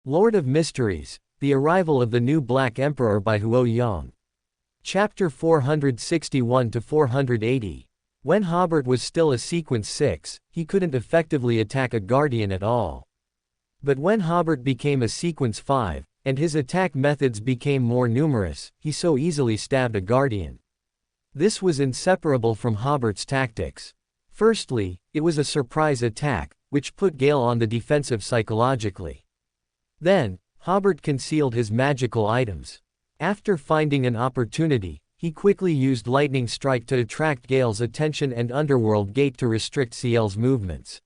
Lord of Mysteries, The Arrival of the New Black Emperor by Huo Yang. Chapter 461-480. When Hobert was still a Sequence 6, he couldn't effectively attack a Guardian at all. But when Hobert became a Sequence 5, and his attack methods became more numerous, he so easily stabbed a Guardian. This was inseparable from Hobert's tactics. Firstly, it was a surprise attack, which put Gale on the defensive psychologically. Then, Hobert concealed his magical items. After finding an opportunity, he quickly used Lightning Strike to attract Gale's attention and Underworld Gate to restrict Ciel's movements.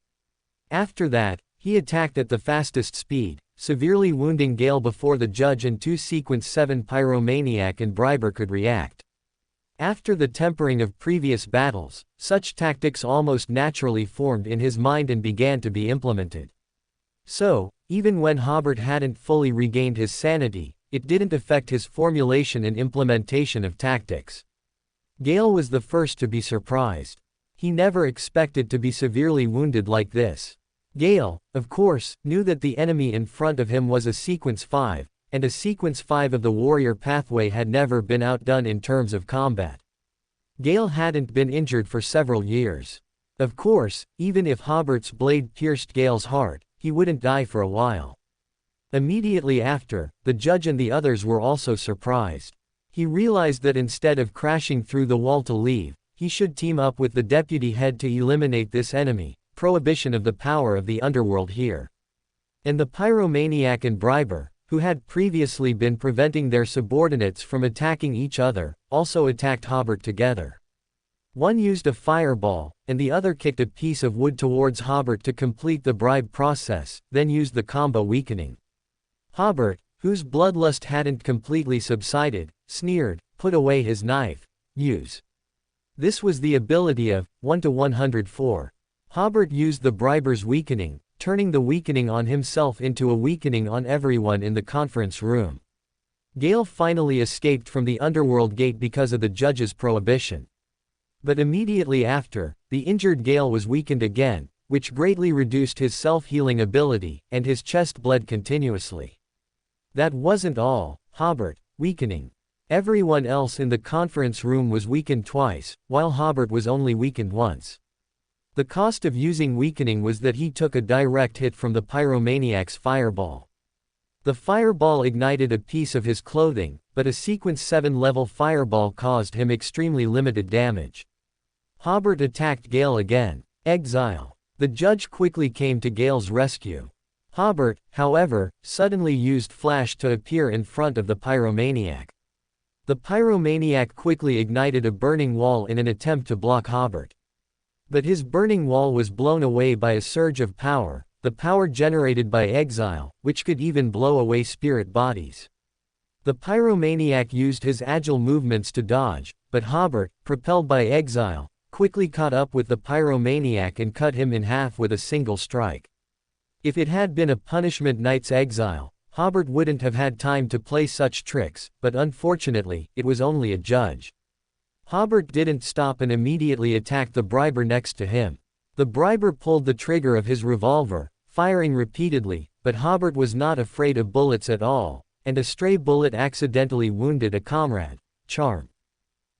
After that, he attacked at the fastest speed, severely wounding Gale before the Judge and 2 Sequence 7 Pyromaniac and Briber could react. After the tempering of previous battles, such tactics almost naturally formed in his mind and began to be implemented. So, even when Hobert hadn't fully regained his sanity, it didn't affect his formulation and implementation of tactics. Gale was the first to be surprised. He never expected to be severely wounded like this. Gale, of course, knew that the enemy in front of him was a Sequence 5, and a Sequence 5 of the warrior pathway had never been outdone in terms of combat. Gale hadn't been injured for several years. Of course, even if Hobert's blade pierced Gale's heart, he wouldn't die for a while. Immediately after, the Judge and the others were also surprised. He realized that instead of crashing through the wall to leave, he should team up with the Deputy Head to eliminate this enemy, prohibition of the power of the underworld here. And the Pyromaniac and Briber, who had previously been preventing their subordinates from attacking each other, also attacked Hobert together. One used a fireball, and the other kicked a piece of wood towards Hobert to complete the bribe process, then used the combo weakening. Hobert, whose bloodlust hadn't completely subsided, sneered, put away his knife. Use. This was the ability of 1-104. Hobert used the Briber's weakening, turning the weakening on himself into a weakening on everyone in the conference room. Gale finally escaped from the Underworld Gate because of the Judge's prohibition. But immediately after, the injured Gale was weakened again, which greatly reduced his self-healing ability, and his chest bled continuously. That wasn't all. Hobert, weakening. Everyone else in the conference room was weakened twice, while Hobert was only weakened once. The cost of using weakening was that he took a direct hit from the Pyromaniac's fireball. The fireball ignited a piece of his clothing, but a Sequence 7 level fireball caused him extremely limited damage. Hobert attacked Gale again. Exile. The Judge quickly came to Gale's rescue. Hobert, however, suddenly used Flash to appear in front of the Pyromaniac. The Pyromaniac quickly ignited a burning wall in an attempt to block Hobert. But his burning wall was blown away by a surge of power, the power generated by Exile, which could even blow away spirit bodies. The Pyromaniac used his agile movements to dodge, but Hobert, propelled by Exile, quickly caught up with the Pyromaniac and cut him in half with a single strike. If it had been a Punishment Knight's Exile, Hobert wouldn't have had time to play such tricks, but unfortunately, it was only a Judge. Hobert didn't stop and immediately attacked the Briber next to him. The Briber pulled the trigger of his revolver, firing repeatedly, but Hobert was not afraid of bullets at all, and a stray bullet accidentally wounded a comrade. Charm.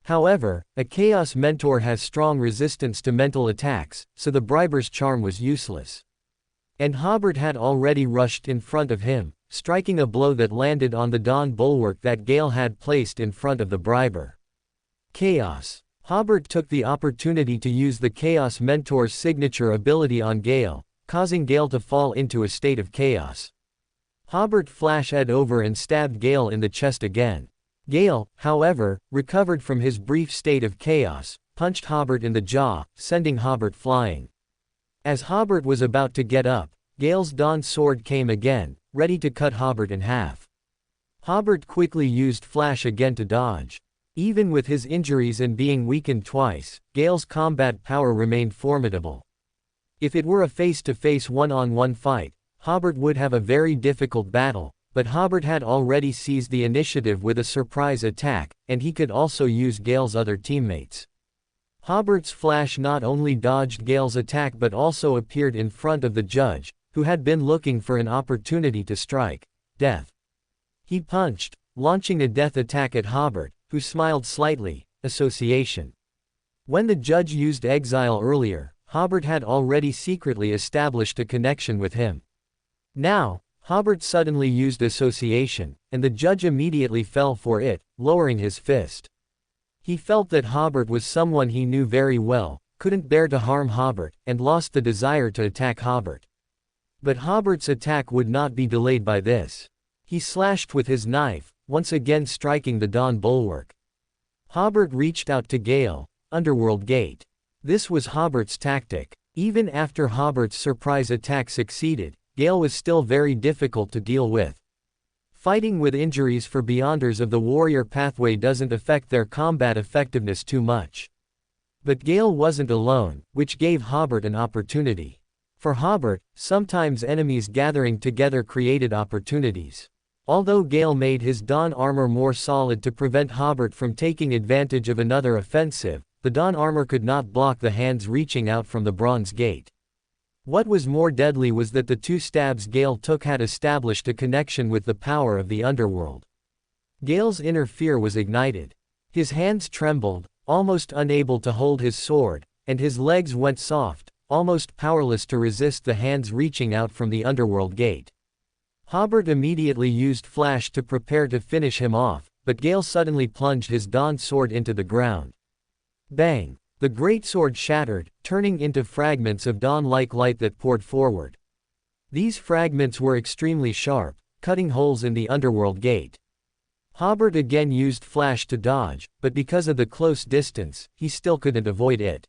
However, a Chaos Mentor has strong resistance to mental attacks, so the Briber's charm was useless. And Hobert had already rushed in front of him, striking a blow that landed on the Dawn bulwark that Gale had placed in front of the Briber. Chaos. Hobert took the opportunity to use the Chaos Mentor's signature ability on Gale, causing Gale to fall into a state of chaos. Hobert flashed over and stabbed Gale in the chest again. Gale, however, recovered from his brief state of chaos, punched Hobert in the jaw, sending Hobert flying. As Hobert was about to get up, Gale's Dawn sword came again, ready to cut Hobert in half. Hobert quickly used Flash again to dodge. Even with his injuries and being weakened twice, Gale's combat power remained formidable. If it were a face-to-face one-on-one fight, Hobert would have a very difficult battle, but Hobert had already seized the initiative with a surprise attack, and he could also use Gale's other teammates. Hobert's Flash not only dodged Gale's attack but also appeared in front of the Judge, who had been looking for an opportunity to strike. death. He punched, launching a death attack at Hobert, who smiled slightly. Association. When the judge used exile earlier, Hobert had already secretly established a connection with him. Now, Hobert suddenly used association, and the judge immediately fell for it, lowering his fist. He felt that Hobert was someone he knew very well, couldn't bear to harm Hobert, and lost the desire to attack Hobert. But Hobert's attack would not be delayed by this. He slashed with his knife, once again striking the Dawn bulwark. Hobert reached out to Gale, Underworld Gate. This was Hobert's tactic. Even after Hobert's surprise attack succeeded, Gale was still very difficult to deal with. Fighting with injuries for Beyonders of the warrior pathway doesn't affect their combat effectiveness too much. But Gale wasn't alone, which gave Hobert an opportunity. For Hobert, sometimes enemies gathering together created opportunities. Although Gale made his Dawn armor more solid to prevent Hobert from taking advantage of another offensive, the Dawn armor could not block the hands reaching out from the Bronze Gate. What was more deadly was that the two stabs Gale took had established a connection with the power of the underworld. Gale's inner fear was ignited. His hands trembled, almost unable to hold his sword, and his legs went soft, almost powerless to resist the hands reaching out from the Underworld Gate. Hobert immediately used Flash to prepare to finish him off, but Gale suddenly plunged his Dawn sword into the ground. Bang! The greatsword shattered, turning into fragments of dawn-like light that poured forward. These fragments were extremely sharp, cutting holes in the Underworld Gate. Hobert again used Flash to dodge, but because of the close distance, he still couldn't avoid it.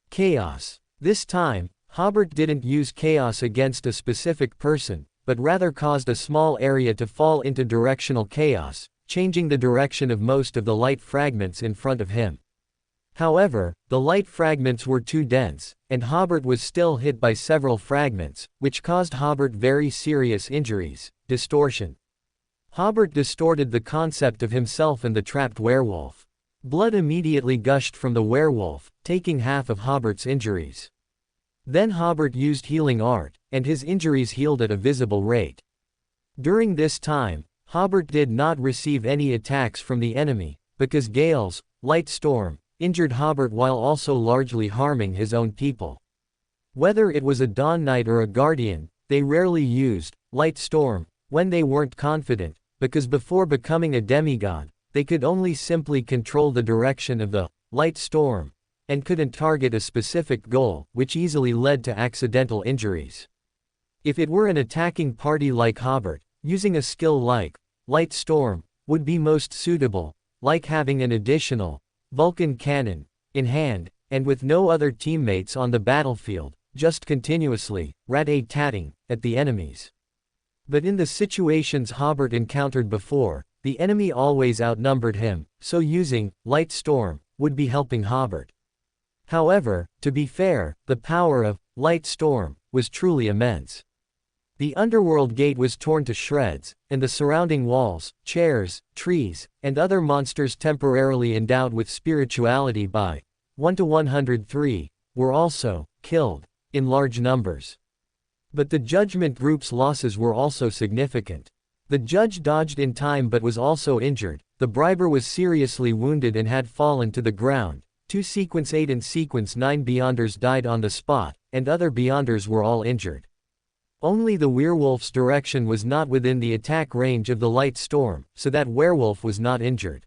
Chaos. This time, Hobert didn't use chaos against a specific person, but rather caused a small area to fall into directional chaos, changing the direction of most of the light fragments in front of him. However, the light fragments were too dense, and Hobert was still hit by several fragments, which caused Hobert very serious injuries. Distortion. Hobert distorted the concept of himself and the trapped werewolf. Blood immediately gushed from the werewolf, taking half of Hobert's injuries. Then Hobert used Healing Art, and his injuries healed at a visible rate. During this time, Hobert did not receive any attacks from the enemy, because Gale's Light Storm injured Hobert while also largely harming his own people. Whether it was a Dawn Knight or a Guardian, they rarely used Light Storm when they weren't confident, because before becoming a demigod, they could only simply control the direction of the Light Storm, and couldn't target a specific goal, which easily led to accidental injuries. If it were an attacking party like Hobert, using a skill like Light Storm would be most suitable, like having an additional Vulcan cannon in hand, and with no other teammates on the battlefield, just continuously rat-a-tatting at the enemies. But in the situations Hobert encountered before, the enemy always outnumbered him, so using Light Storm would be helping Hobert. However, to be fair, the power of Light Storm was truly immense. The Underworld Gate was torn to shreds, and the surrounding walls, chairs, trees, and other monsters temporarily endowed with spirituality by 1-103 were also killed in large numbers. But the Judgment Group's losses were also significant. The judge dodged in time but was also injured, the Briber was seriously wounded and had fallen to the ground, 2 Sequence 8 and Sequence 9 Beyonders died on the spot, and other Beyonders were all injured. Only the werewolf's direction was not within the attack range of the Light Storm, so that werewolf was not injured.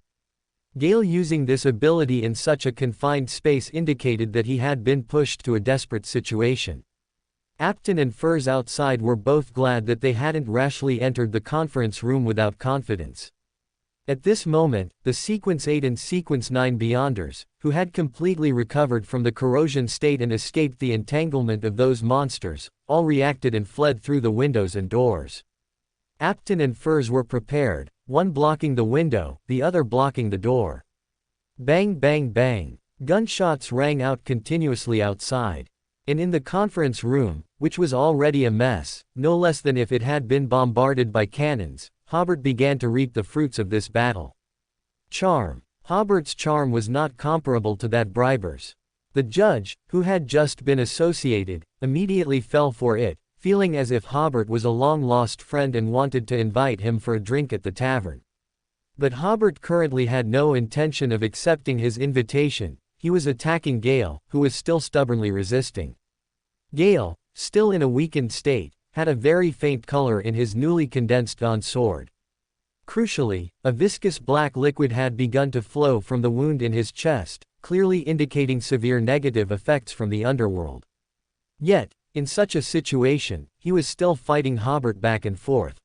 Gale using this ability in such a confined space indicated that he had been pushed to a desperate situation. Apton and Furs outside were both glad that they hadn't rashly entered the conference room without confidence. At this moment, the Sequence 8 and Sequence 9 Beyonders, who had completely recovered from the corrosion state and escaped the entanglement of those monsters, all reacted and fled through the windows and doors. Apton and Furs were prepared, one blocking the window, the other blocking the door. Bang bang bang. Gunshots rang out continuously outside. And in the conference room, which was already a mess, no less than if it had been bombarded by cannons, Hobert began to reap the fruits of this battle. Charm. Hobert's charm was not comparable to that Briber's. The judge, who had just been associated, immediately fell for it, feeling as if Hobert was a long-lost friend and wanted to invite him for a drink at the tavern. But Hobert currently had no intention of accepting his invitation. He was attacking Gale, who was still stubbornly resisting. Gale, still in a weakened state, had a very faint color in his newly condensed Dawn sword. Crucially, a viscous black liquid had begun to flow from the wound in his chest, clearly indicating severe negative effects from the underworld. Yet, in such a situation, he was still fighting Hobert back and forth.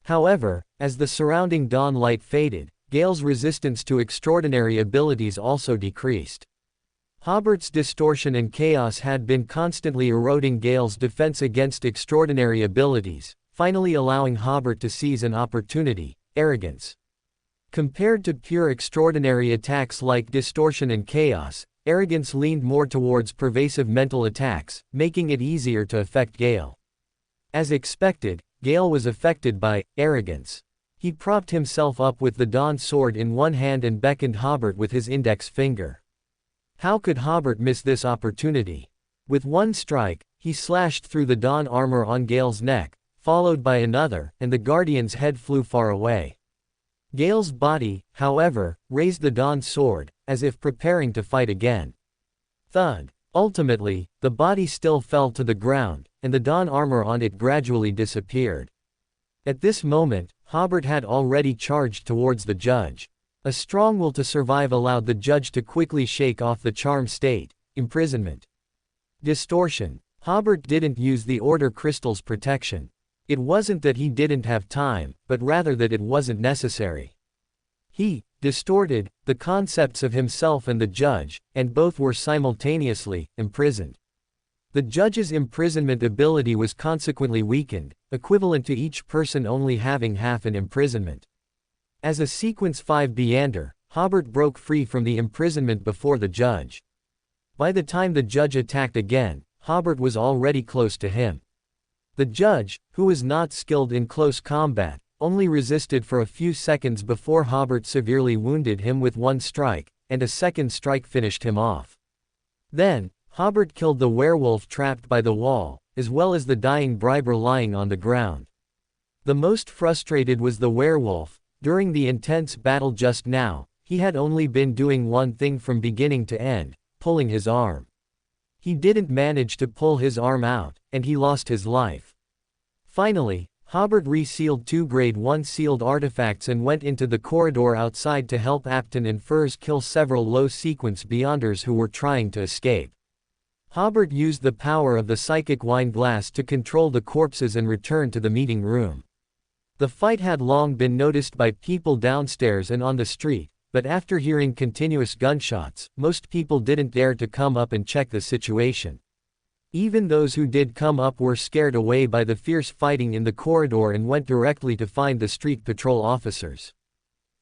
However, as the surrounding dawn light faded, Gale's resistance to extraordinary abilities also decreased. Hobert's distortion and chaos had been constantly eroding Gale's defense against extraordinary abilities, finally allowing Hobert to seize an opportunity: arrogance. Compared to pure extraordinary attacks like distortion and chaos, arrogance leaned more towards pervasive mental attacks, making it easier to affect Gale. As expected, Gale was affected by arrogance. He propped himself up with the Dawn sword in one hand and beckoned Hobert with his index finger. How could Hobert miss this opportunity? With one strike, he slashed through the Dawn armor on Gale's neck, followed by another, and the Guardian's head flew far away. Gale's body, however, raised the Dawn sword, as if preparing to fight again. Thud. Ultimately, the body still fell to the ground, and the Dawn armor on it gradually disappeared. At this moment, Hobert had already charged towards the judge. A strong will to survive allowed the judge to quickly shake off the charm state: imprisonment. Distortion. Hobert didn't use the Order Crystal's protection. It wasn't that he didn't have time, but rather that it wasn't necessary. He distorted the concepts of himself and the judge, and both were simultaneously imprisoned. The judge's imprisonment ability was consequently weakened, equivalent to each person only having half an imprisonment. As a Sequence 5 Beander, Hobert broke free from the imprisonment before the judge. By the time the judge attacked again, Hobert was already close to him. The judge, who was not skilled in close combat, only resisted for a few seconds before Hobert severely wounded him with one strike, and a second strike finished him off. Then, Hobert killed the werewolf trapped by the wall, as well as the dying Briber lying on the ground. The most frustrated was the werewolf. During the intense battle just now, he had only been doing one thing from beginning to end: pulling his arm. He didn't manage to pull his arm out, and he lost his life. Finally, Hobert resealed 2 Grade 1 sealed artifacts and went into the corridor outside to help Apton and Furs kill several low-sequence Beyonders who were trying to escape. Hobert used the power of the psychic wine glass to control the corpses and return to the meeting room. The fight had long been noticed by people downstairs and on the street, but after hearing continuous gunshots, most people didn't dare to come up and check the situation. Even those who did come up were scared away by the fierce fighting in the corridor and went directly to find the street patrol officers.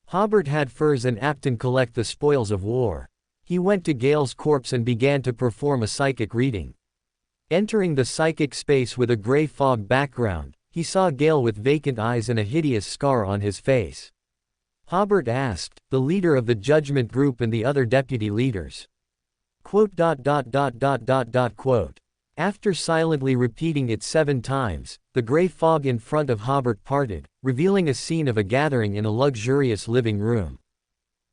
Hobert had Furs and Apton collect the spoils of war. He went to Gale's corpse and began to perform a psychic reading. Entering the psychic space with a gray fog background, he saw Gale with vacant eyes and a hideous scar on his face. Hobert asked the leader of the judgment group and the other deputy leaders. Quote. After silently repeating it 7 times, the gray fog in front of Hobert parted, revealing a scene of a gathering in a luxurious living room.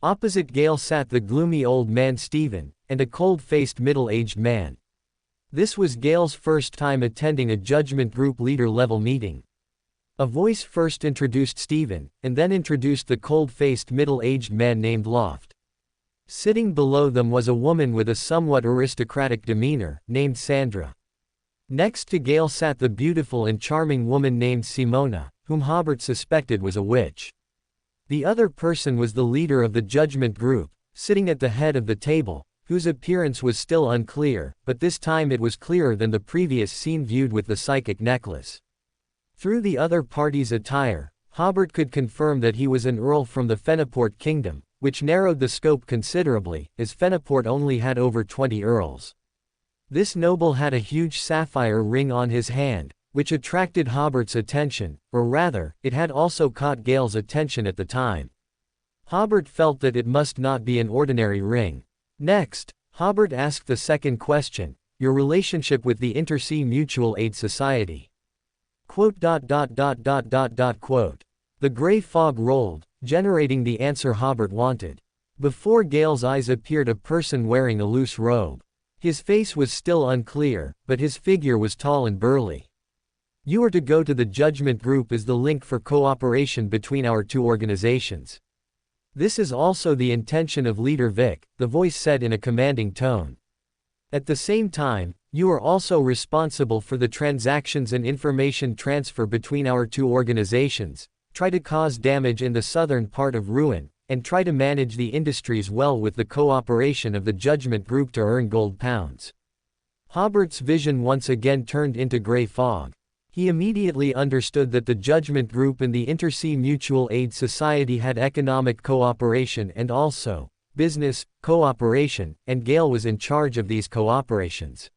Opposite Gale sat the gloomy old man Stephen, and a cold-faced middle-aged man. This was Gale's first time attending a judgment group leader-level meeting. A voice first introduced Stephen, and then introduced the cold-faced middle-aged man named Loft. Sitting below them was a woman with a somewhat aristocratic demeanor, named Sandra. Next to Gale sat the beautiful and charming woman named Simona, whom Hobert suspected was a witch. The other person was the leader of the judgment group, sitting at the head of the table, whose appearance was still unclear, but this time it was clearer than the previous scene viewed with the psychic necklace. Through the other party's attire, Hobert could confirm that he was an earl from the Feniport kingdom, which narrowed the scope considerably, as Feniport only had over 20 earls. This noble had a huge sapphire ring on his hand, which attracted Hobert's attention, or rather, it had also caught Gale's attention at the time. Hobert felt that it must not be an ordinary ring. Next, Hobert asked the second question: your relationship with the Intersea Mutual Aid Society. Quote. The gray fog rolled, generating the answer Hobert wanted. Before Gale's eyes appeared a person wearing a loose robe. His face was still unclear, but his figure was tall and burly. You are to go to the Judgment Group as the link for cooperation between our two organizations. This is also the intention of Leader Vic, the voice said in a commanding tone. At the same time, you are also responsible for the transactions and information transfer between our two organizations. Try to cause damage in the southern part of Ruin, and try to manage the industries well with the cooperation of the Judgment Group to earn gold pounds. Hobert's vision once again turned into gray fog. He immediately understood that the Judgment Group and the Intersea Mutual Aid Society had economic cooperation and also business cooperation, and Gale was in charge of these cooperations.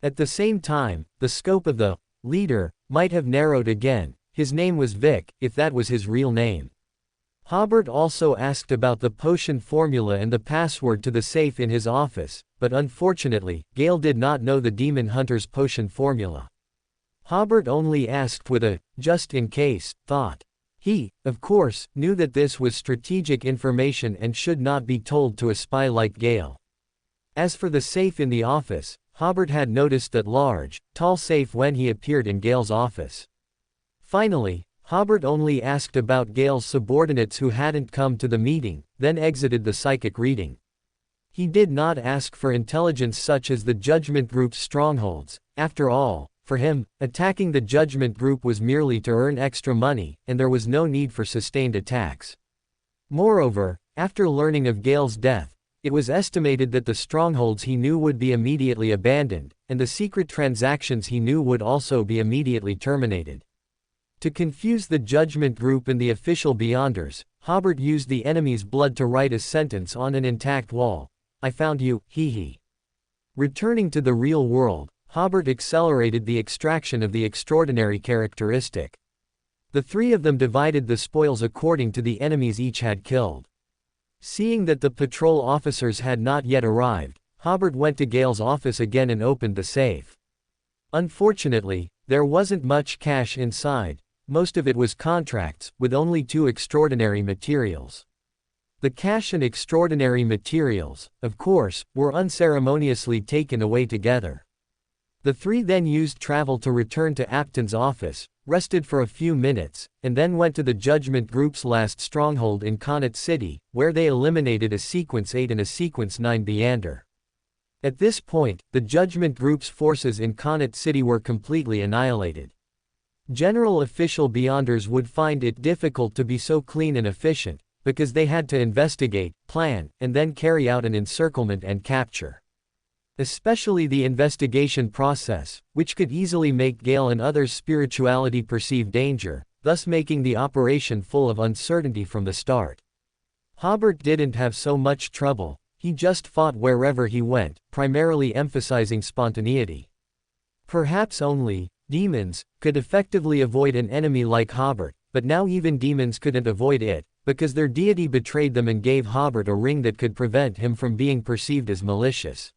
At the same time, the scope of the leader might have narrowed again. His name was Vic, if that was his real name. Hobert also asked about the potion formula and the password to the safe in his office, but unfortunately, Gale did not know the demon hunter's potion formula. Hobert only asked with a just-in-case thought. He, of course, knew that this was strategic information and should not be told to a spy like Gale. As for the safe in the office, Hobert had noticed that large, tall safe when he appeared in Gale's office. Finally, Hobert only asked about Gale's subordinates who hadn't come to the meeting, then exited the psychic reading. He did not ask for intelligence such as the Judgment Group's strongholds. After all, for him, attacking the Judgment Group was merely to earn extra money, and there was no need for sustained attacks. Moreover, after learning of Gale's death, it was estimated that the strongholds he knew would be immediately abandoned, and the secret transactions he knew would also be immediately terminated. To confuse the Judgment Group and the official Beyonders, Hobert used the enemy's blood to write a sentence on an intact wall. I found you, hee. Returning to the real world, Hobert accelerated the extraction of the extraordinary characteristic. The three of them divided the spoils according to the enemies each had killed. Seeing that the patrol officers had not yet arrived, Hobert went to Gale's office again and opened the safe. Unfortunately, there wasn't much cash inside. Most of it was contracts, with only 2 extraordinary materials. The cash and extraordinary materials, of course, were unceremoniously taken away together. The three then used travel to return to Apton's office, rested for a few minutes, and then went to the Judgment Group's last stronghold in Connaught City, where they eliminated a Sequence 8 and a Sequence 9 Beyonder. At this point, the Judgment Group's forces in Connaught City were completely annihilated. General official Beyonders would find it difficult to be so clean and efficient, because they had to investigate, plan, and then carry out an encirclement and capture. Especially the investigation process, which could easily make Gale and others' spirituality perceive danger, thus making the operation full of uncertainty from the start. Hobert didn't have so much trouble, he just fought wherever he went, primarily emphasizing spontaneity. Perhaps only demons could effectively avoid an enemy like Hobert, but now even demons couldn't avoid it, because their deity betrayed them and gave Hobert a ring that could prevent him from being perceived as malicious.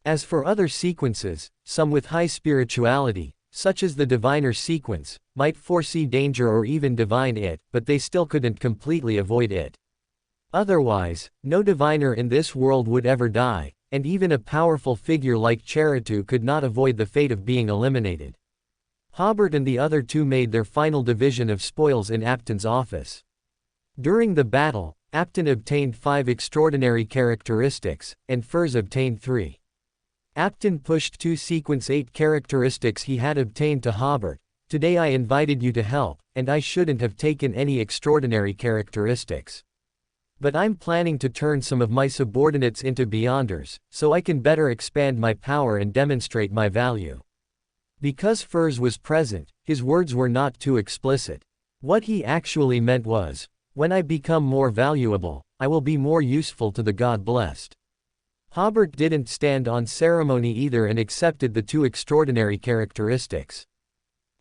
As for other sequences, some with high spirituality, such as the diviner sequence, might foresee danger or even divine it, but they still couldn't completely avoid it. Otherwise, no diviner in this world would ever die, and even a powerful figure like Cheritu could not avoid the fate of being eliminated. Hobert and the other two made their final division of spoils in Apton's office. During the battle, Apton obtained 5 extraordinary characteristics, and Furs obtained 3. Apton pushed 2 Sequence 8 characteristics he had obtained to Hobert. Today I invited you to help, and I shouldn't have taken any extraordinary characteristics. But I'm planning to turn some of my subordinates into Beyonders, so I can better expand my power and demonstrate my value. Because Furs was present, his words were not too explicit. What he actually meant was, when I become more valuable, I will be more useful to the God-blessed. Hobert didn't stand on ceremony either and accepted the 2 extraordinary characteristics.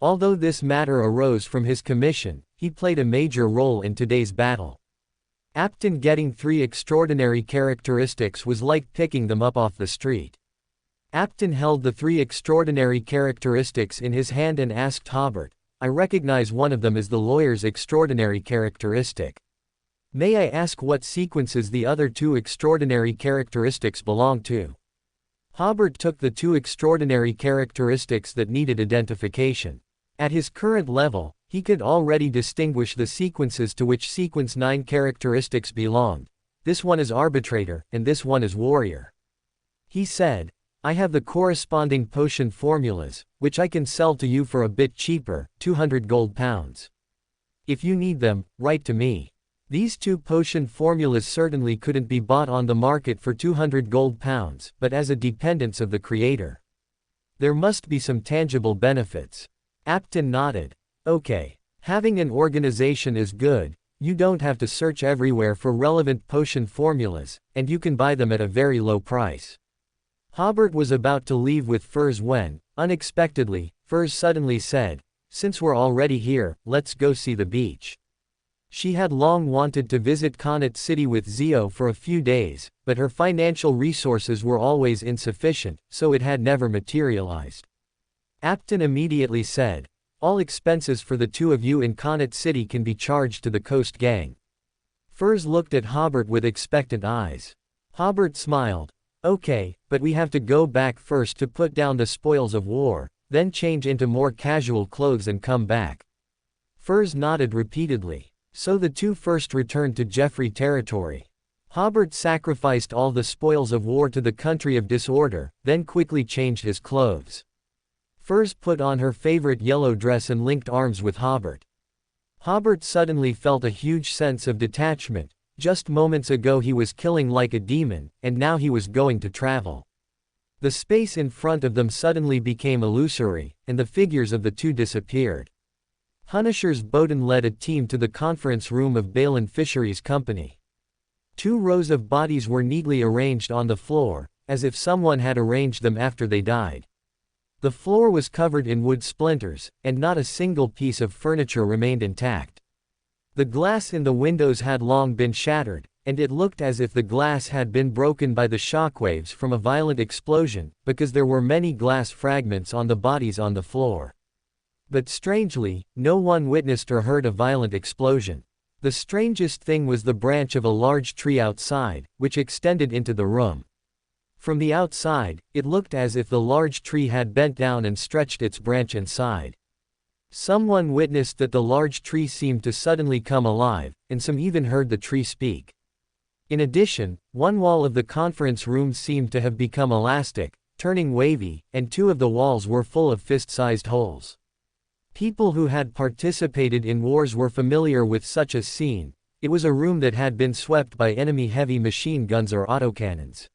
Although this matter arose from his commission, he played a major role in today's battle. Apton getting 3 extraordinary characteristics was like picking them up off the street. Apton held the 3 extraordinary characteristics in his hand and asked Hobert, I recognize one of them as the lawyer's extraordinary characteristic. May I ask what sequences the other 2 extraordinary characteristics belong to? Hobert took the 2 extraordinary characteristics that needed identification. At his current level, he could already distinguish the sequences to which sequence 9 characteristics belonged. This one is arbitrator, and this one is warrior. He said, I have the corresponding potion formulas, which I can sell to you for a bit cheaper, 200 gold pounds. If you need them, write to me. These 2 potion formulas certainly couldn't be bought on the market for 200 gold pounds, but as a dependence of the creator. There must be some tangible benefits. Apton nodded. Okay. Having an organization is good, you don't have to search everywhere for relevant potion formulas, and you can buy them at a very low price. Hobert was about to leave with Furs when, unexpectedly, Furs suddenly said, Since we're already here, let's go see the beach. She had long wanted to visit Connaught City with Zio for a few days, but her financial resources were always insufficient, so it had never materialized. Apton immediately said, All expenses for the 2 of you in Connaught City can be charged to the Coast Gang. Furs looked at Hobert with expectant eyes. Hobert smiled. Okay, but we have to go back first to put down the spoils of war, then change into more casual clothes and come back. Furs nodded repeatedly. So the 2 first returned to Jeffrey territory. Hobert sacrificed all the spoils of war to the country of disorder, then quickly changed his clothes. Furs put on her favorite yellow dress and linked arms with Hobert. Hobert suddenly felt a huge sense of detachment. Just moments ago he was killing like a demon, and now he was going to travel. The space in front of them suddenly became illusory, and the figures of the 2 disappeared. Punisher's Bowden led a team to the conference room of Balin Fisheries Company. 2 rows of bodies were neatly arranged on the floor, as if someone had arranged them after they died. The floor was covered in wood splinters, and not a single piece of furniture remained intact. The glass in the windows had long been shattered, and it looked as if the glass had been broken by the shockwaves from a violent explosion, because there were many glass fragments on the bodies on the floor. But strangely, no one witnessed or heard a violent explosion. The strangest thing was the branch of a large tree outside, which extended into the room. From the outside, it looked as if the large tree had bent down and stretched its branch inside. Someone witnessed that the large tree seemed to suddenly come alive, and some even heard the tree speak. In addition, one wall of the conference room seemed to have become elastic, turning wavy, and 2 of the walls were full of fist-sized holes. People who had participated in wars were familiar with such a scene. It was a room that had been swept by enemy heavy machine guns or autocannons.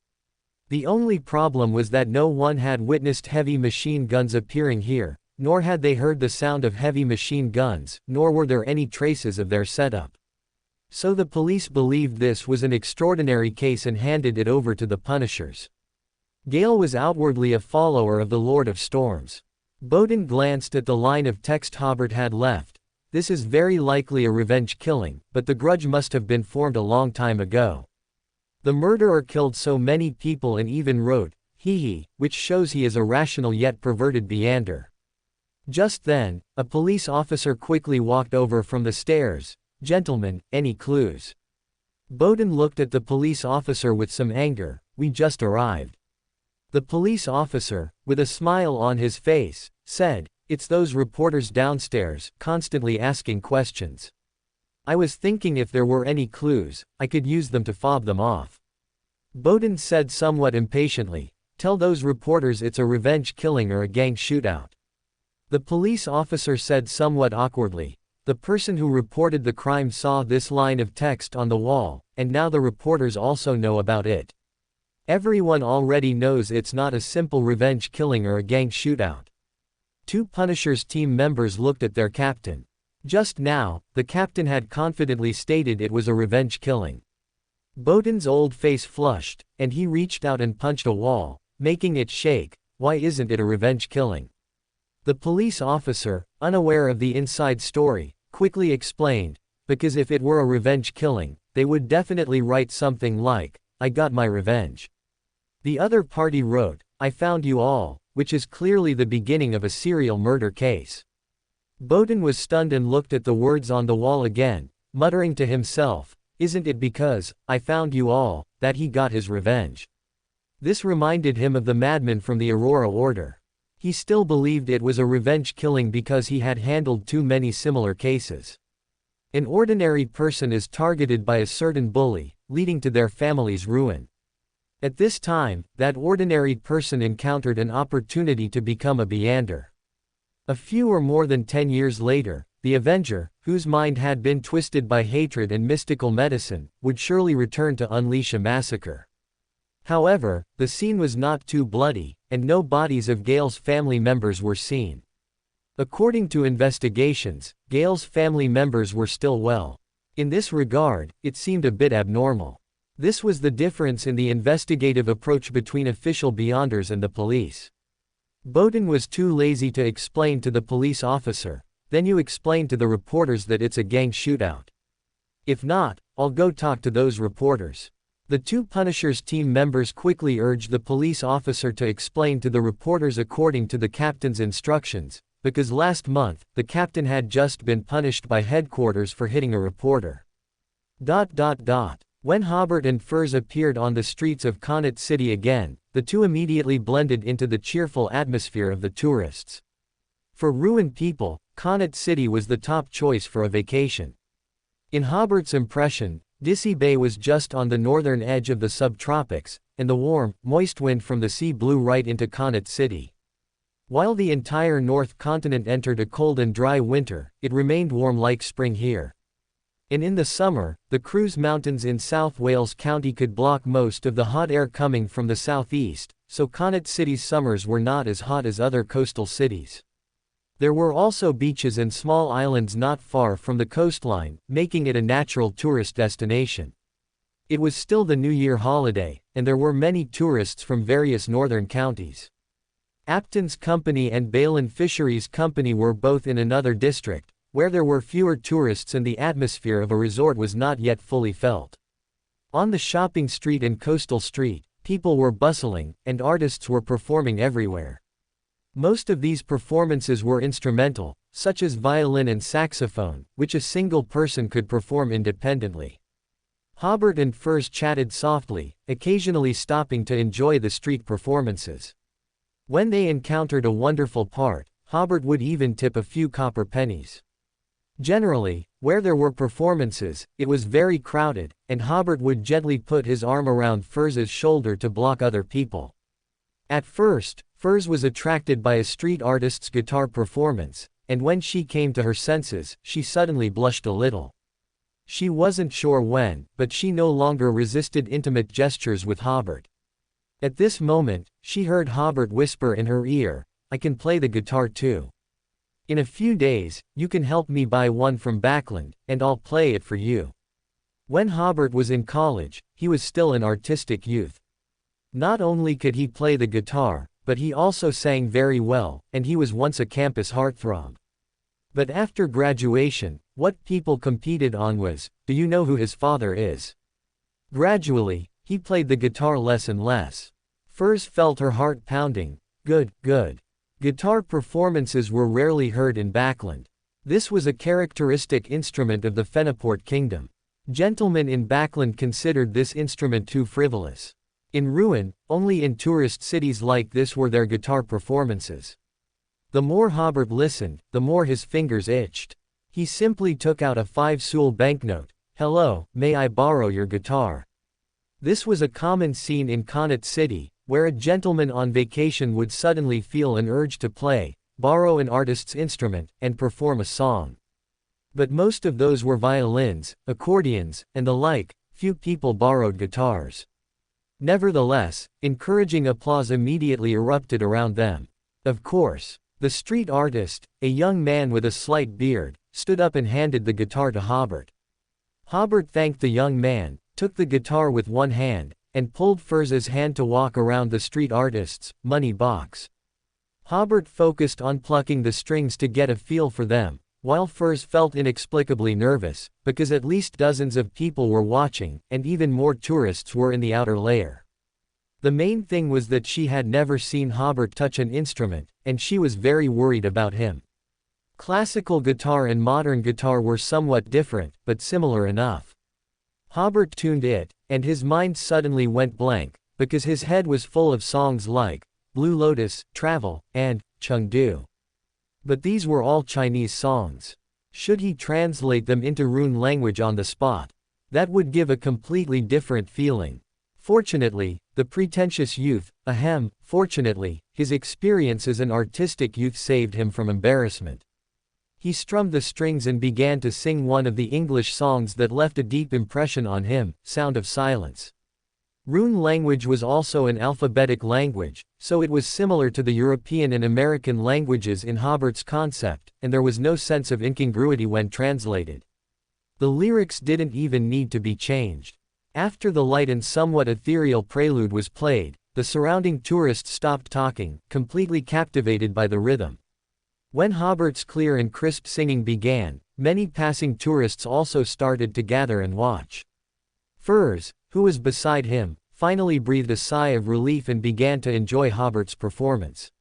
The only problem was that no one had witnessed heavy machine guns appearing here, nor had they heard the sound of heavy machine guns, nor were there any traces of their setup. So the police believed this was an extraordinary case and handed it over to the Punishers. Gale was outwardly a follower of the Lord of Storms. Bowden glanced at the line of text Hobert had left. This is very likely a revenge killing, but the grudge must have been formed a long time ago. The murderer killed so many people and even wrote, hee, which shows he is a rational yet perverted Beander. Just then, a police officer quickly walked over from the stairs. Gentlemen, any clues? Bowden looked at the police officer with some anger. We just arrived. The police officer, with a smile on his face, said, It's those reporters downstairs, constantly asking questions. I was thinking if there were any clues, I could use them to fob them off. Bowden said somewhat impatiently, Tell those reporters it's a revenge killing or a gang shootout. The police officer said somewhat awkwardly, The person who reported the crime saw this line of text on the wall, and now the reporters also know about it. Everyone already knows it's not a simple revenge killing or a gang shootout. 2 Punishers team members looked at their captain. Just now, the captain had confidently stated it was a revenge killing. Bowden's old face flushed, and he reached out and punched a wall, making it shake. Why isn't it a revenge killing? The police officer, unaware of the inside story, quickly explained, because if it were a revenge killing, they would definitely write something like, I got my revenge. The other party wrote, "I found you all," which is clearly the beginning of a serial murder case. Bowden was stunned and looked at the words on the wall again, muttering to himself, "Isn't it because I found you all that he got his revenge?" This reminded him of the madman from the Aurora Order. He still believed it was a revenge killing because he had handled too many similar cases. An ordinary person is targeted by a certain bully, leading to their family's ruin. At this time, that ordinary person encountered an opportunity to become a Beander. A few or more than 10 years later, the Avenger, whose mind had been twisted by hatred and mystical medicine, would surely return to unleash a massacre. However, the scene was not too bloody, and no bodies of Gale's family members were seen. According to investigations, Gale's family members were still well. In this regard, it seemed a bit abnormal. This was the difference in the investigative approach between official Beyonders and the police. Bowden was too lazy to explain to the police officer, "Then you explain to the reporters that it's a gang shootout. If not, I'll go talk to those reporters." The two Punisher's team members quickly urged the police officer to explain to the reporters according to the captain's instructions, because last month, the captain had just been punished by headquarters for hitting a reporter. When Hobert and Furs appeared on the streets of Connaught City again, the two immediately blended into the cheerful atmosphere of the tourists. For ruined people, Connaught City was the top choice for a vacation. In Hobert's impression, Dissy Bay was just on the northern edge of the subtropics, and the warm, moist wind from the sea blew right into Connaught City. While the entire North Continent entered a cold and dry winter, it remained warm like spring here. And in the summer, the Cruise Mountains in South Wales County could block most of the hot air coming from the southeast, so Connaught City's summers were not as hot as other coastal cities. There were also beaches and small islands not far from the coastline, making it a natural tourist destination. It was still the New Year holiday, and there were many tourists from various northern counties. Apton's Company and Balin Fisheries Company were both in another district, where there were fewer tourists and the atmosphere of a resort was not yet fully felt. On the shopping street and coastal street, people were bustling, and artists were performing everywhere. Most of these performances were instrumental, such as violin and saxophone, which a single person could perform independently. Hobert and Furs chatted softly, occasionally stopping to enjoy the street performances. When they encountered a wonderful part, Hobert would even tip a few copper pennies. Generally, where there were performances, it was very crowded, and Hobert would gently put his arm around Furs's shoulder to block other people. At first, Furs was attracted by a street artist's guitar performance, and when she came to her senses, she suddenly blushed a little. She wasn't sure when, but she no longer resisted intimate gestures with Hobert. At this moment, she heard Hobert whisper in her ear, "I can play the guitar too. In a few days, you can help me buy one from Backland, and I'll play it for you." When Hobert was in college, he was still an artistic youth. Not only could he play the guitar, but he also sang very well, and he was once a campus heartthrob. But after graduation, what people competed on was, do you know who his father is? Gradually, he played the guitar less and less. Furs felt her heart pounding. Good. Guitar performances were rarely heard in Backland. This was a characteristic instrument of the Fenaport Kingdom. Gentlemen in Backland considered this instrument too frivolous. In Rouen, only in tourist cities like this were there guitar performances. The more Hobert listened, the more his fingers itched. He simply took out a 5-sous banknote. "Hello, may I borrow your guitar?" This was a common scene in Connaught City, where a gentleman on vacation would suddenly feel an urge to play, borrow an artist's instrument, and perform a song. But most of those were violins, accordions, and the like. Few people borrowed guitars. Nevertheless, encouraging applause immediately erupted around them. Of course, the street artist, a young man with a slight beard, stood up and handed the guitar to Hobert. Hobert thanked the young man, took the guitar with one hand, and pulled Furs's hand to walk around the street artist's money box. Hobert focused on plucking the strings to get a feel for them, while Furs felt inexplicably nervous, because at least dozens of people were watching, and even more tourists were in the outer layer. The main thing was that she had never seen Hobert touch an instrument, and she was very worried about him. Classical guitar and modern guitar were somewhat different, but similar enough. Hobert tuned it, and his mind suddenly went blank, because his head was full of songs like Blue Lotus, Travel, and Chengdu. But these were all Chinese songs. Should he translate them into rune language on the spot? That would give a completely different feeling. Fortunately, the pretentious youth, fortunately, his experience as an artistic youth saved him from embarrassment. He strummed the strings and began to sing one of the English songs that left a deep impression on him, Sound of Silence. Rune language was also an alphabetic language, so it was similar to the European and American languages in Hobert's concept, and there was no sense of incongruity when translated. The lyrics didn't even need to be changed. After the light and somewhat ethereal prelude was played, the surrounding tourists stopped talking, completely captivated by the rhythm. When Hobert's clear and crisp singing began, many passing tourists also started to gather and watch. Furs, who was beside him, finally breathed a sigh of relief and began to enjoy Hobert's performance.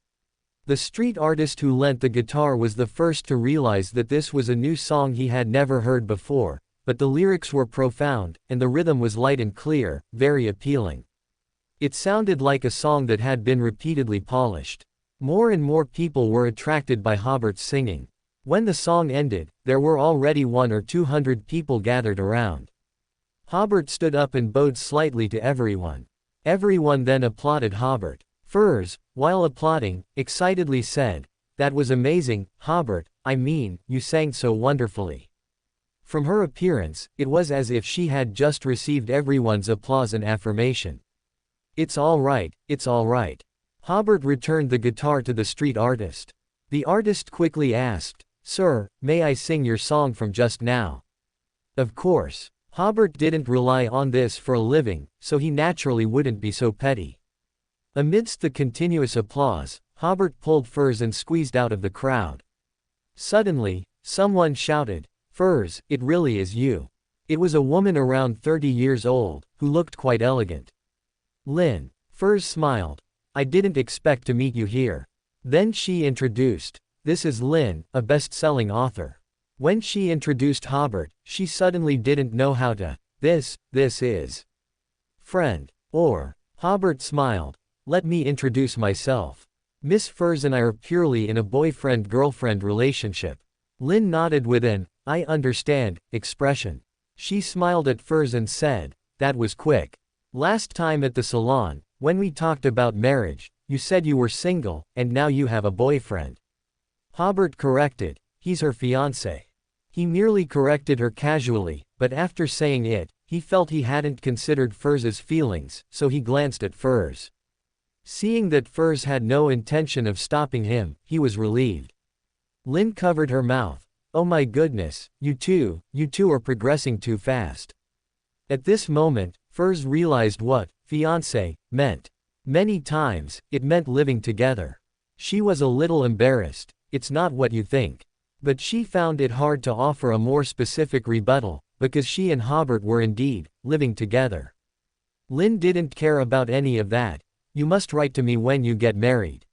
The street artist who lent the guitar was the first to realize that this was a new song he had never heard before, but the lyrics were profound, and the rhythm was light and clear, very appealing. It sounded like a song that had been repeatedly polished. More and more people were attracted by Hobert's singing. When the song ended, there were already 100 or 200 people gathered around. Hobert stood up and bowed slightly to everyone. Everyone then applauded Hobert. Furs, while applauding, excitedly said, "That was amazing, Hobert, I mean, you sang so wonderfully." From her appearance, it was as if she had just received everyone's applause and affirmation. "It's all right, it's all right." Hobert returned the guitar to the street artist. The artist quickly asked, "Sir, may I sing your song from just now?" Of course. Hobert didn't rely on this for a living, so he naturally wouldn't be so petty. Amidst the continuous applause, Hobert pulled Furs and squeezed out of the crowd. Suddenly, someone shouted, "Furs, it really is you." It was a woman around 30 years old, who looked quite elegant. "Lin." Furs smiled. "I didn't expect to meet you here." Then she introduced, "This is Lin, a best-selling author." When she introduced Hobert, she suddenly didn't know how to, this is friend. Or, Hobert smiled, "Let me introduce myself. Miss Furs and I are purely in a boyfriend-girlfriend relationship." Lin nodded with an, "I understand," expression. She smiled at Furs and said, "That was quick. Last time at the salon, when we talked about marriage, you said you were single, and now you have a boyfriend." Hobert corrected, "He's her fiancé." He merely corrected her casually, but after saying it, he felt he hadn't considered Furs's feelings, so he glanced at Furs. Seeing that Furs had no intention of stopping him, he was relieved. Lin covered her mouth. "Oh my goodness, you two are progressing too fast." At this moment, Furs realized what fiancé meant. Many times, it meant living together. She was a little embarrassed. "It's not what you think." But she found it hard to offer a more specific rebuttal, because she and Hobert were indeed living together. Lin didn't care about any of that. "You must write to me when you get married.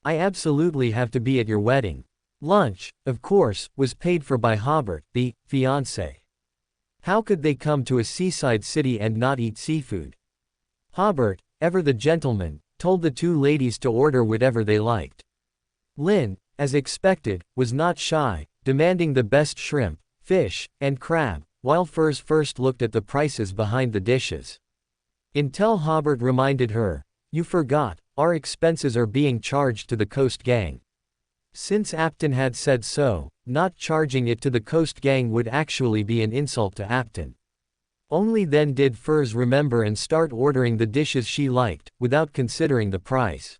I absolutely have to be at your wedding." Lunch, of course, was paid for by Hobert, the fiancé. How could they come to a seaside city and not eat seafood? Hobert, ever the gentleman, told the two ladies to order whatever they liked. Lin, as expected, was not shy, demanding the best shrimp, fish, and crab, while Furs first looked at the prices behind the dishes. Until Hobert reminded her, "You forgot, our expenses are being charged to the Coast Gang." Since Apton had said so, not charging it to the Coast Gang would actually be an insult to Apton. Only then did Furs remember and start ordering the dishes she liked, without considering the price.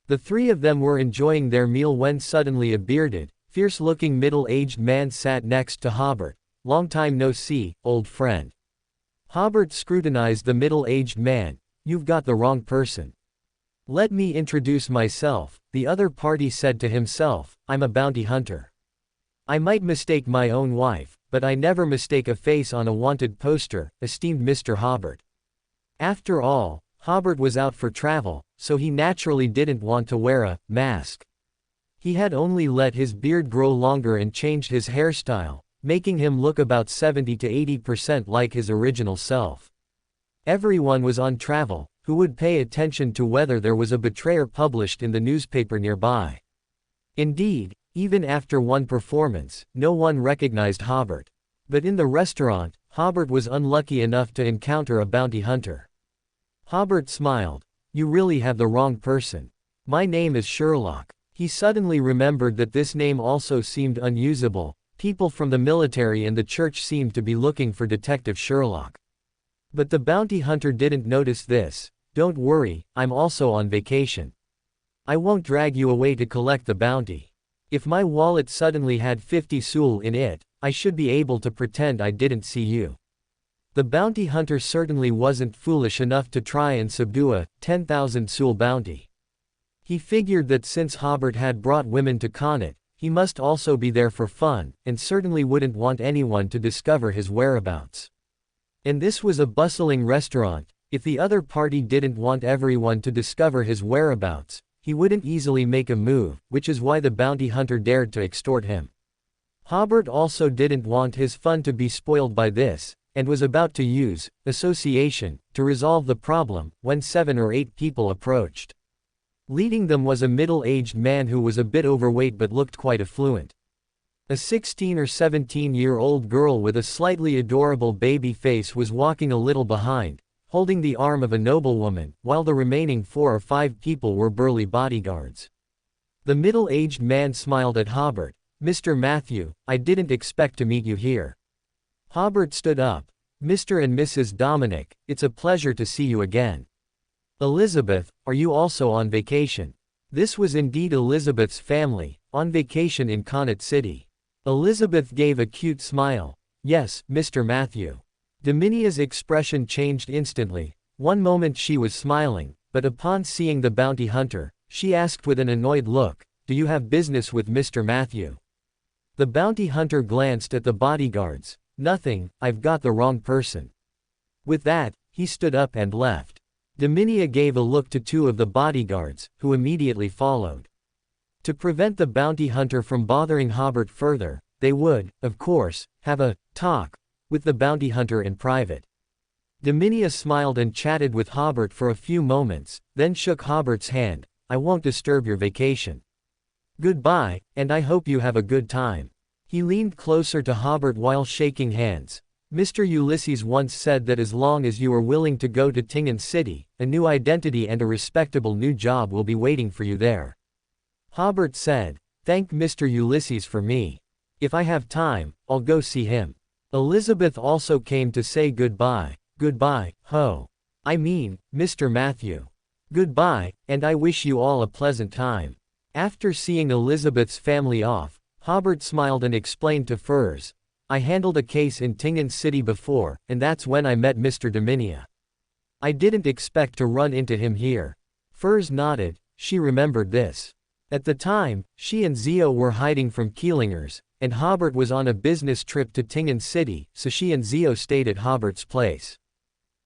The three of them were enjoying their meal when suddenly a bearded, fierce-looking middle-aged man sat next to Hobert. "Long time no see, old friend." Hobert scrutinized the middle-aged man. "You've got the wrong person." "Let me introduce myself," the other party said to himself, "I'm a bounty hunter. I might mistake my own wife, but I never mistake a face on a wanted poster, esteemed Mr. Hobert." After all, Hobert was out for travel, so he naturally didn't want to wear a mask. He had only let his beard grow longer and changed his hairstyle, making him look about 70 to 80% like his original self. Everyone was on travel, who would pay attention to whether there was a betrayer published in the newspaper nearby. Indeed, even after one performance, no one recognized Hobert. But in the restaurant, Hobert was unlucky enough to encounter a bounty hunter. Hobert smiled. "You really have the wrong person. My name is Sherlock." He suddenly remembered that this name also seemed unusable. People from the military and the church seemed to be looking for Detective Sherlock. But the bounty hunter didn't notice this. "Don't worry, I'm also on vacation. I won't drag you away to collect the bounty. If my wallet suddenly had 50 soul in it, I should be able to pretend I didn't see you." The bounty hunter certainly wasn't foolish enough to try and subdue a 10,000 soul bounty. He figured that since Hobert had brought women to Connaught, he must also be there for fun, and certainly wouldn't want anyone to discover his whereabouts. And this was a bustling restaurant. If the other party didn't want everyone to discover his whereabouts, he wouldn't easily make a move, which is why the bounty hunter dared to extort him. Hobert also didn't want his fun to be spoiled by this, and was about to use association to resolve the problem, when 7 or 8 people approached. Leading them was a middle-aged man who was a bit overweight but looked quite affluent. A 16 or 17-year-old girl with a slightly adorable baby face was walking a little behind, holding the arm of a noblewoman, while the remaining 4 or 5 people were burly bodyguards. The middle-aged man smiled at Hobert. "Mr. Matthew, I didn't expect to meet you here." Hobert stood up. "Mr. and Mrs. Dominic, it's a pleasure to see you again. Elizabeth, are you also on vacation?" This was indeed Elizabeth's family, on vacation in Connaught City. Elizabeth gave a cute smile. "Yes, Mr. Matthew." Dominia's expression changed instantly. One moment she was smiling, but upon seeing the bounty hunter, she asked with an annoyed look, "Do you have business with Mr. Matthew?" The bounty hunter glanced at the bodyguards. "Nothing, I've got the wrong person." With that, he stood up and left. Dominia gave a look to 2 of the bodyguards, who immediately followed. To prevent the bounty hunter from bothering Hobert further, they would, of course, have a talk with the bounty hunter in private. Dominia smiled and chatted with Hobert for a few moments, then shook Hobert's hand. "I won't disturb your vacation. Goodbye, and I hope you have a good time." He leaned closer to Hobert while shaking hands. "Mr. Ulysses once said that as long as you are willing to go to Tingan City, a new identity and a respectable new job will be waiting for you there." Hobert said, "Thank Mr. Ulysses for me. If I have time, I'll go see him." Elizabeth also came to say goodbye. "Goodbye, I mean, Mr. Matthew. Goodbye, and I wish you all a pleasant time." After seeing Elizabeth's family off, Hobert smiled and explained to Furs, "I handled a case in Tingan City before, and that's when I met Mr. Dominia. I didn't expect to run into him here." Furs nodded. She remembered this. At the time, she and Zio were hiding from Keelingers, and Hobert was on a business trip to Tingan City, so she and Zio stayed at Hobert's place.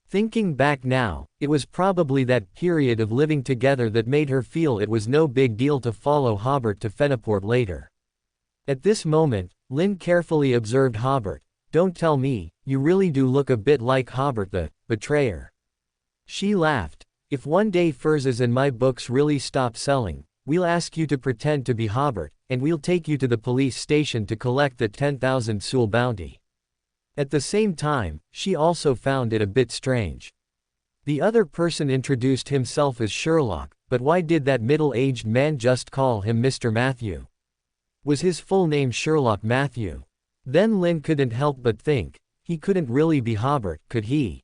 Thinking back now, it was probably that period of living together that made her feel it was no big deal to follow Hobert to Fenaport later. At this moment, Lynn carefully observed Hobert. "Don't tell me, you really do look a bit like Hobert the betrayer." She laughed. "If one day Furzes and my books really stop selling, we'll ask you to pretend to be Hobert, and we'll take you to the police station to collect the 10,000 soul bounty." At the same time, she also found it a bit strange. The other person introduced himself as Sherlock, but why did that middle-aged man just call him Mr. Matthew? Was his full name Sherlock Matthew? Then Lynn couldn't help but think, he couldn't really be Hobert, could he?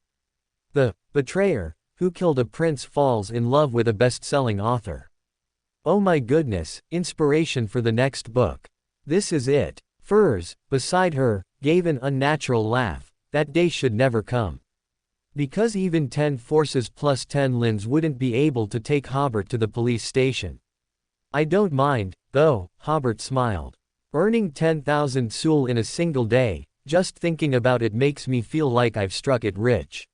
The betrayer, who killed a prince falls in love with a best-selling author. Oh my goodness, inspiration for the next book. This is it. Furs, beside her, gave an unnatural laugh. That day should never come. Because even 10 forces plus 10 Lins wouldn't be able to take Hobert to the police station. "I don't mind, though," Hobert smiled. "Earning 10,000 soul in a single day, just thinking about it makes me feel like I've struck it rich."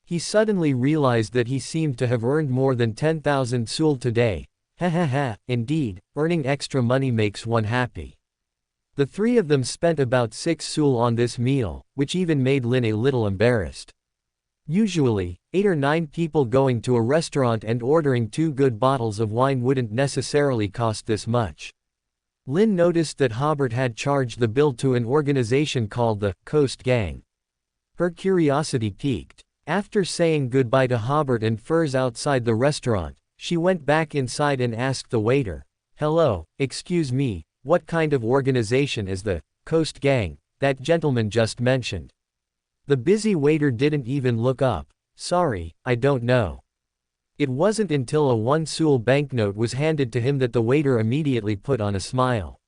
He suddenly realized that he seemed to have earned more than 10,000 sul today. Indeed, earning extra money makes one happy. The three of them spent about 6 sul on this meal, which even made Lin a little embarrassed. Usually, 8 or 9 people going to a restaurant and ordering 2 good bottles of wine wouldn't necessarily cost this much. Lin noticed that Hobert had charged the bill to an organization called the Coast Gang. Her curiosity piqued. After saying goodbye to Hobert and Furs outside the restaurant, she went back inside and asked the waiter, "Hello, excuse me, what kind of organization is the Coast Gang that gentleman just mentioned?" The busy waiter didn't even look up. "Sorry, I don't know." It wasn't until a 1 sul banknote was handed to him that the waiter immediately put on a smile.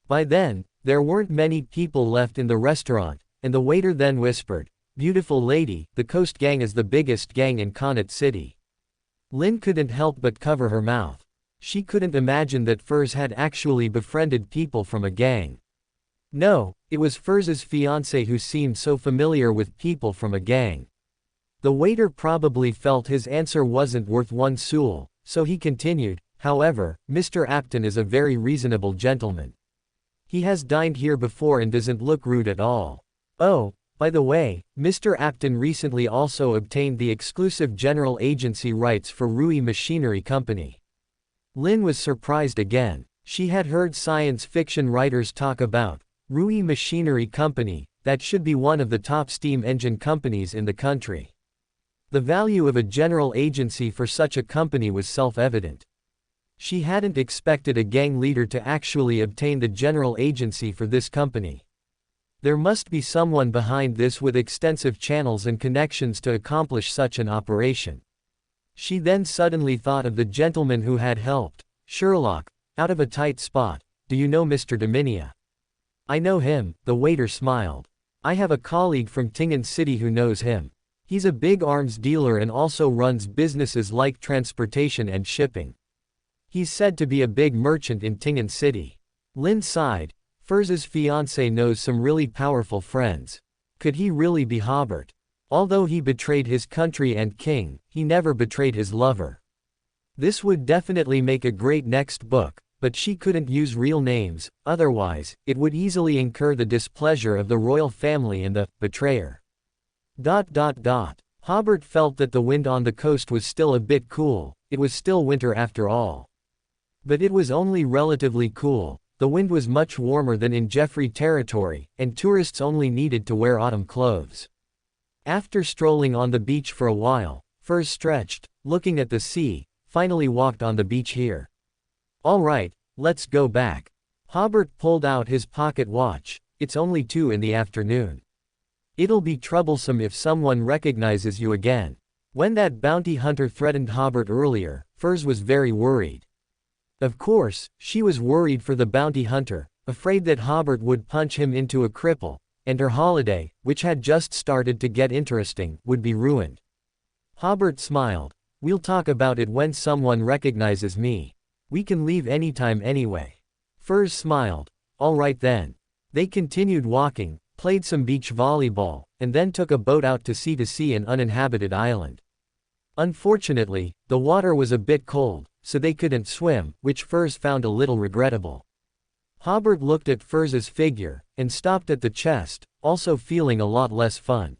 By then, there weren't many people left in the restaurant, and the waiter then whispered, "Beautiful lady, the Coast Gang is the biggest gang in Connaught City." Lin couldn't help but cover her mouth. She couldn't imagine that Furs had actually befriended people from a gang. No, it was Furs's fiancée who seemed so familiar with people from a gang. The waiter probably felt his answer wasn't worth 1 sul, so he continued, "However, Mr. Apton is a very reasonable gentleman. He has dined here before and doesn't look rude at all. Oh, by the way, Mr. Apton recently also obtained the exclusive general agency rights for Rui Machinery Company." Lin was surprised again. She had heard science fiction writers talk about Rui Machinery Company, that should be one of the top steam engine companies in the country. The value of a general agency for such a company was self-evident. She hadn't expected a gang leader to actually obtain the general agency for this company. There must be someone behind this with extensive channels and connections to accomplish such an operation. She then suddenly thought of the gentleman who had helped Sherlock out of a tight spot. "Do you know Mr. Dominia?" "I know him," the waiter smiled. "I have a colleague from Tingen City who knows him. He's a big arms dealer and also runs businesses like transportation and shipping. He's said to be a big merchant in Tingen City." Lin sighed. Furs's fiancé knows some really powerful friends. Could he really be Hobert? Although he betrayed his country and king, he never betrayed his lover. This would definitely make a great next book, but she couldn't use real names, otherwise, it would easily incur the displeasure of the royal family and the betrayer. Hobert felt that the wind on the coast was still a bit cool. It was still winter after all. But it was only relatively cool. The wind was much warmer than in Jeffrey territory, and tourists only needed to wear autumn clothes. After strolling on the beach for a while, Furs stretched, looking at the sea, finally walked on the beach here. "All right, let's go back." Hobert pulled out his pocket watch. "It's only 2 in the afternoon. It'll be troublesome if someone recognizes you again." When that bounty hunter threatened Hobert earlier, Furs was very worried. Of course, she was worried for the bounty hunter, afraid that Hobert would punch him into a cripple, and her holiday, which had just started to get interesting, would be ruined. Hobert smiled. "We'll talk about it when someone recognizes me. We can leave anytime anyway." Furs smiled. "All right then." They continued walking, played some beach volleyball, and then took a boat out to see an uninhabited island. Unfortunately, the water was a bit cold, so they couldn't swim, which Furs found a little regrettable. Hobert looked at Furs's figure, and stopped at the chest, also feeling a lot less fun.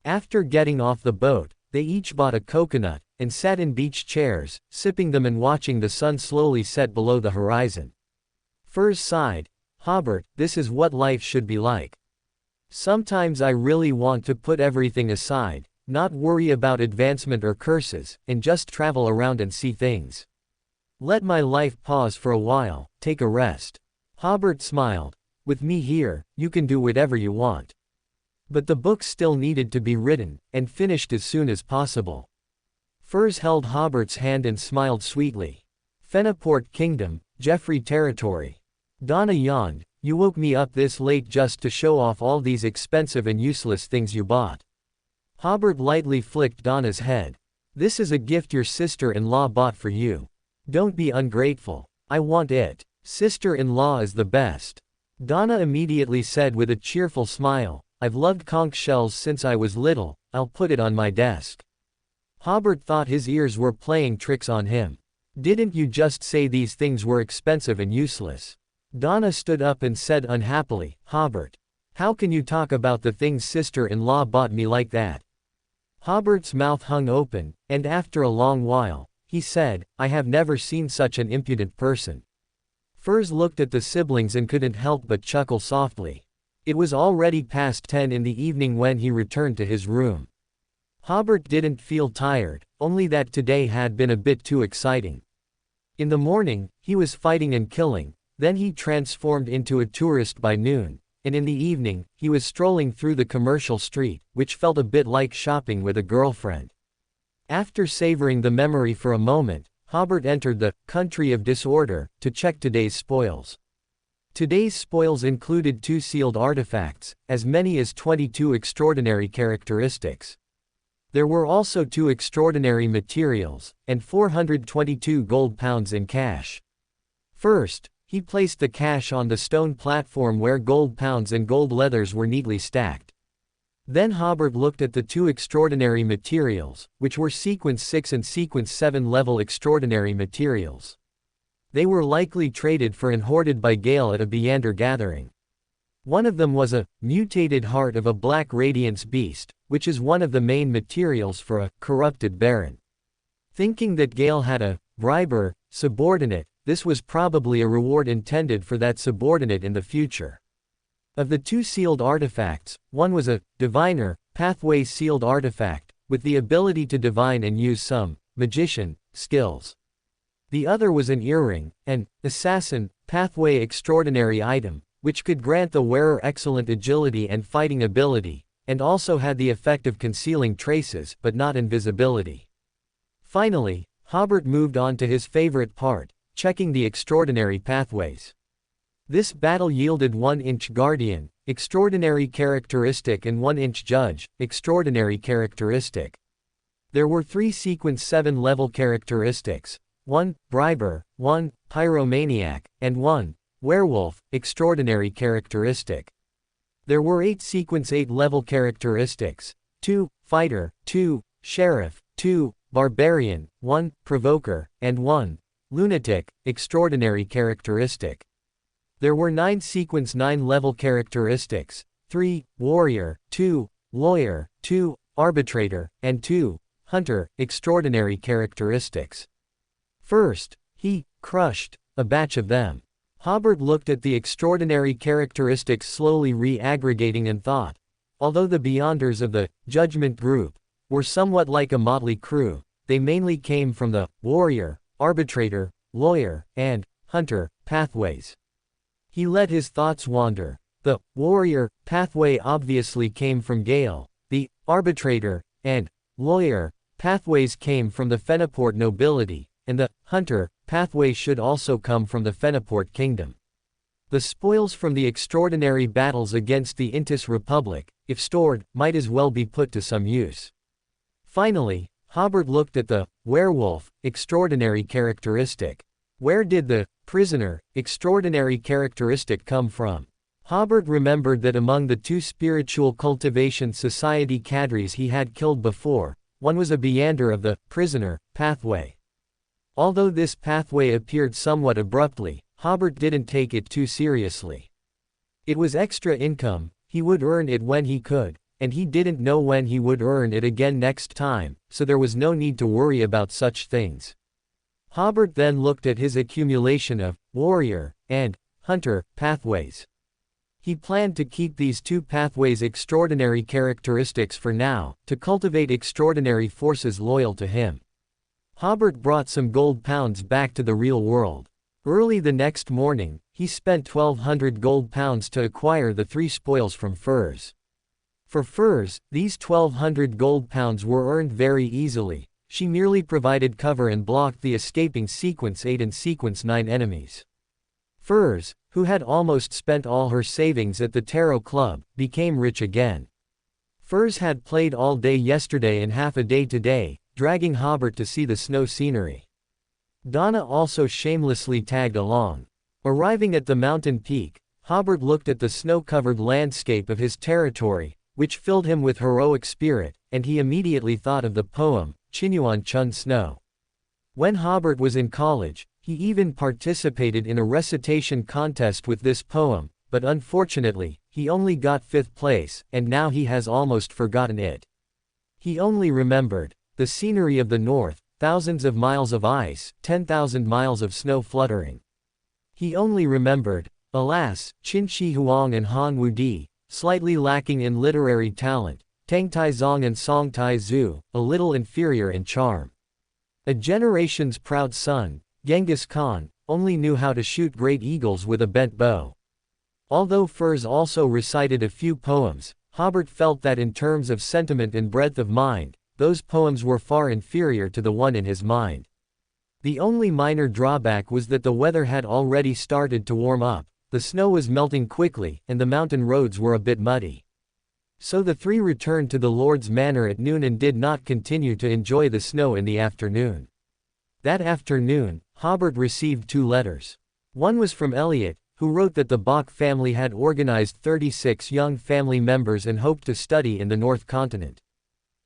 After getting off the boat, they each bought a coconut, and sat in beach chairs, sipping them and watching the sun slowly set below the horizon. Furs sighed. "Hobert, this is what life should be like. Sometimes I really want to put everything aside, not worry about advancement or curses, and just travel around and see things. Let my life pause for a while, take a rest." Hobert smiled. "With me here, you can do whatever you want." But the book still needed to be written, and finished as soon as possible. Furs held Hobert's hand and smiled sweetly. "Fenaport Kingdom, Jeffrey Territory." Donna yawned. "You woke me up this late just to show off all these expensive and useless things you bought." Hobert lightly flicked Donna's head. "This is a gift your sister-in-law bought for you. Don't be ungrateful. I want it. Sister-in-law is the best." Donna immediately said with a cheerful smile, I've loved conch shells since I was little, I'll put it on my desk. Hobert thought his ears were playing tricks on him. Didn't you just say these things were expensive and useless? Donna stood up and said unhappily, Hobert. How can you talk about the things sister-in-law bought me like that? Hobert's mouth hung open, and after a long while, he said, I have never seen such an impudent person. Furs looked at the siblings and couldn't help but chuckle softly. It was already past 10 in the evening when he returned to his room. Hobert didn't feel tired, only that today had been a bit too exciting. In the morning, he was fighting and killing, then he transformed into a tourist by noon, and in the evening, he was strolling through the commercial street, which felt a bit like shopping with a girlfriend. After savoring the memory for a moment, Hobert entered the country of disorder to check today's spoils. Today's spoils included 2 sealed artifacts, as many as 22 extraordinary characteristics. There were also 2 extraordinary materials, and 422 gold pounds in cash. First, he placed the cash on the stone platform where gold pounds and gold leathers were neatly stacked. Then Hobert looked at the 2 extraordinary materials, which were Sequence 6 and Sequence 7 level extraordinary materials. They were likely traded for and hoarded by Gale at a Beander gathering. One of them was a mutated heart of a black radiance beast, which is one of the main materials for a corrupted baron. Thinking that Gale had a briber subordinate, this was probably a reward intended for that subordinate in the future. Of the 2 sealed artifacts, one was a diviner pathway sealed artifact, with the ability to divine and use some magician skills. The other was an earring, an assassin pathway extraordinary item, which could grant the wearer excellent agility and fighting ability, and also had the effect of concealing traces but not invisibility. Finally, Hobert moved on to his favorite part, checking the extraordinary pathways. This battle yielded 1-inch guardian, extraordinary characteristic, and 1-inch judge, extraordinary characteristic. There were 3 Sequence 7 level characteristics, 1 briber, 1 pyromaniac, and 1 werewolf, extraordinary characteristic. There were 8 Sequence 8 level characteristics, 2 fighter, 2 sheriff, 2 barbarian, 1 provoker, and 1 lunatic, extraordinary characteristic. There were 9 Sequence 9 level characteristics, 3 warrior, 2 lawyer, 2 arbitrator, and 2 hunter, extraordinary characteristics. First, he crushed a batch of them. Hobert looked at the extraordinary characteristics slowly re-aggregating and thought, although the Beyonders of the Judgment Group were somewhat like a motley crew, they mainly came from the warrior, arbitrator, lawyer, and hunter pathways. He let his thoughts wander. The warrior pathway obviously came from Gale, the arbitrator and lawyer pathways came from the Feniport nobility, and the hunter pathway should also come from the Feniport kingdom. The spoils from the extraordinary battles against the Intis Republic, if stored, might as well be put to some use. Finally, Hobert looked at the werewolf extraordinary characteristic. Where did the prisoner extraordinary characteristic come from? Hobert remembered that among the 2 spiritual cultivation society cadres he had killed before, one was a Beander of the prisoner pathway. Although this pathway appeared somewhat abruptly, Hobert didn't take it too seriously. It was extra income, he would earn it when he could, and he didn't know when he would earn it again next time, so there was no need to worry about such things. Hobert then looked at his accumulation of warrior and hunter pathways. He planned to keep these 2 pathways' extraordinary characteristics for now, to cultivate extraordinary forces loyal to him. Hobert brought some gold pounds back to the real world. Early the next morning, he spent 1,200 gold pounds to acquire the 3 spoils from furs. For furs, these 1,200 gold pounds were earned very easily. She merely provided cover and blocked the escaping Sequence 8 and Sequence 9 enemies. Furs, who had almost spent all her savings at the Tarot Club, became rich again. Furs had played all day yesterday and half a day today, dragging Hobert to see the snow scenery. Donna also shamelessly tagged along. Arriving at the mountain peak, Hobert looked at the snow-covered landscape of his territory, which filled him with heroic spirit, and he immediately thought of the poem, Chinuan Chun Snow. When Hobert was in college, he even participated in a recitation contest with this poem, but unfortunately, he only got 5th place, and now he has almost forgotten it. He only remembered the scenery of the north, thousands of miles of ice, 10,000 miles of snow fluttering. He only remembered, alas, Qin Shi Huang and Han Wu Di, slightly lacking in literary talent, Tang Tai Zong and Song Tai Zhu, a little inferior in charm. A generation's proud son, Genghis Khan, only knew how to shoot great eagles with a bent bow. Although Furs also recited a few poems, Hobert felt that in terms of sentiment and breadth of mind, those poems were far inferior to the one in his mind. The only minor drawback was that the weather had already started to warm up, the snow was melting quickly, and the mountain roads were a bit muddy. So the three returned to the Lord's Manor at noon and did not continue to enjoy the snow in the afternoon. That afternoon, Hobert received 2 letters. One was from Eliot, who wrote that the Bach family had organized 36 young family members and hoped to study in the North Continent.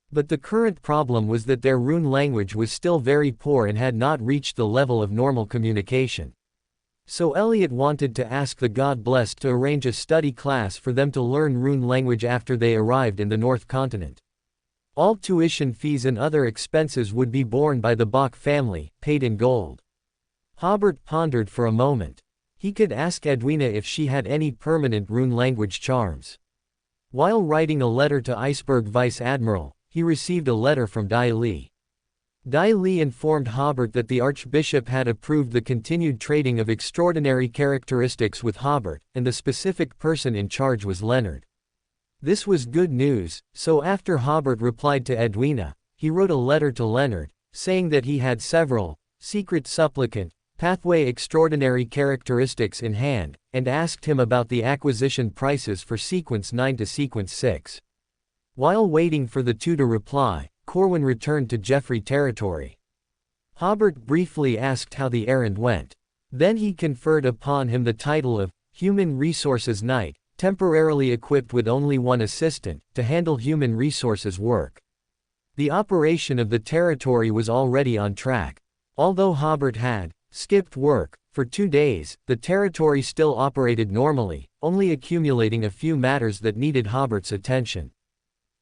But the current problem was that their Rune language was still very poor and had not reached the level of normal communication. So Eliot wanted to ask the God Blessed to arrange a study class for them to learn Rune language after they arrived in the North Continent. All tuition fees and other expenses would be borne by the Bach family, paid in gold. Hobert pondered for a moment. He could ask Edwina if she had any permanent Rune language charms. While writing a letter to Iceberg Vice Admiral, he received a letter from Dai Li. Dai Li informed Hobert that the Archbishop had approved the continued trading of extraordinary characteristics with Hobert, and the specific person in charge was Leonard. This was good news, so after Hobert replied to Edwina, he wrote a letter to Leonard, saying that he had several secret supplicant pathway extraordinary characteristics in hand, and asked him about the acquisition prices for Sequence 9 to Sequence 6. While waiting for the two to reply, Corwin returned to Jeffrey territory. Hobert briefly asked how the errand went. Then he conferred upon him the title of Human Resources Knight, temporarily equipped with only one assistant, to handle human resources work. The operation of the territory was already on track. Although Hobert had skipped work for 2 days, the territory still operated normally, only accumulating a few matters that needed Hobert's attention.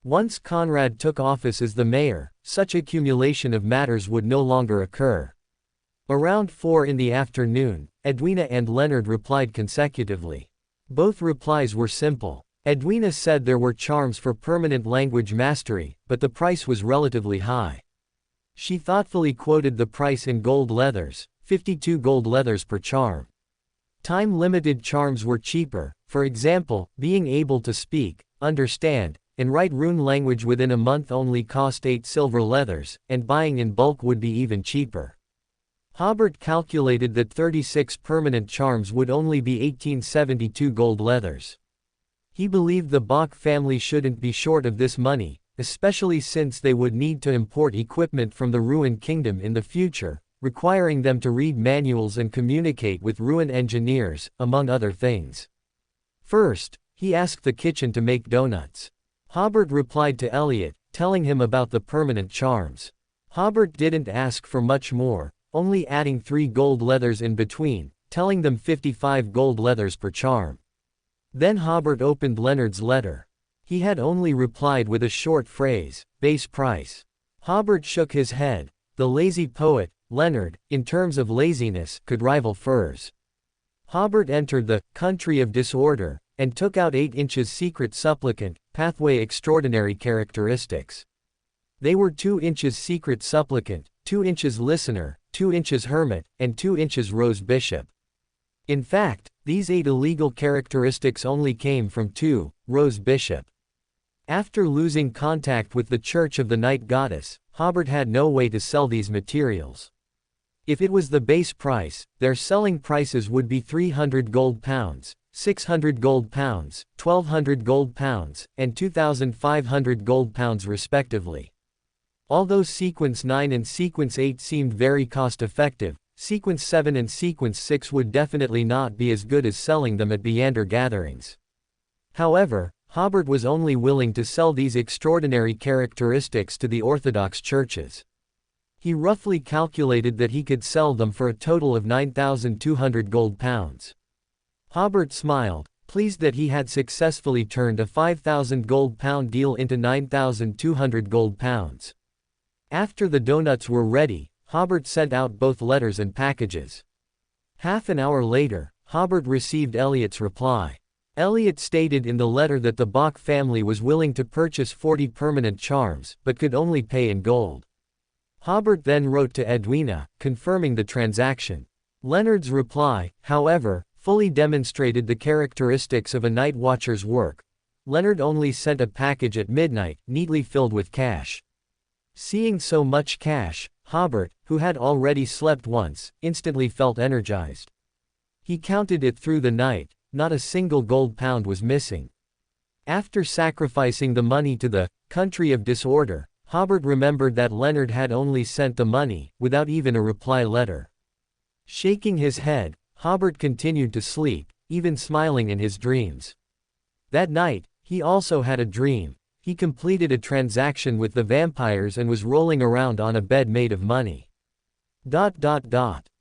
Once Conrad took office as the mayor, such accumulation of matters would no longer occur. Around 4 in the afternoon, Edwina and Leonard replied consecutively. Both replies were simple. Edwina said there were charms for permanent language mastery, but the price was relatively high. She thoughtfully quoted the price in gold leathers, 52 gold leathers per charm. Time-limited charms were cheaper, for example, being able to speak, understand, and write Rune language within a month only cost 8 silver leathers, and buying in bulk would be even cheaper. Hobert calculated that 36 permanent charms would only be 1872 gold leathers. He believed the Bach family shouldn't be short of this money, especially since they would need to import equipment from the Ruin Kingdom in the future, requiring them to read manuals and communicate with Ruin engineers, among other things. First, he asked the kitchen to make donuts. Hobert replied to Eliot, telling him about the permanent charms. Hobert didn't ask for much more, only adding 3 gold leathers in between, telling them 55 gold leathers per charm. Then Hobert opened Leonard's letter. He had only replied with a short phrase, base price. Hobert shook his head. The lazy poet, Leonard, in terms of laziness, could rival Furs. Hobert entered the country of disorder, and took out 8 inches secret supplicant, pathway extraordinary characteristics. They were 2 inches secret supplicant, 2 inches listener, 2 inches hermit, and 2 inches rose bishop. In fact, these 8 illegal characteristics only came from 2, rose bishop. After losing contact with the Church of the Night Goddess, Hobert had no way to sell these materials. If it was the base price, their selling prices would be 300 gold pounds, 600 gold pounds, 1200 gold pounds, and 2500 gold pounds respectively. Although Sequence 9 and Sequence 8 seemed very cost-effective, Sequence 7 and Sequence 6 would definitely not be as good as selling them at Beander gatherings. However, Hobert was only willing to sell these extraordinary characteristics to the Orthodox churches. He roughly calculated that he could sell them for a total of 9,200 gold pounds. Hobert smiled, pleased that he had successfully turned a 5,000 gold pound deal into 9,200 gold pounds. After the donuts were ready, Hobert sent out both letters and packages. Half an hour later, Hobert received Elliot's reply. Elliot stated in the letter that the Bach family was willing to purchase 40 permanent charms, but could only pay in gold. Hobert then wrote to Edwina, confirming the transaction. Leonard's reply, however, fully demonstrated the characteristics of a night watcher's work. Leonard only sent a package at midnight, neatly filled with cash. Seeing so much cash, Hobert, who had already slept once, instantly felt energized. He counted it through the night. Not a single gold pound was missing. After sacrificing the money to the country of disorder, Hobert remembered that Leonard had only sent the money, without even a reply letter. Shaking his head, Hobert continued to sleep, even smiling in his dreams. That night, he also had a dream. He completed a transaction with the vampires and was rolling around on a bed made of money.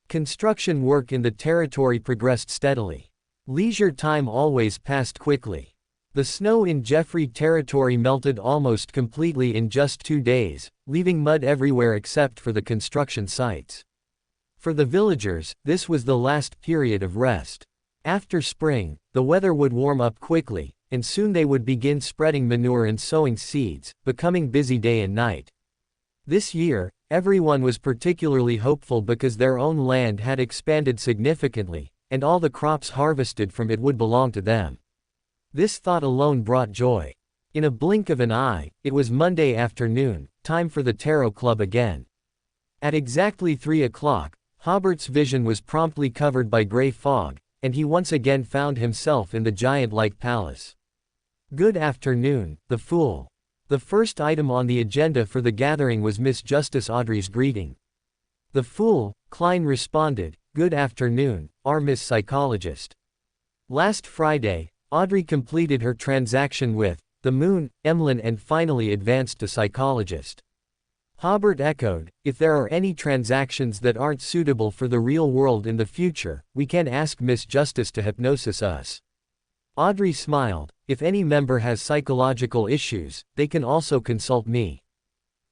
Construction work in the territory progressed steadily. Leisure time always passed quickly. The snow in Jeffrey territory melted almost completely in just 2 days, leaving mud everywhere except for the construction sites. For the villagers, this was the last period of rest. After spring, the weather would warm up quickly, and soon they would begin spreading manure and sowing seeds, becoming busy day and night. This year, everyone was particularly hopeful because their own land had expanded significantly, and all the crops harvested from it would belong to them. This thought alone brought joy. In a blink of an eye, it was Monday afternoon, time for the tarot club again. At exactly 3 o'clock, Hobert's vision was promptly covered by gray fog, and he once again found himself in the giant-like palace. Good afternoon, the Fool. The first item on the agenda for the gathering was Miss Justice Audrey's greeting. The Fool, Klein responded, "Good afternoon, our Miss Psychologist." Last Friday, Audrey completed her transaction with the Moon, Emlyn, and finally advanced to Psychologist. Hobert echoed, "If there are any transactions that aren't suitable for the real world in the future, we can ask Miss Justice to hypnosis us." Audrey smiled, "If any member has psychological issues, they can also consult me.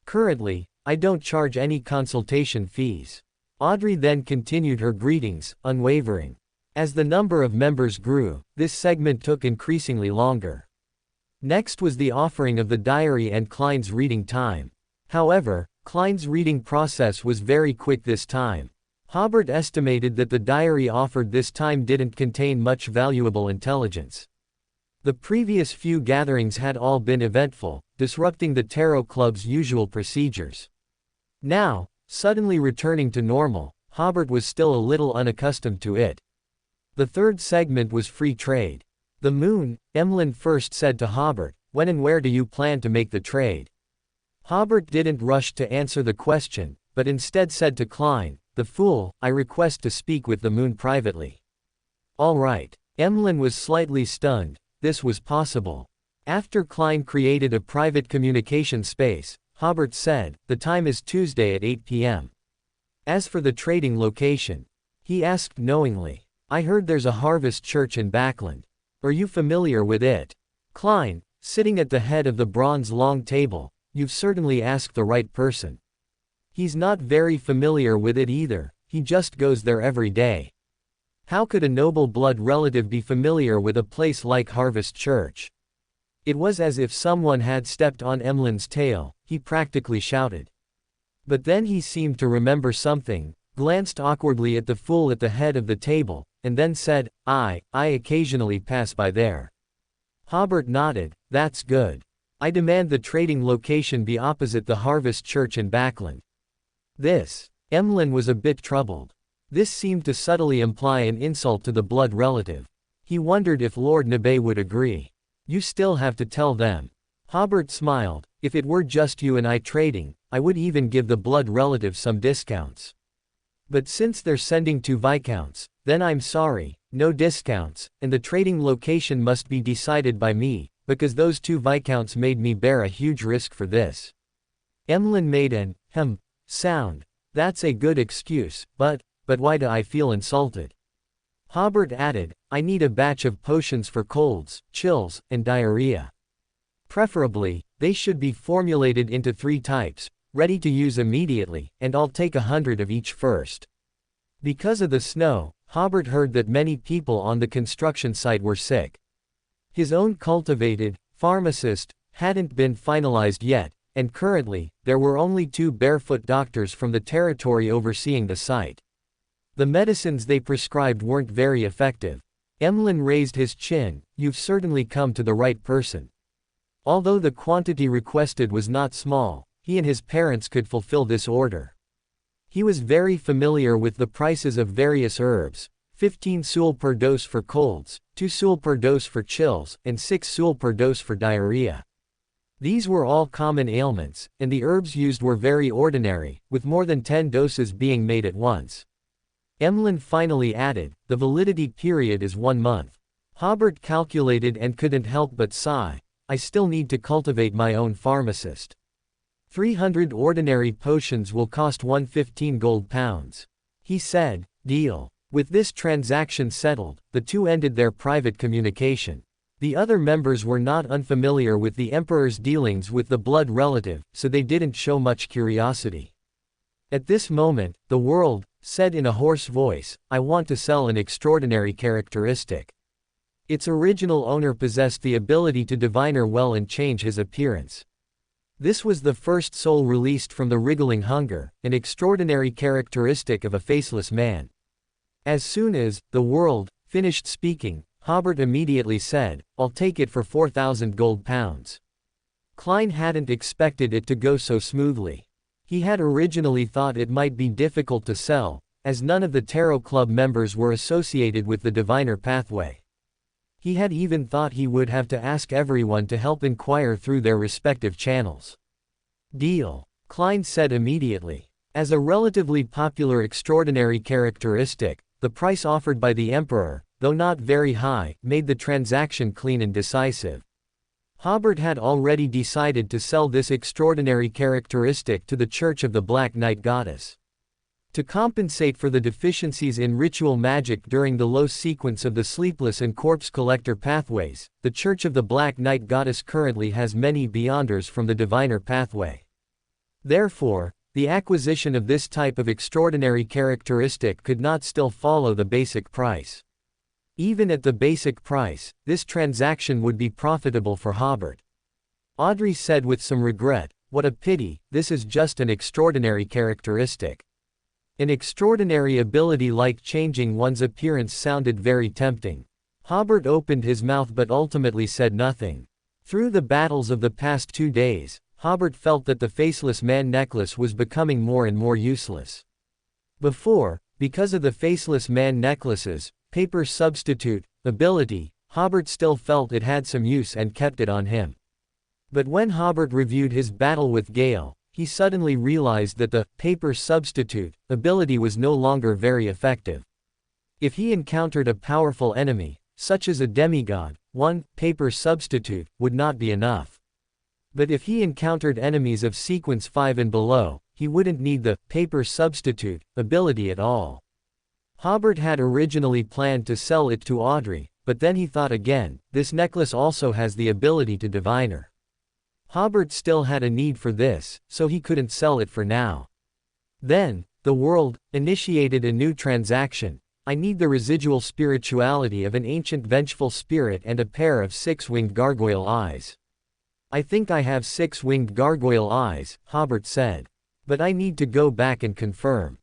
Currently, I don't charge any consultation fees." Audrey then continued her greetings, unwavering. As the number of members grew, this segment took increasingly longer. Next was the offering of the diary and Klein's reading time. However, Klein's reading process was very quick this time. Hobert estimated that the diary offered this time didn't contain much valuable intelligence. The previous few gatherings had all been eventful, disrupting the tarot club's usual procedures. Now, suddenly returning to normal, Hobert was still a little unaccustomed to it. The third segment was free trade. The Moon, Emlyn first said to Hobert, "When and where do you plan to make the trade?" Hobert didn't rush to answer the question, but instead said to Klein, "The Fool, I request to speak with the Moon privately." "All right." Emlyn was slightly stunned. This was possible. After Klein created a private communication space, Hobert said, "The time is Tuesday at 8 p.m. As for the trading location," he asked knowingly, "I heard there's a harvest church in Backland. Are you familiar with it?" Klein, sitting at the head of the bronze long table, "You've certainly asked the right person. He's not very familiar with it either, he just goes there every day." How could a noble blood relative be familiar with a place like Harvest Church? It was as if someone had stepped on Emlyn's tail, he practically shouted. But then he seemed to remember something, glanced awkwardly at the Fool at the head of the table, and then said, I occasionally pass by there." Hobert nodded, "That's good. I demand the trading location be opposite the Harvest Church in Backland." Emlyn was a bit troubled. This seemed to subtly imply an insult to the blood relative. He wondered if Lord Nebe would agree. "You still have to tell them." Hobert smiled, "If it were just you and I trading, I would even give the blood relative some discounts." But since they're sending 2 viscounts, then I'm sorry, no discounts, and the trading location must be decided by me, because those 2 viscounts made me bear a huge risk for this. Emlyn made an sound. That's a good excuse, but why do I feel insulted? Hobert added, I need a batch of potions for colds, chills, and diarrhea. Preferably, they should be formulated into 3 types, ready to use immediately, and I'll take 100 of each first. Because of the snow, Hobert heard that many people on the construction site were sick. His own cultivated pharmacist hadn't been finalized yet, and currently, there were only 2 barefoot doctors from the territory overseeing the site. The medicines they prescribed weren't very effective. Emlyn raised his chin, you've certainly come to the right person. Although the quantity requested was not small, he and his parents could fulfill this order. He was very familiar with the prices of various herbs, 15 sul per dose for colds, 2 sul per dose for chills, and 6 sul per dose for diarrhea. These were all common ailments, and the herbs used were very ordinary, with more than 10 doses being made at once. Emlyn finally added, the validity period is 1 month. Hobert calculated and couldn't help but sigh, I still need to cultivate my own pharmacist. 300 ordinary potions will cost 115 gold pounds. He said, deal. With this transaction settled, the 2 ended their private communication. The other members were not unfamiliar with the Emperor's dealings with the blood relative, so they didn't show much curiosity. At this moment, the world said in a hoarse voice, I want to sell an extraordinary characteristic. Its original owner possessed the ability to diviner well and change his appearance. This was the first soul released from the wriggling hunger, an extraordinary characteristic of a faceless man. As soon as the world finished speaking, Hobert immediately said, I'll take it for 4,000 gold pounds. Klein hadn't expected it to go so smoothly. He had originally thought it might be difficult to sell, as none of the Tarot Club members were associated with the diviner pathway. He had even thought he would have to ask everyone to help inquire through their respective channels. Deal, Klein said immediately. As a relatively popular extraordinary characteristic, the price offered by the Emperor, though not very high, made the transaction clean and decisive. Hobert had already decided to sell this extraordinary characteristic to the Church of the Black Knight Goddess. To compensate for the deficiencies in ritual magic during the low sequence of the Sleepless and Corpse Collector pathways, the Church of the Black Knight Goddess currently has many beyonders from the diviner pathway. Therefore, the acquisition of this type of extraordinary characteristic could not still follow the basic price. Even at the basic price, this transaction would be profitable for Hobert. Audrey said with some regret, what a pity, this is just an extraordinary characteristic. An extraordinary ability like changing one's appearance sounded very tempting. Hobert opened his mouth but ultimately said nothing. Through the battles of the past 2 days, Hobert felt that the Faceless Man necklace was becoming more and more useless. Before, because of the Faceless Man necklace's paper substitute ability, Hobert still felt it had some use and kept it on him. But when Hobert reviewed his battle with Gale, he suddenly realized that the paper substitute ability was no longer very effective. If he encountered a powerful enemy, such as a demigod, one paper substitute would not be enough. But if he encountered enemies of sequence 5 and below, he wouldn't need the paper substitute ability at all. Hobert had originally planned to sell it to Audrey, but then he thought again, this necklace also has the ability to diviner. Hobert still had a need for this, so he couldn't sell it for now. Then, the world initiated a new transaction. I need the residual spirituality of an ancient vengeful spirit and a pair of 6-winged gargoyle eyes. I think I have 6-winged gargoyle eyes, Hobert said. But I need to go back and confirm.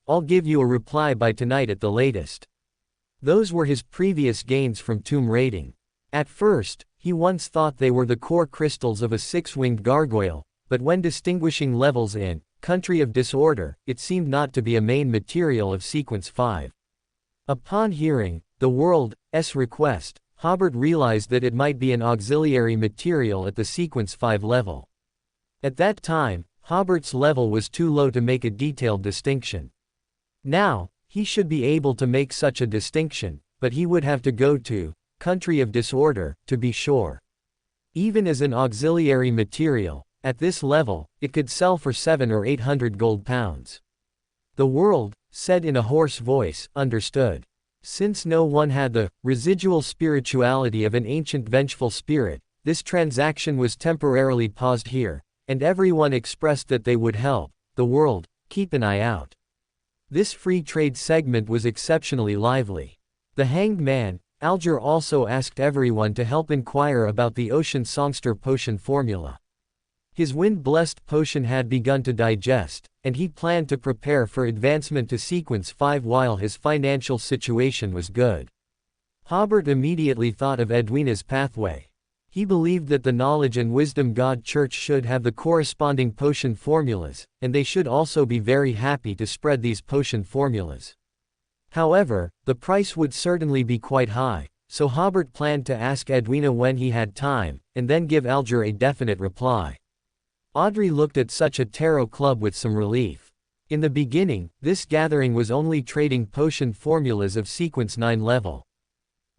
I'll give you a reply by tonight at the latest. Those were his previous gains from tomb raiding. At first, he once thought they were the core crystals of a 6-winged gargoyle, but when distinguishing levels in Country of Disorder, it seemed not to be a main material of Sequence 5. Upon hearing the world's request, Hobert realized that it might be an auxiliary material at the Sequence 5 level. At that time, Hobert's level was too low to make a detailed distinction. Now, he should be able to make such a distinction, but he would have to go to country of disorder, to be sure. Even as an auxiliary material, at this level, it could sell for 700 or 800 gold pounds. The world, said in a hoarse voice, understood. Since no one had the residual spirituality of an ancient vengeful spirit, this transaction was temporarily paused here, and everyone expressed that they would help the world keep an eye out. This free trade segment was exceptionally lively. The Hanged Man, Alger, also asked everyone to help inquire about the Ocean Songster potion formula. His wind-blessed potion had begun to digest, and he planned to prepare for advancement to Sequence 5 while his financial situation was good. Hobert immediately thought of Edwina's pathway. He believed that the Knowledge and Wisdom God Church should have the corresponding potion formulas, and they should also be very happy to spread these potion formulas. However, the price would certainly be quite high, so Hobert planned to ask Edwina when he had time, and then give Alger a definite reply. Audrey looked at such a tarot club with some relief. In the beginning, this gathering was only trading potion formulas of Sequence 9 level.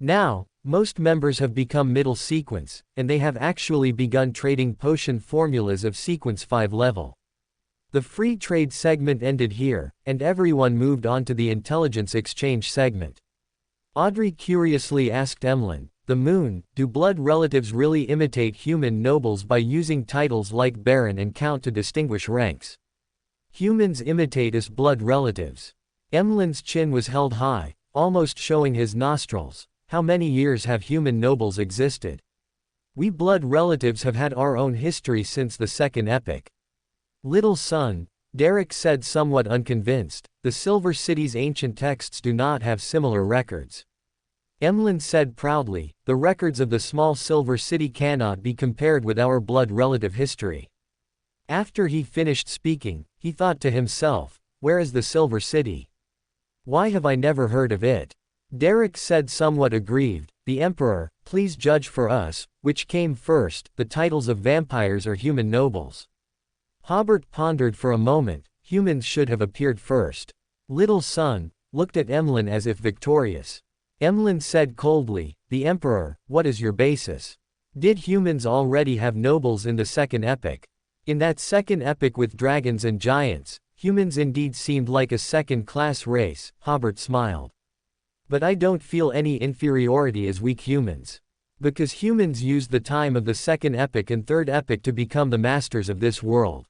Now, most members have become middle sequence, and they have actually begun trading potion formulas of Sequence 5 level. The free trade segment ended here, and everyone moved on to the intelligence exchange segment. Audrey curiously asked Emlyn, "The Moon, do blood relatives really imitate human nobles by using titles like Baron and Count to distinguish ranks? Humans imitate us blood relatives." Emlyn's chin was held high, almost showing his nostrils. How many years have human nobles existed? We blood relatives have had our own history since the Second Epoch. Little son, Derek said somewhat unconvinced, the Silver City's ancient texts do not have similar records. Emlyn said proudly, the records of the small Silver City cannot be compared with our blood relative history. After he finished speaking, he thought to himself, where is the Silver City? Why have I never heard of it? Derek said somewhat aggrieved, the Emperor, please judge for us, which came first, the titles of vampires or human nobles? Hobert pondered for a moment, humans should have appeared first. Little son looked at Emlyn as if victorious. Emlyn said coldly, the Emperor, what is your basis? Did humans already have nobles in the Second Epoch? In that Second Epoch with dragons and giants, humans indeed seemed like a second-class race, Hobert smiled. But I don't feel any inferiority as weak humans. Because humans used the time of the Second Epoch and Third Epoch to become the masters of this world.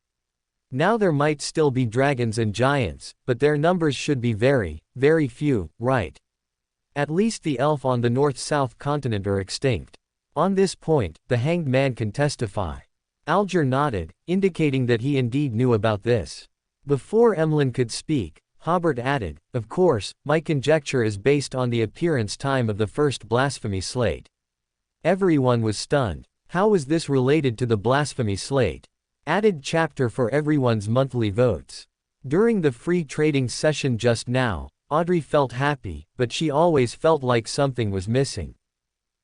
Now there might still be dragons and giants, but their numbers should be very, very few, right? At least the elf on the north-south continent are extinct. On this point, the Hanged Man can testify. Alger nodded, indicating that he indeed knew about this. Before Emlyn could speak, Hobert added, of course, my conjecture is based on the appearance time of the first blasphemy slate. Everyone was stunned. How was this related to the blasphemy slate? Added chapter for everyone's monthly votes. During the free trading session just now, Audrey felt happy, but she always felt like something was missing.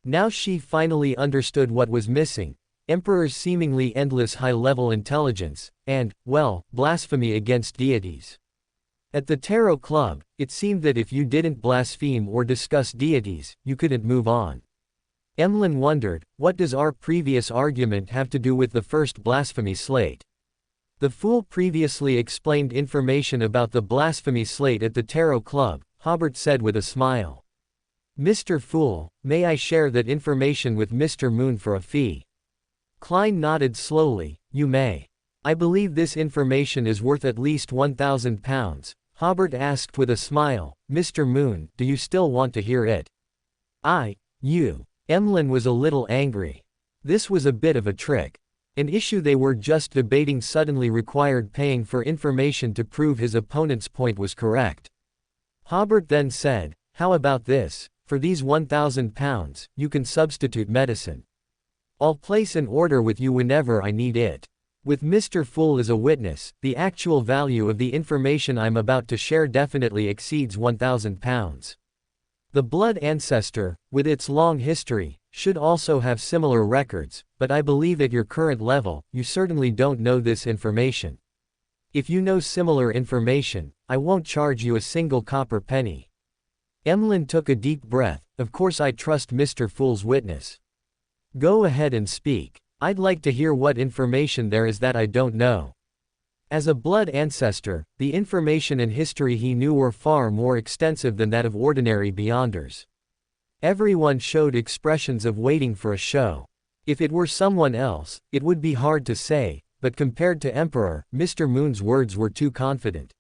Now she finally understood what was missing. Emperor's seemingly endless high-level intelligence, and, well, blasphemy against deities. At the Tarot Club, it seemed that if you didn't blaspheme or discuss deities, you couldn't move on. Emlyn wondered, what does our previous argument have to do with the first blasphemy slate? The fool previously explained information about the blasphemy slate at the Tarot Club, Hobert said with a smile. Mr. Fool, may I share that information with Mr. Moon for a fee? Klein nodded slowly, you may. I believe this information is worth at least 1,000 pounds. Hobert asked with a smile, Mr. Moon, do you still want to hear it? You. Emlyn was a little angry. This was a bit of a trick. An issue they were just debating suddenly required paying for information to prove his opponent's point was correct. Hobert then said, how about this, for these 1,000 pounds, you can substitute medicine. I'll place an order with you whenever I need it. With Mr. Fool as a witness, the actual value of the information I'm about to share definitely exceeds 1,000 pounds. The blood ancestor, with its long history, should also have similar records, but I believe at your current level, you certainly don't know this information. If you know similar information, I won't charge you a single copper penny. Emlyn took a deep breath. Of course I trust Mr. Fool's witness. Go ahead and speak. I'd like to hear what information there is that I don't know. As a blood ancestor, the information and history he knew were far more extensive than that of ordinary beyonders. Everyone showed expressions of waiting for a show. If it were someone else, it would be hard to say, but compared to Emperor, Mr. Moon's words were too confident.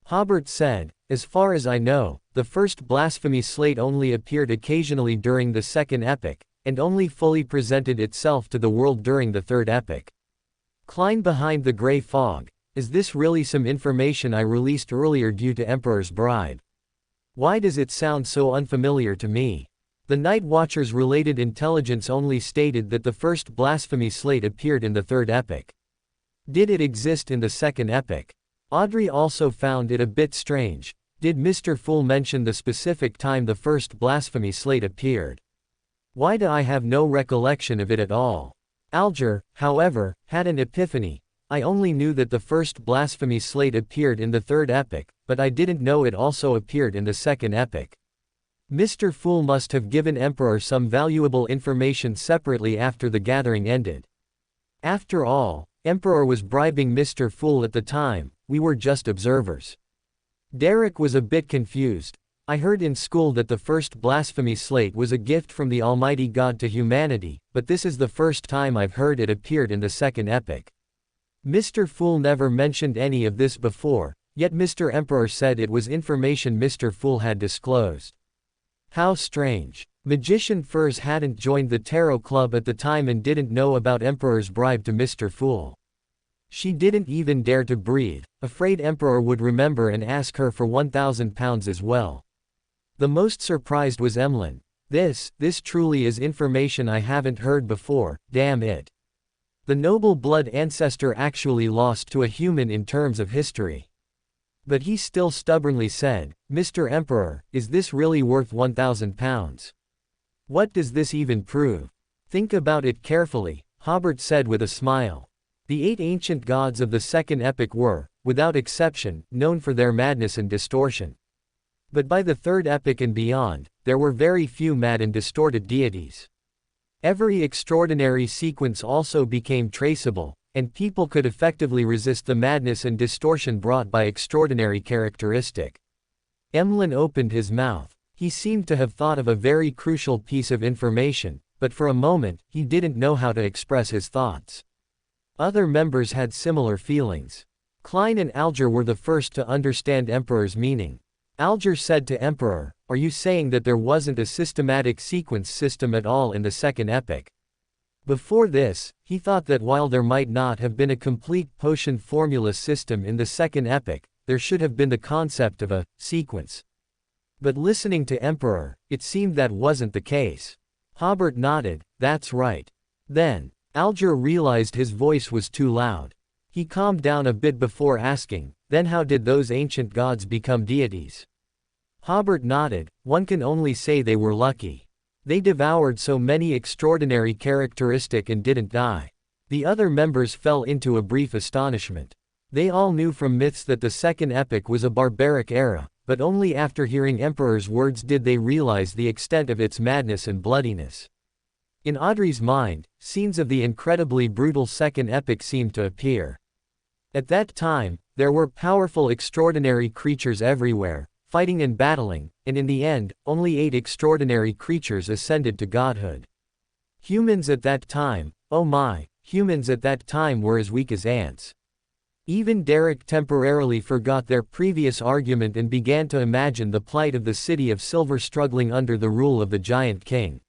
Hobert said, as far as I know, the first blasphemy slate only appeared occasionally during the second epoch, and only fully presented itself to the world during the third epoch. Klein behind the gray fog, is this really some information I released earlier due to Emperor's bribe? Why does it sound so unfamiliar to me? The Night Watcher's related intelligence only stated that the first blasphemy slate appeared in the third epoch. Did it exist in the second epoch? Audrey also found it a bit strange. Did Mr. Fool mention the specific time the first blasphemy slate appeared? Why do I have no recollection of it at all? Alger, however, had an epiphany. I only knew that the first blasphemy slate appeared in the third epoch, but I didn't know it also appeared in the second epoch. Mr. Fool must have given Emperor some valuable information separately after the gathering ended. After all, Emperor was bribing Mr. Fool at the time, we were just observers. Derek was a bit confused. I heard in school that the first blasphemy slate was a gift from the Almighty God to humanity, but this is the first time I've heard it appeared in the second epoch. Mr. Fool never mentioned any of this before, yet Mr. Emperor said it was information Mr. Fool had disclosed. How strange. Magician Furs hadn't joined the Tarot Club at the time and didn't know about Emperor's bribe to Mr. Fool. She didn't even dare to breathe, afraid Emperor would remember and ask her for £1,000 as well. The most surprised was Emlyn. This truly is information I haven't heard before, damn it. The noble blood ancestor actually lost to a human in terms of history. But he still stubbornly said, Mr. Emperor, is this really worth £1,000? What does this even prove? Think about it carefully, Hobert said with a smile. The 8 ancient gods of the second epoch were, without exception, known for their madness and distortion. But by the third epoch and beyond, there were very few mad and distorted deities. Every extraordinary sequence also became traceable, and people could effectively resist the madness and distortion brought by extraordinary characteristic. Emlyn opened his mouth. He seemed to have thought of a very crucial piece of information, but for a moment, he didn't know how to express his thoughts. Other members had similar feelings. Klein and Alger were the first to understand Emperor's meaning. Alger said to Emperor, are you saying that there wasn't a systematic sequence system at all in the second epoch? Before this, he thought that while there might not have been a complete potion formula system in the second epoch, there should have been the concept of a sequence. But listening to Emperor, it seemed that wasn't the case. Hobert nodded, that's right. Then, Alger realized his voice was too loud. He calmed down a bit before asking, then how did those ancient gods become deities? Hobert nodded, one can only say they were lucky. They devoured so many extraordinary characteristics and didn't die. The other members fell into a brief astonishment. They all knew from myths that the second epoch was a barbaric era, but only after hearing Emperor's words did they realize the extent of its madness and bloodiness. In Audrey's mind, scenes of the incredibly brutal second epoch seemed to appear. At that time, there were powerful extraordinary creatures everywhere, fighting and battling, and in the end, only 8 extraordinary creatures ascended to godhood. Humans at that time, oh my, humans at that time were as weak as ants. Even Derek temporarily forgot their previous argument and began to imagine the plight of the city of Silver struggling under the rule of the Giant King.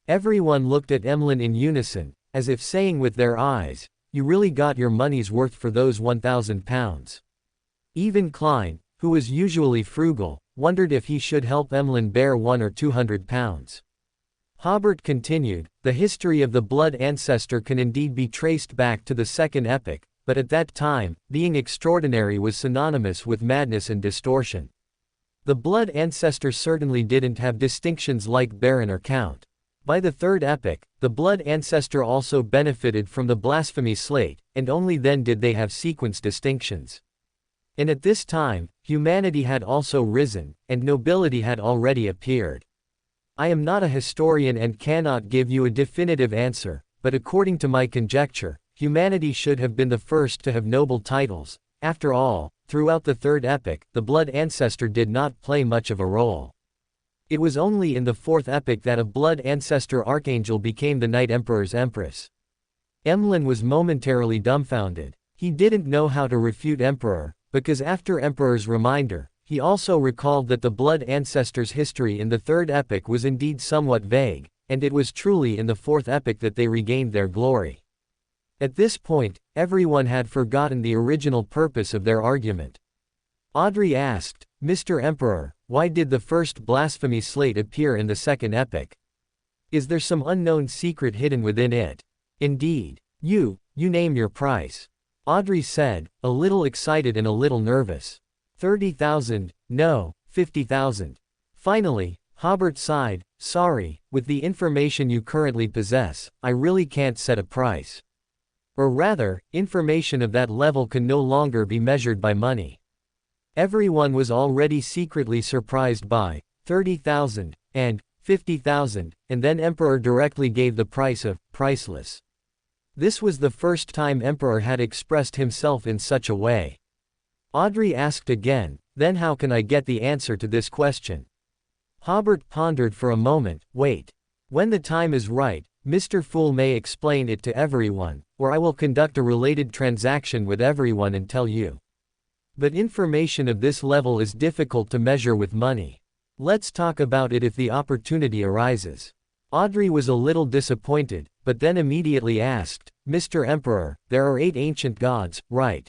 Everyone looked at Emlyn in unison, as if saying with their eyes, you really got your money's worth for those £1,000. Even Klein, who was usually frugal, wondered if he should help Emlyn bear £100 or £200. Hobert continued, the history of the blood ancestor can indeed be traced back to the second epoch, but at that time, being extraordinary was synonymous with madness and distortion. The blood ancestor certainly didn't have distinctions like Baron or Count. By the third epoch, the blood ancestor also benefited from the blasphemy slate, and only then did they have sequence distinctions. And at this time, humanity had also risen, and nobility had already appeared. I am not a historian and cannot give you a definitive answer, but according to my conjecture, humanity should have been the first to have noble titles. After all, throughout the third epoch, the blood ancestor did not play much of a role. It was only in the fourth epoch that a blood ancestor archangel became the Night Emperor's empress. Emlyn was momentarily dumbfounded. He didn't know how to refute Emperor, because after Emperor's reminder, he also recalled that the blood ancestor's history in the third epoch was indeed somewhat vague, and it was truly in the fourth epoch that they regained their glory. At this point, everyone had forgotten the original purpose of their argument. Audrey asked, "Mr. Emperor, why did the first blasphemy slate appear in the second epoch? Is there some unknown secret hidden within it?" "Indeed. You name your price," Audrey said, a little excited and a little nervous. 30,000, no, 50,000. Finally, Hobert sighed, "Sorry, with the information you currently possess, I really can't set a price. Or rather, information of that level can no longer be measured by money." Everyone was already secretly surprised by 30,000 and 50,000, and then Emperor directly gave the price of priceless. This was the first time Emperor had expressed himself in such a way. Audrey asked again, "Then how can I get the answer to this question?" Hobert pondered for a moment. "Wait. When the time is right, Mr. Fool may explain it to everyone, or I will conduct a related transaction with everyone and tell you. But information of this level is difficult to measure with money. Let's talk about it if the opportunity arises." Audrey was a little disappointed, but then immediately asked, "Mr. Emperor, there are 8 ancient gods, right?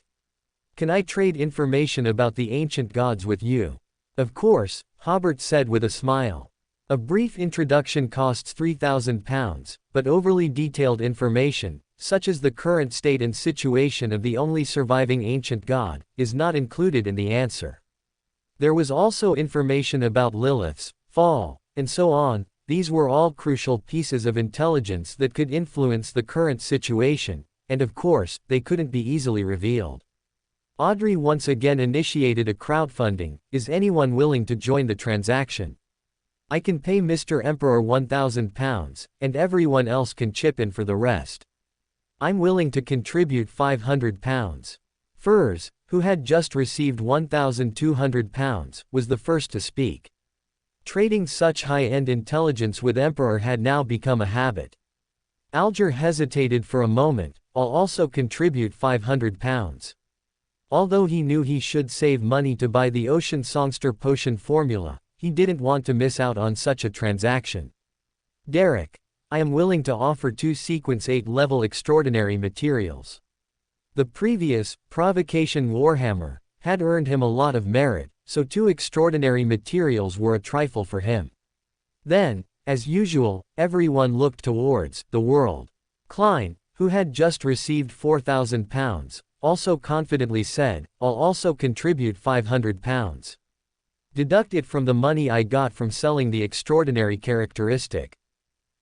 Can I trade information about the ancient gods with you?" "Of course," Hobert said with a smile. "A brief introduction costs £3,000, but overly detailed information, such as the current state and situation of the only surviving ancient god, is not included in the answer. There was also information about Lilith's fall, and so on. These were all crucial pieces of intelligence that could influence the current situation, and of course, they couldn't be easily revealed." Audrey once again initiated a crowdfunding. "Is anyone willing to join the transaction? I can pay Mr. Emperor £1,000, and everyone else can chip in for the rest. I'm willing to contribute £500. Furs, who had just received £1,200, was the first to speak. Trading such high-end intelligence with Emperor had now become a habit. Alger hesitated for a moment. "I'll also contribute £500. Although he knew he should save money to buy the Ocean Songster potion formula, he didn't want to miss out on such a transaction. "Derek, I am willing to offer 2 Sequence 8 level extraordinary materials." The previous, Provocation Warhammer, had earned him a lot of merit, so 2 extraordinary materials were a trifle for him. Then, as usual, everyone looked towards the world. Klein, who had just received £4,000, also confidently said, "I'll also contribute £500. Deduct it from the money I got from selling the extraordinary characteristic."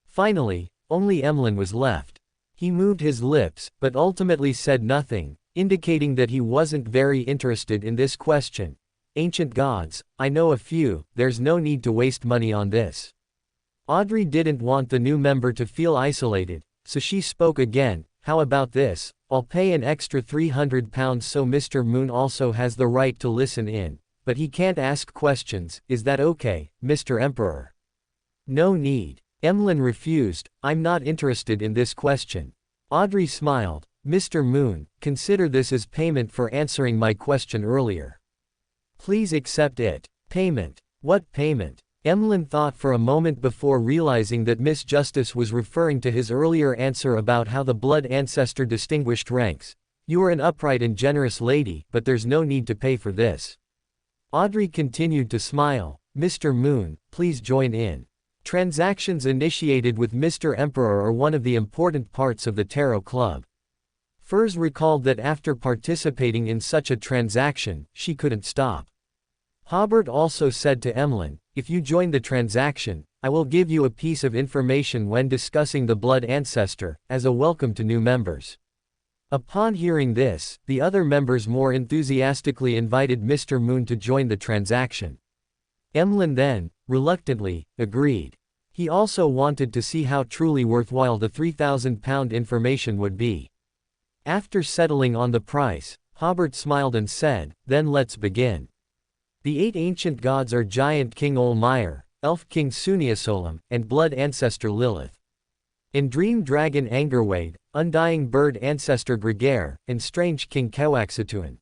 Finally, only Emlyn was left. He moved his lips, but ultimately said nothing, indicating that he wasn't very interested in this question. "Ancient gods, I know a few, there's no need to waste money on this." Audrey didn't want the new member to feel isolated, so she spoke again. "How about this? I'll pay an extra £300 so Mr. Moon also has the right to listen in, but he can't ask questions. Is that okay, Mr. Emperor?" "No need." Emlyn refused. "I'm not interested in this question." Audrey smiled. "Mr. Moon, consider this as payment for answering my question earlier. Please accept it." "Payment? What payment?" Emlyn thought for a moment before realizing that Miss Justice was referring to his earlier answer about how the blood ancestor distinguished ranks. "You are an upright and generous lady, but there's no need to pay for this." Audrey continued to smile. "Mr. Moon, please join in. Transactions initiated with Mr. Emperor are one of the important parts of the Tarot Club." Furs recalled that after participating in such a transaction, she couldn't stop. Hobert also said to Emlyn, "If you join the transaction, I will give you a piece of information when discussing the blood ancestor, as a welcome to new members. Upon hearing this, the other members more enthusiastically invited Mr. Moon to join the transaction. Emlyn then, reluctantly, agreed. He also wanted to see how truly worthwhile the £3,000 information would be. After settling on the price, Hobert smiled and said, "Then let's begin. The 8 ancient gods are Giant King Olmire, Elf King Suniasolam, and Blood Ancestor Lilith. And Dream Dragon Angerwade, Undying Bird Ancestor Gregare, and Strange King Kewaxatuan.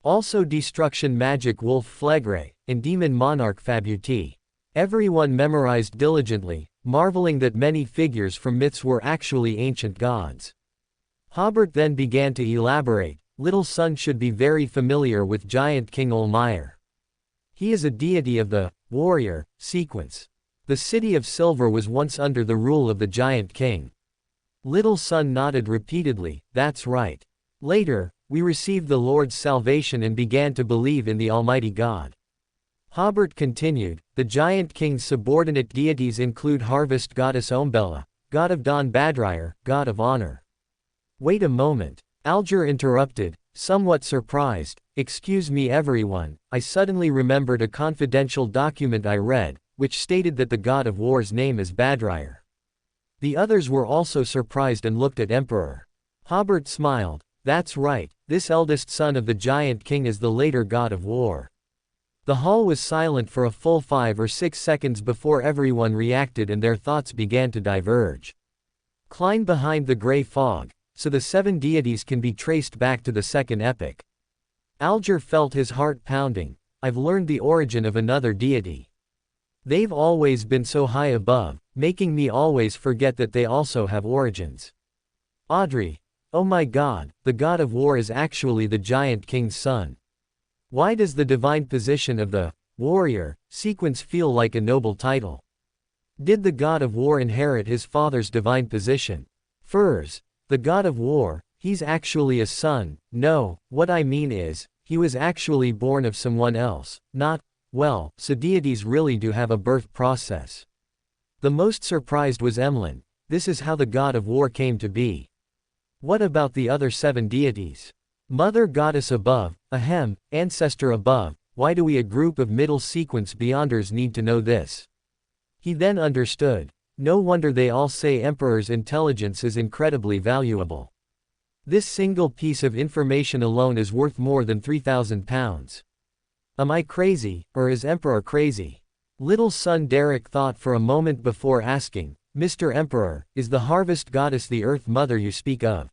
Also Destruction Magic Wolf Flegre, and Demon Monarch Fabuti." Everyone memorized diligently, marveling that many figures from myths were actually ancient gods. Hobert then began to elaborate. Little son should be very familiar with Giant King Olmire. He is a deity of the warrior sequence. The city of Silver was once under the rule of the Giant King. Little son nodded repeatedly, "That's right. Later, we received the Lord's salvation and began to believe in the Almighty God." Hobert continued, "The Giant King's subordinate deities include Harvest Goddess Ombella, God of Dawn Badrier, God of Honor." "Wait a moment," Alger interrupted, somewhat surprised. "Excuse me everyone, I suddenly remembered a confidential document I read, which stated that the God of War's name is Badrier." The others were also surprised and looked at Emperor. Hobert smiled. "That's right, this eldest son of the Giant King is the later God of War." The hall was silent for a full 5 or 6 seconds before everyone reacted and their thoughts began to diverge. Klein behind the gray fog, so the 7 deities can be traced back to the second epoch. Alger felt his heart pounding. "I've learned the origin of another deity. They've always been so high above, making me always forget that they also have origins." Audrey. "Oh my God, the God of War is actually the Giant King's son. Why does the divine position of the warrior sequence feel like a noble title? Did the God of War inherit his father's divine position? Furs. The God of War, he's actually a son. No, what I mean is, he was actually born of someone else, not, well, so deities really do have a birth process." The most surprised was Emlyn. "This is how the God of War came to be. What about the other 7 deities? Mother Goddess above, ahem, Ancestor above, why do we a group of middle sequence beyonders need to know this?" He then understood. No wonder they all say Emperor's intelligence is incredibly valuable. This single piece of information alone is worth more than £3,000. Am I crazy, or is Emperor crazy? Little son Derek thought for a moment before asking, "Mr. Emperor, is the harvest goddess the Earth Mother you speak of?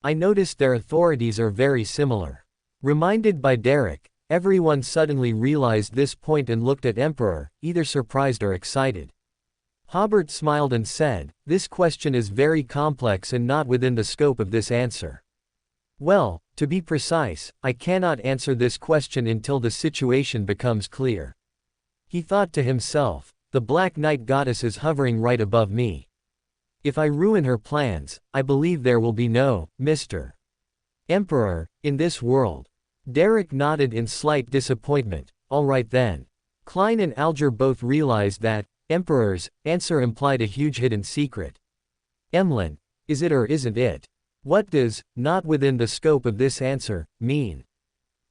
I noticed their authorities are very similar." Reminded by Derek, everyone suddenly realized this point and looked at Emperor, either surprised or excited. Hobert smiled and said, "This question is very complex and not within the scope of this answer. Well, to be precise, I cannot answer this question until the situation becomes clear." He thought to himself, "The Black Knight Goddess is hovering right above me. If I ruin her plans, I believe there will be no Mr. Emperor in this world." Derek nodded in slight disappointment. "All right then." Klein and Alger both realized that Emperor's answer implied a huge hidden secret. Emlyn, is it or isn't it? What does "not within the scope of this answer" mean?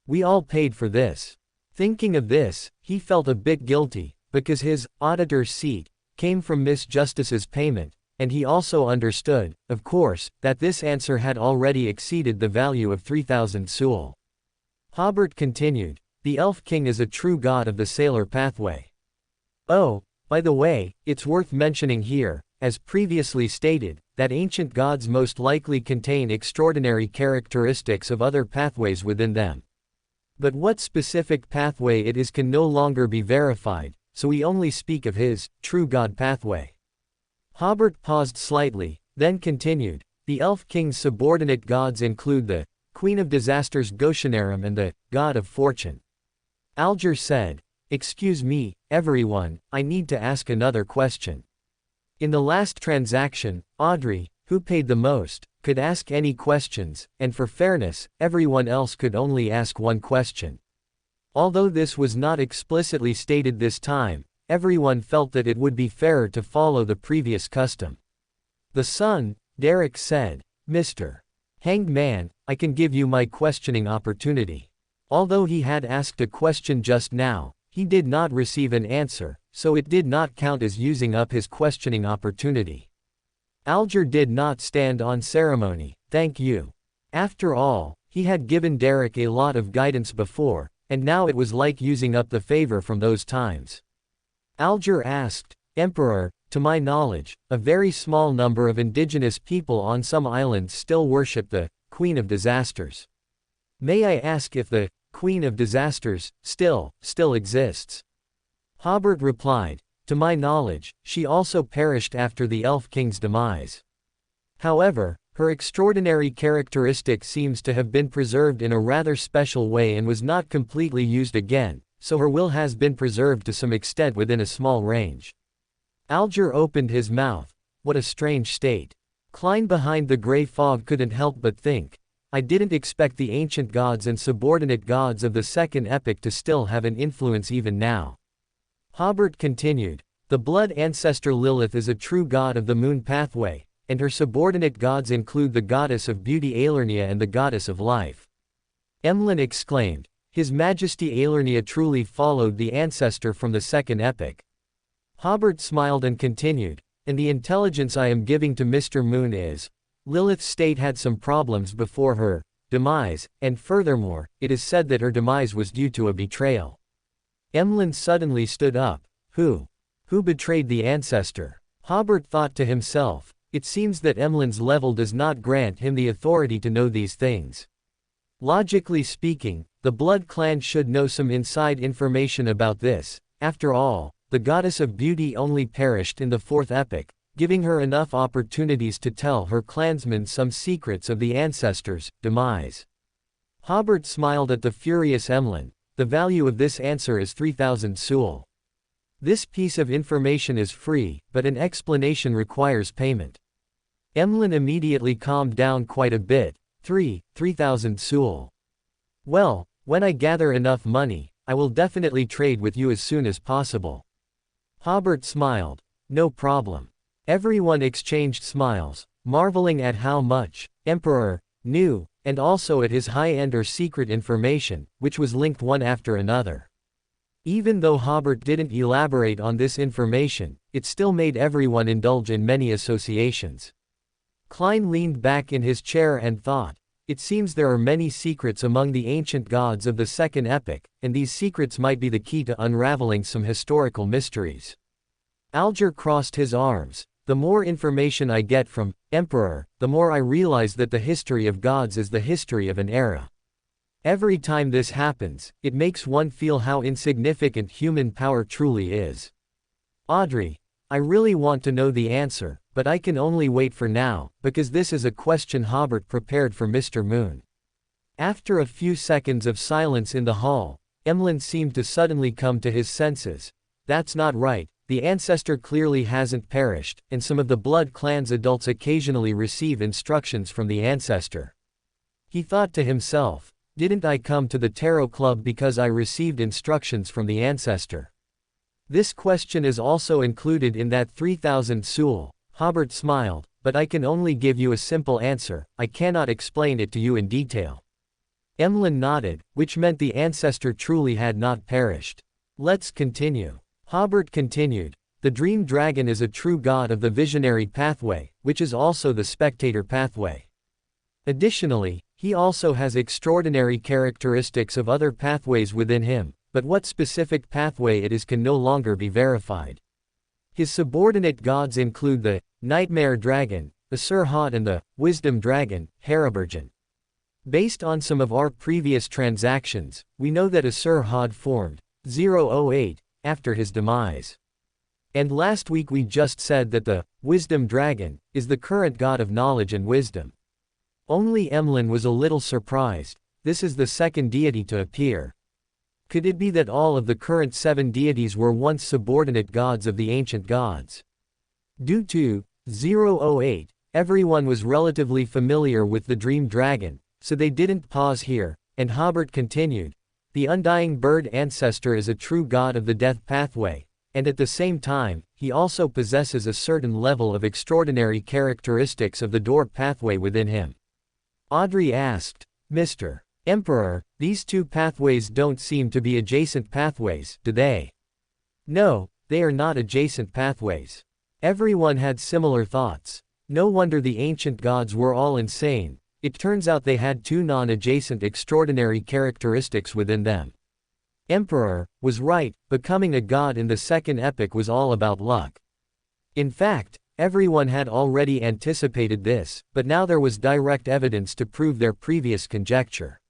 We all paid for this. Thinking of this, he felt a bit guilty, because his auditor's seat came from Miss Justice's payment, and he also understood, of course, that this answer had already exceeded the value of 3,000 Sul. Hobert continued, "The Elf King is a true god of the Sailor Pathway. Oh, by the way, it's worth mentioning here, as previously stated, that ancient gods most likely contain extraordinary characteristics of other pathways within them. But what specific pathway it is can no longer be verified, so we only speak of his true god pathway." Hobert paused slightly, then continued, "The Elf King's subordinate gods include the Queen of Disasters Goshenarum and the God of Fortune." Alger said, "Excuse me, everyone, I need to ask another question. In the last transaction, Audrey, who paid the most, could ask any questions, and for fairness, everyone else could only ask one question. Although this was not explicitly stated this time, everyone felt that it would be fairer to follow the previous custom. The son, Derek said, "Mr. Hanged Man, I can give you my questioning opportunity." Although he had asked a question just now, he did not receive an answer, so it did not count as using up his questioning opportunity. Alger did not stand on ceremony, "Thank you." After all, he had given Derek a lot of guidance before, and now it was like using up the favor from those times. Alger asked, "Emperor, to my knowledge, a very small number of indigenous people on some islands still worship the Queen of Disasters. May I ask if the Queen of Disasters still exists?" Hobert replied, "To my knowledge, she also perished after the Elf King's demise. However, her extraordinary characteristic seems to have been preserved in a rather special way and was not completely used again, so her will has been preserved to some extent within a small range." Alger opened his mouth. What a strange state. Klein behind the gray fog couldn't help but think, I didn't expect the ancient gods and subordinate gods of the second epoch to still have an influence even now. Hobert continued, "The blood ancestor Lilith is a true god of the moon pathway, and her subordinate gods include the goddess of beauty Aelernia and the goddess of life." Emlyn exclaimed, "His Majesty Aelernia truly followed the ancestor from the second epoch." Hobert smiled and continued, "And the intelligence I am giving to Mr. Moon is, Lilith's state had some problems before her demise, and furthermore, it is said that her demise was due to a betrayal." Emlyn suddenly stood up. Who betrayed the ancestor?" Hobert thought to himself, it seems that Emlyn's level does not grant him the authority to know these things. Logically speaking, the Blood clan should know some inside information about this. After all, the goddess of beauty only perished in the fourth epoch, giving her enough opportunities to tell her clansmen some secrets of the ancestors' demise. Hobert smiled at the furious Emlyn. "The value of this answer is 3,000 Sul. This piece of information is free, but an explanation requires payment." Emlyn immediately calmed down quite a bit. 3,000 Sul. "Well, when I gather enough money, I will definitely trade with you as soon as possible." Hobert smiled. "No problem." Everyone exchanged smiles, marveling at how much Emperor knew, and also at his high-end or secret information, which was linked one after another. Even though Hobert didn't elaborate on this information, it still made everyone indulge in many associations. Klein leaned back in his chair and thought, it seems there are many secrets among the ancient gods of the second epoch, and these secrets might be the key to unraveling some historical mysteries. Alger crossed his arms. "The more information I get from Emperor, the more I realize that the history of gods is the history of an era. Every time this happens, it makes one feel how insignificant human power truly is. Audrey, I really want to know the answer, but I can only wait for now, because this is a question Hobert prepared for Mr. Moon." After a few seconds of silence in the hall, Emlyn seemed to suddenly come to his senses. "That's not right. The ancestor clearly hasn't perished, and some of the Blood clan's adults occasionally receive instructions from the ancestor." He thought to himself, "Didn't I come to the Tarot Club because I received instructions from the ancestor?" This question is also included in that 3,000 Sul. Hobert smiled, "But I can only give you a simple answer, I cannot explain it to you in detail." Emlyn nodded, which meant the ancestor truly had not perished. "Let's continue." Hobert continued, "The Dream Dragon is a true god of the visionary pathway, which is also the spectator pathway. Additionally, he also has extraordinary characteristics of other pathways within him, but what specific pathway it is can no longer be verified. His subordinate gods include the Nightmare Dragon, Asur-Hod, and the Wisdom Dragon, Harabergen. Based on some of our previous transactions, we know that Asur-Hod formed 008 after his demise. And last week we just said that the Wisdom Dragon is the current god of knowledge and wisdom." Only Emlyn was a little surprised. This is the second deity to appear. Could it be that all of the current 7 deities were once subordinate gods of the ancient gods? Due to 008, everyone was relatively familiar with the Dream Dragon, so they didn't pause here, and Hobert continued, "The Undying Bird Ancestor is a true god of the death pathway, and at the same time, he also possesses a certain level of extraordinary characteristics of the door pathway within him. Audrey asked, Mr. Emperor, these two pathways don't seem to be adjacent pathways, do they? No, they are not adjacent pathways. Everyone had similar thoughts. No wonder the ancient gods were all insane. It turns out they had two non-adjacent extraordinary characteristics within them. Emperor was right, becoming a god in the second epoch was all about luck. In fact, everyone had already anticipated this, but now there was direct evidence to prove their previous conjecture.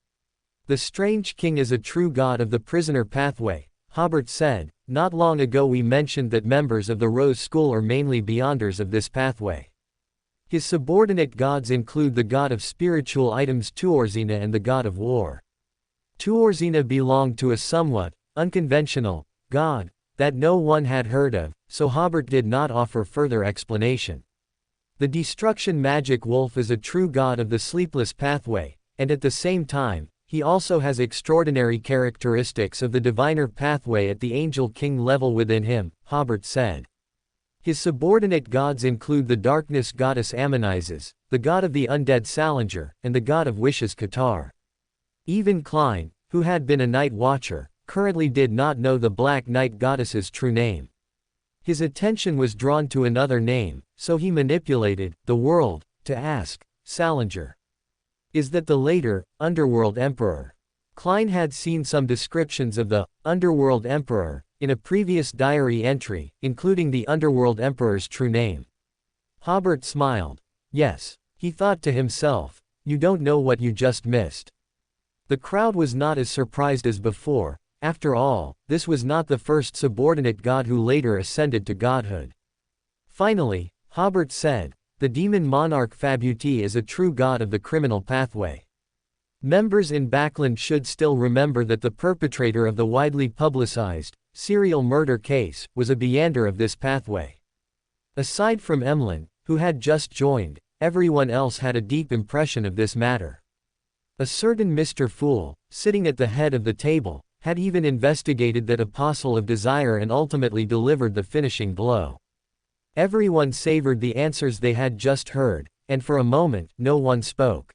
The strange king is a true god of the prisoner pathway, Hobert said. Not long ago we mentioned that members of the Rose School are mainly beyonders of this pathway. His subordinate gods include the god of spiritual items Tuorzina and the god of war. Tuorzina belonged to a somewhat unconventional god that no one had heard of, so Hobert did not offer further explanation. The destruction magic wolf is a true god of the sleepless pathway, and at the same time, he also has extraordinary characteristics of the diviner pathway at the angel king level within him, Hobert said. His subordinate gods include the darkness goddess Ammonizes, the god of the undead Salinger, and the god of wishes Qatar. Even Klein, who had been a night watcher, currently did not know the Black Knight goddess's true name. His attention was drawn to another name, so he manipulated the world to ask, Salinger. Is that the later Underworld Emperor? Klein had seen some descriptions of the Underworld Emperor in a previous diary entry, including the Underworld Emperor's true name. Hobert smiled. Yes, he thought to himself, you don't know what you just missed. The crowd was not as surprised as before. After all, this was not the first subordinate god who later ascended to godhood. Finally, Hobert said, the demon monarch Fabuti is a true god of the criminal pathway. Members in Backland should still remember that the perpetrator of the widely publicized serial murder case was a beyander of this pathway. Aside from Emlyn, who had just joined, everyone else had a deep impression of this matter. A certain Mr. Fool, sitting at the head of the table, had even investigated that apostle of desire and ultimately delivered the finishing blow. Everyone savored the answers they had just heard, and for a moment, no one spoke.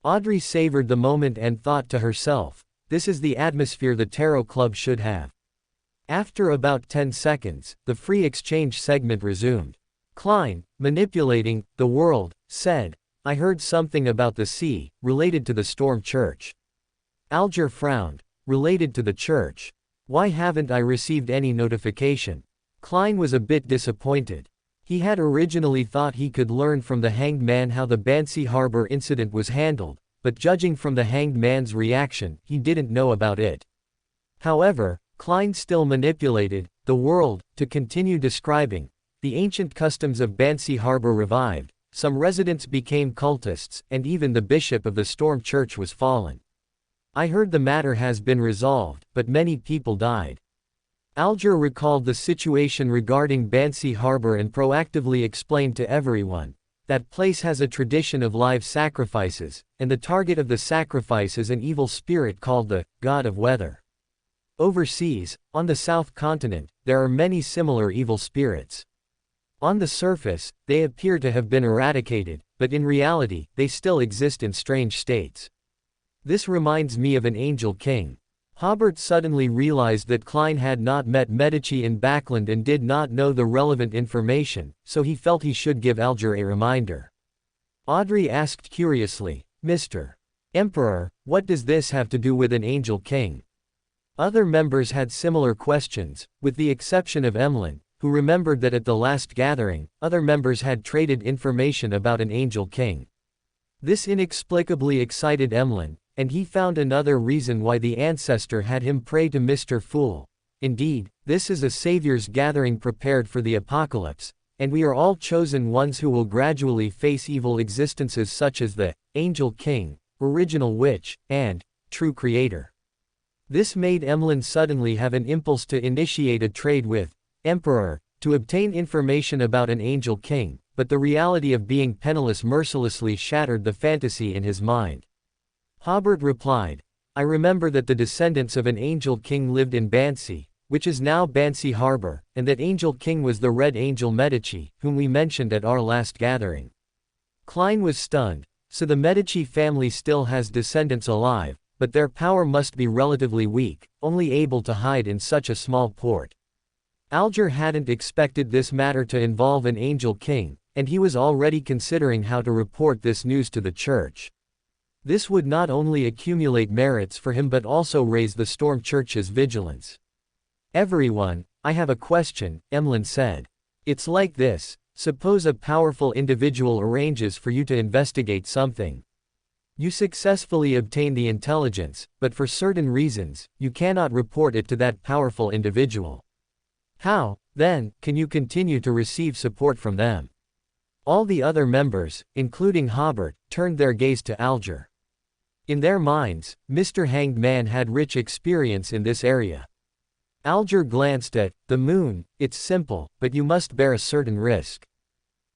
Audrey savored the moment and thought to herself, this is the atmosphere the Tarot Club should have. After about 10 seconds, the free exchange segment resumed. Klein, manipulating the world, said, I heard something about the sea, related to the Storm Church. Alger frowned. Related to the church. Why haven't I received any notification? Klein was a bit disappointed. He had originally thought he could learn from the hanged man how the Bansi Harbor incident was handled, but judging from the hanged man's reaction, he didn't know about it. However, Klein still manipulated the world to continue describing. The ancient customs of Bansi Harbor revived, some residents became cultists, and even the bishop of the Storm Church was fallen. I heard the matter has been resolved, but many people died. Alger recalled the situation regarding Bansi Harbor and proactively explained to everyone, that place has a tradition of live sacrifices, and the target of the sacrifice is an evil spirit called the God of Weather. Overseas, on the South Continent, there are many similar evil spirits. On the surface, they appear to have been eradicated, but in reality, they still exist in strange states. This reminds me of an angel king. Hobert suddenly realized that Klein had not met Medici in Backland and did not know the relevant information, so he felt he should give Alger a reminder. Audrey asked curiously, Mr. Emperor, what does this have to do with an angel king? Other members had similar questions, with the exception of Emlyn, who remembered that at the last gathering, other members had traded information about an angel king. This inexplicably excited Emlyn, and he found another reason why the ancestor had him pray to Mr. Fool. Indeed, this is a savior's gathering prepared for the apocalypse, and we are all chosen ones who will gradually face evil existences such as the Angel King, Original Witch, and True Creator. This made Emlyn suddenly have an impulse to initiate a trade with Emperor, to obtain information about an Angel King, but the reality of being penniless mercilessly shattered the fantasy in his mind. Hobert replied, I remember that the descendants of an Angel King lived in Bansi, which is now Bansi Harbor, and that Angel King was the Red Angel Medici, whom we mentioned at our last gathering. Klein was stunned. So the Medici family still has descendants alive, but their power must be relatively weak, only able to hide in such a small port. Alger hadn't expected this matter to involve an Angel King, and he was already considering how to report this news to the church. This would not only accumulate merits for him but also raise the Storm Church's vigilance. "Everyone, I have a question," Emlyn said. "It's like this. Suppose a powerful individual arranges for you to investigate something. You successfully obtain the intelligence, but for certain reasons, you cannot report it to that powerful individual. How, then, can you continue to receive support from them?" All the other members, including Hobert, turned their gaze to Alger. In their minds, Mr. Hanged Man had rich experience in this area. Alger glanced at the moon. "It's simple, but you must bear a certain risk."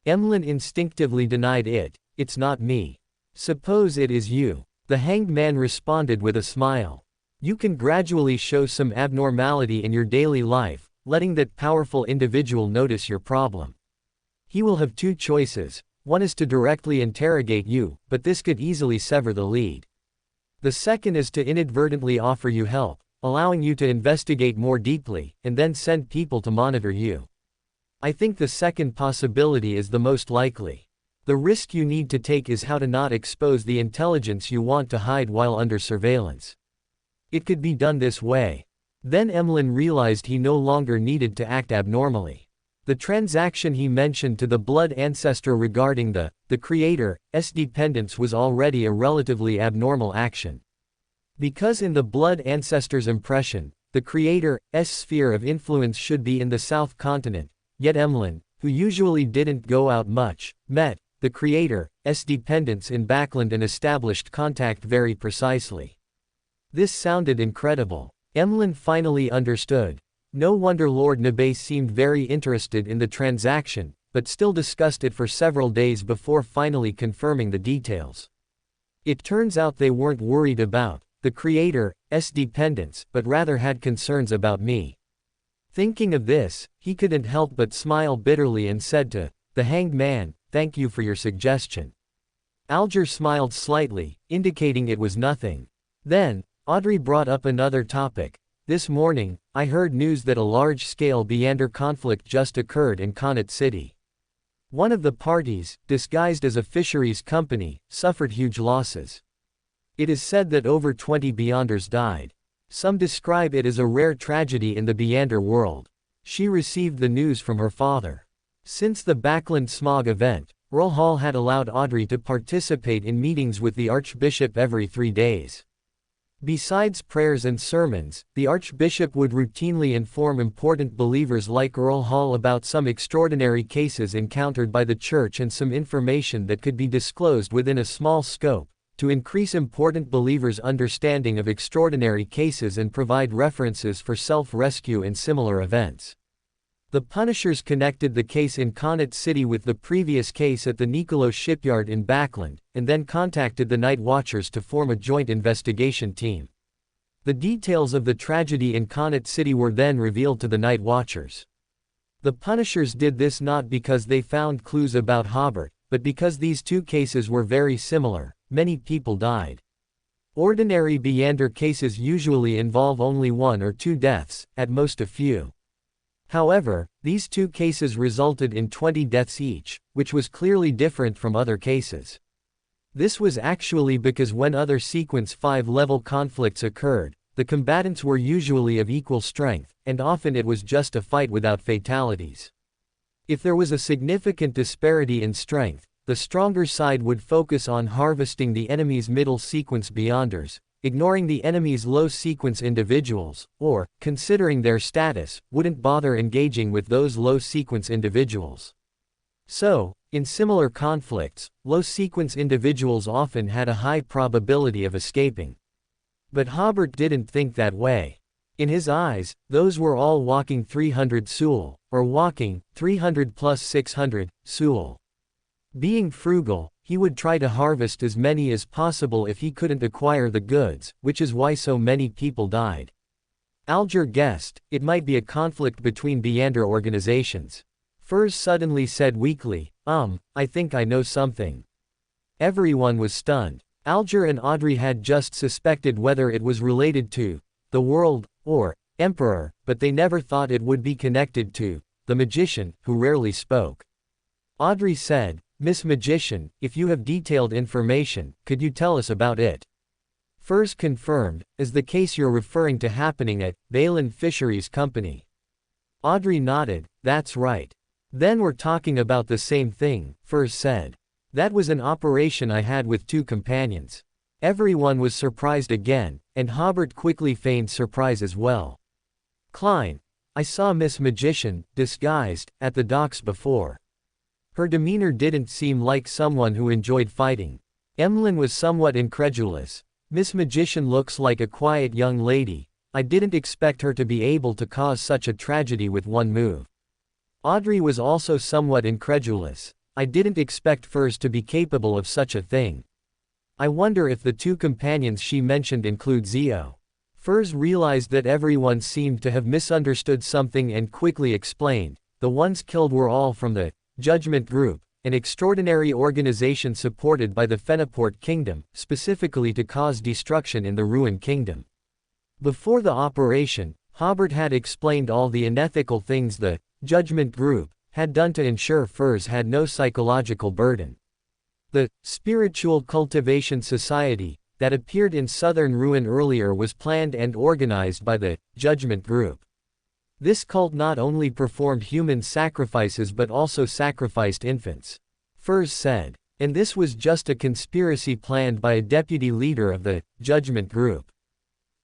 Emlyn instinctively denied it. "It's not me." "Suppose it is you." The Hanged Man responded with a smile. "You can gradually show some abnormality in your daily life, letting that powerful individual notice your problem. He will have two choices. One is to directly interrogate you, but this could easily sever the lead. The second is to inadvertently offer you help, allowing you to investigate more deeply, and then send people to monitor you. I think the second possibility is the most likely. The risk you need to take is how to not expose the intelligence you want to hide while under surveillance. It could be done this way." Then Emlyn realized he no longer needed to act abnormally. The transaction he mentioned to the blood ancestor regarding the Creator's dependence was already a relatively abnormal action. Because in the blood ancestor's impression, the Creator's sphere of influence should be in the South Continent, yet Emlyn, who usually didn't go out much, met the Creator's dependence in Backland and established contact very precisely. This sounded incredible. Emlyn finally understood. No wonder Lord Nabé seemed very interested in the transaction, but still discussed it for several days before finally confirming the details. It turns out they weren't worried about the Creator's dependence, but rather had concerns about me. Thinking of this, he couldn't help but smile bitterly and said to the Hanged Man, "Thank you for your suggestion." Alger smiled slightly, indicating it was nothing. Then, Audrey brought up another topic. "This morning, I heard news that a large-scale Beander conflict just occurred in Connaught City. One of the parties, disguised as a fisheries company, suffered huge losses. It is said that over 20 Beanders died. Some describe it as a rare tragedy in the Beander world." She received the news from her father. Since the Backland Smog event, Earl Hall had allowed Audrey to participate in meetings with the Archbishop every 3 days. Besides prayers and sermons, the Archbishop would routinely inform important believers like Earl Hall about some extraordinary cases encountered by the Church and some information that could be disclosed within a small scope, to increase important believers' understanding of extraordinary cases and provide references for self-rescue in similar events. The Punishers connected the case in Connaught City with the previous case at the Nicolo shipyard in Backland, and then contacted the Night Watchers to form a joint investigation team. The details of the tragedy in Connaught City were then revealed to the Night Watchers. The Punishers did this not because they found clues about Hobert, but because these two cases were very similar. Many people died. Ordinary Beander cases usually involve only 1 or 2 deaths, at most a few. However, these two cases resulted in 20 deaths each, which was clearly different from other cases. This was actually because when other Sequence 5-level conflicts occurred, the combatants were usually of equal strength, and often it was just a fight without fatalities. If there was a significant disparity in strength, the stronger side would focus on harvesting the enemy's middle sequence Beyonders, ignoring the enemy's low sequence individuals, or, considering their status, wouldn't bother engaging with those low sequence individuals. So, in similar conflicts, low sequence individuals often had a high probability of escaping. But Hobert didn't think that way. In his eyes, those were all walking 300 Sul, or walking 300 plus 600 Sul. Being frugal, he would try to harvest as many as possible if he couldn't acquire the goods, which is why so many people died. Alger guessed, it might be a conflict between Beyonder organizations. Furs suddenly said weakly, I think I know something. Everyone was stunned. Alger and Audrey had just suspected whether it was related to the world, or Emperor, but they never thought it would be connected to the magician, who rarely spoke. Audrey said, Miss Magician, if you have detailed information, could you tell us about it? Furs confirmed, is the case you're referring to happening at Balin Fisheries Company? Audrey nodded, that's right. Then we're talking about the same thing, Furs said. That was an operation I had with 2 companions. Everyone was surprised again, and Hobert quickly feigned surprise as well. Klein, I saw Miss Magician, disguised, at the docks before. Her demeanor didn't seem like someone who enjoyed fighting. Emlyn was somewhat incredulous. Miss Magician looks like a quiet young lady. I didn't expect her to be able to cause such a tragedy with one move. Audrey was also somewhat incredulous. I didn't expect Furs to be capable of such a thing. I wonder if the 2 companions she mentioned include Zio. Furs realized that everyone seemed to have misunderstood something and quickly explained, the ones killed were all from the Judgment Group, an extraordinary organization supported by the Fenaport Kingdom, specifically to cause destruction in the Ruined Kingdom. Before the operation, Hobert had explained all the unethical things the Judgment Group had done to ensure Furs had no psychological burden. The Spiritual Cultivation Society, that appeared in Southern Ruin earlier, was planned and organized by the Judgment Group. This cult not only performed human sacrifices but also sacrificed infants. Furs said. And this was just a conspiracy planned by a deputy leader of the Judgment Group.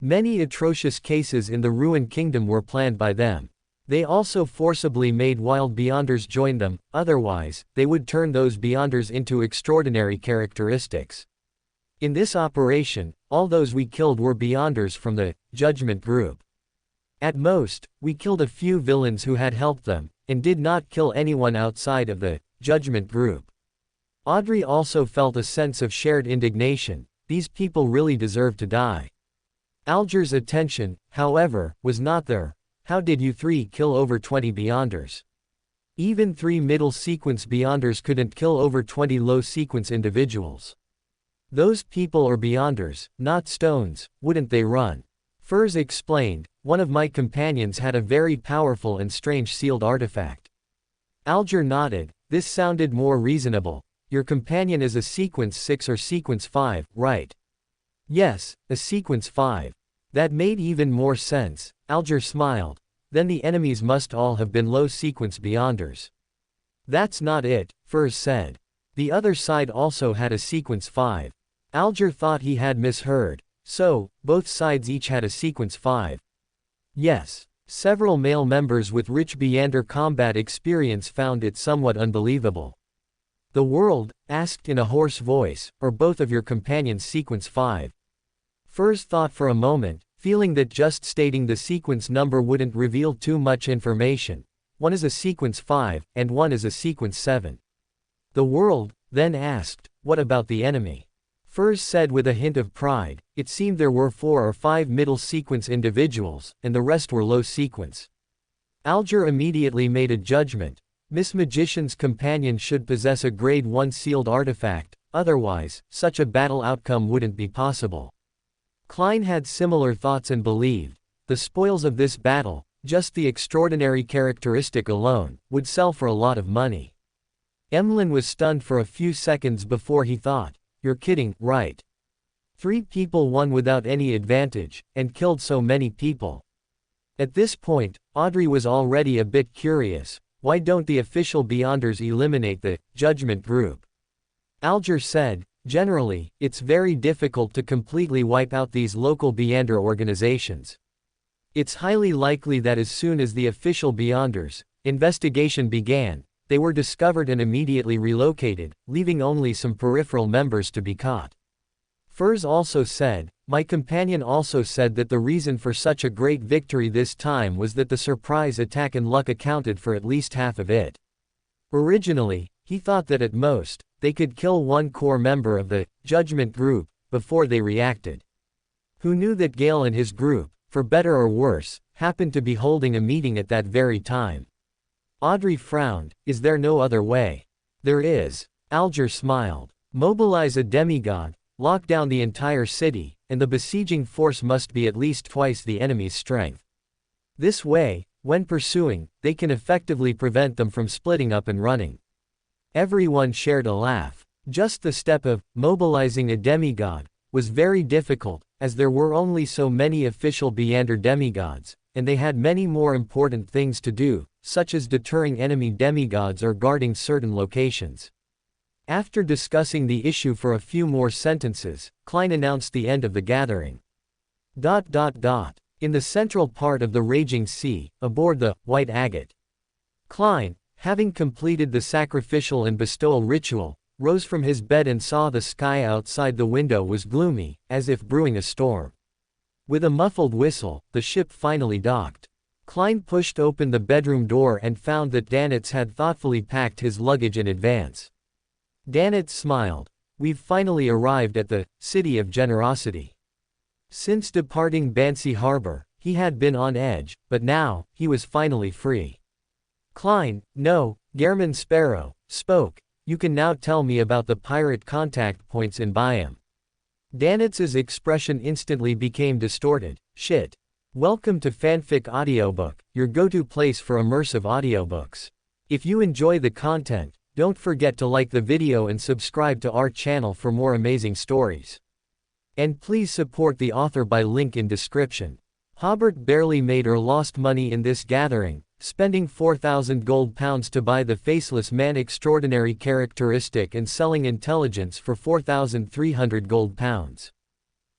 Many atrocious cases in the Ruined Kingdom were planned by them. They also forcibly made wild Beyonders join them, otherwise, they would turn those Beyonders into extraordinary characteristics. In this operation, all those we killed were Beyonders from the Judgment Group. At most, we killed a few villains who had helped them, and did not kill anyone outside of the Judgment Group. Audrey also felt a sense of shared indignation. These people really deserve to die. Alger's attention, however, was not there. How did you 3 kill over 20 Beyonders? Even 3 middle sequence Beyonders couldn't kill over 20 low sequence individuals. Those people are Beyonders, not stones, wouldn't they run? Furs explained, one of my companions had a very powerful and strange sealed artifact. Alger nodded, this sounded more reasonable. Your companion is a sequence 6 or sequence 5, right? Yes, a sequence 5. That made even more sense. Alger smiled. Then the enemies must all have been low sequence Beyonders. That's not it, Furs said. The other side also had a sequence 5. Alger thought he had misheard. So, both sides each had a sequence 5. Yes. Several male members with rich Beyonder combat experience found it somewhat unbelievable. The world asked in a hoarse voice, or both of your companions sequence 5? Furs thought for a moment, feeling that just stating the sequence number wouldn't reveal too much information. One is a sequence 5, and one is a sequence 7. The world then asked, what about the enemy? Furs said with a hint of pride, it seemed there were 4 or 5 middle sequence individuals, and the rest were low sequence. Alger immediately made a judgment. Miss Magician's companion should possess a grade 1 sealed artifact, otherwise, such a battle outcome wouldn't be possible. Klein had similar thoughts and believed, the spoils of this battle, just the extraordinary characteristic alone, would sell for a lot of money. Emlyn was stunned for a few seconds before he thought, you're kidding, right? 3 people won without any advantage, and killed so many people. At this point, Audrey was already a bit curious, why don't the official Beyonders eliminate the Judgment Group? Alger said, generally, it's very difficult to completely wipe out these local Beyonder organizations. It's highly likely that as soon as the official Beyonders investigation began, they were discovered and immediately relocated, leaving only some peripheral members to be caught. Furs also said, my companion also said that the reason for such a great victory this time was that the surprise attack and luck accounted for at least half of it. Originally, he thought that at most, they could kill 1 core member of the Judgment Group before they reacted. Who knew that Gale and his group for better or worse, happened to be holding a meeting at that very time. Audrey frowned. Is there no other way? There is. Alger smiled. Mobilize a demigod, lock down the entire city, and the besieging force must be at least twice the enemy's strength. This way, when pursuing, they can effectively prevent them from splitting up and running. Everyone shared a laugh. Just the step of mobilizing a demigod was very difficult, as there were only so many official Beander demigods, and they had many more important things to do, such as deterring enemy demigods or guarding certain locations. After discussing the issue for a few more sentences, Klein announced the end of the gathering. In the central part of the raging sea, aboard the White Agate, Klein, having completed the sacrificial and bestowal ritual, rose from his bed and saw the sky outside the window was gloomy, as if brewing a storm. With a muffled whistle, the ship finally docked. Klein pushed open the bedroom door and found that Danitz had thoughtfully packed his luggage in advance. Danitz smiled. We've finally arrived at the City of Generosity. Since departing Bansi Harbor, he had been on edge, but now, he was finally free. Klein, no, Gehrman Sparrow, spoke. You can now tell me about the pirate contact points in Byam. Danitz's expression instantly became distorted. Shit. Welcome to Fanfic Audiobook, your go-to place for immersive audiobooks. If you enjoy the content, don't forget to like the video and subscribe to our channel for more amazing stories. And please support the author by link in description. Hobert barely made or lost money in this gathering, spending 4,000 gold pounds to buy the Faceless Man extraordinary characteristic and selling intelligence for 4,300 gold pounds.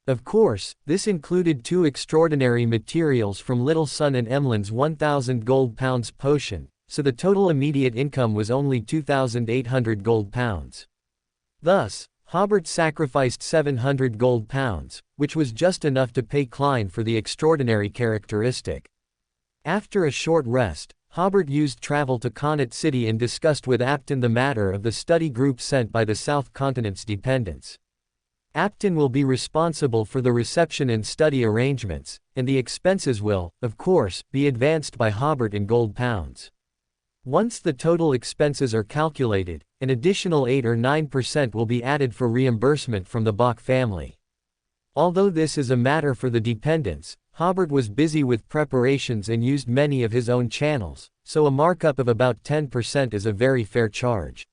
Of course, this included 2 extraordinary materials from Little Sun and Emlyn's 1,000 gold pounds potion, so the total immediate income was only 2,800 gold pounds. Thus, Hobert sacrificed 700 gold pounds, which was just enough to pay Klein for the extraordinary characteristic. After a short rest, Hobert used travel to Connaught City and discussed with Apton the matter of the study group sent by the South Continent's dependents. Apton will be responsible for the reception and study arrangements, and the expenses will, of course, be advanced by Hobert in gold pounds. Once the total expenses are calculated, an additional 8 or 9% will be added for reimbursement from the Bach family. Although this is a matter for the dependents, Hobert was busy with preparations and used many of his own channels, so a markup of about 10% is a very fair charge.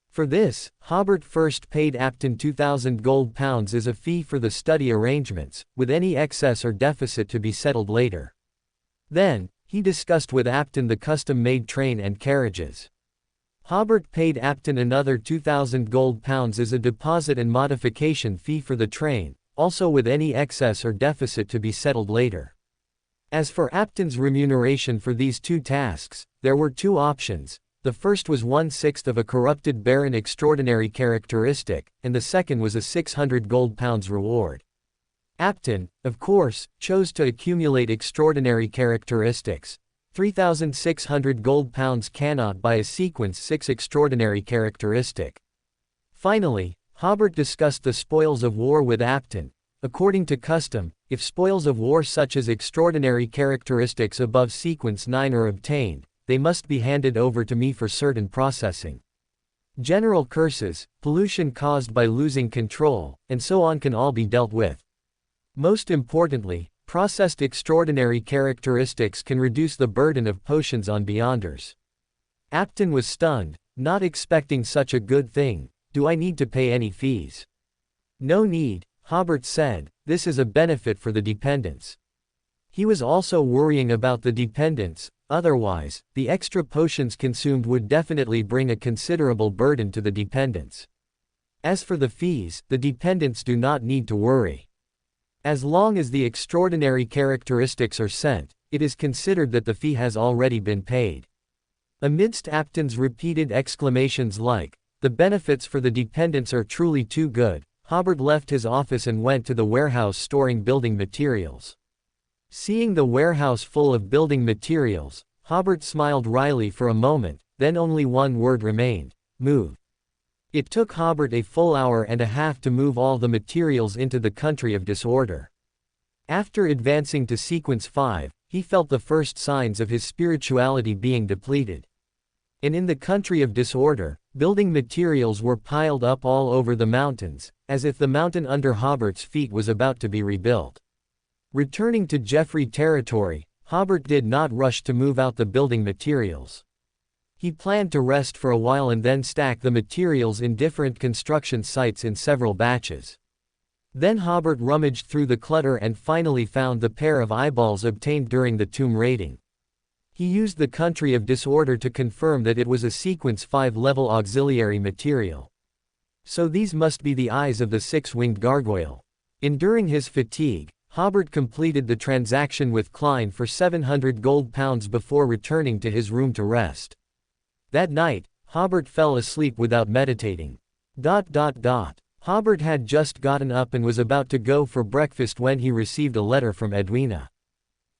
For this, Hobert first paid Apton 2,000 gold pounds as a fee for the study arrangements, with any excess or deficit to be settled later. Then, he discussed with Apton the custom-made train and carriages. Hobert paid Apton another 2,000 gold pounds as a deposit and modification fee for the train, also with any excess or deficit to be settled later. As for Apton's remuneration for these 2 tasks, there were 2 options. The first was 1/6 of a corrupted baron extraordinary characteristic, and the second was a 600 gold pounds reward. Apton, of course, chose to accumulate extraordinary characteristics. 3,600 gold pounds cannot buy a sequence 6 extraordinary characteristic. Finally, Hobert discussed the spoils of war with Apton. According to custom, if spoils of war such as extraordinary characteristics above sequence 9 are obtained, they must be handed over to me for certain processing. General curses, pollution caused by losing control, and so on can all be dealt with. Most importantly, processed extraordinary characteristics can reduce the burden of potions on Beyonders. Apton was stunned, not expecting such a good thing. Do I need to pay any fees? No need, Hobert said, this is a benefit for the dependents. He was also worrying about the dependents, otherwise, the extra potions consumed would definitely bring a considerable burden to the dependents. As for the fees, the dependents do not need to worry. As long as the extraordinary characteristics are sent, it is considered that the fee has already been paid. Amidst Apton's repeated exclamations like, the benefits for the dependents are truly too good, Hobert left his office and went to the warehouse storing building materials. Seeing the warehouse full of building materials, Hobert smiled wryly for a moment, then only one word remained: move. It took Hobert a full hour and a half to move all the materials into the country of disorder. After advancing to sequence 5, he felt the first signs of his spirituality being depleted. And in the country of disorder, building materials were piled up all over the mountains, as if the mountain under Hobert's feet was about to be rebuilt. Returning to Jeffrey territory, Hobert did not rush to move out the building materials. He planned to rest for a while and then stack the materials in different construction sites in several batches. Then Hobert rummaged through the clutter and finally found the pair of eyeballs obtained during the tomb raiding. He used the country of disorder to confirm that it was a sequence 5 level auxiliary material. So these must be the eyes of the six-winged gargoyle. Enduring his fatigue, Hobert completed the transaction with Klein for 700 gold pounds before returning to his room to rest. That night, Hobert fell asleep without meditating. Hobert had just gotten up and was about to go for breakfast when he received a letter from Edwina.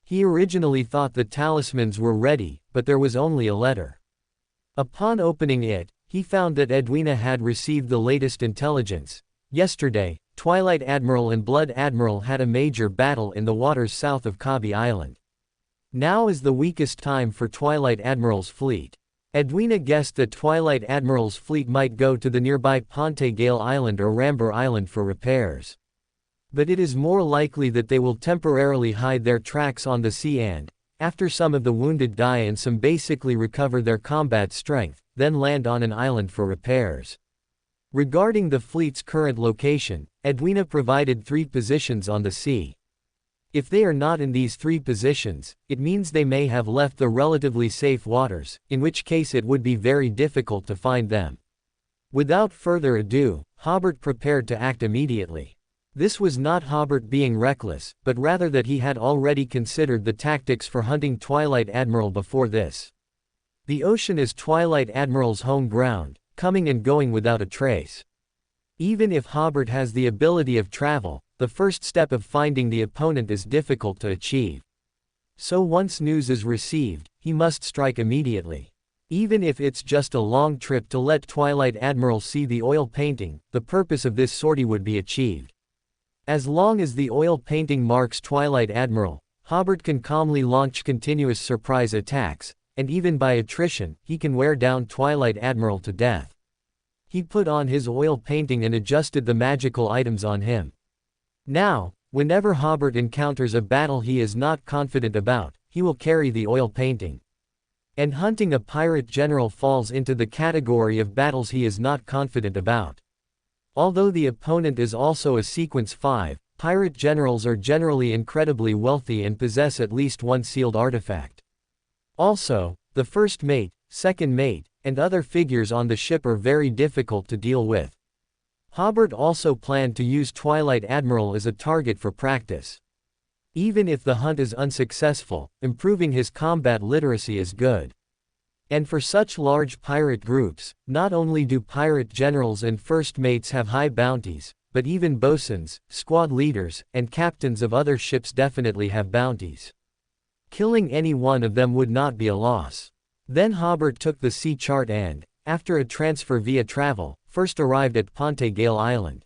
He originally thought the talismans were ready, but there was only a letter. Upon opening it, he found that Edwina had received the latest intelligence. Yesterday, Twilight Admiral and Blood Admiral had a major battle in the waters south of Kabi Island. Now is the weakest time for Twilight Admiral's fleet. Edwina guessed that Twilight Admiral's fleet might go to the nearby Ponte Gale Island or Ramber Island for repairs. But it is more likely that they will temporarily hide their tracks on the sea and, after some of the wounded die and some basically recover their combat strength, then land on an island for repairs. Regarding the fleet's current location, Edwina provided 3 positions on the sea. If they are not in these 3 positions, it means they may have left the relatively safe waters, in which case it would be very difficult to find them. Without further ado, Hobert prepared to act immediately. This was not Hobert being reckless, but rather that he had already considered the tactics for hunting Twilight Admiral before this. The ocean is Twilight Admiral's home ground, coming and going without a trace. Even if Hobert has the ability of travel, the first step of finding the opponent is difficult to achieve. So once news is received, he must strike immediately. Even if it's just a long trip to let Twilight Admiral see the oil painting, the purpose of this sortie would be achieved. As long as the oil painting marks Twilight Admiral, Hobert can calmly launch continuous surprise attacks, and even by attrition, he can wear down Twilight Admiral to death. He put on his oil painting and adjusted the magical items on him. Now, whenever Hobert encounters a battle he is not confident about, he will carry the oil painting. And hunting a pirate general falls into the category of battles he is not confident about. Although the opponent is also a sequence 5, pirate generals are generally incredibly wealthy and possess at least one sealed artifact. Also, the first mate, second mate, and other figures on the ship are very difficult to deal with. Hobert also planned to use Twilight Admiral as a target for practice. Even if the hunt is unsuccessful, improving his combat literacy is good. And for such large pirate groups, not only do pirate generals and first mates have high bounties, but even bosuns, squad leaders, and captains of other ships definitely have bounties. Killing any one of them would not be a loss. Then Hobert took the sea chart and, after a transfer via travel, first arrived at Ponte Gale Island.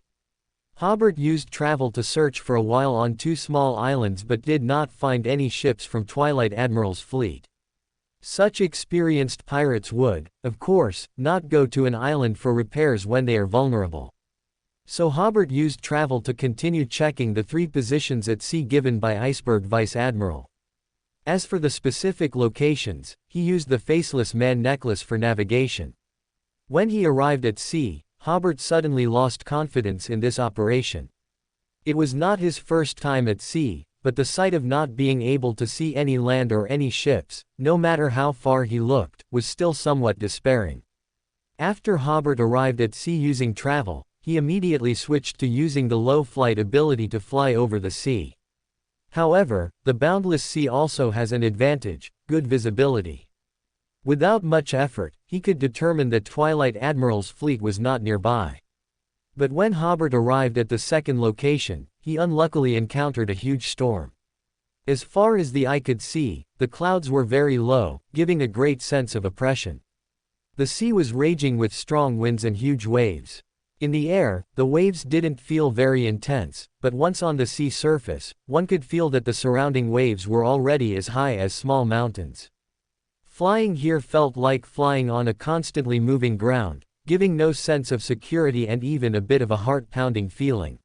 Hobert used travel to search for a while on 2 small islands but did not find any ships from Twilight Admiral's fleet. Such experienced pirates would, of course, not go to an island for repairs when they are vulnerable. So Hobert used travel to continue checking the 3 positions at sea given by Iceberg Vice Admiral. As for the specific locations, he used the Faceless Man necklace for navigation. When he arrived at sea, Hobert suddenly lost confidence in this operation. It was not his first time at sea, but the sight of not being able to see any land or any ships, no matter how far he looked, was still somewhat despairing. After Hobert arrived at sea using travel, he immediately switched to using the low flight ability to fly over the sea. However, the boundless sea also has an advantage: good visibility. Without much effort, he could determine that Twilight Admiral's fleet was not nearby. But when Hobert arrived at the second location, he unluckily encountered a huge storm. As far as the eye could see, the clouds were very low, giving a great sense of oppression. The sea was raging with strong winds and huge waves. In the air, the waves didn't feel very intense, but once on the sea surface, one could feel that the surrounding waves were already as high as small mountains. Flying here felt like flying on a constantly moving ground, giving no sense of security and even a bit of a heart-pounding feeling.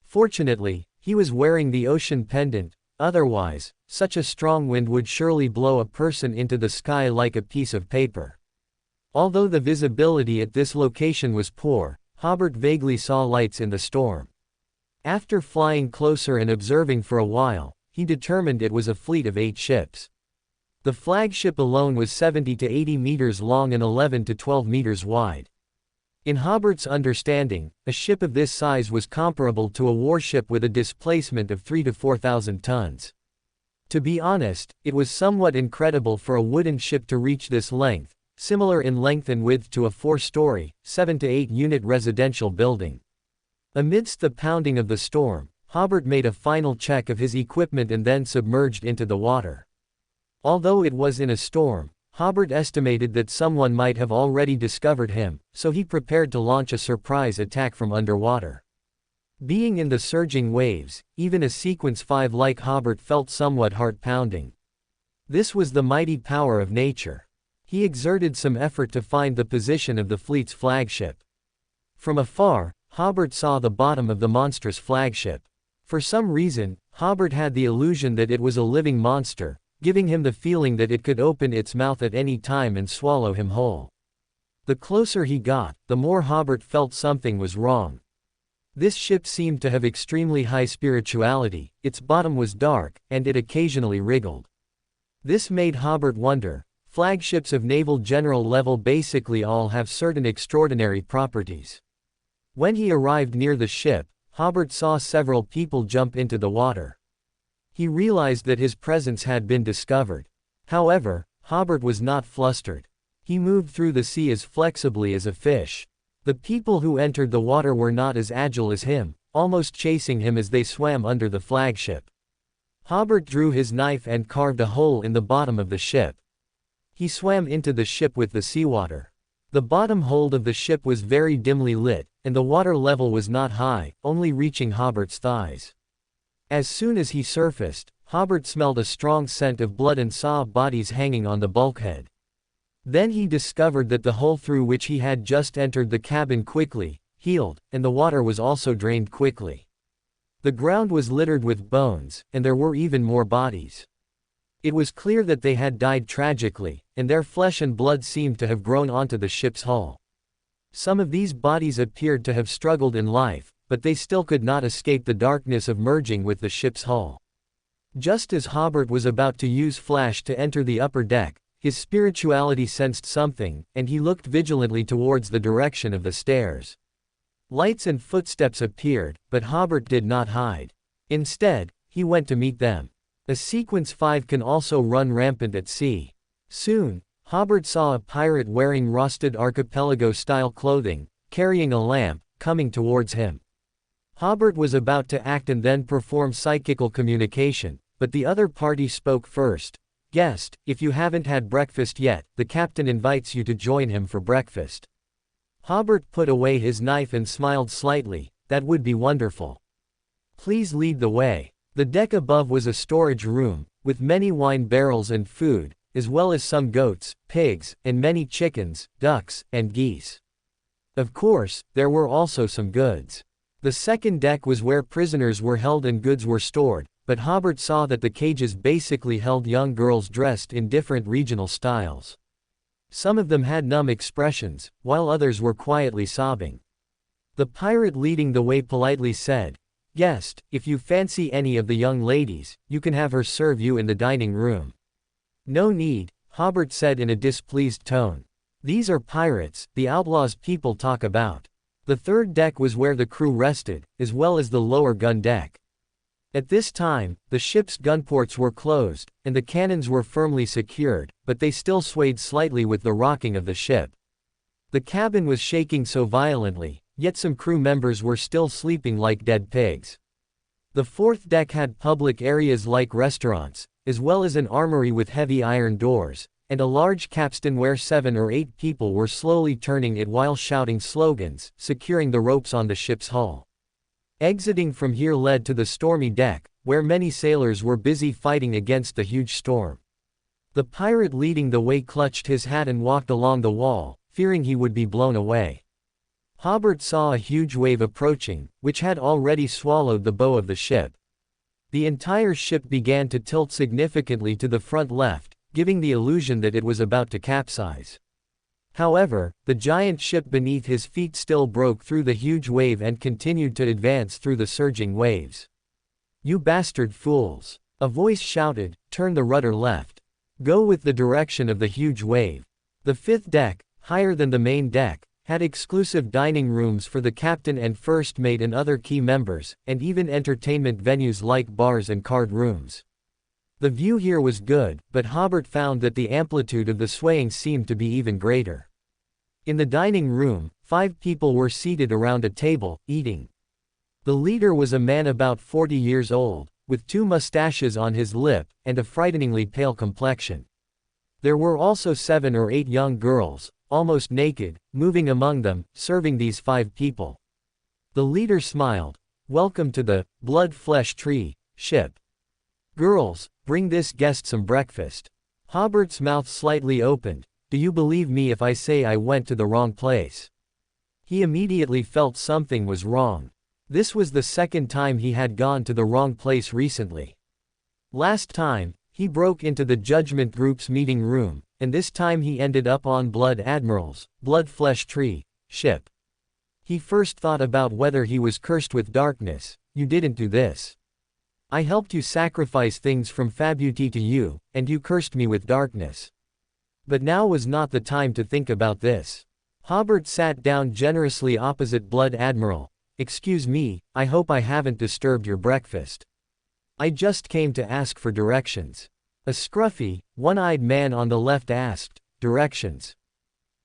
Fortunately, he was wearing the ocean pendant, otherwise, such a strong wind would surely blow a person into the sky like a piece of paper. Although the visibility at this location was poor, Hobert vaguely saw lights in the storm. After flying closer and observing for a while, he determined it was a fleet of 8 ships. The flagship alone was 70 to 80 meters long and 11 to 12 meters wide. In Hobert's understanding, a ship of this size was comparable to a warship with a displacement of 3 to 4,000 tons. To be honest, it was somewhat incredible for a wooden ship to reach this length, similar in length and width to a 4-story, 7 to 8 unit residential building. Amidst the pounding of the storm, Hobert made a final check of his equipment and then submerged into the water. Although it was in a storm, Hobert estimated that someone might have already discovered him, so he prepared to launch a surprise attack from underwater. Being in the surging waves, even a Sequence 5 like Hobert felt somewhat heart-pounding. This was the mighty power of nature. He exerted some effort to find the position of the fleet's flagship. From afar, Hobert saw the bottom of the monstrous flagship. For some reason, Hobert had the illusion that it was a living monster, giving him the feeling that it could open its mouth at any time and swallow him whole. The closer he got, the more Hobert felt something was wrong. This ship seemed to have extremely high spirituality, its bottom was dark, and it occasionally wriggled. This made Hobert wonder, flagships of naval general level basically all have certain extraordinary properties. When he arrived near the ship, Hobert saw several people jump into the water. He realized that his presence had been discovered. However, Hobert was not flustered. He moved through the sea as flexibly as a fish. The people who entered the water were not as agile as him, almost chasing him as they swam under the flagship. Hobert drew his knife and carved a hole in the bottom of the ship. He swam into the ship with the seawater. The bottom hold of the ship was very dimly lit, and the water level was not high, only reaching Hobert's thighs. As soon as he surfaced, Hobert smelled a strong scent of blood and saw bodies hanging on the bulkhead. Then he discovered that the hole through which he had just entered the cabin quickly healed, and the water was also drained quickly. The ground was littered with bones, and there were even more bodies. It was clear that they had died tragically, and their flesh and blood seemed to have grown onto the ship's hull. Some of these bodies appeared to have struggled in life, but they still could not escape the darkness of merging with the ship's hull. Just as Hobert was about to use flash to enter the upper deck, his spirituality sensed something, and he looked vigilantly towards the direction of the stairs. Lights and footsteps appeared, but Hobert did not hide. Instead, he went to meet them. A Sequence 5 can also run rampant at sea. Soon, Hobert saw a pirate wearing rusted archipelago-style clothing, carrying a lamp, coming towards him. Hobert was about to act and then perform psychical communication, but the other party spoke first. "Guest, if you haven't had breakfast yet, the captain invites you to join him for breakfast." Hobert put away his knife and smiled slightly. "That would be wonderful. Please lead the way." The deck above was a storage room, with many wine barrels and food, as well as some goats, pigs, and many chickens, ducks, and geese. Of course, there were also some goods. The second deck was where prisoners were held and goods were stored, but Hobert saw that the cages basically held young girls dressed in different regional styles. Some of them had numb expressions, while others were quietly sobbing. The pirate leading the way politely said, "Guest, if you fancy any of the young ladies, you can have her serve you in the dining room." "No need," Hobert said in a displeased tone. "These are pirates, the outlaws people talk about." The third deck was where the crew rested, as well as the lower gun deck. At this time, the ship's gunports were closed, and the cannons were firmly secured, but they still swayed slightly with the rocking of the ship. The cabin was shaking so violently, yet some crew members were still sleeping like dead pigs. The fourth deck had public areas like restaurants, as well as an armory with heavy iron doors, and a large capstan where 7 or 8 people were slowly turning it while shouting slogans, securing the ropes on the ship's hull. Exiting from here led to the stormy deck, where many sailors were busy fighting against the huge storm. The pirate leading the way clutched his hat and walked along the wall, fearing he would be blown away. Hobert saw a huge wave approaching, which had already swallowed the bow of the ship. The entire ship began to tilt significantly to the front left, giving the illusion that it was about to capsize. However, the giant ship beneath his feet still broke through the huge wave and continued to advance through the surging waves. "You bastard fools!" a voice shouted, "turn the rudder left. Go with the direction of the huge wave." The fifth deck, higher than the main deck, had exclusive dining rooms for the captain and first mate and other key members, and even entertainment venues like bars and card rooms. The view here was good, but Hobert found that the amplitude of the swaying seemed to be even greater. In the dining room, 5 people were seated around a table, eating. The leader was a man about 40 years old, with 2 mustaches on his lip, and a frighteningly pale complexion. There were also 7 or 8 young girls, almost naked, moving among them, serving these 5 people. The leader smiled. "Welcome to the Blood Flesh Tree ship. Girls, bring this guest some breakfast." Hobert's mouth slightly opened. "Do you believe me if I say I went to the wrong place?" He immediately felt something was wrong. This was the second time he had gone to the wrong place recently. Last time, he broke into the Judgment Group's meeting room, and this time he ended up on Blood Admiral's Blood Flesh Tree ship. He first thought about whether he was cursed with darkness. "You didn't do this. I helped you sacrifice things from Fabuti to you, and you cursed me with darkness. But now was not the time to think about this." Hobert sat down generously opposite Blood Admiral. "Excuse me, I hope I haven't disturbed your breakfast. I just came to ask for directions." A scruffy, one-eyed man on the left asked, "Directions?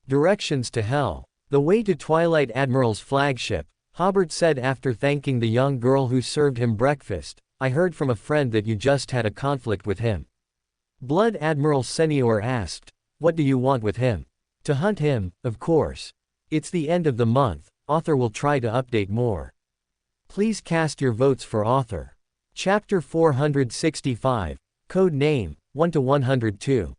Directions to hell. The way to Twilight Admiral's flagship," Hobert said after thanking the young girl who served him breakfast. "I heard from a friend that you just had a conflict with him." Blood Admiral Senior asked, "What do you want with him?" "To hunt him, of course. It's the end of the month, author will try to update more. Please cast your votes for author." Chapter 465, Code Name, 1-102.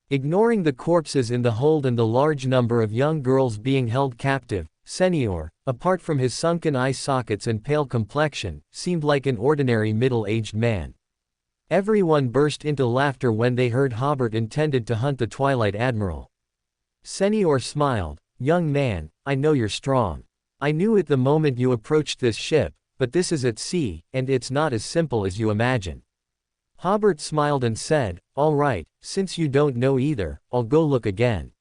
Ignoring the corpses in the hold and the large number of young girls being held captive, Senior, apart from his sunken eye sockets and pale complexion, seemed like an ordinary middle-aged man. Everyone burst into laughter when they heard Hobert intended to hunt the Twilight Admiral. Senior smiled. "Young man, I know you're strong. I knew it the moment you approached this ship, but this is at sea, and it's not as simple as you imagine." Hobert smiled and said, "All right, since you don't know either, I'll go look again."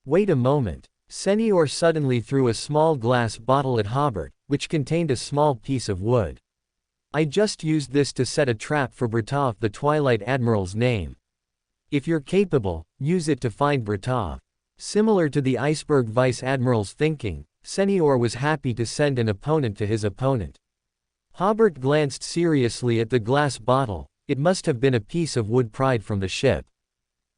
"Wait a moment." Senior suddenly threw a small glass bottle at Hobert, which contained a small piece of wood. "I just used this to set a trap for Bratov, the Twilight Admiral's name. If you're capable, use it to find Bratov." Similar to the Iceberg Vice Admiral's thinking, Senior was happy to send an opponent to his opponent. Hobert glanced seriously at the glass bottle. It must have been a piece of wood pried from the ship.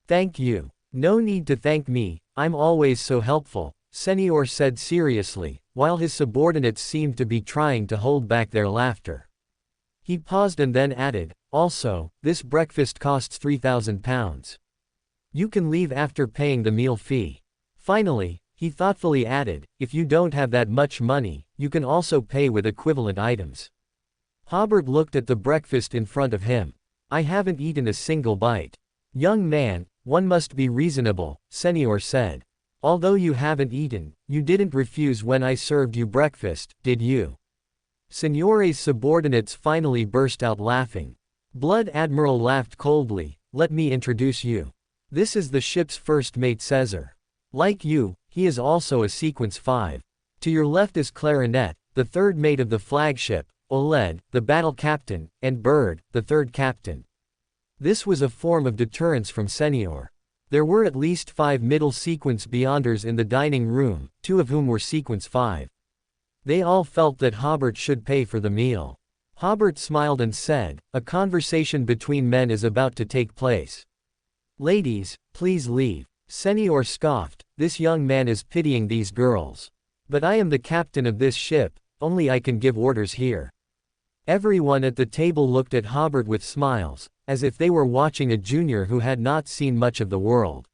"Thank you. No need to thank me, I'm always so helpful," Senior said seriously, while his subordinates seemed to be trying to hold back their laughter. He paused and then added, "Also, this breakfast costs £3,000. You can leave after paying the meal fee." Finally, he thoughtfully added, "If you don't have that much money, you can also pay with equivalent items." Hobert looked at the breakfast in front of him. "I haven't eaten a single bite." "Young man, one must be reasonable," Senior said. "Although you haven't eaten, you didn't refuse when I served you breakfast, did you?" Seniore's subordinates finally burst out laughing. Blood Admiral laughed coldly. "Let me introduce you. This is the ship's first mate Caesar. Like you, he is also a Sequence 5. To your left is Clarinet, the third mate of the flagship, Oled, the battle captain, and Bird, the third captain." This was a form of deterrence from Senior. There were at least 5 middle Sequence Beyonders in the dining room, 2 of whom were Sequence 5. They all felt that Hobert should pay for the meal. Hobert smiled and said, "A conversation between men is about to take place. Ladies, please leave. Senior scoffed, this young man is pitying these girls. But I am the captain of this ship, only I can give orders here. Everyone at the table looked at Hobert with smiles, as if they were watching a junior who had not seen much of the world.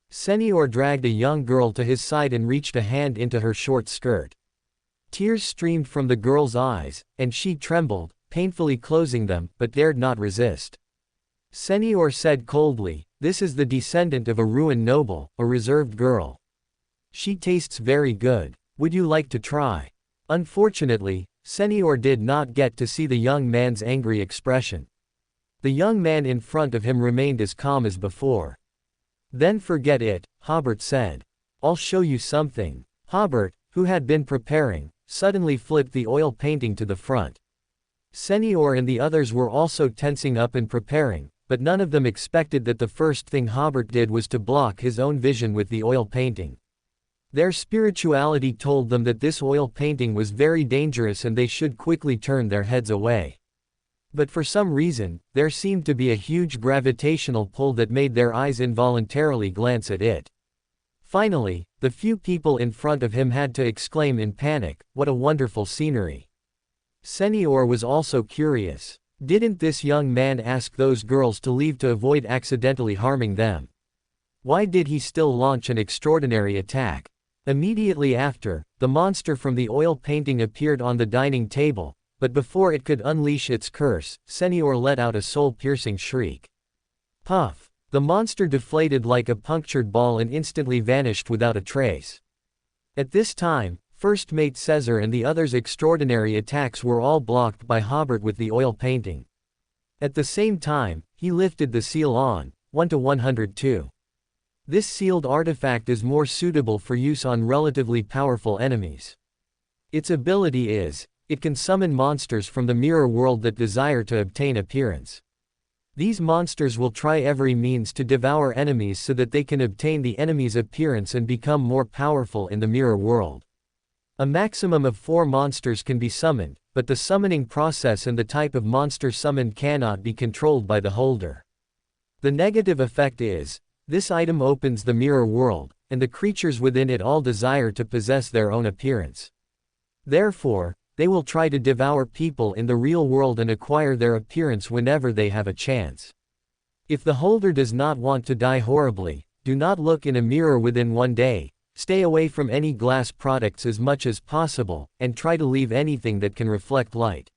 Senior dragged a young girl to his side and reached a hand into her short skirt. Tears streamed from the girl's eyes, and she trembled, painfully closing them, but dared not resist. Senior said coldly, this is the descendant of a ruined noble, a reserved girl. She tastes very good. Would you like to try? Unfortunately, Senior did not get to see the young man's angry expression. The young man in front of him remained as calm as before. Then forget it, Hobert said. I'll show you something. Hobert, who had been preparing, suddenly flipped the oil painting to the front. Senior and the others were also tensing up and preparing, but none of them expected that the first thing Hobert did was to block his own vision with the oil painting. Their spirituality told them that this oil painting was very dangerous and they should quickly turn their heads away. But for some reason, there seemed to be a huge gravitational pull that made their eyes involuntarily glance at it. Finally, the few people in front of him had to exclaim in panic, "What a wonderful scenery!" Senior was also curious. Didn't this young man ask those girls to leave to avoid accidentally harming them? Why did he still launch an extraordinary attack? Immediately after, the monster from the oil painting appeared on the dining table, but before it could unleash its curse, Senior let out a soul-piercing shriek. Puff! The monster deflated like a punctured ball and instantly vanished without a trace. At this time, First Mate Caesar and the others' extraordinary attacks were all blocked by Hobert with the oil painting. At the same time, he lifted the seal on, 1-102. This sealed artifact is more suitable for use on relatively powerful enemies. Its ability is, it can summon monsters from the mirror world that desire to obtain appearance. These monsters will try every means to devour enemies so that they can obtain the enemy's appearance and become more powerful in the mirror world. A maximum of 4 monsters can be summoned, but the summoning process and the type of monster summoned cannot be controlled by the holder. The negative effect is, this item opens the mirror world, and the creatures within it all desire to possess their own appearance. Therefore, they will try to devour people in the real world and acquire their appearance whenever they have a chance. If the holder does not want to die horribly, do not look in a mirror within 1 day, stay away from any glass products as much as possible, and try to leave anything that can reflect light.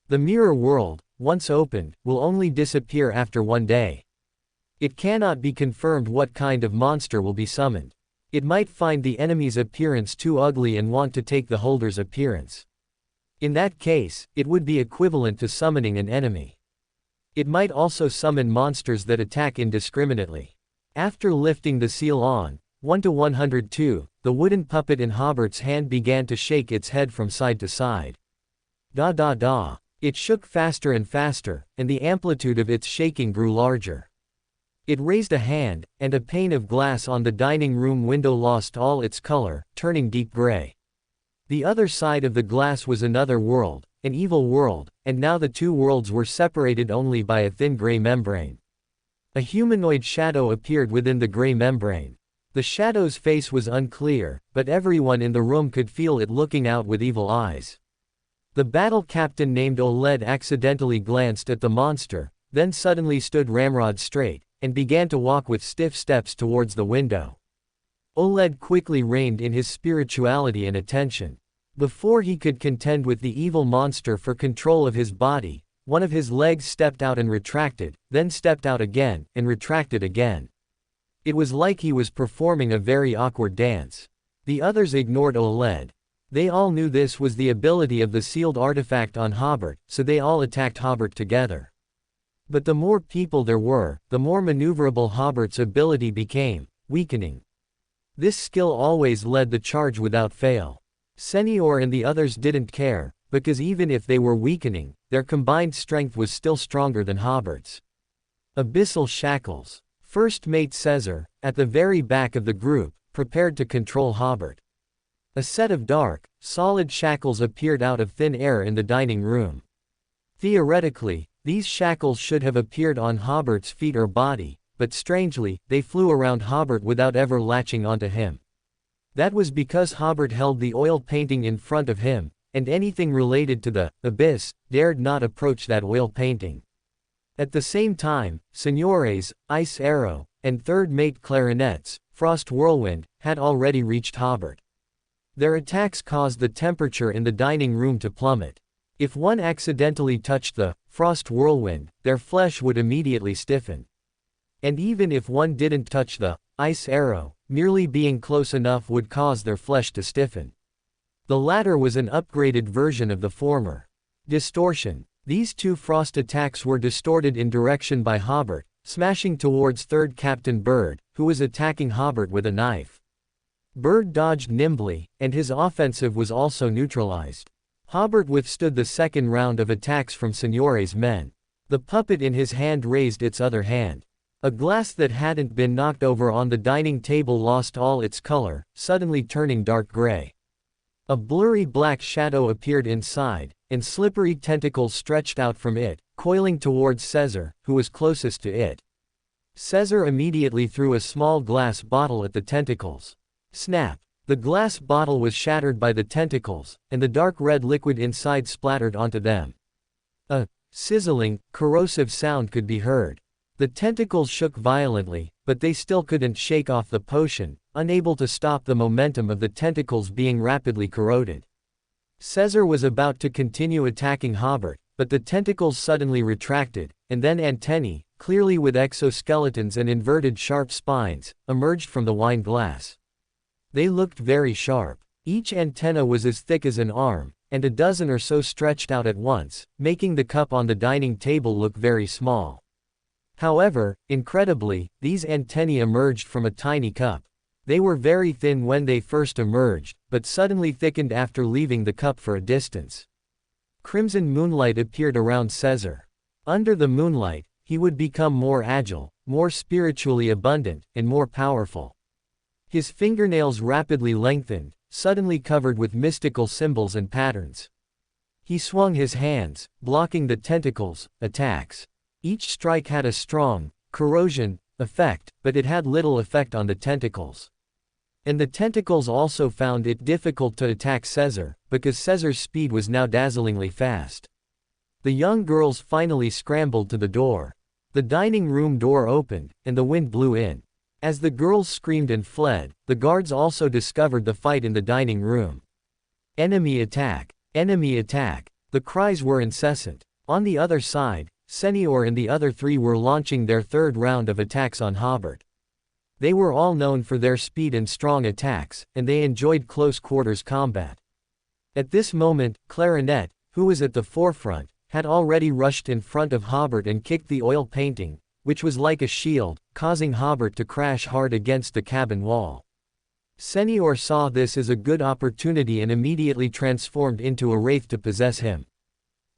The mirror world, once opened, will only disappear after 1 day. It cannot be confirmed what kind of monster will be summoned. It might find the enemy's appearance too ugly and want to take the holder's appearance. In that case, it would be equivalent to summoning an enemy. It might also summon monsters that attack indiscriminately. After lifting the seal on, 1-102, the wooden puppet in Hobert's hand began to shake its head from side to side. Da. It shook faster and faster, and the amplitude of its shaking grew larger. It raised a hand, and a pane of glass on the dining room window lost all its color, turning deep gray. The other side of the glass was another world, an evil world, and now the two worlds were separated only by a thin gray membrane. A humanoid shadow appeared within the gray membrane. The shadow's face was unclear, but everyone in the room could feel it looking out with evil eyes. The battle captain named Oled accidentally glanced at the monster, then suddenly stood ramrod straight, and began to walk with stiff steps towards the window. Oled quickly reined in his spirituality and attention. Before he could contend with the evil monster for control of his body, one of his legs stepped out and retracted, then stepped out again, and retracted again. It was like he was performing a very awkward dance. The others ignored Oled. They all knew this was the ability of the sealed artifact on Hobert, so they all attacked Hobert together. But the more people there were, the more maneuverable Hobert's ability became, weakening. This skill always led the charge without fail. Senior and the others didn't care, because even if they were weakening, their combined strength was still stronger than Hobert's. Abyssal shackles. First Mate Caesar, at the very back of the group, prepared to control Hobert. A set of dark, solid shackles appeared out of thin air in the dining room. Theoretically, these shackles should have appeared on Hobert's feet or body, but strangely, they flew around Hobert without ever latching onto him. That was because Hobert held the oil painting in front of him, and anything related to the abyss dared not approach that oil painting. At the same time, Signore's ice arrow and third mate clarinet's frost whirlwind had already reached Hobert. Their attacks caused the temperature in the dining room to plummet. If one accidentally touched the frost whirlwind, their flesh would immediately stiffen. And even if one didn't touch the ice arrow, merely being close enough would cause their flesh to stiffen. The latter was an upgraded version of the former. Distortion. These two frost attacks were distorted in direction by Hobert, smashing towards third Captain Bird, who was attacking Hobert with a knife. Bird dodged nimbly, and his offensive was also neutralized. Hobert withstood the second round of attacks from Signore's men. The puppet in his hand raised its other hand. A glass that hadn't been knocked over on the dining table lost all its color, suddenly turning dark gray. A blurry black shadow appeared inside, and slippery tentacles stretched out from it, coiling towards Caesar, who was closest to it. Caesar immediately threw a small glass bottle at the tentacles. Snap! The glass bottle was shattered by the tentacles, and the dark red liquid inside splattered onto them. A sizzling, corrosive sound could be heard. The tentacles shook violently, but they still couldn't shake off the potion, unable to stop the momentum of the tentacles being rapidly corroded. Caesar was about to continue attacking Hobert, but the tentacles suddenly retracted, and then antennae, clearly with exoskeletons and inverted sharp spines, emerged from the wine glass. They looked very sharp. Each antenna was as thick as an arm, and a dozen or so stretched out at once, making the cup on the dining table look very small. However, incredibly, these antennae emerged from a tiny cup. They were very thin when they first emerged, but suddenly thickened after leaving the cup for a distance. Crimson moonlight appeared around Caesar. Under the moonlight, he would become more agile, more spiritually abundant, and more powerful. His fingernails rapidly lengthened, suddenly covered with mystical symbols and patterns. He swung his hands, blocking the tentacles' attacks. Each strike had a strong corrosion effect, but it had little effect on the tentacles. And the tentacles also found it difficult to attack Caesar, because Caesar's speed was now dazzlingly fast. The young girls finally scrambled to the door. The dining room door opened, and the wind blew in. As the girls screamed and fled, the guards also discovered the fight in the dining room. Enemy attack! Enemy attack! The cries were incessant. On the other side, Senior and the other three were launching their third round of attacks on Hobert. They were all known for their speed and strong attacks, and they enjoyed close-quarters combat. At this moment, Clarinet, who was at the forefront, had already rushed in front of Hobert and kicked the oil painting, which was like a shield, causing Hobert to crash hard against the cabin wall. Senior saw this as a good opportunity and immediately transformed into a wraith to possess him.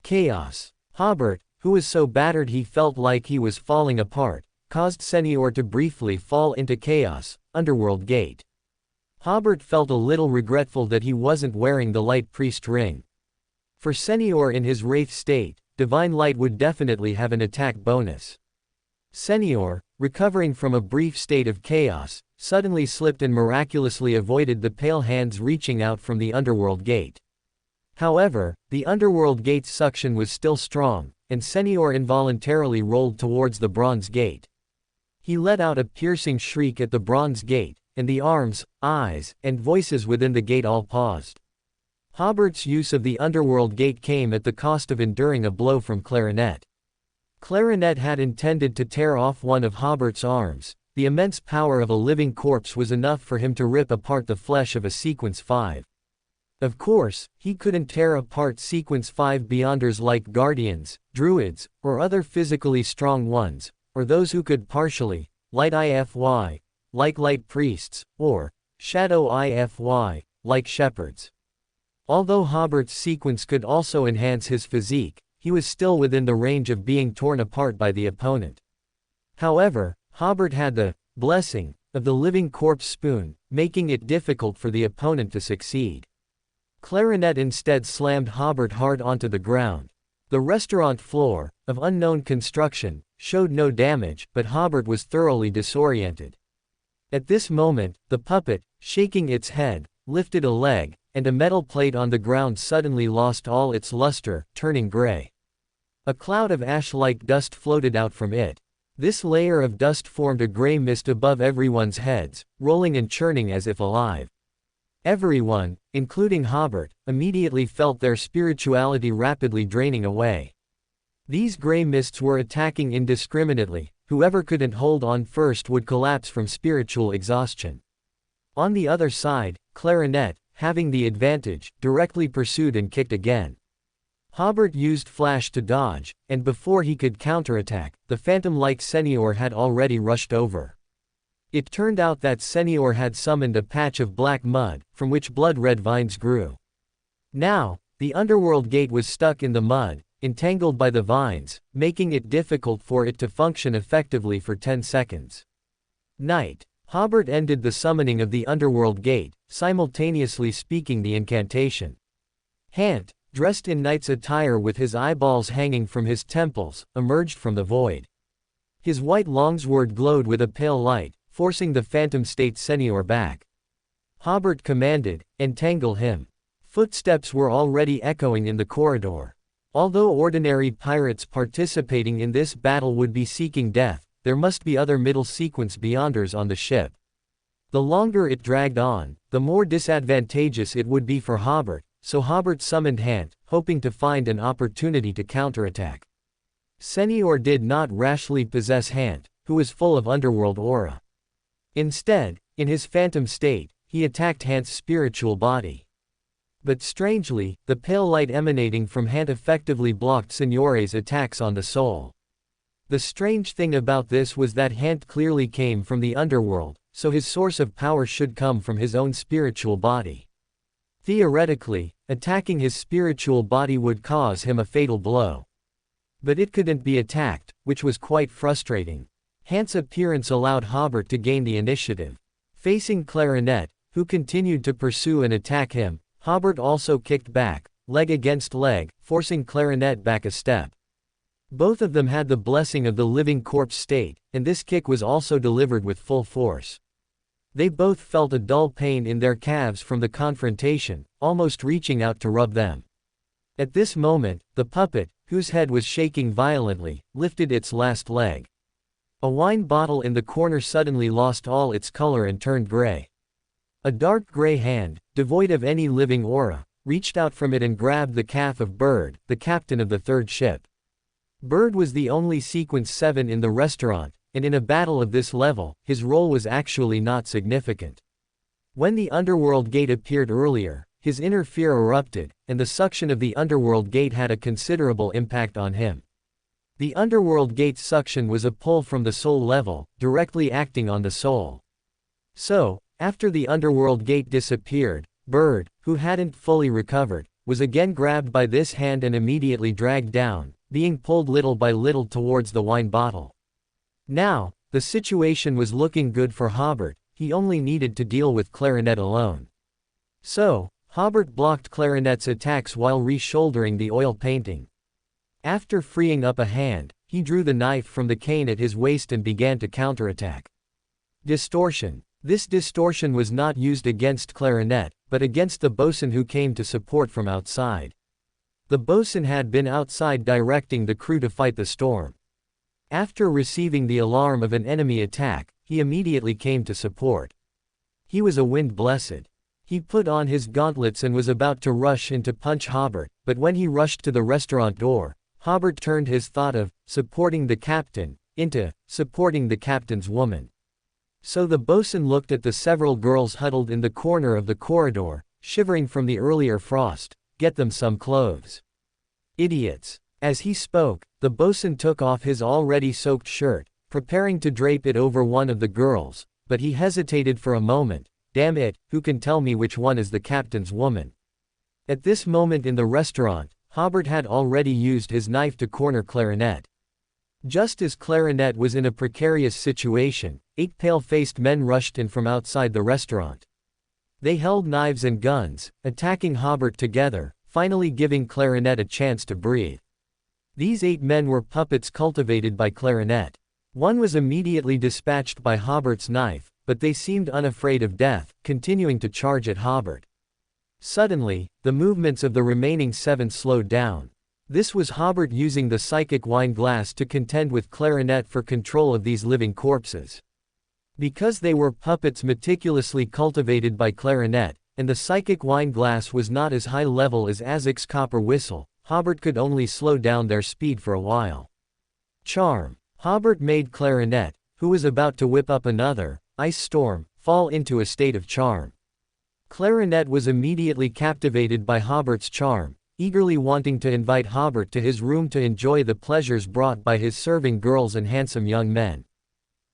Chaos. Hobert, who was so battered he felt like he was falling apart, caused Senior to briefly fall into chaos, underworld gate. Hobert felt a little regretful that he wasn't wearing the light priest ring. For Senior in his wraith state, divine light would definitely have an attack bonus. Senior, recovering from a brief state of chaos, suddenly slipped and miraculously avoided the pale hands reaching out from the underworld gate. However, the underworld gate's suction was still strong, and Senior involuntarily rolled towards the bronze gate. He let out a piercing shriek at the bronze gate, and the arms, eyes, and voices within the gate all paused. Hobert's use of the underworld gate came at the cost of enduring a blow from Clarinet. Clarinet had intended to tear off one of Hobert's arms. The immense power of a living corpse was enough for him to rip apart the flesh of a Sequence 5. Of course, he couldn't tear apart Sequence 5 Beyonders like Guardians, Druids, or other physically strong ones, or those who could partially, light IFY, like light priests, or shadow IFY, like shepherds. Although Hobert's sequence could also enhance his physique, he was still within the range of being torn apart by the opponent. However, Hobert had the blessing of the living corpse spoon, making it difficult for the opponent to succeed. Clarinet instead slammed Hobert hard onto the ground. The restaurant floor, of unknown construction, showed no damage, but Hobert was thoroughly disoriented. At this moment, the puppet, shaking its head, lifted a leg, and a metal plate on the ground suddenly lost all its luster, turning gray. A cloud of ash-like dust floated out from it. This layer of dust formed a gray mist above everyone's heads, rolling and churning as if alive. Everyone, including Hobert, immediately felt their spirituality rapidly draining away. These gray mists were attacking indiscriminately. Whoever couldn't hold on first would collapse from spiritual exhaustion. On the other side, Clarinet, having the advantage, directly pursued and kicked again. Hobert used Flash to dodge, and before he could counterattack, the phantom-like Senior had already rushed over. It turned out that Senior had summoned a patch of black mud, from which blood-red vines grew. Now, the underworld gate was stuck in the mud, entangled by the vines, making it difficult for it to function effectively for 10 seconds. Night. Hobert ended the summoning of the underworld gate, simultaneously speaking the incantation. Hant, dressed in knight's attire with his eyeballs hanging from his temples, emerged from the void. His white longsword glowed with a pale light, forcing the phantom state Senior back. Hobert commanded, "Entangle him." Footsteps were already echoing in the corridor. Although ordinary pirates participating in this battle would be seeking death, there must be other middle sequence beyonders on the ship. The longer it dragged on, the more disadvantageous it would be for Hobert, so Hobert summoned Hant, hoping to find an opportunity to counterattack. Senior did not rashly possess Hant, who was full of underworld aura. Instead, in his phantom state, he attacked Hant's spiritual body. But strangely, the pale light emanating from Hant effectively blocked Seniore's attacks on the soul. The strange thing about this was that Hant clearly came from the underworld, so his source of power should come from his own spiritual body. Theoretically, attacking his spiritual body would cause him a fatal blow. But it couldn't be attacked, which was quite frustrating. Hant's appearance allowed Hobert to gain the initiative. Facing Clarinet, who continued to pursue and attack him, Hobert also kicked back, leg against leg, forcing Clarinet back a step. Both of them had the blessing of the living corpse state, and this kick was also delivered with full force. They both felt a dull pain in their calves from the confrontation, almost reaching out to rub them. At this moment, the puppet, whose head was shaking violently, lifted its last leg. A wine bottle in the corner suddenly lost all its color and turned gray. A dark gray hand, devoid of any living aura, reached out from it and grabbed the calf of Bird, the captain of the third ship. Bird was the only Sequence 7 in the restaurant, and in a battle of this level, his role was actually not significant. When the underworld gate appeared earlier, his inner fear erupted, and the suction of the underworld gate had a considerable impact on him. The underworld gate's suction was a pull from the soul level, directly acting on the soul. So, after the underworld gate disappeared, Bird, who hadn't fully recovered, was again grabbed by this hand and immediately dragged down, being pulled little by little towards the wine bottle. Now, the situation was looking good for Hobert. He only needed to deal with Clarinet alone. So, Hobert blocked Clarinet's attacks while re-shouldering the oil painting. After freeing up a hand, he drew the knife from the cane at his waist and began to counterattack. Distortion. This distortion was not used against Clarinet, but against the bosun who came to support from outside. The bosun had been outside directing the crew to fight the storm. After receiving the alarm of an enemy attack, he immediately came to support. He was a wind blessed. He put on his gauntlets and was about to rush in to punch Hobert, but when he rushed to the restaurant door, Hobert turned his thought of supporting the captain into supporting the captain's woman. So the bosun looked at the several girls huddled in the corner of the corridor, shivering from the earlier frost. "Get them some clothes. Idiots." As he spoke, the bosun took off his already soaked shirt, preparing to drape it over one of the girls, but he hesitated for a moment. "Damn it, who can tell me which one is the captain's woman?" At this moment in the restaurant, Hobert had already used his knife to corner Clarinet. Just as Clarinet was in a precarious situation, 8 pale-faced men rushed in from outside the restaurant. They held knives and guns, attacking Hobert together, finally giving Clarinet a chance to breathe. These 8 men were puppets cultivated by Clarinet. One was immediately dispatched by Hobert's knife, but they seemed unafraid of death, continuing to charge at Hobert. Suddenly, the movements of the remaining 7 slowed down. This was Hobert using the psychic wine glass to contend with Clarinet for control of these living corpses. Because they were puppets meticulously cultivated by Clarinet, and the psychic wine glass was not as high level as Azek's copper whistle, Hobert could only slow down their speed for a while. Charm. Hobert made Clarinet, who was about to whip up another ice storm, fall into a state of charm. Clarinet was immediately captivated by Hobert's charm, eagerly wanting to invite Hobert to his room to enjoy the pleasures brought by his serving girls and handsome young men.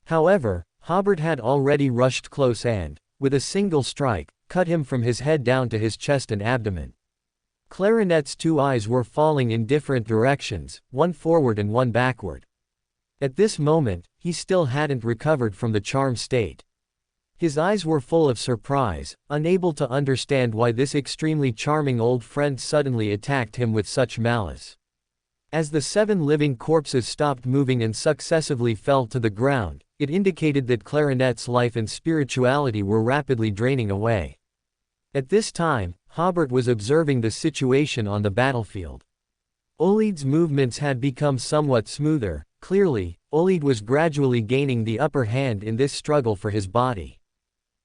However, Hobert had already rushed close and, with a single strike, cut him from his head down to his chest and abdomen. Clarinet's 2 eyes were falling in different directions, one forward and one backward. At this moment, he still hadn't recovered from the charm state. His eyes were full of surprise, unable to understand why this extremely charming old friend suddenly attacked him with such malice. As the 7 living corpses stopped moving and successively fell to the ground, it indicated that Clarinet's life and spirituality were rapidly draining away. At this time, Hobert was observing the situation on the battlefield. Oled's movements had become somewhat smoother. Clearly, Oled was gradually gaining the upper hand in this struggle for his body.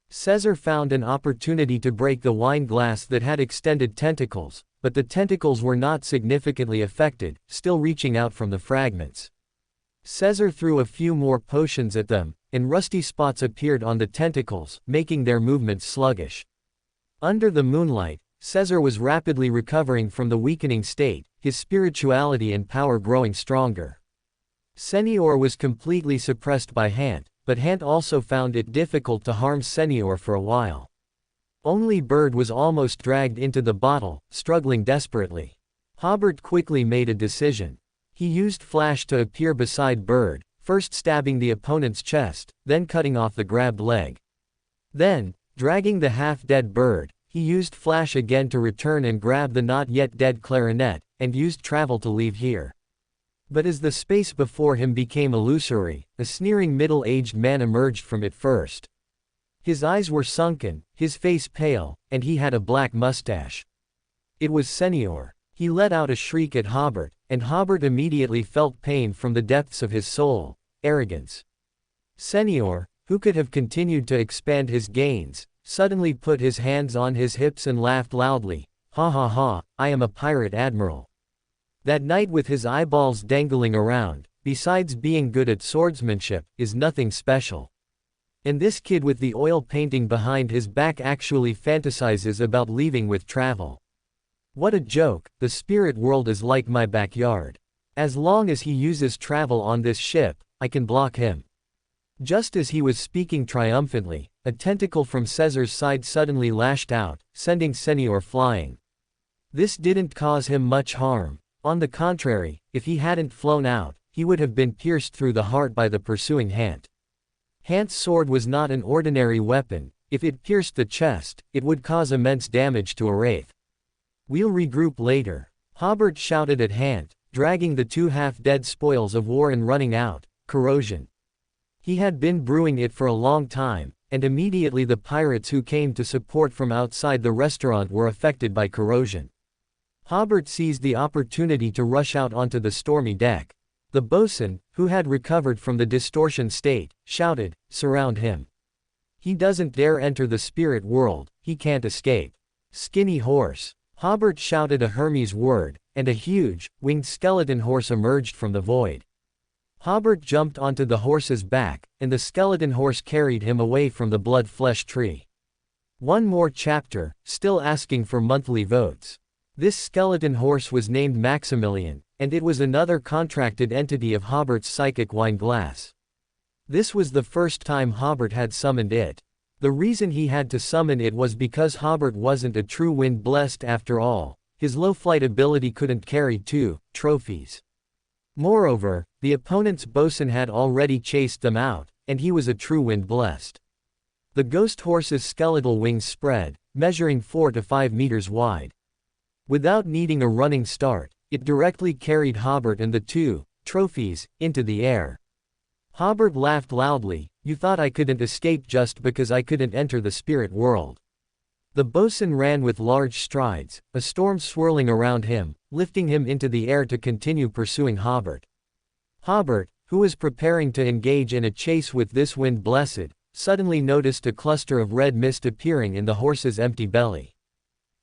Caesar found an opportunity to break the wine glass that had extended tentacles, but the tentacles were not significantly affected, still reaching out from the fragments. Caesar threw a few more potions at them, and rusty spots appeared on the tentacles, making their movements sluggish. Under the moonlight, Caesar was rapidly recovering from the weakening state, his spirituality and power growing stronger. Senior was completely suppressed by Hant, but Hant also found it difficult to harm Senior for a while. Only Bird was almost dragged into the bottle, struggling desperately. Hobert quickly made a decision. He used Flash to appear beside Bird, first stabbing the opponent's chest, then cutting off the grabbed leg. Then, dragging the half-dead Bird, he used Flash again to return and grab the not-yet-dead Clarinet, and used Travel to leave here. But as the space before him became illusory, a sneering middle-aged man emerged from it first. His eyes were sunken, his face pale, and he had a black mustache. It was Senior. He let out a shriek at Hobert, and Hobert immediately felt pain from the depths of his soul, arrogance. Senior, who could have continued to expand his gains, suddenly put his hands on his hips and laughed loudly. Ha ha ha, I am a pirate admiral. That knight with his eyeballs dangling around, besides being good at swordsmanship, is nothing special. And this kid with the oil painting behind his back actually fantasizes about leaving with Travel. What a joke, the spirit world is like my backyard. As long as he uses Travel on this ship, I can block him. Just as he was speaking triumphantly, a tentacle from Caesar's side suddenly lashed out, sending Senior flying. This didn't cause him much harm. On the contrary, if he hadn't flown out, he would have been pierced through the heart by the pursuing Hant. Hant's sword was not an ordinary weapon. If it pierced the chest, it would cause immense damage to a wraith. We'll regroup later. Hobert shouted at Hant, dragging the 2 half-dead spoils of war and running out. Corrosion. He had been brewing it for a long time, and immediately the pirates who came to support from outside the restaurant were affected by corrosion. Hobert seized the opportunity to rush out onto the stormy deck. The bosun, who had recovered from the distortion state, shouted, "Surround him. He doesn't dare enter the spirit world, he can't escape." Skinny horse. Hobert shouted a Hermes word, and a huge, winged skeleton horse emerged from the void. Hobert jumped onto the horse's back, and the skeleton horse carried him away from the blood-flesh tree. One more chapter, still asking for monthly votes. This skeleton horse was named Maximilian, and it was another contracted entity of Hobert's psychic wine glass. This was the first time Hobert had summoned it. The reason he had to summon it was because Hobert wasn't a true wind-blessed after all. His low flight ability couldn't carry 2 trophies. Moreover, the opponent's bosun had already chased them out, and he was a true wind-blessed. The ghost horse's skeletal wings spread, measuring 4 to 5 meters wide. Without needing a running start, It directly carried Hobert and the two trophies into the air. Hobert laughed loudly. You thought I couldn't escape just because I couldn't enter the spirit world. The bosun ran with large strides, a storm swirling around him, lifting him into the air to continue pursuing Hobert. Hobert, who was preparing to engage in a chase with this wind blessed, suddenly noticed a cluster of red mist appearing in the horse's empty belly.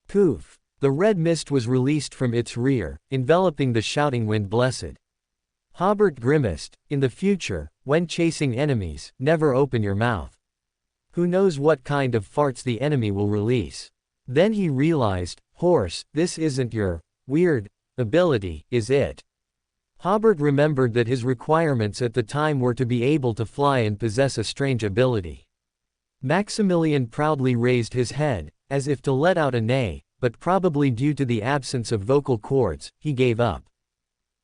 Poof! The red mist was released from its rear, enveloping the shouting wind blessed. Hobert grimaced. In the future, when chasing enemies, never open your mouth. Who knows what kind of farts the enemy will release? Then he realized, horse, this isn't your weird ability, is it? Hobert remembered that his requirements at the time were to be able to fly and possess a strange ability. Maximilian proudly raised his head, as if to let out a neigh, but probably due to the absence of vocal cords, he gave up.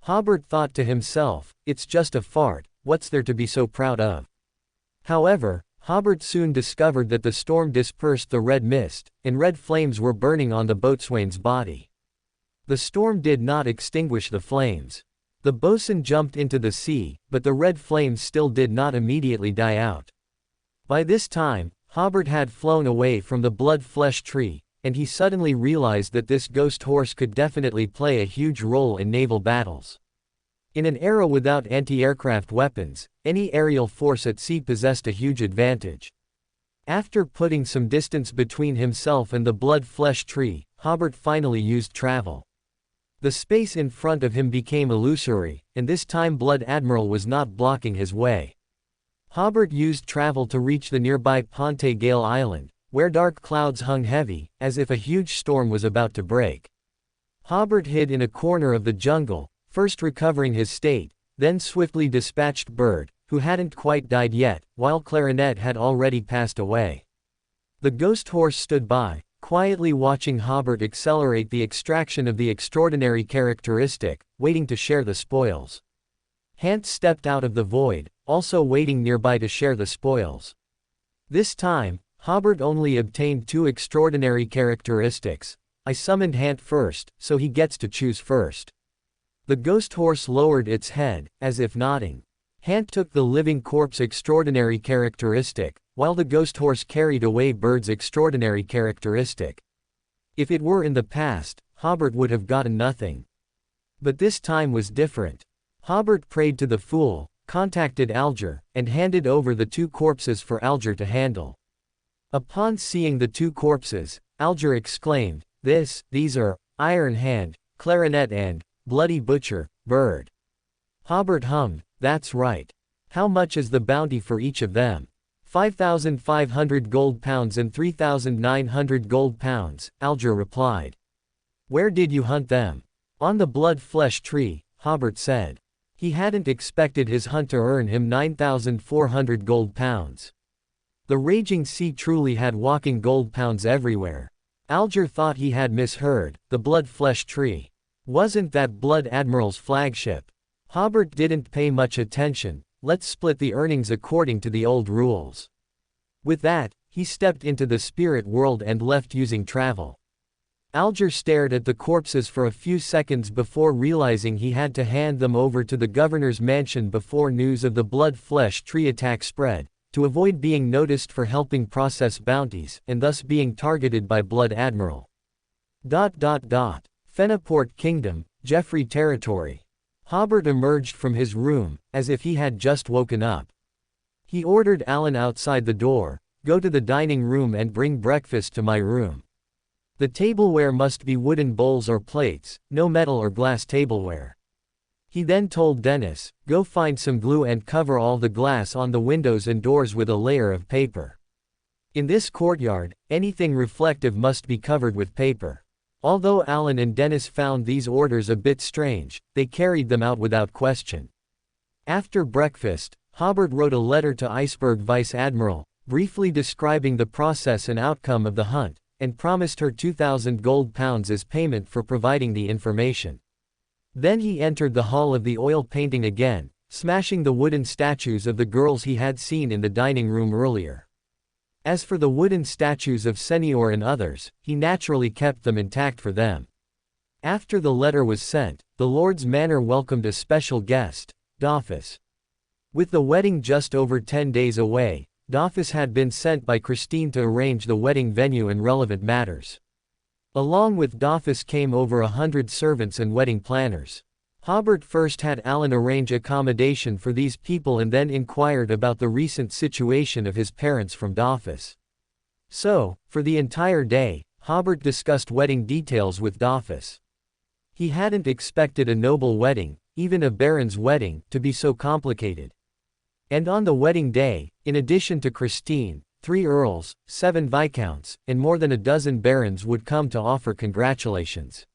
Hobert thought to himself, it's just a fart, what's there to be so proud of? However, Hobert soon discovered that the storm dispersed the red mist, and red flames were burning on the boatswain's body. The storm did not extinguish the flames. The bosun jumped into the sea, but the red flames still did not immediately die out. By this time, Hobert had flown away from the blood-flesh tree, and he suddenly realized that this ghost horse could definitely play a huge role in naval battles. In an era without anti-aircraft weapons, any aerial force at sea possessed a huge advantage. After putting some distance between himself and the blood-flesh tree, Hobert finally used travel. The space in front of him became illusory, and this time Blood Admiral was not blocking his way. Hobert used travel to reach the nearby Ponte Gale Island, where dark clouds hung heavy, as if a huge storm was about to break. Hobert hid in a corner of the jungle, first recovering his state, then swiftly dispatched Bird, who hadn't quite died yet, while Clarinet had already passed away. The ghost horse stood by, quietly watching Hobert accelerate the extraction of the extraordinary characteristic, waiting to share the spoils. Hant stepped out of the void, also waiting nearby to share the spoils. This time, Hobert only obtained 2 extraordinary characteristics. I summoned Hant first, so he gets to choose first. The ghost horse lowered its head, as if nodding. Hant took the living corpse extraordinary characteristic, while the ghost horse carried away Bird's extraordinary characteristic. If it were in the past, Hobert would have gotten nothing. But this time was different. Hobert prayed to the fool, contacted Alger, and handed over the 2 corpses for Alger to handle. Upon seeing the 2 corpses, Alger exclaimed, these are Iron Hand, Clarinet and Bloody Butcher, Bird. Hobert hummed, that's right. How much is the bounty for each of them? 5,500 gold pounds and 3,900 gold pounds, Alger replied. Where did you hunt them? On the blood-flesh tree, Hobert said. He hadn't expected his hunt to earn him 9,400 gold pounds. The raging sea truly had walking gold pounds everywhere. Alger thought he had misheard. The blood-flesh tree. Wasn't that Blood Admiral's flagship? Hobert didn't pay much attention. Let's split the earnings according to the old rules. With that, he stepped into the spirit world and left using travel. Alger stared at the corpses for a few seconds before realizing he had to hand them over to the governor's mansion before news of the blood-flesh tree attack spread, to avoid being noticed for helping process bounties, and thus being targeted by Blood Admiral. Fenaport Kingdom, Jeffrey Territory. Hobert emerged from his room, as if he had just woken up. He ordered Alan outside the door, go to the dining room and bring breakfast to my room. The tableware must be wooden bowls or plates, no metal or glass tableware. He then told Dennis, go find some glue and cover all the glass on the windows and doors with a layer of paper. In this courtyard, anything reflective must be covered with paper. Although Alan and Dennis found these orders a bit strange, they carried them out without question. After breakfast, Hobert wrote a letter to Iceberg Vice Admiral, briefly describing the process and outcome of the hunt, and promised her 2,000 gold pounds as payment for providing the information. Then he entered the hall of the oil painting again, smashing the wooden statues of the girls he had seen in the dining room earlier. As for the wooden statues of Senior and others, he naturally kept them intact for them. After the letter was sent, the Lord's Manor welcomed a special guest, Dophus. With the wedding just over 10 days away, Dophus had been sent by Christine to arrange the wedding venue and relevant matters. Along with Dophus came over 100 servants and wedding planners. Hobert first had Alan arrange accommodation for these people and then inquired about the recent situation of his parents from Dophus. So, for the entire day, Hobert discussed wedding details with Dophus. He hadn't expected a noble wedding, even a baron's wedding, to be so complicated. And on the wedding day, in addition to Christine, 3 earls, 7 viscounts, and more than a dozen barons would come to offer congratulations.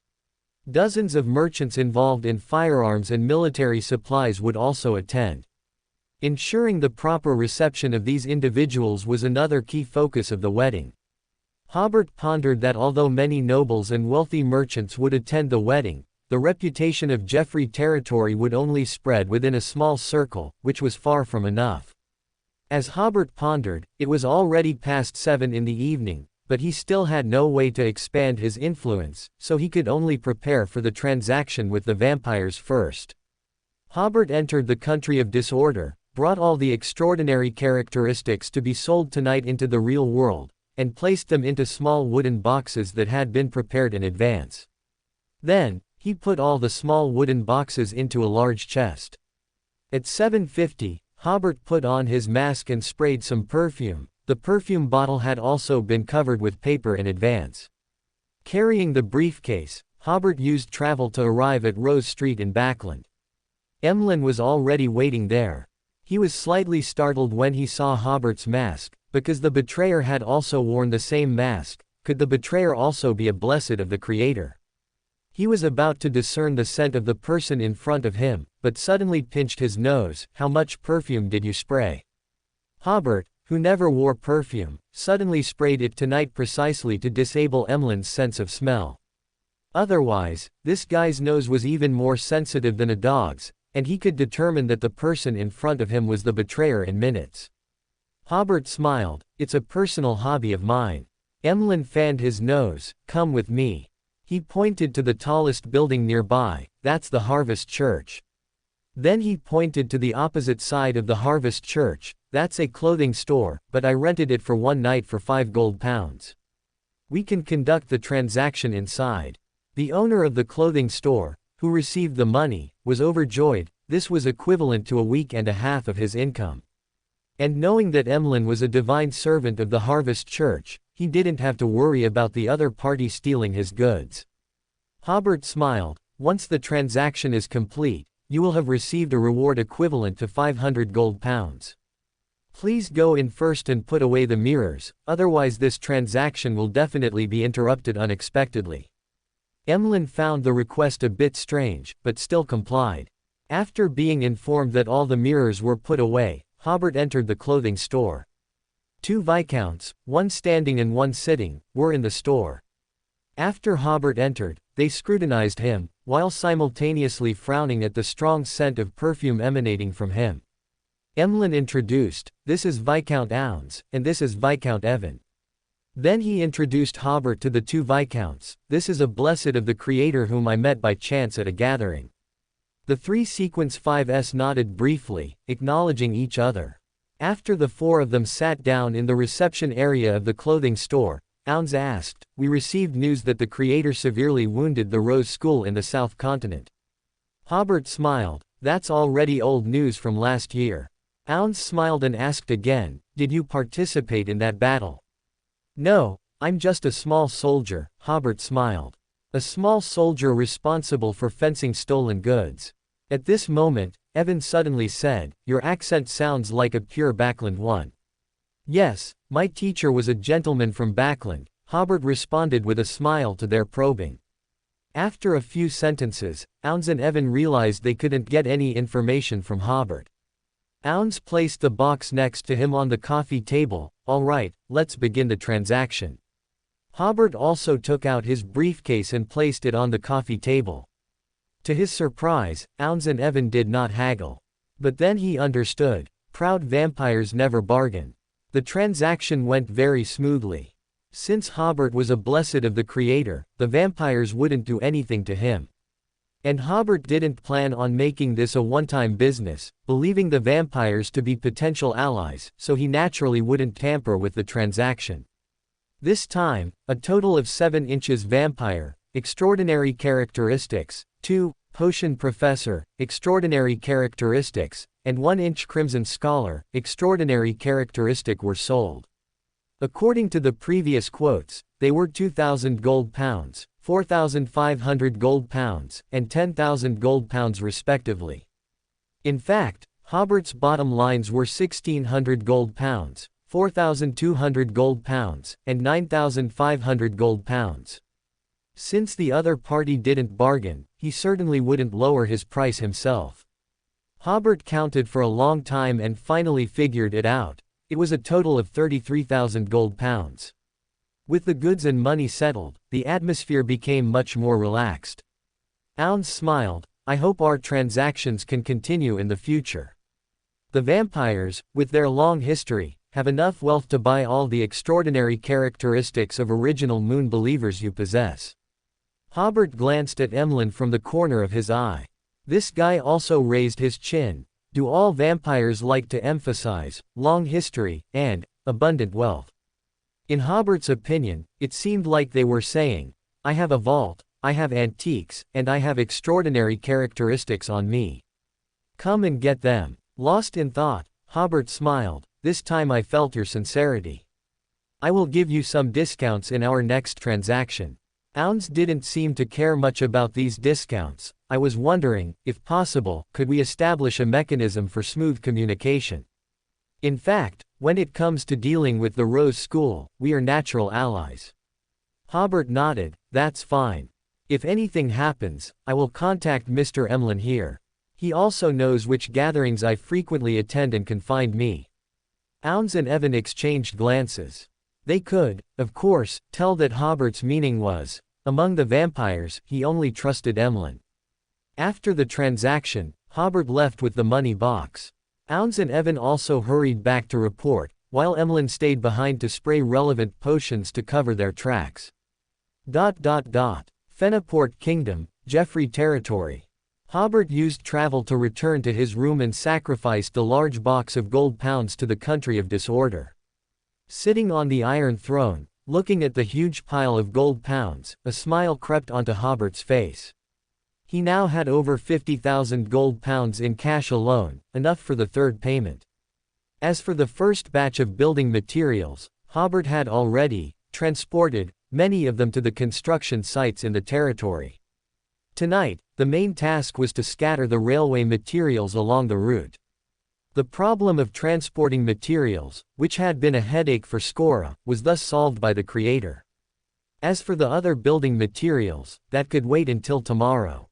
Dozens of merchants involved in firearms and military supplies would also attend. Ensuring the proper reception of these individuals was another key focus of the wedding. Hobert pondered that although many nobles and wealthy merchants would attend the wedding, the reputation of Geoffrey territory would only spread within a small circle, which was far from enough. As Hobert pondered, it was already past 7 in the evening, but he still had no way to expand his influence, so he could only prepare for the transaction with the vampires first. Hobert entered the country of disorder, brought all the extraordinary characteristics to be sold tonight into the real world, and placed them into small wooden boxes that had been prepared in advance. Then, he put all the small wooden boxes into a large chest. At 7:50, Hobert put on his mask and sprayed some perfume. The perfume bottle had also been covered with paper in advance. Carrying the briefcase, Hobert used travel to arrive at Rose Street in Backland. Emlyn was already waiting there. He was slightly startled when he saw Hobert's mask, because the betrayer had also worn the same mask. Could the betrayer also be a blessed of the Creator? He was about to discern the scent of the person in front of him, but suddenly pinched his nose. How much perfume did you spray? Hobert, who never wore perfume, suddenly sprayed it tonight precisely to disable Emlyn's sense of smell. Otherwise, this guy's nose was even more sensitive than a dog's, and he could determine that the person in front of him was the betrayer in minutes. Hobert smiled. It's a personal hobby of mine. Emlyn fanned his nose. Come with me. He pointed to the tallest building nearby. That's the Harvest Church. Then he pointed to the opposite side of the Harvest Church. That's a clothing store, but I rented it for one night for 5 gold pounds. We can conduct the transaction inside. The owner of the clothing store, who received the money, was overjoyed. This was equivalent to a week and a half of his income. And knowing that Emlyn was a divine servant of the Harvest Church, he didn't have to worry about the other party stealing his goods. Hobert smiled. Once the transaction is complete, you will have received a reward equivalent to 500 gold pounds. Please go in first and put away the mirrors, otherwise this transaction will definitely be interrupted unexpectedly. Emlyn found the request a bit strange, but still complied. After being informed that all the mirrors were put away, Hobert entered the clothing store. 2 viscounts, one standing and one sitting, were in the store. After Hobert entered, they scrutinized him, while simultaneously frowning at the strong scent of perfume emanating from him. Emlyn introduced, this is Viscount Ounds, and this is Viscount Evan. Then he introduced Hobert to the 2 viscounts. This is a blessed of the Creator whom I met by chance at a gathering. The 3 sequence 5s nodded briefly, acknowledging each other. After the 4 of them sat down in the reception area of the clothing store, Ounds asked, we received news that the Creator severely wounded the Rose School in the South Continent. Hobert smiled. That's already old news from last year. Ounds smiled and asked again, did you participate in that battle? No, I'm just a small soldier, Hobert smiled. A small soldier responsible for fencing stolen goods. At this moment, Evan suddenly said, your accent sounds like a pure Backland one. Yes, my teacher was a gentleman from Backland, Hobert responded with a smile to their probing. After a few sentences, Ounds and Evan realized they couldn't get any information from Hobert. Ounds placed the box next to him on the coffee table. All right, let's begin the transaction. Hobert also took out his briefcase and placed it on the coffee table. To his surprise, Ounds and Evan did not haggle. But then he understood. Proud vampires never bargain. The transaction went very smoothly. Since Hobert was a blessed of the Creator, the vampires wouldn't do anything to him. And Hobert didn't plan on making this a one-time business, believing the vampires to be potential allies, so he naturally wouldn't tamper with the transaction. This time, a total of 7 inches vampire, extraordinary characteristics, 2, potion professor, extraordinary characteristics, and 1-inch crimson scholar, extraordinary characteristic were sold. According to the previous quotes, they were 2,000 gold pounds, 4,500 gold pounds, and 10,000 gold pounds respectively. In fact, Hobert's bottom lines were 1,600 gold pounds, 4,200 gold pounds, and 9,500 gold pounds. Since the other party didn't bargain, he certainly wouldn't lower his price himself. Hobert counted for a long time and finally figured it out. It was a total of 33,000 gold pounds. With the goods and money settled, the atmosphere became much more relaxed. Ounds smiled, "I hope our transactions can continue in the future. The vampires, with their long history, have enough wealth to buy all the extraordinary characteristics of original moon believers you possess." Hobert glanced at Emlyn from the corner of his eye. This guy also raised his chin. Do all vampires like to emphasize long history and abundant wealth? In Hobert's opinion, it seemed like they were saying, "I have a vault, I have antiques, and I have extraordinary characteristics on me. Come and get them." Lost in thought, Hobert smiled. "This time I felt your sincerity. I will give you some discounts in our next transaction." Ounds didn't seem to care much about these discounts. "I was wondering, if possible, could we establish a mechanism for smooth communication? In fact, when it comes to dealing with the Rose School, we are natural allies." Hobert nodded. "That's fine. If anything happens, I will contact Mr. Emlyn here. He also knows which gatherings I frequently attend and can find me." Ounds and Evan exchanged glances. They could, of course, tell that Hobert's meaning was, among the vampires, he only trusted Emlyn. After the transaction, Hobert left with the money box. Ounds and Evan also hurried back to report, while Emlyn stayed behind to spray relevant potions to cover their tracks. Fenaport Kingdom, Jeffrey Territory. Hobert used travel to return to his room and sacrificed the large box of gold pounds to the country of disorder. Sitting on the Iron Throne, looking at the huge pile of gold pounds, a smile crept onto Hobert's face. He now had over 50,000 gold pounds in cash alone, enough for the third payment. As for the first batch of building materials, Hobert had already transported many of them to the construction sites in the territory. Tonight, the main task was to scatter the railway materials along the route. The problem of transporting materials, which had been a headache for Skora, was thus solved by the Creator. As for the other building materials, that could wait until tomorrow.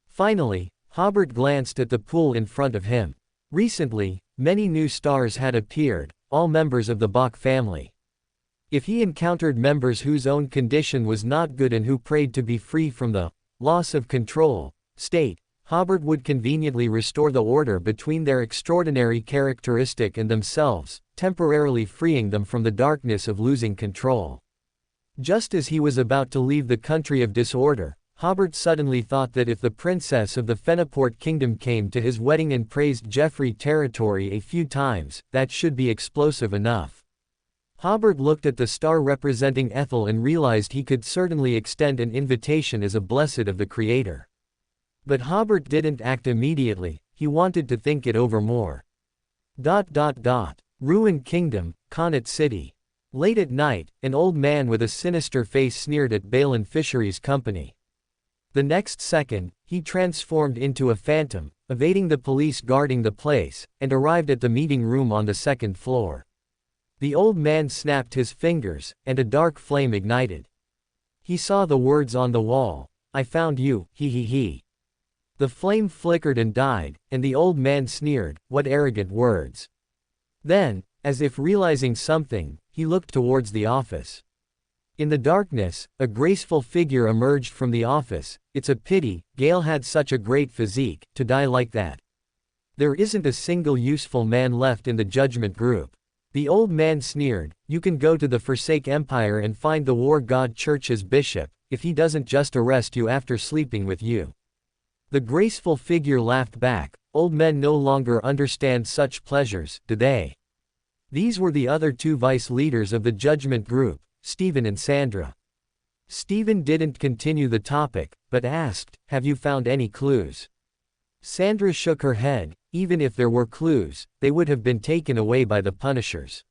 Finally, Hobert glanced at the pool in front of him. Recently, many new stars had appeared, all members of the Bach family. If he encountered members whose own condition was not good and who prayed to be free from the loss of control state, Hobert would conveniently restore the order between their extraordinary characteristic and themselves, temporarily freeing them from the darkness of losing control. Just as he was about to leave the country of disorder, Hobert suddenly thought that if the princess of the Fenaport Kingdom came to his wedding and praised Jeffrey Territory a few times, that should be explosive enough. Hobert looked at the star representing Ethel and realized he could certainly extend an invitation as a blessed of the Creator. But Hobert didn't act immediately, he wanted to think it over more. Ruined Kingdom, Connaught City. Late at night, an old man with a sinister face sneered at Balin Fisheries Company. The next second, he transformed into a phantom, evading the police guarding the place, and arrived at the meeting room on the second floor. The old man snapped his fingers, and a dark flame ignited. He saw the words on the wall, "I found you, he. The flame flickered and died, and the old man sneered, "What arrogant words." Then, as if realizing something, he looked towards the office. In the darkness, a graceful figure emerged from the office. "It's a pity, Gale had such a great physique, to die like that. There isn't a single useful man left in the judgment group." The old man sneered, "You can go to the Forsake Empire and find the War God Church's bishop, if he doesn't just arrest you after sleeping with you." The graceful figure laughed back, "Old men no longer understand such pleasures, do they?" These were the other two vice leaders of the judgment group, Stephen and Sandra. Stephen didn't continue the topic, but asked, "Have you found any clues?" Sandra shook her head. "Even if there were clues, they would have been taken away by the Punishers."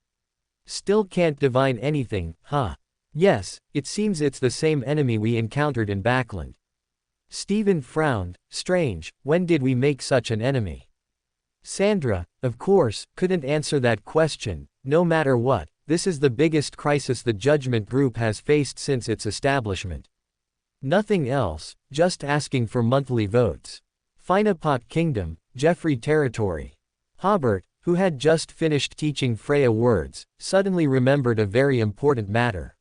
"Still can't divine anything, huh?" "Yes, it seems it's the same enemy we encountered in Backland." Stephen frowned. "Strange, when did we make such an enemy?" Sandra, of course, couldn't answer that question. "No matter what, this is the biggest crisis the judgment group has faced since its establishment. Nothing else, just asking for monthly votes." Finapot Kingdom, Jeffrey Territory. Hobert, who had just finished teaching Freya words, suddenly remembered a very important matter.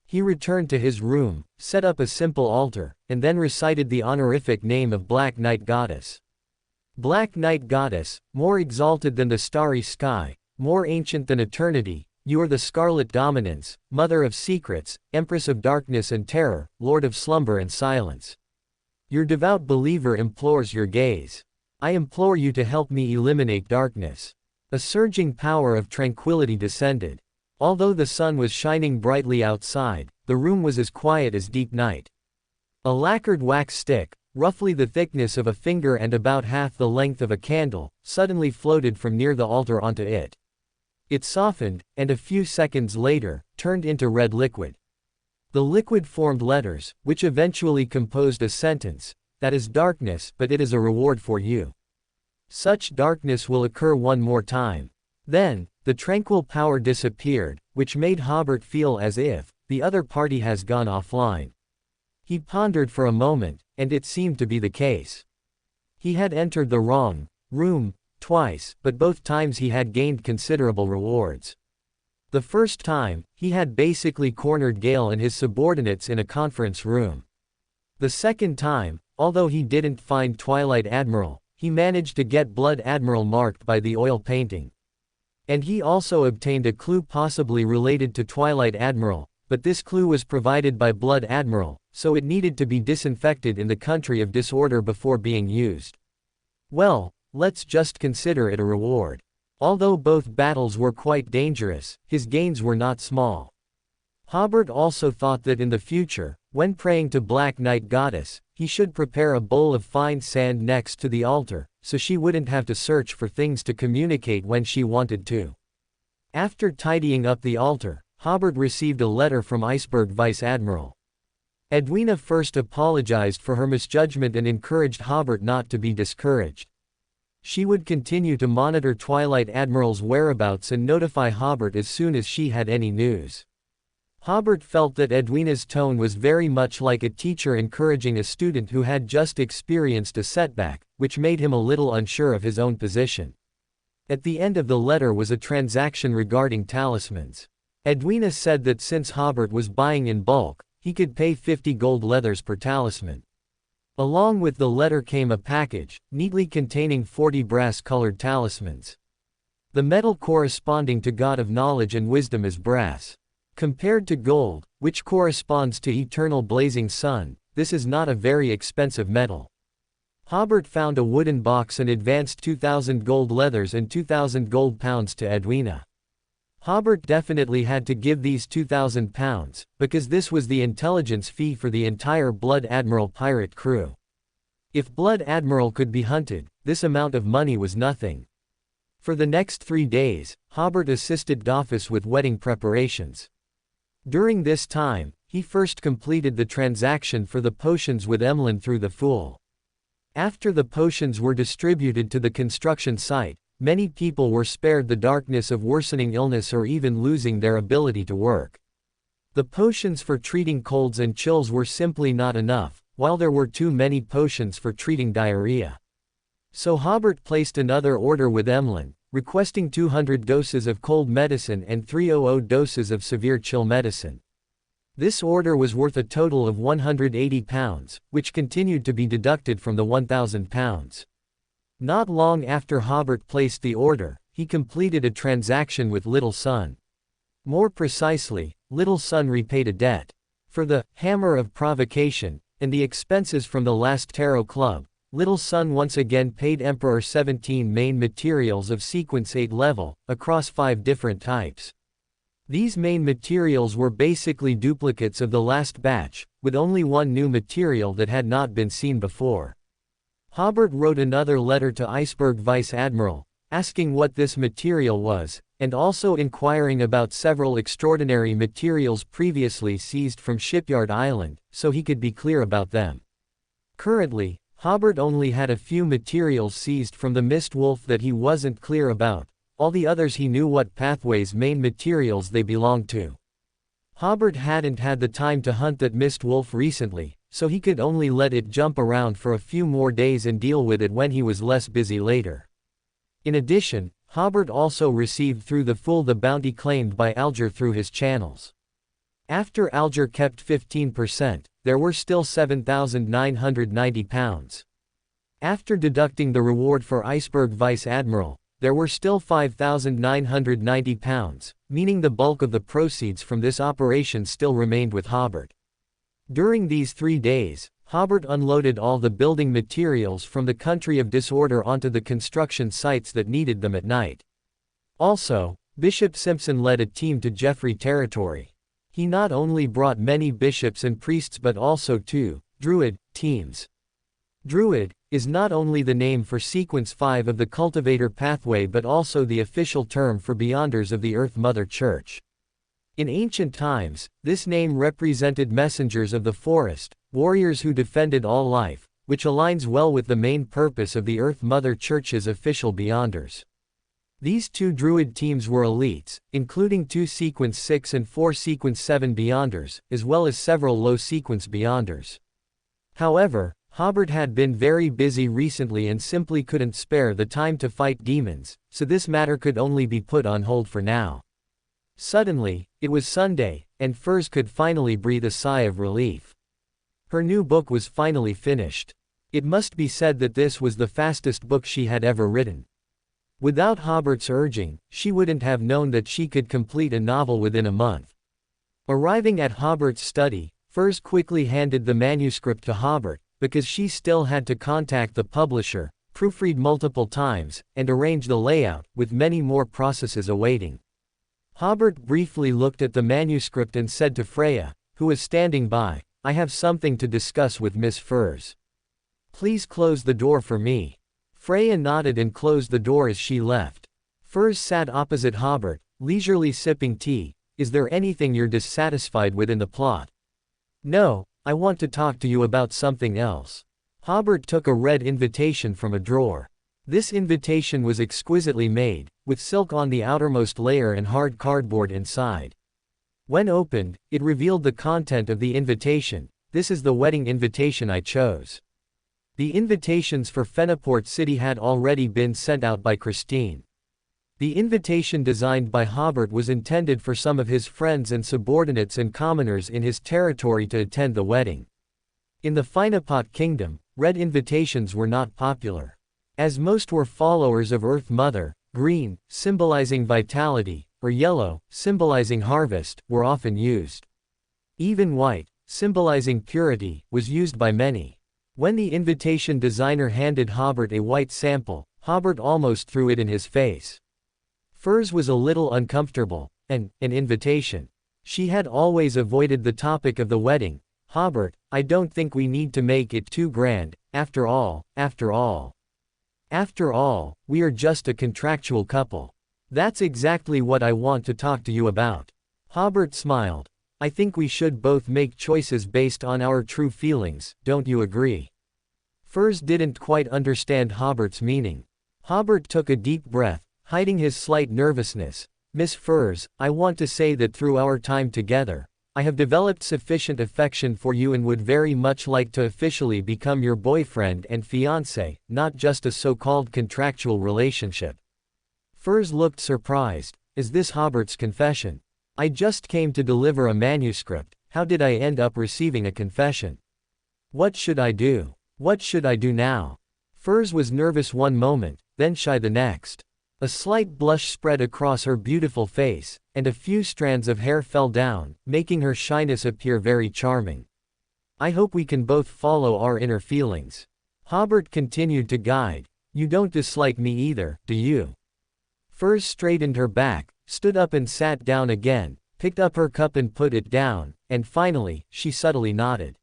He returned to his room, set up a simple altar, and then recited the honorific name of Black Night Goddess. Black Night Goddess, more exalted than the starry sky, more ancient than eternity, you are the Scarlet Dominance, Mother of Secrets, Empress of Darkness and Terror, Lord of Slumber and Silence. Your devout believer implores your gaze. I implore you to help me eliminate darkness. A surging power of tranquility descended. Although the sun was shining brightly outside, the room was as quiet as deep night. A lacquered wax stick, roughly the thickness of a finger and about half the length of a candle, suddenly floated from near the altar onto it. It softened, and a few seconds later, turned into red liquid. The liquid formed letters, which eventually composed a sentence, "That is darkness, but it is a reward for you. Such darkness will occur one more time." Then, the tranquil power disappeared, which made Hobert feel as if the other party has gone offline. He pondered for a moment, and it seemed to be the case. He had entered the wrong room twice, but both times he had gained considerable rewards. The first time, he had basically cornered Gale and his subordinates in a conference room. The second time, although he didn't find Twilight Admiral, he managed to get Blood Admiral marked by the oil painting. And he also obtained a clue possibly related to Twilight Admiral, but this clue was provided by Blood Admiral, so it needed to be disinfected in the country of disorder before being used. Well, let's just consider it a reward. Although both battles were quite dangerous, his gains were not small. Hobert also thought that in the future, when praying to Black Night Goddess, he should prepare a bowl of fine sand next to the altar, so she wouldn't have to search for things to communicate when she wanted to. After tidying up the altar, Hobert received a letter from Iceberg Vice Admiral. Edwina first apologized for her misjudgment and encouraged Hobert not to be discouraged. She would continue to monitor Twilight Admiral's whereabouts and notify Hobert as soon as she had any news. Hobert felt that Edwina's tone was very much like a teacher encouraging a student who had just experienced a setback, which made him a little unsure of his own position. At the end of the letter was a transaction regarding talismans. Edwina said that since Hobert was buying in bulk, he could pay 50 gold leathers per talisman. Along with the letter came a package, neatly containing 40 brass-colored talismans. The metal corresponding to God of Knowledge and Wisdom is brass. Compared to gold, which corresponds to eternal blazing sun, this is not a very expensive metal. Hobert found a wooden box and advanced 2,000 gold leathers and 2,000 gold pounds to Edwina. Hobert definitely had to give these 2,000 pounds, because this was the intelligence fee for the entire Blood Admiral pirate crew. If Blood Admiral could be hunted, this amount of money was nothing. For the next 3 days, Hobert assisted Doffus with wedding preparations. During this time, he first completed the transaction for the potions with Emlyn through the Fool. After the potions were distributed to the construction site, many people were spared the darkness of worsening illness or even losing their ability to work. The potions for treating colds and chills were simply not enough, while there were too many potions for treating diarrhea. So Hobert placed another order with Emlyn, requesting 200 doses of cold medicine and 300 doses of severe chill medicine. This order was worth a total of 180 pounds, which continued to be deducted from the 1,000 pounds. Not long after Hobert placed the order, he he completed a transaction with Little Sun. More precisely, Little Sun repaid a debt. For the Hammer of Provocation, and the expenses from the last Tarot Club, Little Sun once again paid Emperor 17 main materials of Sequence 8 level, across 5 different types. These main materials were basically duplicates of the last batch, with only one new material that had not been seen before. Hobert wrote another letter to Iceberg Vice Admiral, asking what this material was, and also inquiring about several extraordinary materials previously seized from Shipyard Island, so he could be clear about them. Currently, Hobert only had a few materials seized from the Mist Wolf that he wasn't clear about. All the others he knew what pathways main materials they belonged to. Hobert hadn't had the time to hunt that Mist Wolf recently, so he could only let it jump around for a few more days and deal with it when he was less busy later. In addition, Hobert also received through the Fool the bounty claimed by Alger through his channels. After Alger kept 15%, there were still £7,990. After deducting the reward for Iceberg Vice Admiral, there were still £5,990, meaning the bulk of the proceeds from this operation still remained with Hobert. During these 3 days, Hobert unloaded all the building materials from the country of disorder onto the construction sites that needed them at night. Also, Bishop Simpson led a team to Jeffrey territory. He not only brought many bishops and priests but also 2 Druid teams. Druid is not only the name for Sequence 5 of the Cultivator pathway but also the official term for Beyonders of the Earth Mother Church. In ancient times, this name represented messengers of the forest, warriors who defended all life, which aligns well with the main purpose of the Earth Mother Church's official Beyonders. These 2 Druid teams were elites, including 2 Sequence 6 and 4 Sequence 7 Beyonders, as well as several low Sequence Beyonders. However, Hobert had been very busy recently and simply couldn't spare the time to fight demons, so this matter could only be put on hold for now. Suddenly, it was Sunday, and Furs could finally breathe a sigh of relief. Her new book was finally finished. It must be said that this was the fastest book she had ever written. Without Hobert's urging, she wouldn't have known that she could complete a novel within a month. Arriving at Hobert's study, Furs quickly handed the manuscript to Hobert, because she still had to contact the publisher, proofread multiple times, and arrange the layout, with many more processes awaiting. Hobert briefly looked at the manuscript and said to Freya, who was standing by, "I have something to discuss with Miss Furs. Please close the door for me." Freya nodded and closed the door as she left. Furs sat opposite Hobert, leisurely sipping tea. "Is there anything you're dissatisfied with in the plot?" "No, I want to talk to you about something else." Hobert took a red invitation from a drawer. This invitation was exquisitely made, with silk on the outermost layer and hard cardboard inside. When opened, it revealed the content of the invitation. "This is the wedding invitation I chose." The invitations for Fenaport City had already been sent out by Christine. The invitation designed by Hobert was intended for some of his friends and subordinates and commoners in his territory to attend the wedding. In the Finapot Kingdom, red invitations were not popular. As most were followers of Earth Mother, green, symbolizing vitality, or yellow, symbolizing harvest, were often used. Even white, symbolizing purity, was used by many. When the invitation designer handed Hobert a white sample, Hobert almost threw it in his face. Furs was a little uncomfortable. An invitation. She had always avoided the topic of the wedding. "Hobert, I don't think we need to make it too grand. After all, we are just a contractual couple." "That's exactly what I want to talk to you about." Hobert smiled. "I think we should both make choices based on our true feelings, don't you agree?" Furs didn't quite understand Hobert's meaning. Hobert took a deep breath, hiding his slight nervousness. "Miss Furs, I want to say that through our time together, I have developed sufficient affection for you and would very much like to officially become your boyfriend and fiancé, not just a so-called contractual relationship." Furs looked surprised. "Is this Hobert's confession? I just came to deliver a manuscript. How did I end up receiving a confession? What should I do? What should I do now?" Furs was nervous one moment, then shy the next. A slight blush spread across her beautiful face, and a few strands of hair fell down, making her shyness appear very charming. I hope we can both follow our inner feelings. Hobert continued to guide. You don't dislike me either, do you? Furs straightened her back, stood up and sat down again, picked up her cup and put it down, and finally, she subtly nodded.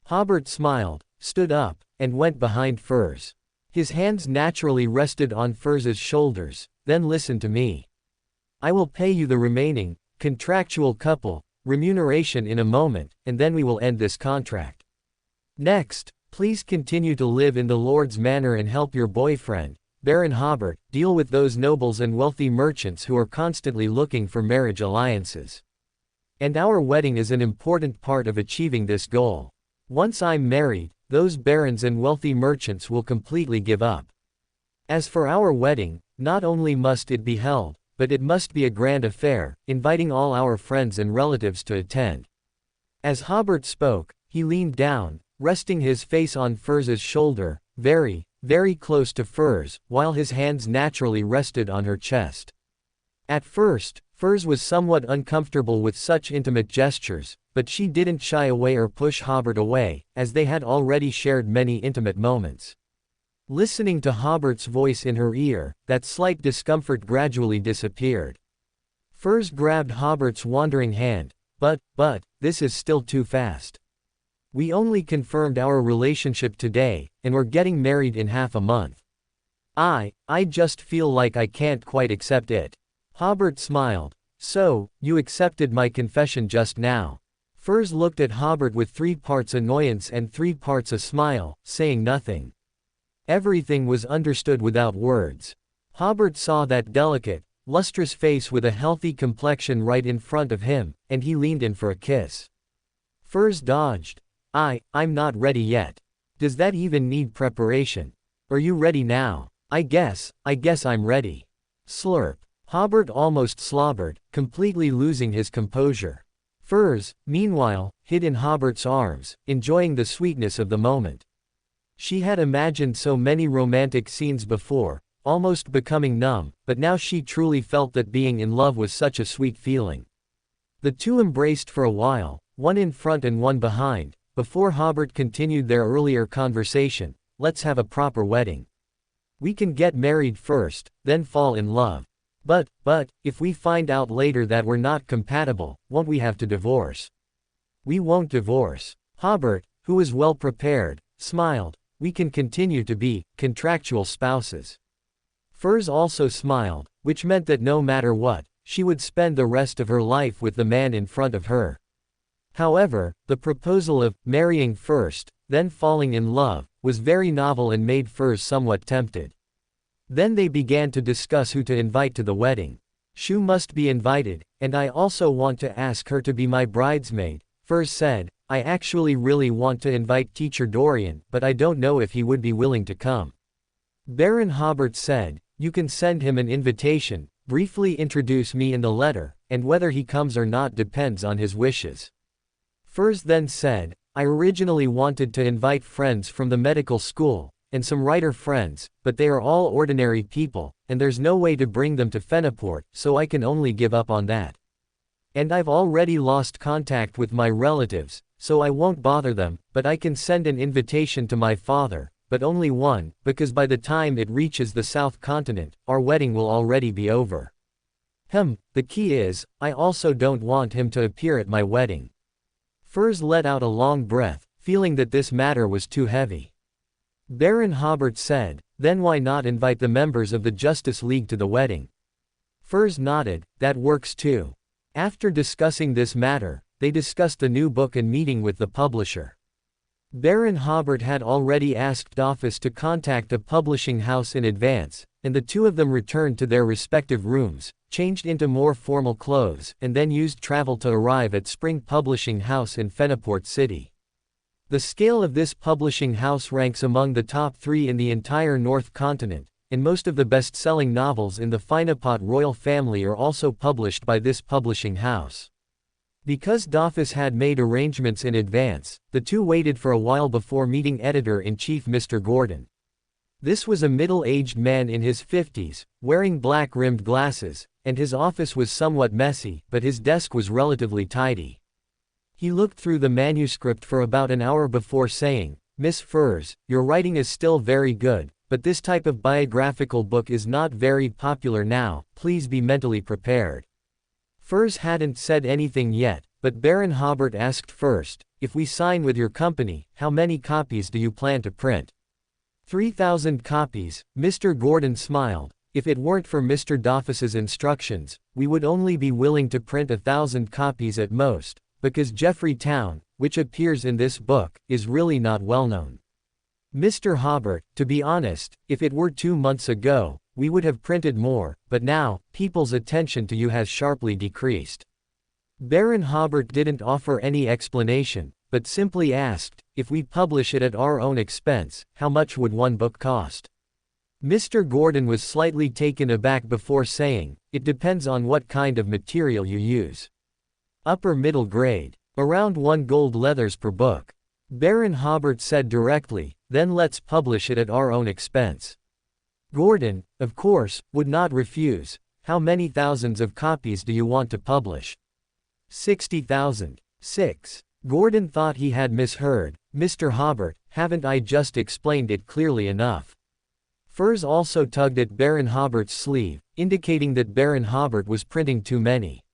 Hobert smiled, stood up, and went behind Furs. His hands naturally rested on Furs's shoulders. Then listen to me. I will pay you the remaining, contractual couple, remuneration in a moment, and then we will end this contract. Next, please continue to live in the Lord's manor and help your boyfriend, Baron Hobert, deal with those nobles and wealthy merchants who are constantly looking for marriage alliances. And our wedding is an important part of achieving this goal. Once I'm married, those barons and wealthy merchants will completely give up. As for our wedding, not only must it be held, but it must be a grand affair, inviting all our friends and relatives to attend. As Hobert spoke, he leaned down, resting his face on Furs's shoulder, very, very close to Furs, while his hands naturally rested on her chest. At first, Furs was somewhat uncomfortable with such intimate gestures, but she didn't shy away or push Hobert away, as they had already shared many intimate moments. Listening to Hobert's voice in her ear, that slight discomfort gradually disappeared. Furs grabbed Hobert's wandering hand. But, this is still too fast. We only confirmed our relationship today, and we're getting married in half a month. I just feel like I can't quite accept it. Hobert smiled. So, you accepted my confession just now. Furs looked at Hobert with 3 parts annoyance and 3 parts a smile, saying nothing. Everything was understood without words. Hobert saw that delicate, lustrous face with a healthy complexion right in front of him, and he leaned in for a kiss. Furs dodged. I'm not ready yet. Does that even need preparation? Are you ready now? I guess I'm ready. Slurp. Hobert almost slobbered, completely losing his composure. Furs, meanwhile, hid in Hobert's arms, enjoying the sweetness of the moment. She had imagined so many romantic scenes before, almost becoming numb, but now she truly felt that being in love was such a sweet feeling. The two embraced for a while, one in front and one behind, before Hobert continued their earlier conversation. Let's have a proper wedding. We can get married first, then fall in love. But, if we find out later that we're not compatible, won't we have to divorce? We won't divorce. Hobert, who was well prepared, smiled. We can continue to be contractual spouses. Furs also smiled, which meant that no matter what, she would spend the rest of her life with the man in front of her. However, the proposal of marrying first, then falling in love, was very novel and made Furs somewhat tempted. Then they began to discuss who to invite to the wedding. Shu must be invited, and I also want to ask her to be my bridesmaid, Furs said. I actually really want to invite Teacher Dorian, but I don't know if he would be willing to come. Baron Hobert said, you can send him an invitation, briefly introduce me in the letter, and whether he comes or not depends on his wishes. Furs then said, I originally wanted to invite friends from the medical school, and some writer friends, but they are all ordinary people, and there's no way to bring them to Fenaport, so I can only give up on that. And I've already lost contact with my relatives, so I won't bother them, but I can send an invitation to my father, but only one, because by the time it reaches the South Continent, our wedding will already be over. The key is, I also don't want him to appear at my wedding. Furs let out a long breath, feeling that this matter was too heavy. Baron Hobert said, then why not invite the members of the Justice League to the wedding? Furs nodded, that works too. After discussing this matter, they discussed the new book and meeting with the publisher. Baron Hobert had already asked Dofus to contact a publishing house in advance, and the two of them returned to their respective rooms, changed into more formal clothes, and then used travel to arrive at Spring Publishing House in Fenaport City. The scale of this publishing house ranks among the top 3 in the entire North Continent, and most of the best-selling novels in the Finapot royal family are also published by this publishing house. Because Dofus had made arrangements in advance, the two waited for a while before meeting Editor-in-Chief Mr. Gordon. This was a middle-aged man in his 50s, wearing black-rimmed glasses, and his office was somewhat messy, but his desk was relatively tidy. He looked through the manuscript for about an hour before saying, "Miss Furs, your writing is still very good, but this type of biographical book is not very popular now, please be mentally prepared." Furs hadn't said anything yet, but Baron Hobert asked first, "If we sign with your company, how many copies do you plan to print?" 3,000 copies, Mr. Gordon smiled. "If it weren't for Mr. Doffus's instructions, we would only be willing to print 1,000 copies at most, because Jeffrey Town, which appears in this book, is really not well known. Mr. Hobert, to be honest, if it were 2 months ago, we would have printed more, but now, people's attention to you has sharply decreased." Baron Hobert didn't offer any explanation, but simply asked, "If we publish it at our own expense, how much would one book cost?" Mr. Gordon was slightly taken aback before saying, "It depends on what kind of material you use. Upper middle grade. Around 1 gold leathers per book." Baron Hobert said directly, "Then let's publish it at our own expense." Gordon, of course, would not refuse. "How many thousands of copies do you want to publish?" 60,000. 6. Gordon thought he had misheard. "Mr. Hobert, haven't I just explained it clearly enough?" Furs also tugged at Baron Hobert's sleeve, indicating that Baron Hobert was printing too many.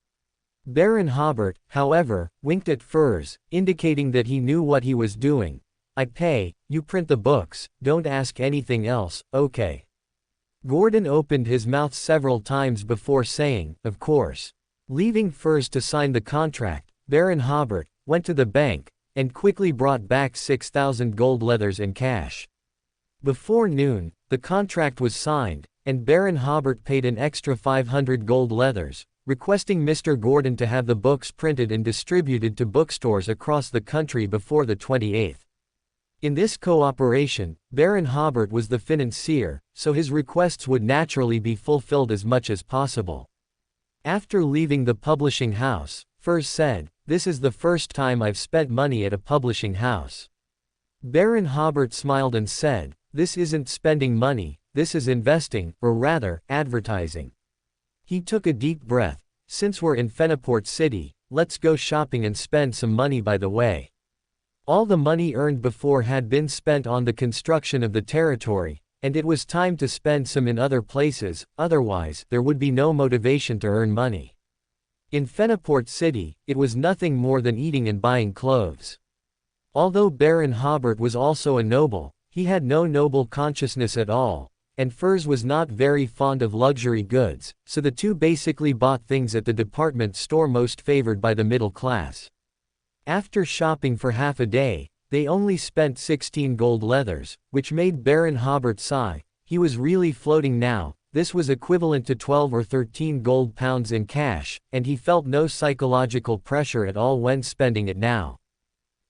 Baron Hobert, however, winked at Furs, indicating that he knew what he was doing. "I pay, you print the books, don't ask anything else, okay?" Gordon opened his mouth several times before saying, "Of course." Leaving Furs to sign the contract, Baron Hobert went to the bank, and quickly brought back 6,000 gold leathers in cash. Before noon, the contract was signed, and Baron Hobert paid an extra 500 gold leathers, requesting Mr. Gordon to have the books printed and distributed to bookstores across the country before the 28th. In this cooperation, Baron Hobert was the financier, so his requests would naturally be fulfilled as much as possible. After leaving the publishing house, Furs said, "This is the first time I've spent money at a publishing house." Baron Hobert smiled and said, "This isn't spending money, this is investing, or rather, advertising." He took a deep breath. "Since we're in Feniport City, let's go shopping and spend some money by the way." All the money earned before had been spent on the construction of the territory, and it was time to spend some in other places, otherwise, there would be no motivation to earn money. In Feniport City, it was nothing more than eating and buying clothes. Although Baron Hobert was also a noble, he had no noble consciousness at all, and Furs was not very fond of luxury goods, so the two basically bought things at the department store most favored by the middle class. After shopping for half a day, they only spent 16 gold leathers, which made Baron Hobert sigh. He was really floating now. This was equivalent to 12 or 13 gold pounds in cash, and he felt no psychological pressure at all when spending it now.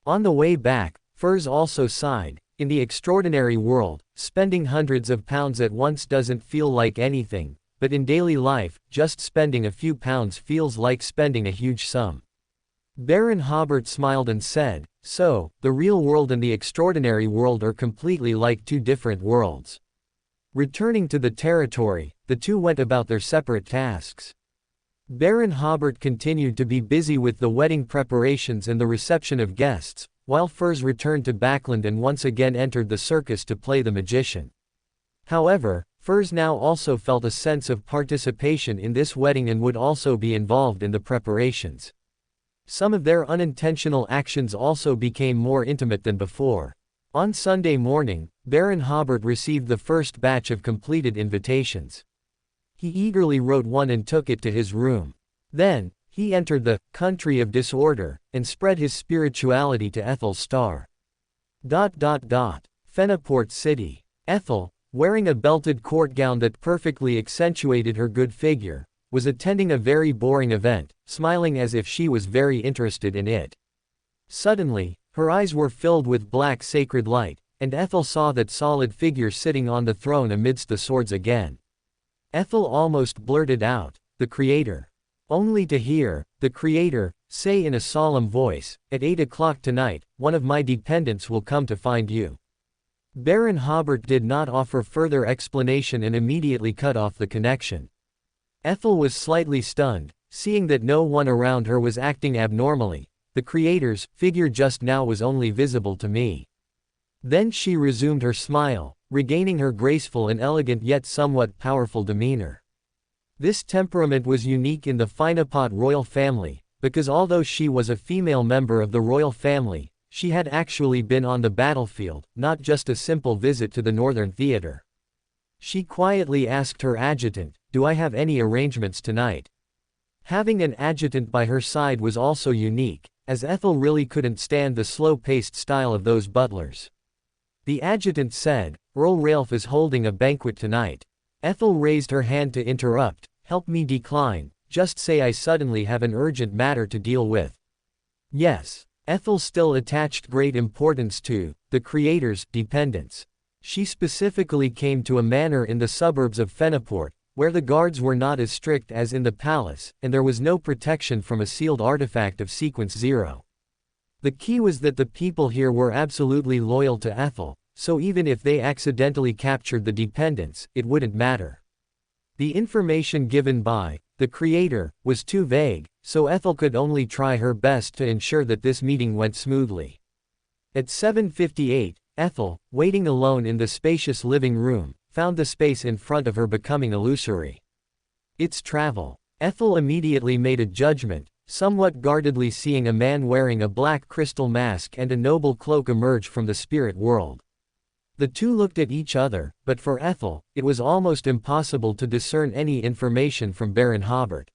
On the way back, Furs also sighed. In the extraordinary world, spending hundreds of pounds at once doesn't feel like anything, but in daily life, just spending a few pounds feels like spending a huge sum. Baron Hobert smiled and said, "So, the real world and the extraordinary world are completely like two different worlds." Returning to the territory, the two went about their separate tasks. Baron Hobert continued to be busy with the wedding preparations and the reception of guests, while Furs returned to Backland and once again entered the circus to play the magician. However, Furs now also felt a sense of participation in this wedding and would also be involved in the preparations. Some of their unintentional actions also became more intimate than before. On Sunday morning, Baron Hobert received the first batch of completed invitations. He eagerly wrote one and took it to his room. Then, he entered the country of disorder, and spread his spirituality to Ethel Starr. Feniport City. Ethel, wearing a belted court gown that perfectly accentuated her good figure, was attending a very boring event, smiling as if she was very interested in it. Suddenly, her eyes were filled with black sacred light, and Ethel saw that solid figure sitting on the throne amidst the swords again. Ethel almost blurted out, "The Creator." Only to hear the Creator say in a solemn voice, "At 8 o'clock tonight, one of my dependents will come to find you." Baron Hobert did not offer further explanation and immediately cut off the connection. Ethel was slightly stunned, seeing that no one around her was acting abnormally. The creator's figure just now was only visible to me. Then she resumed her smile, regaining her graceful and elegant yet somewhat powerful demeanor. This temperament was unique in the Finapot royal family, because although she was a female member of the royal family, she had actually been on the battlefield, not just a simple visit to the Northern Theater. She quietly asked her adjutant, "Do I have any arrangements tonight?" Having an adjutant by her side was also unique, as Ethel really couldn't stand the slow-paced style of those butlers. The adjutant said, "Earl Ralph is holding a banquet tonight." Ethel raised her hand to interrupt, "Help me decline, just say I suddenly have an urgent matter to deal with." Yes. Ethel still attached great importance to the creator's dependence. She specifically came to a manor in the suburbs of Fenaport, where the guards were not as strict as in the palace, and there was no protection from a sealed artifact of Sequence 0. The key was that the people here were absolutely loyal to Ethel, so even if they accidentally captured the dependents, it wouldn't matter. The information given by the creator was too vague, so Ethel could only try her best to ensure that this meeting went smoothly. At 7:58, Ethel, waiting alone in the spacious living room, found the space in front of her becoming illusory. It's travel. Ethel immediately made a judgment, somewhat guardedly seeing a man wearing a black crystal mask and a noble cloak emerge from the spirit world. The two looked at each other, but for Ethel, it was almost impossible to discern any information from Baron Hobert.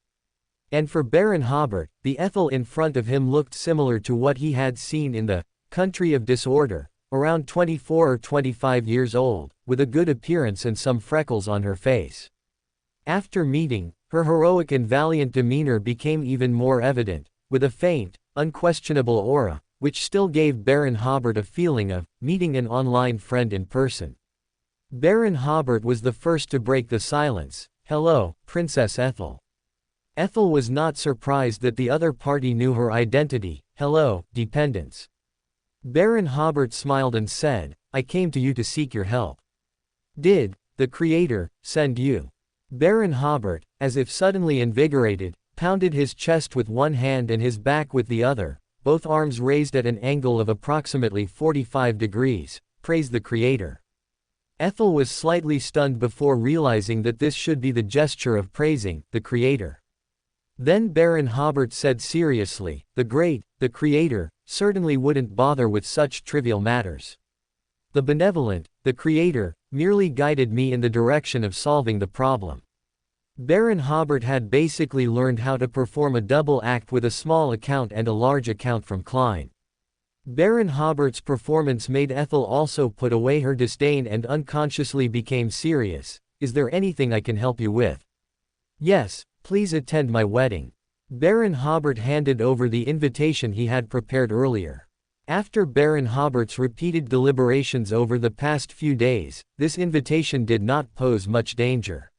And for Baron Hobert, the Ethel in front of him looked similar to what he had seen in the Country of Disorder, around 24 or 25 years old, with a good appearance and some freckles on her face. After meeting, her heroic and valiant demeanor became even more evident, with a faint, unquestionable aura, which still gave Baron Hobert a feeling of meeting an online friend in person. Baron Hobert was the first to break the silence. "Hello, Princess Ethel." Ethel was not surprised that the other party knew her identity. "Hello, dependents." Baron Hobert smiled and said, "I came to you to seek your help." "Did the creator send you?" Baron Hobert, as if suddenly invigorated, pounded his chest with one hand and his back with the other, both arms raised at an angle of approximately 45 degrees. "Praise the creator." Ethel was slightly stunned before realizing that this should be the gesture of praising the creator. Then Baron Hobert said seriously, the creator, certainly wouldn't bother with such trivial matters. The benevolent, the creator, merely guided me in the direction of solving the problem." Baron Hobert had basically learned how to perform a double act with a small account and a large account from Klein. Baron Hobert's performance made Ethel also put away her disdain and unconsciously became serious. "Is there anything I can help you with?" "Yes, please attend my wedding." Baron Hobert handed over the invitation he had prepared earlier. After Baron Hobert's repeated deliberations over the past few days, this invitation did not pose much danger.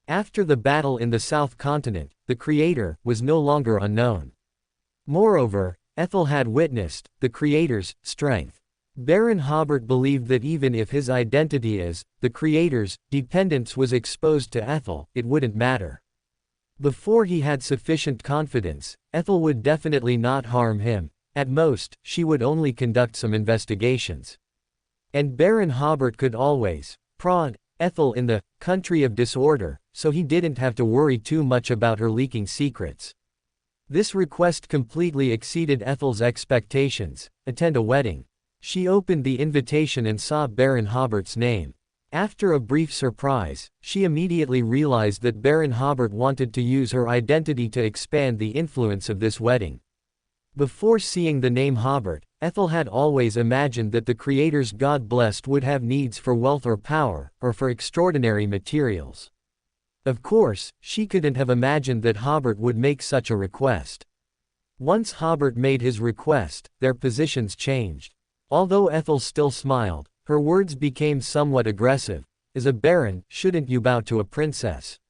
After the battle in the South Continent, the creator was no longer unknown. Moreover, Ethel had witnessed the creator's strength. Baron Hobert believed that even if his identity as the creator's dependence was exposed to Ethel, it wouldn't matter. Before he had sufficient confidence, Ethel would definitely not harm him. At most, she would only conduct some investigations. And Baron Hobert could always prod Ethel in the Country of Disorder, so he didn't have to worry too much about her leaking secrets. This request completely exceeded Ethel's expectations. Attend a wedding. She opened the invitation and saw Baron Hobert's name. After a brief surprise, she immediately realized that Baron Hobert wanted to use her identity to expand the influence of this wedding. Before seeing the name Hobert, Ethel had always imagined that the creator's God-blessed would have needs for wealth or power, or for extraordinary materials. Of course, she couldn't have imagined that Hobert would make such a request. Once Hobert made his request, their positions changed. Although Ethel still smiled, her words became somewhat aggressive. "As a baron, shouldn't you bow to a princess?"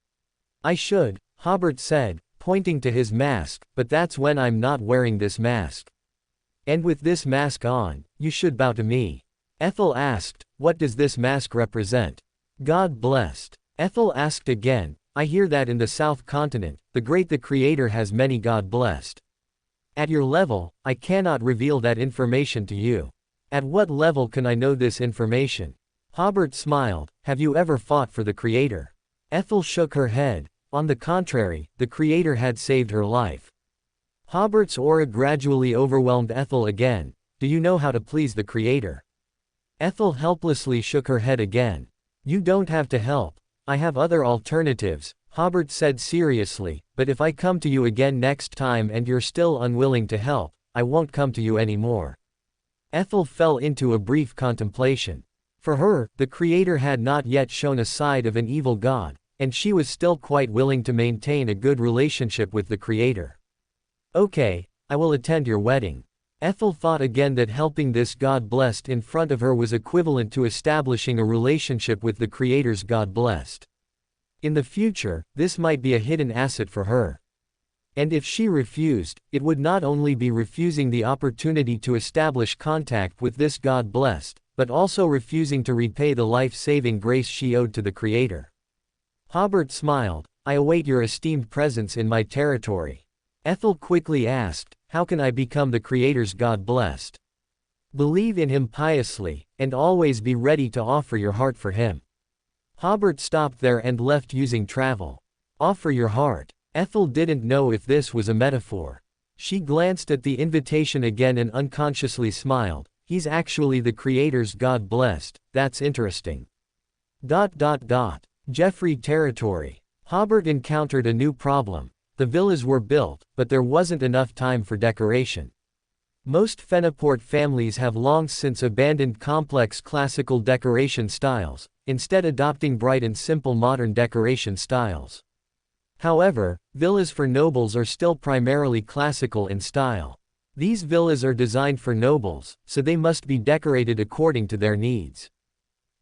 "I should," Hobert said, pointing to his mask, "but that's when I'm not wearing this mask. And with this mask on, you should bow to me." Ethel asked, "What does this mask represent?" "God blessed." Ethel asked again, "I hear that in the South Continent, the Creator has many God blessed. At your level, I cannot reveal that information to you. At what level can I know this information?" Hobert smiled, "Have you ever fought for the Creator?" Ethel shook her head. On the contrary, the Creator had saved her life. Hobert's aura gradually overwhelmed Ethel again. "Do you know how to please the Creator?" Ethel helplessly shook her head again. "You don't have to help. I have other alternatives," Hobert said seriously, "but if I come to you again next time and you're still unwilling to help, I won't come to you anymore." Ethel fell into a brief contemplation. For her, the Creator had not yet shown a side of an evil god, and she was still quite willing to maintain a good relationship with the Creator. "Okay, I will attend your wedding." Ethel thought again that helping this God blessed in front of her was equivalent to establishing a relationship with the Creator's God blessed. In the future, this might be a hidden asset for her. And if she refused, it would not only be refusing the opportunity to establish contact with this God blessed, but also refusing to repay the life-saving grace she owed to the Creator. Hobert smiled, "I await your esteemed presence in my territory." Ethel quickly asked, "How can I become the Creator's God blessed?" "Believe in him piously, and always be ready to offer your heart for him." Hobert stopped there and left using travel. Offer your heart. Ethel didn't know if this was a metaphor. She glanced at the invitation again and unconsciously smiled. He's actually the Creator's God blessed, that's interesting. Jeffrey territory. Hobert encountered a new problem. The villas were built, but there wasn't enough time for decoration. Most Fenaport families have long since abandoned complex classical decoration styles, instead adopting bright and simple modern decoration styles. However, villas for nobles are still primarily classical in style. These villas are designed for nobles, so they must be decorated according to their needs.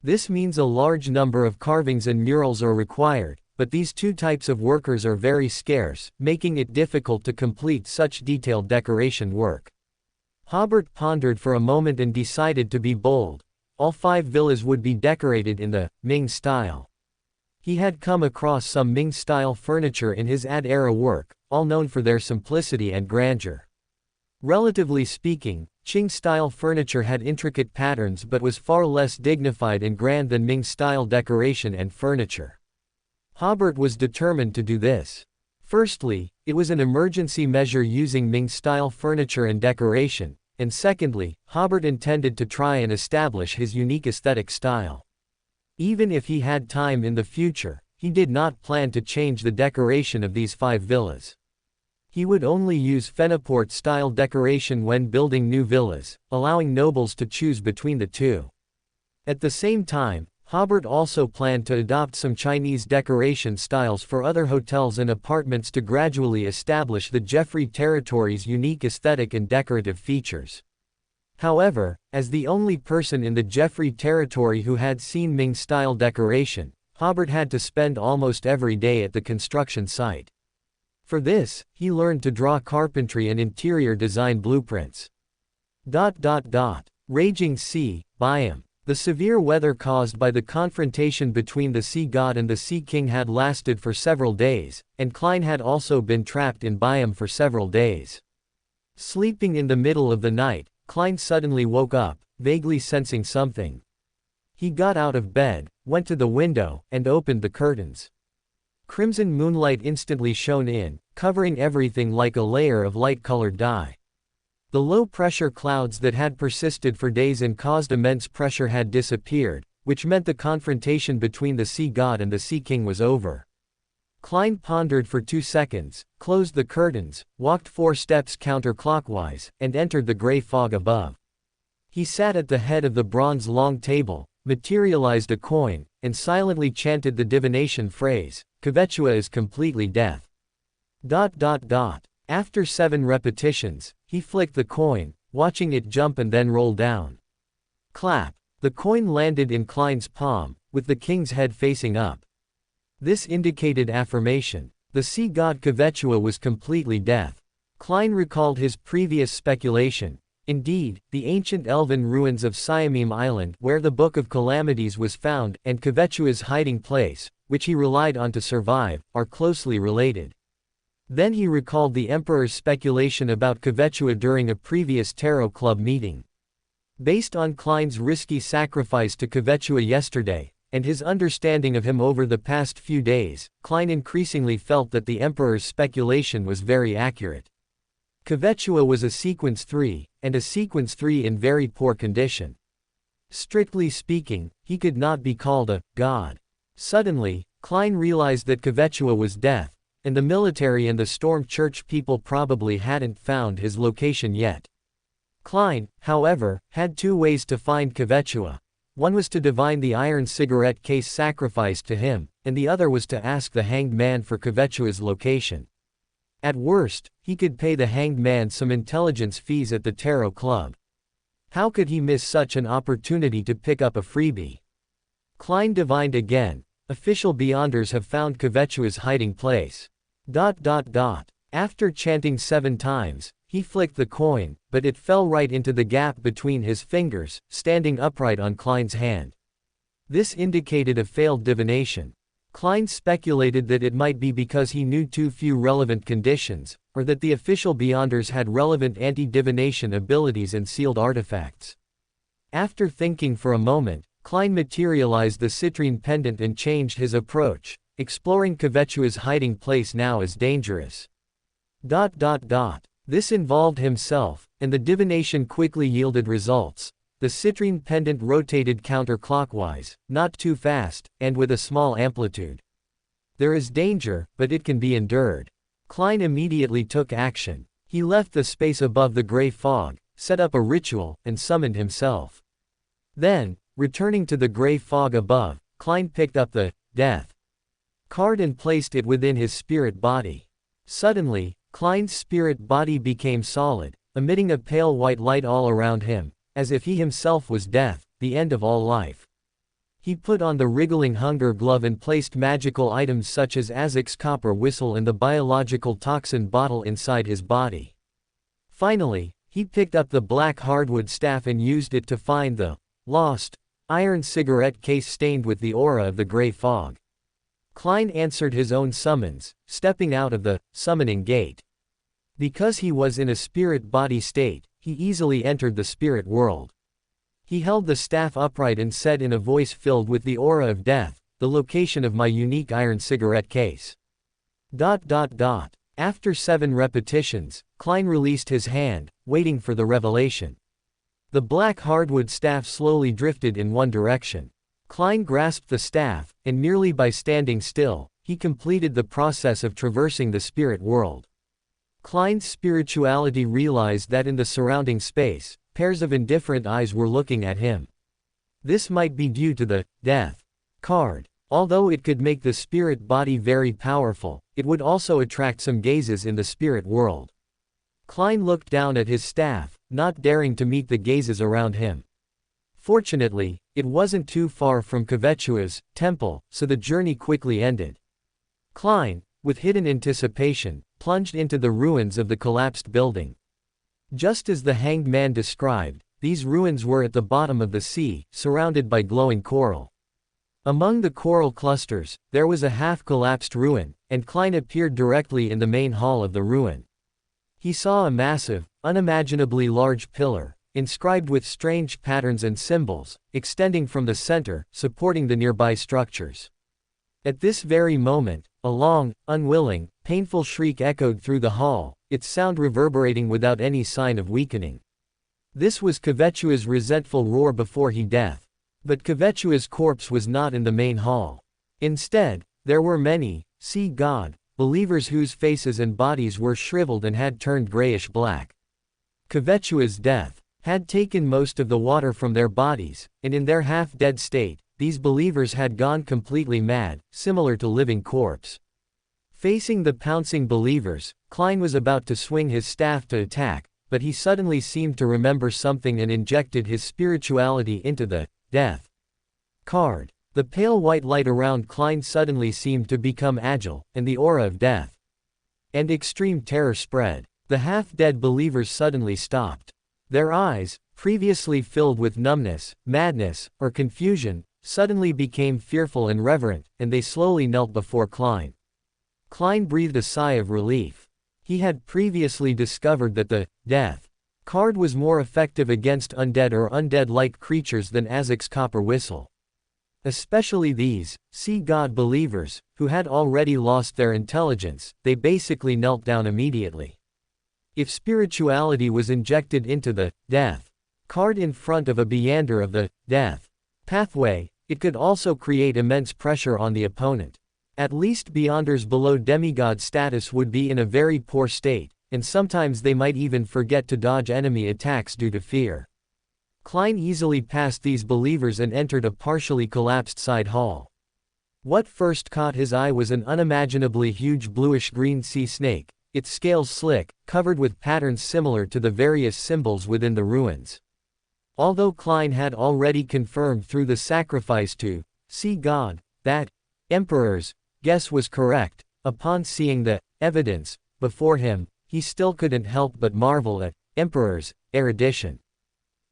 This means a large number of carvings and murals are required, but these two types of workers are very scarce, making it difficult to complete such detailed decoration work. Hobert pondered for a moment and decided to be bold. All 5 villas would be decorated in the Ming style. He had come across some Ming-style furniture in his Ad-era work, all known for their simplicity and grandeur. Relatively speaking, Qing-style furniture had intricate patterns but was far less dignified and grand than Ming-style decoration and furniture. Hobert was determined to do this. Firstly, it was an emergency measure using Ming-style furniture and decoration, and secondly, Hobert intended to try and establish his unique aesthetic style. Even if he had time in the future, he did not plan to change the decoration of these 5 villas. He would only use Fenaport-style decoration when building new villas, allowing nobles to choose between the two. At the same time, Hobert also planned to adopt some Chinese decoration styles for other hotels and apartments to gradually establish the Jeffrey territory's unique aesthetic and decorative features. However, as the only person in the Jeffrey territory who had seen Ming-style decoration, Hobert had to spend almost every day at the construction site. For this, he learned to draw carpentry and interior design blueprints. Raging Sea, Biome. The severe weather caused by the confrontation between the Sea God and the Sea King had lasted for several days, and Klein had also been trapped in Biome for several days. Sleeping in the middle of the night, Klein suddenly woke up, vaguely sensing something. He got out of bed, went to the window, and opened the curtains. Crimson moonlight instantly shone in, covering everything like a layer of light-colored dye. The low-pressure clouds that had persisted for days and caused immense pressure had disappeared, which meant the confrontation between the Sea God and the Sea King was over. Klein pondered for 2 seconds, closed the curtains, walked 4 steps counterclockwise, and entered the gray fog above. He sat at the head of the bronze long table, materialized a coin, and silently chanted the divination phrase, "Quechua is completely death." After 7 repetitions, he flicked the coin, watching it jump and then roll down. Clap. The coin landed in Klein's palm, with the king's head facing up. This indicated affirmation. The sea god Quechua was completely deaf. Klein recalled his previous speculation. Indeed, the ancient elven ruins of Siameme Island, where the Book of Calamities was found, and Kvechua's hiding place, which he relied on to survive, are closely related. Then he recalled the Emperor's speculation about Kvechua during a previous Tarot Club meeting. Based on Klein's risky sacrifice to Kvechua yesterday, and his understanding of him over the past few days, Klein increasingly felt that the Emperor's speculation was very accurate. Kvechua was a sequence 3, and a sequence 3 in very poor condition. Strictly speaking, he could not be called a god. Suddenly, Klein realized that Kvechua was death, and the military and the Storm Church people probably hadn't found his location yet. Klein, however, had two ways to find Kvechua. One was to divine the iron cigarette case sacrificed to him, and the other was to ask the Hanged Man for Kvechua's location. At worst, he could pay the Hanged Man some intelligence fees at the Tarot Club. How could he miss such an opportunity to pick up a freebie? Klein divined again. Official Beyonders have found Kvechua's hiding place. ... After chanting 7 times, he flicked the coin, but it fell right into the gap between his fingers, standing upright on Klein's hand. This indicated a failed divination. Klein speculated that it might be because he knew too few relevant conditions, or that the official Beyonders had relevant anti-divination abilities and sealed artifacts. After thinking for a moment, Klein materialized the citrine pendant and changed his approach. Exploring Kvechua's hiding place now is dangerous. ... This involved himself, and the divination quickly yielded results. The citrine pendant rotated counterclockwise, not too fast, and with a small amplitude. There is danger, but it can be endured. Klein immediately took action. He left the space above the gray fog, set up a ritual, and summoned himself. Then, returning to the gray fog above, Klein picked up the death card and placed it within his spirit body. Suddenly, Klein's spirit body became solid, emitting a pale white light all around him, as if he himself was death, the end of all life. He put on the wriggling hunger glove and placed magical items such as Azek's copper whistle and the biological toxin bottle inside his body. Finally, he picked up the black hardwood staff and used it to find the lost iron cigarette case stained with the aura of the gray fog. Klein answered his own summons, stepping out of the summoning gate. Because he was in a spirit body state, he easily entered the spirit world. He held the staff upright and said in a voice filled with the aura of death, "The location of my unique iron cigarette case." ... After 7 repetitions, Klein released his hand, waiting for the revelation. The black hardwood staff slowly drifted in one direction. Klein grasped the staff, and merely by standing still, he completed the process of traversing the spirit world. Klein's spirituality realized that in the surrounding space, pairs of indifferent eyes were looking at him. This might be due to the death card. Although it could make the spirit body very powerful, it would also attract some gazes in the spirit world. Klein looked down at his staff, not daring to meet the gazes around him. Fortunately, it wasn't too far from Kvechua's temple, so the journey quickly ended. Klein, with hidden anticipation, plunged into the ruins of the collapsed building. Just as the Hanged Man described, these ruins were at the bottom of the sea, surrounded by glowing coral. Among the coral clusters, there was a half-collapsed ruin, and Klein appeared directly in the main hall of the ruin. He saw a massive, unimaginably large pillar, inscribed with strange patterns and symbols, extending from the center, supporting the nearby structures. At this very moment, a long, unwilling, painful shriek echoed through the hall, its sound reverberating without any sign of weakening. This was Kvechua's resentful roar before he death. But Kvechua's corpse was not in the main hall. Instead, there were many, see God, believers whose faces and bodies were shriveled and had turned grayish-black. Kvechua's death had taken most of the water from their bodies, and in their half-dead state, these believers had gone completely mad, similar to living corpse. Facing the pouncing believers, Klein was about to swing his staff to attack, but he suddenly seemed to remember something and injected his spirituality into the death card. The pale white light around Klein suddenly seemed to become agile, and the aura of death and extreme terror spread. The half-dead believers suddenly stopped. Their eyes, previously filled with numbness, madness, or confusion, suddenly became fearful and reverent, and they slowly knelt before Klein. Klein breathed a sigh of relief. He had previously discovered that the death card was more effective against undead or undead-like creatures than Azek's copper whistle. Especially these sea god believers, who had already lost their intelligence, they basically knelt down immediately. If spirituality was injected into the death card in front of a Beyander of the death pathway, it could also create immense pressure on the opponent. At least Beyonders below demigod status would be in a very poor state, and sometimes they might even forget to dodge enemy attacks due to fear. Klein easily passed these believers and entered a partially collapsed side hall. What first caught his eye was an unimaginably huge bluish-green sea snake, its scales slick, covered with patterns similar to the various symbols within the ruins. Although Klein had already confirmed through the sacrifice to sea god that Emperor's guess was correct, upon seeing the evidence before him, he still couldn't help but marvel at Emperor's erudition.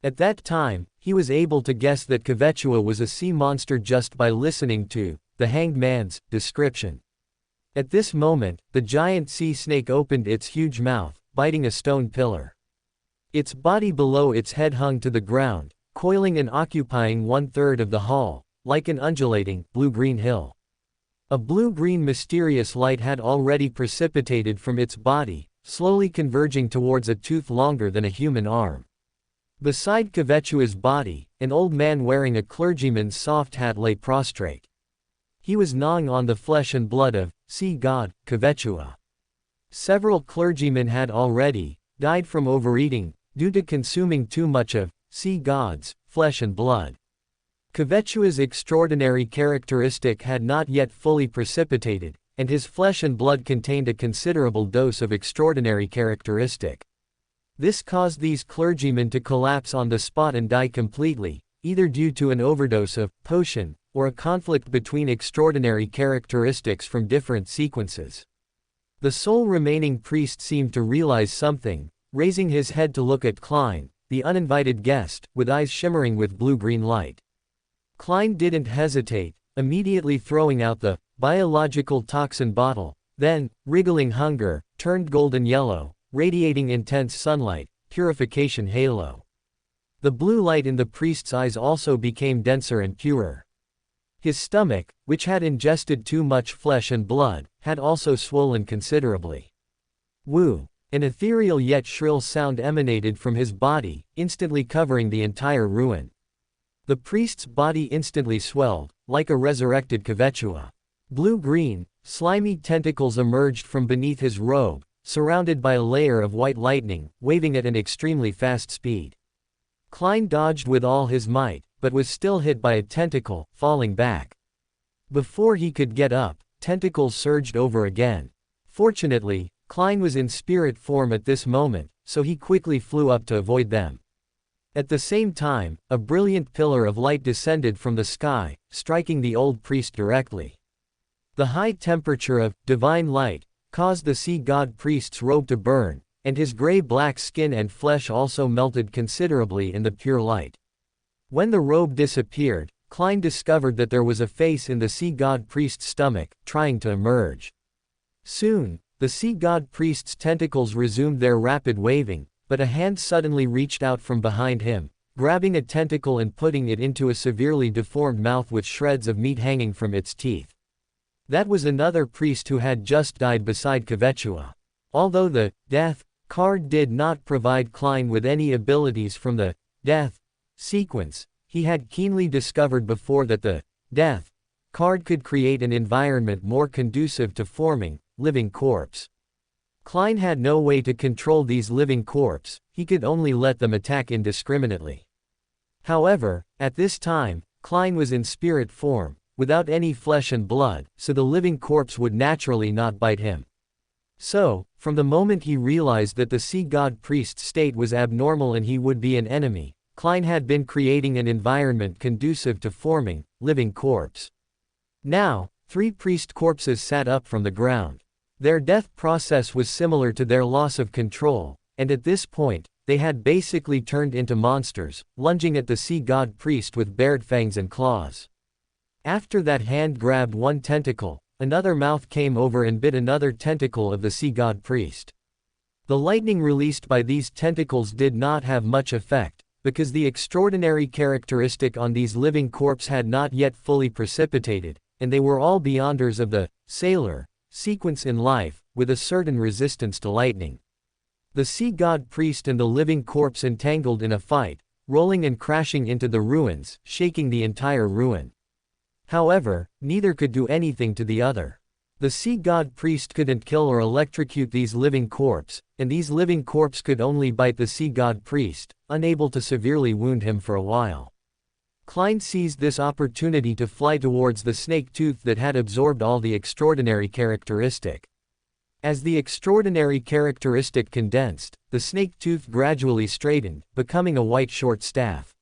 At that time, he was able to guess that Kvetua was a sea monster just by listening to the Hanged Man's description. At this moment, the giant sea snake opened its huge mouth, biting a stone pillar. Its body below its head hung to the ground, coiling and occupying 1/3 of the hall, like an undulating, blue-green hill. A blue-green mysterious light had already precipitated from its body, slowly converging towards a tooth longer than a human arm. Beside Kvetua's body, an old man wearing a clergyman's soft hat lay prostrate. He was gnawing on the flesh and blood of sea god Kvetua. Several clergymen had already died from overeating, due to consuming too much of sea god's flesh and blood. Kvetua's extraordinary characteristic had not yet fully precipitated, and his flesh and blood contained a considerable dose of extraordinary characteristic. This caused these clergymen to collapse on the spot and die completely, either due to an overdose of potion, or a conflict between extraordinary characteristics from different sequences. The sole remaining priest seemed to realize something, raising his head to look at Klein, the uninvited guest, with eyes shimmering with blue-green light. Klein didn't hesitate, immediately throwing out the biological toxin bottle, then, wriggling hunger, turned golden yellow, radiating intense sunlight, purification halo. The blue light in the priest's eyes also became denser and purer. His stomach, which had ingested too much flesh and blood, had also swollen considerably. Woo! An ethereal yet shrill sound emanated from his body, instantly covering the entire ruin. The priest's body instantly swelled, like a resurrected Kvetua. Blue-green, slimy tentacles emerged from beneath his robe, surrounded by a layer of white lightning, waving at an extremely fast speed. Klein dodged with all his might, but was still hit by a tentacle, falling back. Before he could get up, tentacles surged over again. Fortunately, Klein was in spirit form at this moment, so he quickly flew up to avoid them. At the same time, a brilliant pillar of light descended from the sky, striking the old priest directly. The high temperature of divine light caused the sea god priest's robe to burn, and his gray-black skin and flesh also melted considerably in the pure light. When the robe disappeared, Klein discovered that there was a face in the sea god priest's stomach, trying to emerge. Soon, the sea god priest's tentacles resumed their rapid waving, but a hand suddenly reached out from behind him, grabbing a tentacle and putting it into a severely deformed mouth with shreds of meat hanging from its teeth. That was another priest who had just died beside Kvetua. Although the death card did not provide Klein with any abilities from the death sequence, he had keenly discovered before that the death card could create an environment more conducive to forming living corpse. Klein had no way to control these living corpse, he could only let them attack indiscriminately. However, at this time, Klein was in spirit form, without any flesh and blood, so the living corpse would naturally not bite him. So, from the moment he realized that the sea god priest's state was abnormal and he would be an enemy, Klein had been creating an environment conducive to forming living corpse. Now, 3 priest corpses sat up from the ground. Their death process was similar to their loss of control, and at this point, they had basically turned into monsters, lunging at the sea god priest with bared fangs and claws. After that hand grabbed one tentacle, another mouth came over and bit another tentacle of the sea god priest. The lightning released by these tentacles did not have much effect, because the extraordinary characteristic on these living corpses had not yet fully precipitated, and they were all beyonders of the sailor sequence in life, with a certain resistance to lightning. The sea god priest and the living corpse entangled in a fight, rolling and crashing into the ruins, shaking the entire ruin. However, neither could do anything to the other. The sea god priest couldn't kill or electrocute these living corpses, and these living corpses could only bite the sea god priest, unable to severely wound him for a while. Klein seized this opportunity to fly towards the snake tooth that had absorbed all the extraordinary characteristic. As the extraordinary characteristic condensed, the snake tooth gradually straightened, becoming a white short staff.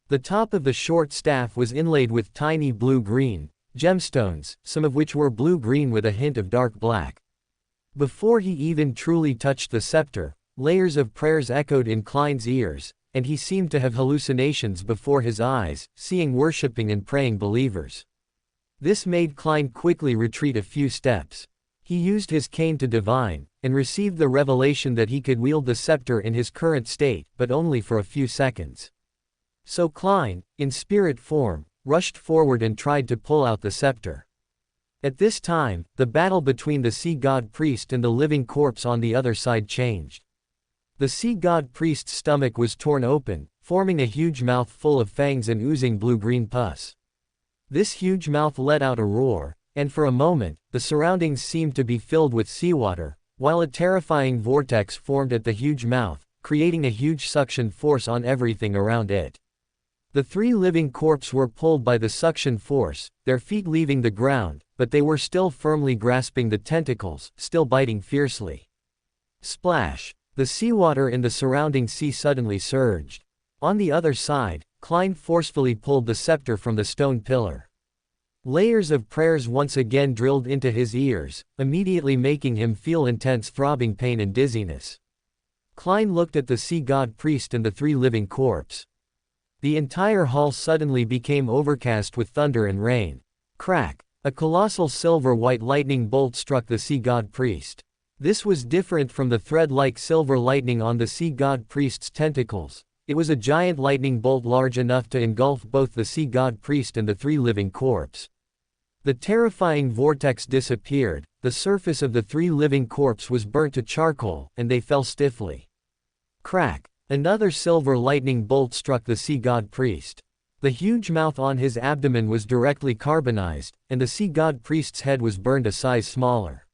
The top of the short staff was inlaid with tiny blue-green gemstones, some of which were blue-green with a hint of dark black. Before he even truly touched the scepter, layers of prayers echoed in Klein's ears, and he seemed to have hallucinations before his eyes, seeing worshipping and praying believers. This made Klein quickly retreat a few steps. He used his cane to divine, and received the revelation that he could wield the scepter in his current state, but only for a few seconds. So Klein, in spirit form, rushed forward and tried to pull out the scepter. At this time, the battle between the sea god priest and the living corpse on the other side changed. The sea god priest's stomach was torn open, forming a huge mouth full of fangs and oozing blue-green pus. This huge mouth let out a roar, and for a moment, the surroundings seemed to be filled with seawater, while a terrifying vortex formed at the huge mouth, creating a huge suction force on everything around it. The three living corpses were pulled by the suction force, their feet leaving the ground, but they were still firmly grasping the tentacles, still biting fiercely. Splash! The seawater in the surrounding sea suddenly surged. On the other side, Klein forcefully pulled the scepter from the stone pillar. Layers of prayers once again drilled into his ears, immediately making him feel intense throbbing pain and dizziness. Klein looked at the sea god priest and the three living corpses. The entire hall suddenly became overcast with thunder and rain. Crack! A colossal silver-white lightning bolt struck the sea god priest. This was different from the thread-like silver lightning on the sea god priest's tentacles. It was a giant lightning bolt large enough to engulf both the sea god priest and the three living corpses. The terrifying vortex disappeared, the surface of the three living corpses was burnt to charcoal, and they fell stiffly. Crack! Another silver lightning bolt struck the sea god priest. The huge mouth on his abdomen was directly carbonized, and the sea god priest's head was burned a size smaller.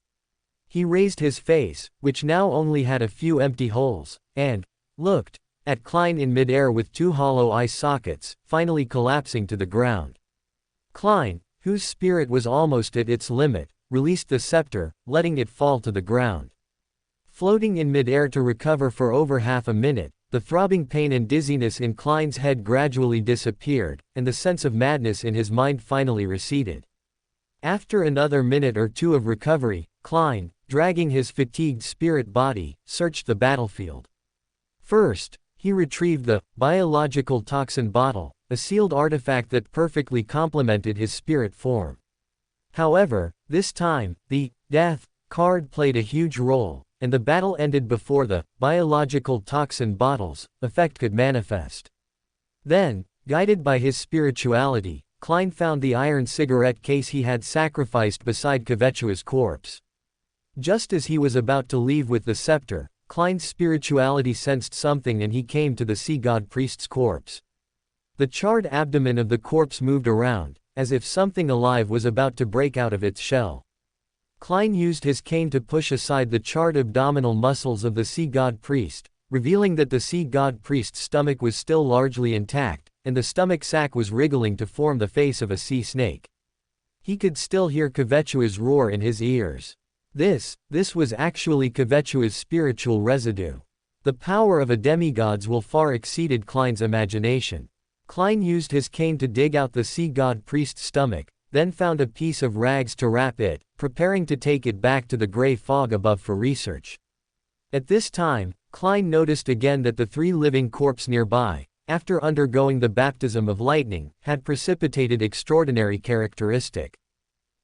He raised his face, which now only had a few empty holes, and looked at Klein in midair with two hollow eye sockets, finally collapsing to the ground. Klein, whose spirit was almost at its limit, released the scepter, letting it fall to the ground. Floating in midair to recover for over half a minute, the throbbing pain and dizziness in Klein's head gradually disappeared, and the sense of madness in his mind finally receded. After another minute or two of recovery, Klein, dragging his fatigued spirit body, searched the battlefield. First, he retrieved the biological toxin bottle, a sealed artifact that perfectly complemented his spirit form. However, this time, the death card played a huge role, and the battle ended before the biological toxin bottle's effect could manifest. Then, guided by his spirituality, Klein found the iron cigarette case he had sacrificed beside Kvechua's corpse. Just as he was about to leave with the scepter, Klein's spirituality sensed something and he came to the sea god priest's corpse. The charred abdomen of the corpse moved around, as if something alive was about to break out of its shell. Klein used his cane to push aside the charred abdominal muscles of the sea god priest, revealing that the sea god priest's stomach was still largely intact, and the stomach sac was wriggling to form the face of a sea snake. He could still hear Kvechua's roar in his ears. This was actually Kvechua's spiritual residue. The power of a demigod's will far exceeded Klein's imagination. Klein used his cane to dig out the sea god priest's stomach, then found a piece of rags to wrap it, preparing to take it back to the gray fog above for research. At this time, Klein noticed again that the 3 living corpses nearby, after undergoing the baptism of lightning, had precipitated extraordinary characteristic.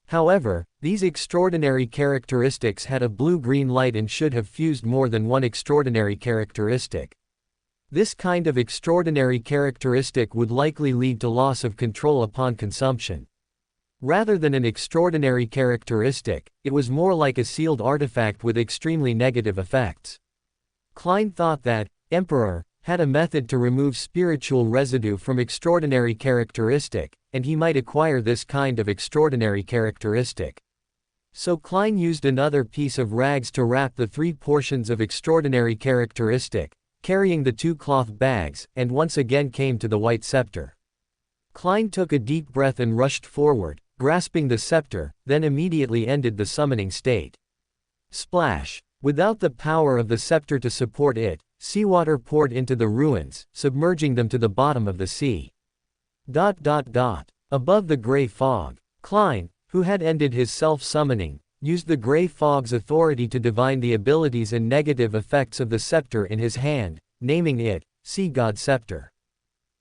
However, these extraordinary characteristics had a blue-green light and should have fused more than one extraordinary characteristic. This kind of extraordinary characteristic would likely lead to loss of control upon consumption. Rather than an extraordinary characteristic, it was more like a sealed artifact with extremely negative effects. Klein thought that Emperor had a method to remove spiritual residue from extraordinary characteristic, and he might acquire this kind of extraordinary characteristic. So Klein used another piece of rags to wrap the 3 portions of extraordinary characteristic, carrying the 2 cloth bags, and once again came to the white scepter. Klein took a deep breath and rushed forward, grasping the scepter, then immediately ended the summoning state. Splash! Without the power of the scepter to support it, seawater poured into the ruins, submerging them to the bottom of the sea. Above the gray fog, Klein, who had ended his self-summoning, used the gray fog's authority to divine the abilities and negative effects of the scepter in his hand, naming it, Sea God Scepter.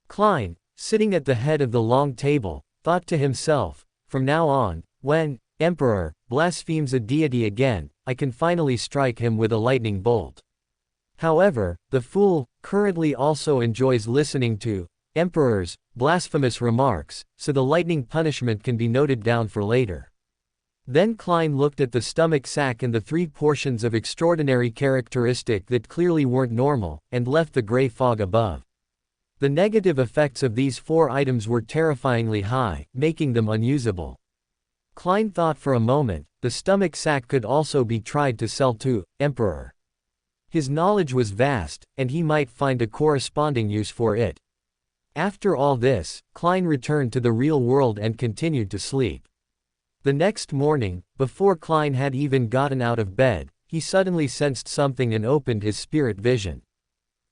Klein, sitting at the head of the long table, thought to himself, from now on, when Emperor blasphemes a deity again, I can finally strike him with a lightning bolt. However, the fool currently also enjoys listening to Emperor's blasphemous remarks, so the lightning punishment can be noted down for later. Then Klein looked at the stomach sack and the 3 portions of extraordinary characteristic that clearly weren't normal, and left the gray fog above. The negative effects of these 4 items were terrifyingly high, making them unusable. Klein thought for a moment, the stomach sack could also be tried to sell to Emperor. His knowledge was vast, and he might find a corresponding use for it. After all this, Klein returned to the real world and continued to sleep. The next morning, before Klein had even gotten out of bed, he suddenly sensed something and opened his spirit vision.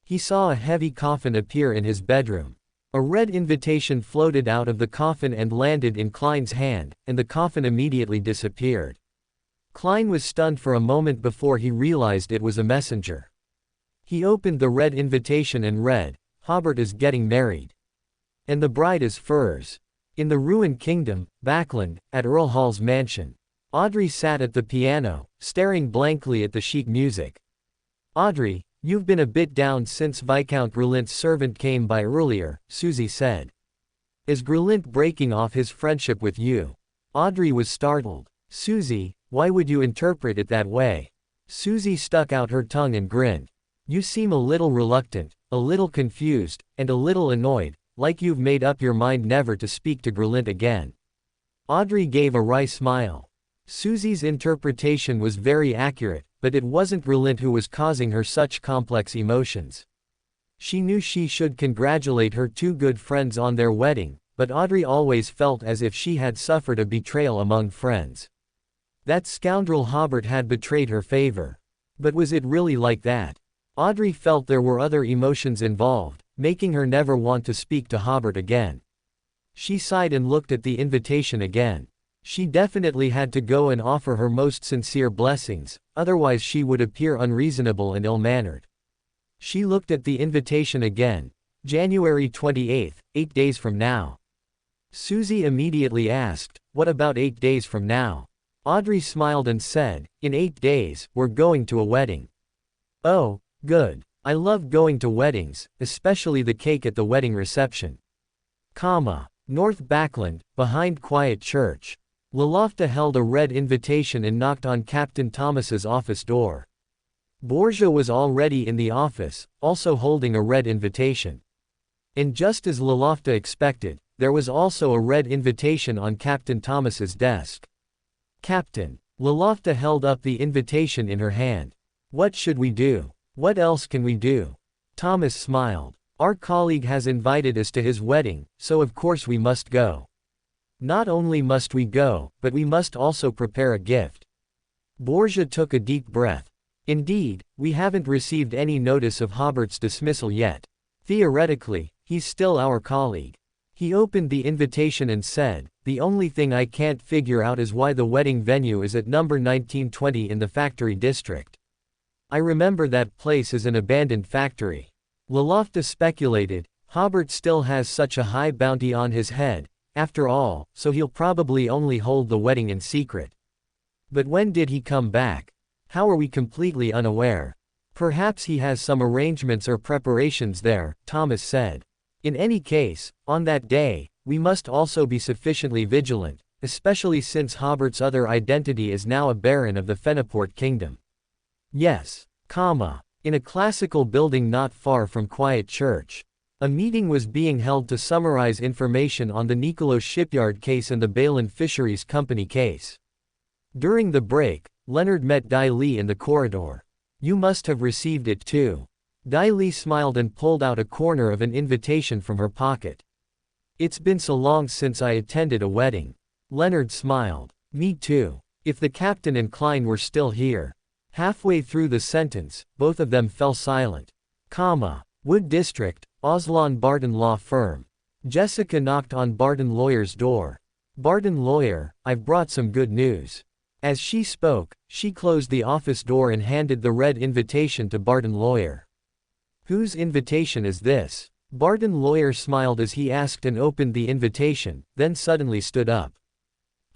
He saw a heavy coffin appear in his bedroom. A red invitation floated out of the coffin and landed in Klein's hand, and the coffin immediately disappeared. Klein was stunned for a moment before he realized it was a messenger. He opened the red invitation and read, Hobert is getting married. And the bride is Furs. In the ruined kingdom, Backland, at Earl Hall's mansion. Audrey sat at the piano, staring blankly at the sheet music. Audrey, you've been a bit down since Viscount Grelint's servant came by earlier, Susie said. Is Grelint breaking off his friendship with you? Audrey was startled. Susie, why would you interpret it that way? Susie stuck out her tongue and grinned. You seem a little reluctant, a little confused, and a little annoyed, like you've made up your mind never to speak to Grelint again. Audrey gave a wry smile. Susie's interpretation was very accurate, but it wasn't Grelint who was causing her such complex emotions. She knew she should congratulate her 2 good friends on their wedding, but Audrey always felt as if she had suffered a betrayal among friends. That scoundrel Hobert had betrayed her favor. But was it really like that? Audrey felt there were other emotions involved, making her never want to speak to Hobert again. She sighed and looked at the invitation again. She definitely had to go and offer her most sincere blessings, otherwise she would appear unreasonable and ill-mannered. She looked at the invitation again. January 28th, 8 days from now. Susie immediately asked, what about 8 days from now? Audrey smiled and said, in 8 days, we're going to a wedding. Oh, good. I love going to weddings, especially the cake at the wedding reception. North Backland, behind Quiet Church. Lolofta held a red invitation and knocked on Captain Thomas's office door. Borgia was already in the office, also holding a red invitation. And just as Lolofta expected, there was also a red invitation on Captain Thomas's desk. Captain. Lolofta held up the invitation in her hand. What should we do? What else can we do? Thomas smiled. Our colleague has invited us to his wedding, so of course we must go. Not only must we go, but we must also prepare a gift. Borgia took a deep breath. Indeed, we haven't received any notice of Hobert's dismissal yet. Theoretically, he's still our colleague. He opened the invitation and said, the only thing I can't figure out is why the wedding venue is at number 1920 in the factory district. I remember that place is an abandoned factory. LotM speculated, Hobert still has such a high bounty on his head, after all, so he'll probably only hold the wedding in secret. But when did he come back? How are we completely unaware? Perhaps he has some arrangements or preparations there, Thomas said. In any case, on that day, we must also be sufficiently vigilant, especially since Hobert's other identity is now a baron of the Fenaport kingdom. Yes, in a classical building not far from Quiet Church. A meeting was being held to summarize information on the Nicolos shipyard case and the Balin Fisheries Company case. During the break, Leonard met Dai Li in the corridor. You must have received it too. Dai Li smiled and pulled out a corner of an invitation from her pocket. It's been so long since I attended a wedding. Leonard smiled. Me too. If the captain and Klein were still here. Halfway through the sentence, both of them fell silent. Wood District, Aslan Barton Law Firm. Jessica knocked on Barton Lawyer's door. Barton Lawyer, I've brought some good news. As she spoke, she closed the office door and handed the red invitation to Barton Lawyer. Whose invitation is this? Barton Lawyer smiled as he asked and opened the invitation, then suddenly stood up.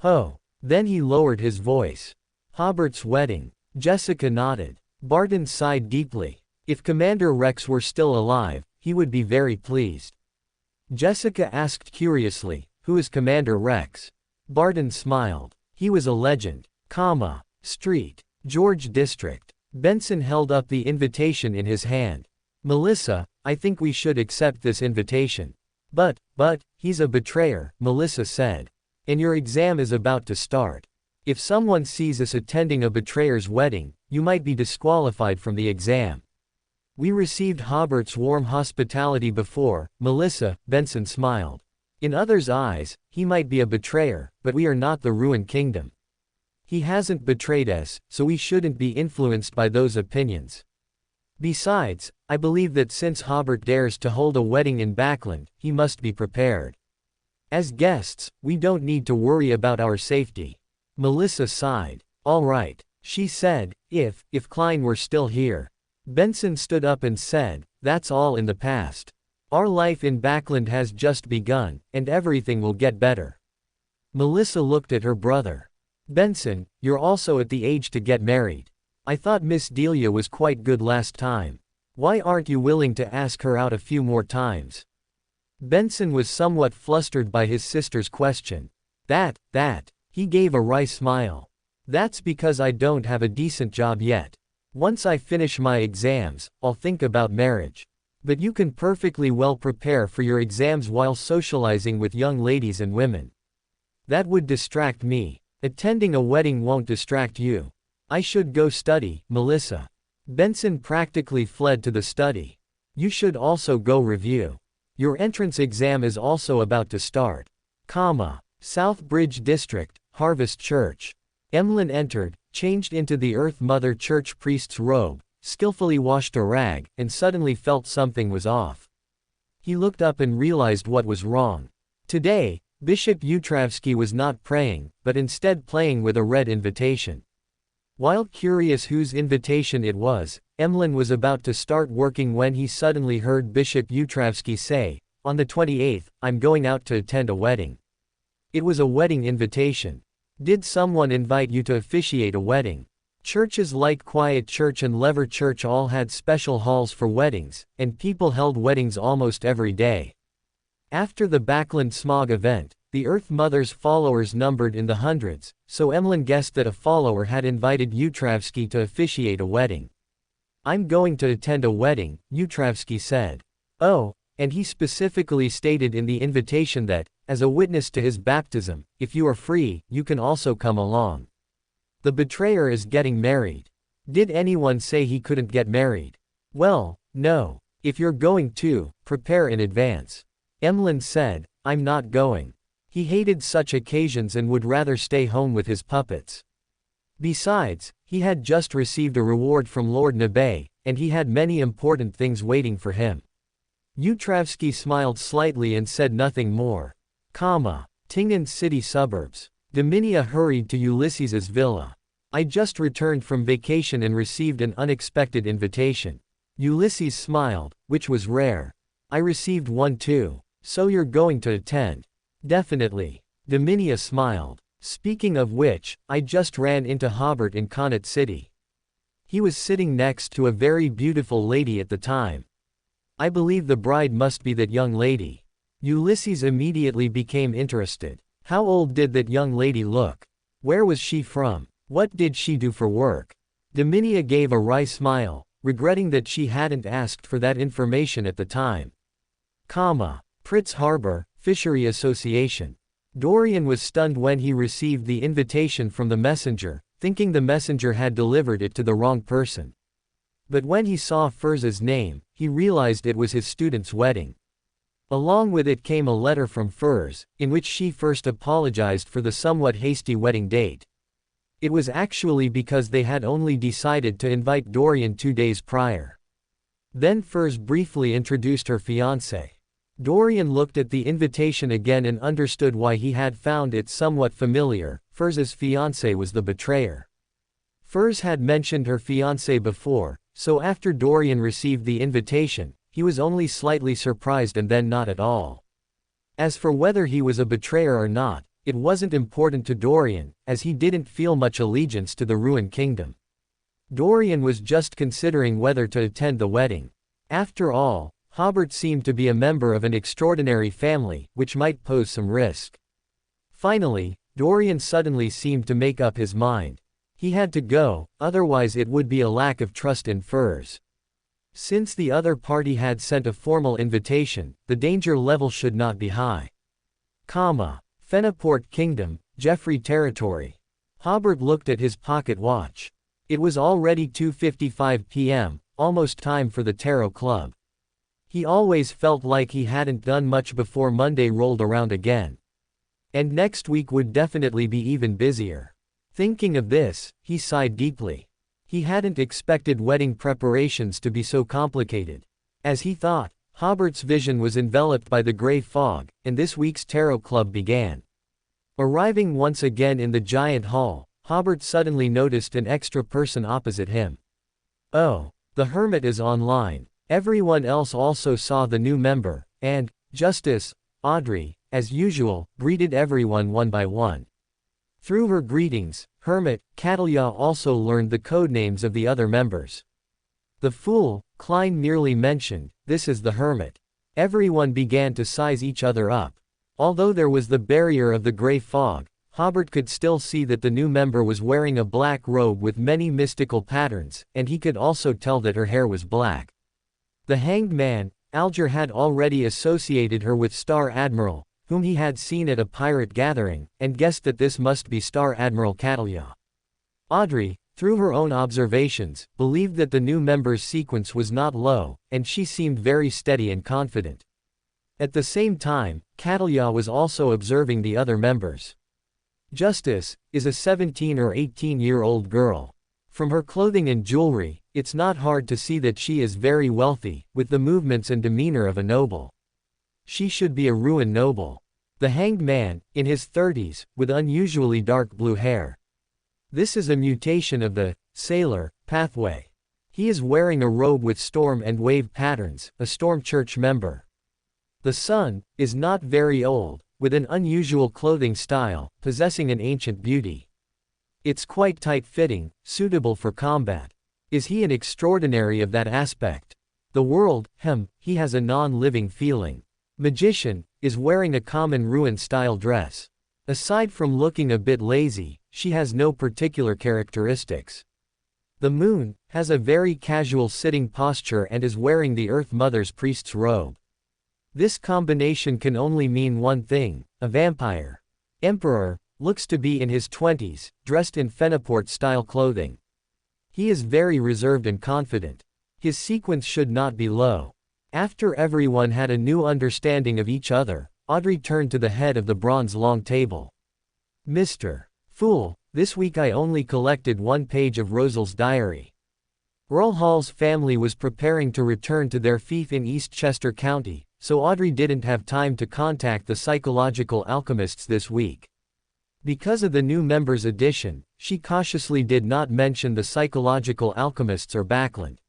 Oh. Then he lowered his voice. Hobert's wedding. Jessica nodded. Barton sighed deeply. If Commander Rex were still alive, he would be very pleased. Jessica asked curiously, who is Commander Rex? Barton smiled. He was a legend. Street. George District. Benson held up the invitation in his hand. Melissa, I think we should accept this invitation. But, he's a betrayer, Melissa said. And your exam is about to start. If someone sees us attending a betrayer's wedding, you might be disqualified from the exam. We received Hobert's warm hospitality before, Melissa, Benson smiled. In others' eyes, he might be a betrayer, but we are not the Ruined Kingdom. He hasn't betrayed us, so we shouldn't be influenced by those opinions. Besides, I believe that since Hobert dares to hold a wedding in Backland, he must be prepared. As guests, we don't need to worry about our safety. Melissa sighed. All right, she said, if Klein were still here. Benson stood up and said, that's all in the past. Our life in Backland has just begun, and everything will get better. Melissa looked at her brother. Benson, you're also at the age to get married. I thought Miss Delia was quite good last time. Why aren't you willing to ask her out a few more times? Benson was somewhat flustered by his sister's question. That, he gave a wry smile. That's because I don't have a decent job yet. Once I finish my exams, I'll think about marriage. But you can perfectly well prepare for your exams while socializing with young ladies and women. That would distract me. Attending a wedding won't distract you. I should go study, Melissa. Benson practically fled to the study. You should also go review. Your entrance exam is also about to start. South Bridge District, Harvest Church. Emlyn entered, changed into the Earth Mother Church priest's robe, skillfully washed a rag, and suddenly felt something was off. He looked up and realized what was wrong. Today, Bishop Utravsky was not praying, but instead playing with a red invitation. While curious whose invitation it was, Emlyn was about to start working when he suddenly heard Bishop Utravsky say, on the 28th, I'm going out to attend a wedding. It was a wedding invitation. Did someone invite you to officiate a wedding? Churches like Quiet Church and Lever Church all had special halls for weddings, and people held weddings almost every day. After the Backland Smog event, the Earth Mother's followers numbered in the hundreds, so Emlyn guessed that a follower had invited Utravsky to officiate a wedding. I'm going to attend a wedding, Utravsky said. Oh, and he specifically stated in the invitation that, as a witness to his baptism, if you are free, you can also come along. The betrayer is getting married. Did anyone say he couldn't get married? Well, no. If you're going to, prepare in advance. Emlyn said, I'm not going. He hated such occasions and would rather stay home with his puppets. Besides, he had just received a reward from Lord Nabay, and he had many important things waiting for him. Utravsky smiled slightly and said nothing more. Tingnan city suburbs. Dominia hurried to Ulysses's villa. I just returned from vacation and received an unexpected invitation. Ulysses smiled, which was rare. I received one too. So you're going to attend? Definitely. Dominia smiled. Speaking of which, I just ran into Hobert in Connaught City. He was sitting next to a very beautiful lady at the time. I believe the bride must be that young lady. Ulysses immediately became interested. How old did that young lady look? Where was she from? What did she do for work? Dominia gave a wry smile, regretting that she hadn't asked for that information at the time. Pritz Harbor, Fishery Association. Dorian was stunned when he received the invitation from the messenger, thinking the messenger had delivered it to the wrong person. But when he saw Furz's name, he realized it was his student's wedding. Along with it came a letter from Furz, in which she first apologized for the somewhat hasty wedding date. It was actually because they had only decided to invite Dorian 2 days prior. Then Furz briefly introduced her fiancé. Dorian looked at the invitation again and understood why he had found it somewhat familiar. Furz's fiancé was the betrayer. Furz had mentioned her fiancé before, so after Dorian received the invitation, he was only slightly surprised and then not at all. As for whether he was a betrayer or not, it wasn't important to Dorian, as he didn't feel much allegiance to the Ruined Kingdom. Dorian was just considering whether to attend the wedding. After all, Hobert seemed to be a member of an extraordinary family, which might pose some risk. Finally, Dorian suddenly seemed to make up his mind. He had to go, otherwise it would be a lack of trust in Furz. Since the other party had sent a formal invitation, the danger level should not be high. Fenaport Kingdom, Jeffrey Territory. Hobert looked at his pocket watch. It was already 2:55 p.m., almost time for the Tarot Club. He always felt like he hadn't done much before Monday rolled around again. And next week would definitely be even busier. Thinking of this, he sighed deeply. He hadn't expected wedding preparations to be so complicated. As he thought, Hobert's vision was enveloped by the gray fog, and this week's Tarot Club began. Arriving once again in the giant hall, Hobert suddenly noticed an extra person opposite him. Oh, the Hermit is online. Everyone else also saw the new member, and Justice, Audrey, as usual, greeted everyone one by one. Through her greetings, Hermit, Catalia also learned the codenames of the other members. The Fool, Klein merely mentioned, "This is the Hermit." Everyone began to size each other up. Although there was the barrier of the gray fog, Hobert could still see that the new member was wearing a black robe with many mystical patterns, and he could also tell that her hair was black. The Hanged Man, Alger had already associated her with Star Admiral, whom he had seen at a pirate gathering, and guessed that this must be Star Admiral Catalia. Audrey, through her own observations, believed that the new member's sequence was not low, and she seemed very steady and confident. At the same time, Catalia was also observing the other members. Justice is a 17 or 18-year-old girl. From her clothing and jewelry, it's not hard to see that she is very wealthy, with the movements and demeanor of a noble. She should be a ruined noble. The Hanged Man, in his 30s, with unusually dark blue hair. This is a mutation of the Sailor pathway. He is wearing a robe with storm and wave patterns, a Storm Church member. The Sun is not very old, with an unusual clothing style, possessing an ancient beauty. It's quite tight-fitting, suitable for combat. Is he an extraordinary of that aspect? The World, he has a non-living feeling. Magician is wearing a common ruin-style dress. Aside from looking a bit lazy, she has no particular characteristics. The Moon has a very casual sitting posture and is wearing the Earth Mother's priest's robe. This combination can only mean one thing: a vampire. Emperor looks to be in his 20s, dressed in Fenaport-style clothing. He is very reserved and confident. His sequence should not be low. After everyone had a new understanding of each other, Audrey turned to the head of the bronze long table. "Mr. Fool, this week I only collected 1 page of Rosal's diary." Earl Hall's family was preparing to return to their fief in Eastchester County, so Audrey didn't have time to contact the psychological alchemists this week. Because of the new member's addition, She cautiously did not mention the psychological alchemists or Backland.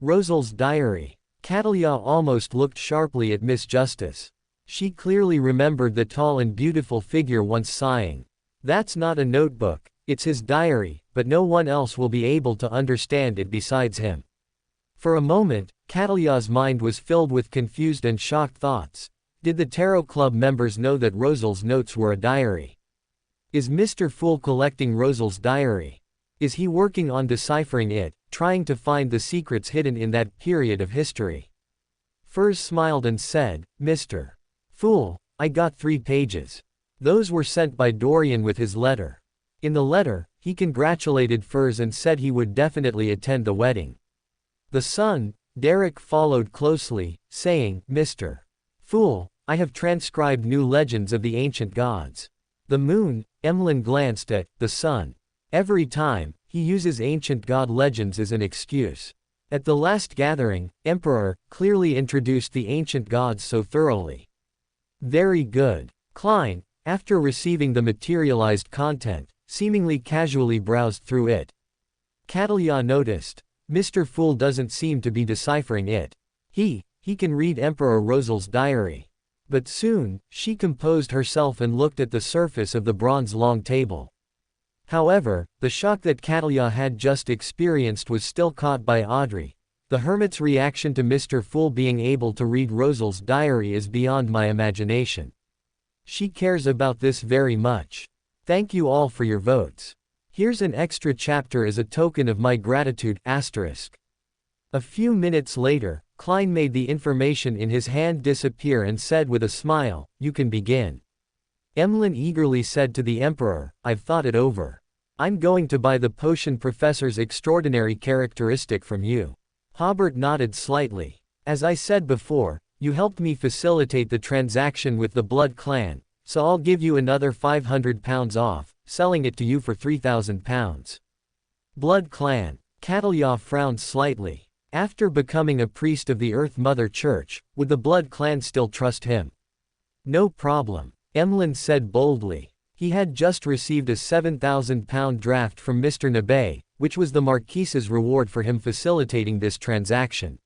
Rosal's diary. Catalia almost looked sharply at Miss Justice. She clearly remembered the tall and beautiful figure once sighing, "That's not a notebook, it's his diary, but no one else will be able to understand it besides him." For a moment, Catalia's mind was filled with confused and shocked thoughts. Did the Tarot Club members know that Rosal's notes were a diary? Is Mr. Fool collecting Rosal's diary? Is he working on deciphering it, trying to find the secrets hidden in that period of history? Furs smiled and said, "Mr. Fool, I got 3 pages. Those were sent by Dorian with his letter." In the letter, he congratulated Furs and said he would definitely attend the wedding. The son, Derek, followed closely, saying, "Mr. Fool, I have transcribed new legends of the ancient gods." The moon, Emlyn glanced at the sun. Every time, he uses ancient god legends as an excuse. At the last gathering, Emperor clearly introduced the ancient gods so thoroughly. Very good. Klein, after receiving the materialized content, seemingly casually browsed through it. Catalia noticed, Mr. Fool doesn't seem to be deciphering it. He can read Emperor Rosal's diary. But soon, she composed herself and looked at the surface of the bronze long table. However, the shock that Catalia had just experienced was still caught by Audrey. The hermit's reaction to Mr. Fool being able to read Rosal's diary is beyond my imagination. She cares about this very much. Thank you all for your votes. Here's an extra chapter as a token of my gratitude, asterisk. A few minutes later, Klein made the information in his hand disappear and said with a smile, "You can begin." Emlyn eagerly said to the Emperor, "I've thought it over. I'm going to buy the potion professor's extraordinary characteristic from you." Hobert nodded slightly. "As I said before, you helped me facilitate the transaction with the Blood Clan, so I'll give you another £500 off, selling it to you for £3,000. Blood Clan. Catalia frowned slightly. After becoming a priest of the Earth Mother Church, would the Blood Clan still trust him? No problem, Emlyn said boldly. He had just received a £7,000 draft from Mr. Nabay, which was the Marquise's reward for him facilitating this transaction.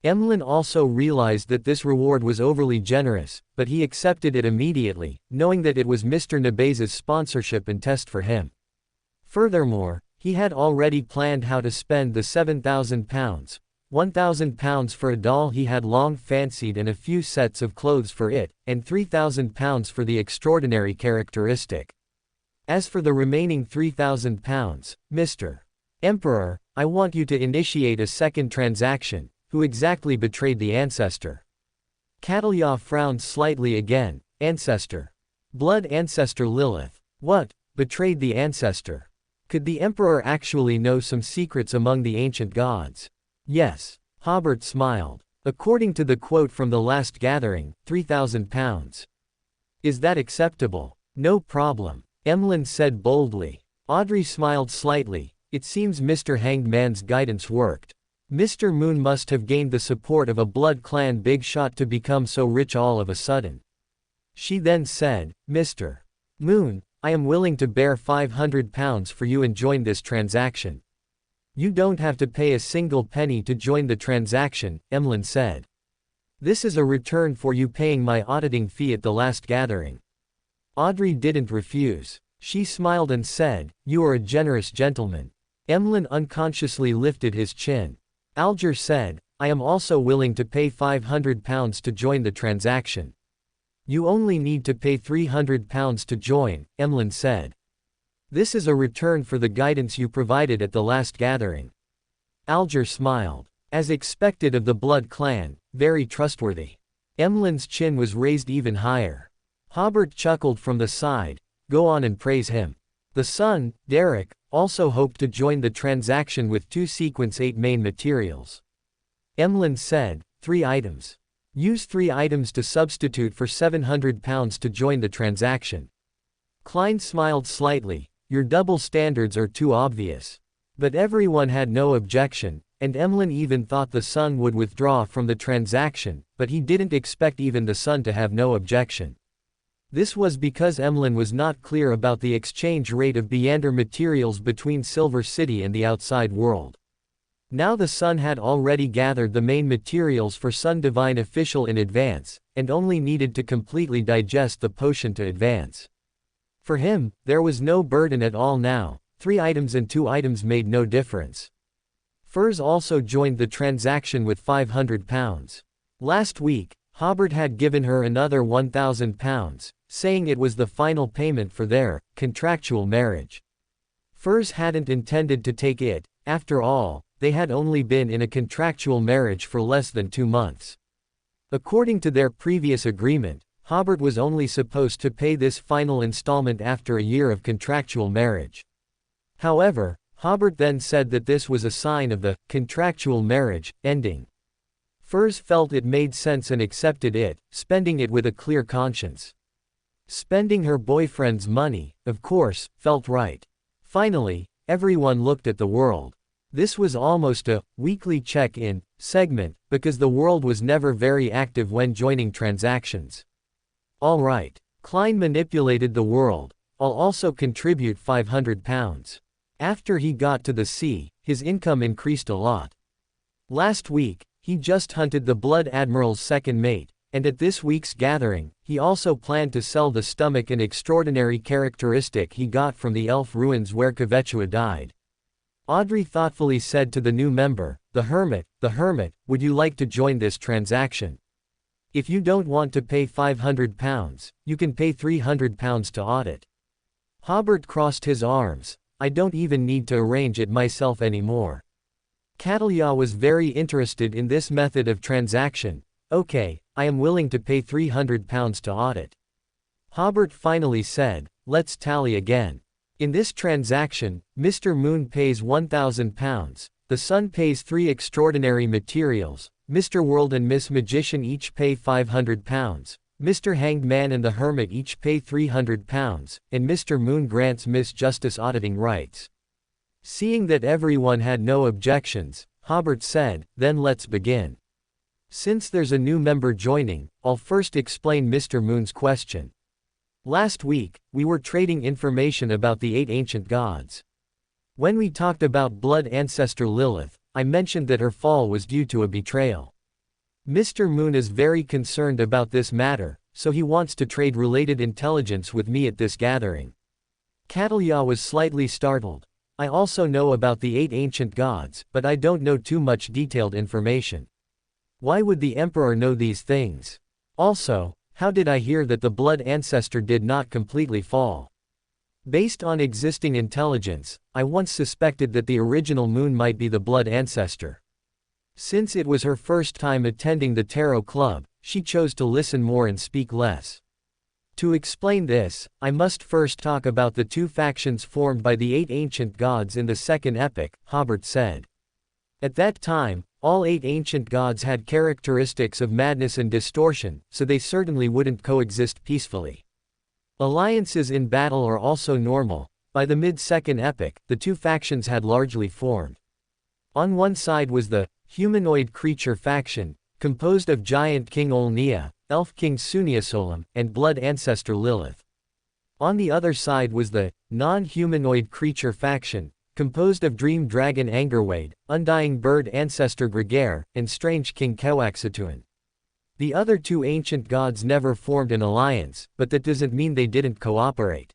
Emlyn also realized that this reward was overly generous, but he accepted it immediately, knowing that it was Mr. Nabay's sponsorship and test for him. Furthermore, he had already planned how to spend the £7,000, £1,000 for a doll he had long fancied and a few sets of clothes for it, and £3,000 for the extraordinary characteristic. As for the remaining £3,000, Mr. Emperor, I want you to initiate a second transaction. Who exactly betrayed the ancestor? Catalia frowned slightly again. Ancestor. Blood ancestor Lilith. What? Betrayed the ancestor? Could the Emperor actually know some secrets among the ancient gods? Yes. Hobert smiled. According to the quote from the last gathering, £3,000. Is that acceptable? No problem, Emlyn said boldly. Audrey smiled slightly. It seems Mr. Hanged Man's guidance worked. Mr. Moon must have gained the support of a Blood Clan big shot to become so rich all of a sudden. She then said, Mr. Moon, I am willing to bear £500 for you and join this transaction. You don't have to pay a single penny to join the transaction, Emlyn said. This is a return for you paying my auditing fee at the last gathering. Audrey didn't refuse. She smiled and said, You are a generous gentleman. Emlyn unconsciously lifted his chin. Alger said, I am also willing to pay £500 to join the transaction. You only need to pay £300 to join, Emlyn said. This is a return for the guidance you provided at the last gathering. Alger smiled. As expected of the Blood Clan, very trustworthy. Emlyn's chin was raised even higher. Hobert chuckled from the side. Go on and praise him. The son, Derek, also hoped to join the transaction with 2 sequence 8 main materials. Emlyn said, 3 items. Use 3 items to substitute for £700 to join the transaction. Klein smiled slightly. Your double standards are too obvious. But everyone had no objection, and Emlyn even thought the son would withdraw from the transaction, but he didn't expect even the son to have no objection. This was because Emlyn was not clear about the exchange rate of Beander materials between Silver City and the outside world. Now the Sun had already gathered the main materials for Sun Divine Official in advance, and only needed to completely digest the potion to advance. For him, there was no burden at all now. 3 items and 2 items made no difference. Furs also joined the transaction with £500. Last week, Hobert had given her another £1,000, saying it was the final payment for their contractual marriage. Furs hadn't intended to take it. After all, they had only been in a contractual marriage for less than 2 months. According to their previous agreement, Hobert was only supposed to pay this final installment after a year of contractual marriage. However, Hobert then said that this was a sign of the contractual marriage ending. Furs felt it made sense and accepted it, spending it with a clear conscience. Spending her boyfriend's money, of course, felt right. Finally, everyone looked at the world. This was almost a weekly check-in segment, because the world was never very active when joining transactions. All right. Klein manipulated the world. I'll also contribute £500. After he got to the sea, his income increased a lot. Last week, he just hunted the Blood Admiral's second mate, and at this week's gathering, he also planned to sell the stomach, an extraordinary characteristic he got from the elf ruins where Kvetchua died. Audrey thoughtfully said to the new member, the Hermit, would you like to join this transaction? If you don't want to pay £500, you can pay £300 to audit. Hobert crossed his arms. I don't even need to arrange it myself anymore. Catalia was very interested in this method of transaction. Okay, I am willing to pay £300 to audit. Hobert finally said, let's tally again. In this transaction, Mr. Moon pays £1,000, the Sun pays 3 extraordinary materials, Mr. World and Miss Magician each pay £500, Mr. Hanged Man and the Hermit each pay £300, and Mr. Moon grants Miss Justice auditing rights. Seeing that everyone had no objections, Hobert said, then let's begin. Since there's a new member joining, I'll first explain Mr. Moon's question. Last week, we were trading information about the 8 ancient gods. When we talked about Blood Ancestor Lilith, I mentioned that her fall was due to a betrayal. Mr. Moon is very concerned about this matter, so he wants to trade related intelligence with me at this gathering. Catalia was slightly startled. I also know about the 8 ancient gods, but I don't know too much detailed information. Why would the Emperor know these things? Also, how did I hear that the Blood Ancestor did not completely fall? Based on existing intelligence, I once suspected that the original Moon might be the Blood Ancestor. Since it was her first time attending the Tarot Club, she chose to listen more and speak less. To explain this, I must first talk about the 2 factions formed by the 8 ancient gods in the second epic, Hobert said. At that time, all 8 ancient gods had characteristics of madness and distortion, so they certainly wouldn't coexist peacefully. Alliances in battle are also normal. By the mid-second epic, the 2 factions had largely formed. On one side was the humanoid creature faction, composed of Giant King Olnea, Elf King Suniasolam, and Blood Ancestor Lilith. On the other side was the non-humanoid creature faction, composed of Dream Dragon Angerwade, Undying Bird Ancestor Gregare, and Strange King Kewaxatuan. The other 2 ancient gods never formed an alliance, but that doesn't mean they didn't cooperate.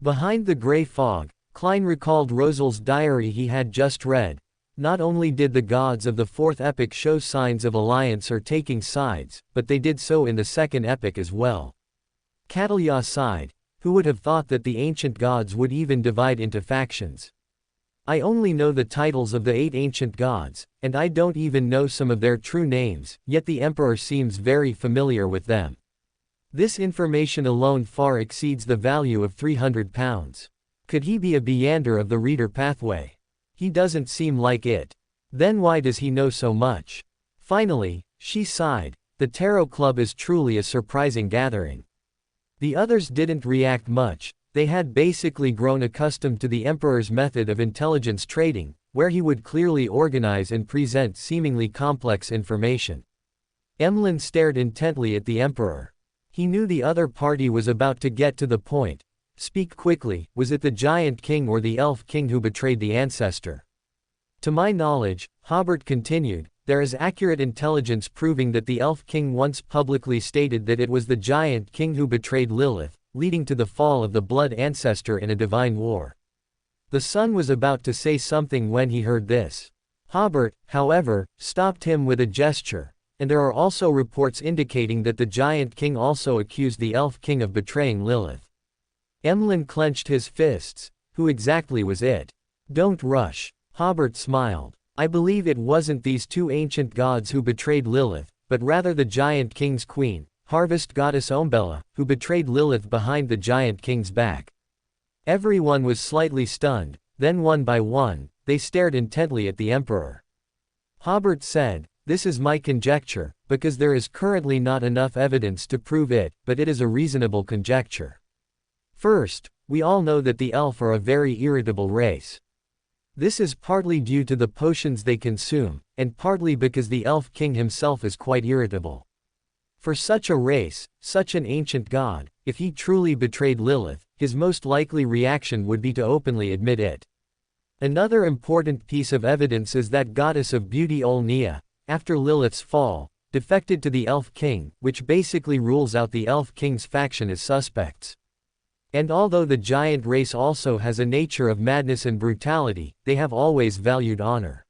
Behind the gray fog, Klein recalled Rosal's diary he had just read. Not only did the gods of the 4th epic show signs of alliance or taking sides, but they did so in the 2nd epic as well. Catalia sighed. Who would have thought that the ancient gods would even divide into factions? I only know the titles of the 8 ancient gods, and I don't even know some of their true names, yet the Emperor seems very familiar with them. This information alone far exceeds the value of £300. Could he be a Beander of the reader pathway? He doesn't seem like it. Then why does he know so much? Finally, she sighed. The Tarot Club is truly a surprising gathering. The others didn't react much. They had basically grown accustomed to the Emperor's method of intelligence trading, where he would clearly organize and present seemingly complex information. Emlyn stared intently at the Emperor. He knew the other party was about to get to the point. Speak quickly, was it the Giant King or the Elf King who betrayed the ancestor? To my knowledge, Hobert continued, there is accurate intelligence proving that the Elf King once publicly stated that it was the Giant King who betrayed Lilith, leading to the fall of the Blood Ancestor in a divine war. The son was about to say something when he heard this. Hobert, however, stopped him with a gesture, and there are also reports indicating that the Giant King also accused the Elf King of betraying Lilith. Emlyn clenched his fists. Who exactly was it? Don't rush. Hobert smiled. I believe it wasn't these two ancient gods who betrayed Lilith, but rather the Giant King's queen, harvest goddess Umbella, who betrayed Lilith behind the Giant King's back. Everyone was slightly stunned, then one by one, they stared intently at the Emperor. Hobert said, this is my conjecture, because there is currently not enough evidence to prove it, but it is a reasonable conjecture. First, we all know that the elf are a very irritable race. This is partly due to the potions they consume, and partly because the Elf King himself is quite irritable. For such a race, such an ancient god, if he truly betrayed Lilith, his most likely reaction would be to openly admit it. Another important piece of evidence is that goddess of beauty Olnea, after Lilith's fall, defected to the Elf King, which basically rules out the Elf King's faction as suspects. And although the giant race also has a nature of madness and brutality, they have always valued honor.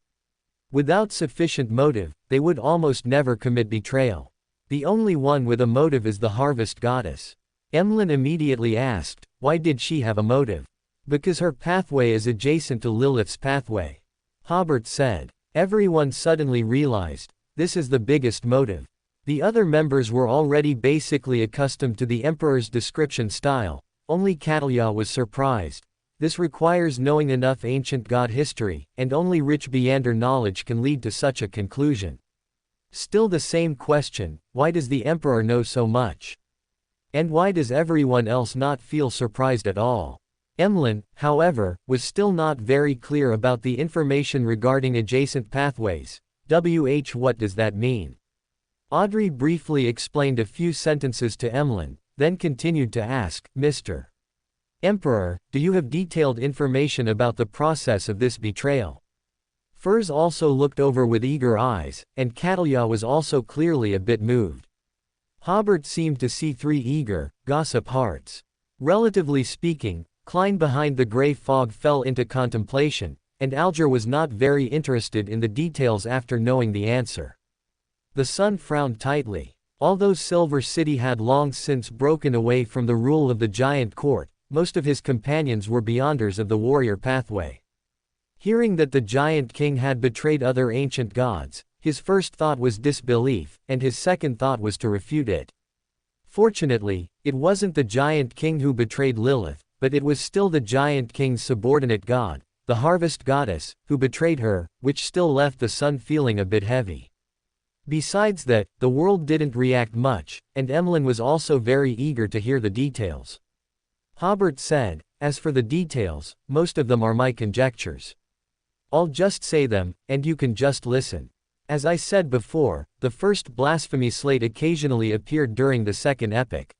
Without sufficient motive, they would almost never commit betrayal. The only one with a motive is the harvest goddess. Emlyn immediately asked, why did she have a motive? Because her pathway is adjacent to Lilith's pathway. Hobert said. Everyone suddenly realized, this is the biggest motive. The other members were already basically accustomed to the Emperor's description style. Only Catalya was surprised. This requires knowing enough ancient god history, and only rich Beander knowledge can lead to such a conclusion. Still the same question, why does the Emperor know so much? And why does everyone else not feel surprised at all? Emlyn, however, was still not very clear about the information regarding adjacent pathways. What does that mean? Audrey briefly explained a few sentences to Emlyn, then continued to ask, Mr. Emperor, do you have detailed information about the process of this betrayal? Furs also looked over with eager eyes, and Catalya was also clearly a bit moved. Hobert seemed to see three eager, gossip hearts. Relatively speaking, Klein behind the gray fog fell into contemplation, and Alger was not very interested in the details after knowing the answer. The son frowned tightly. Although Silver City had long since broken away from the rule of the giant court, most of his companions were beyonders of the warrior pathway. Hearing that the Giant King had betrayed other ancient gods, his first thought was disbelief, and his second thought was to refute it. Fortunately, it wasn't the Giant King who betrayed Lilith, but it was still the Giant King's subordinate god, the harvest goddess, who betrayed her, which still left the son feeling a bit heavy. Besides that, the world didn't react much, and Emlyn was also very eager to hear the details. Hobert said, as for the details, most of them are my conjectures. I'll just say them, and you can just listen. As I said before, the first blasphemy slate occasionally appeared during the second epic.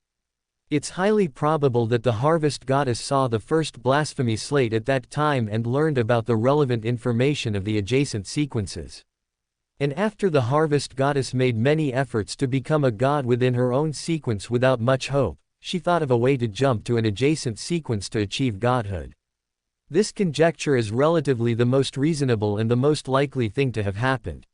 It's highly probable that the harvest goddess saw the first blasphemy slate at that time and learned about the relevant information of the adjacent sequences. And after the harvest goddess made many efforts to become a god within her own sequence without much hope, she thought of a way to jump to an adjacent sequence to achieve godhood. This conjecture is relatively the most reasonable and the most likely thing to have happened.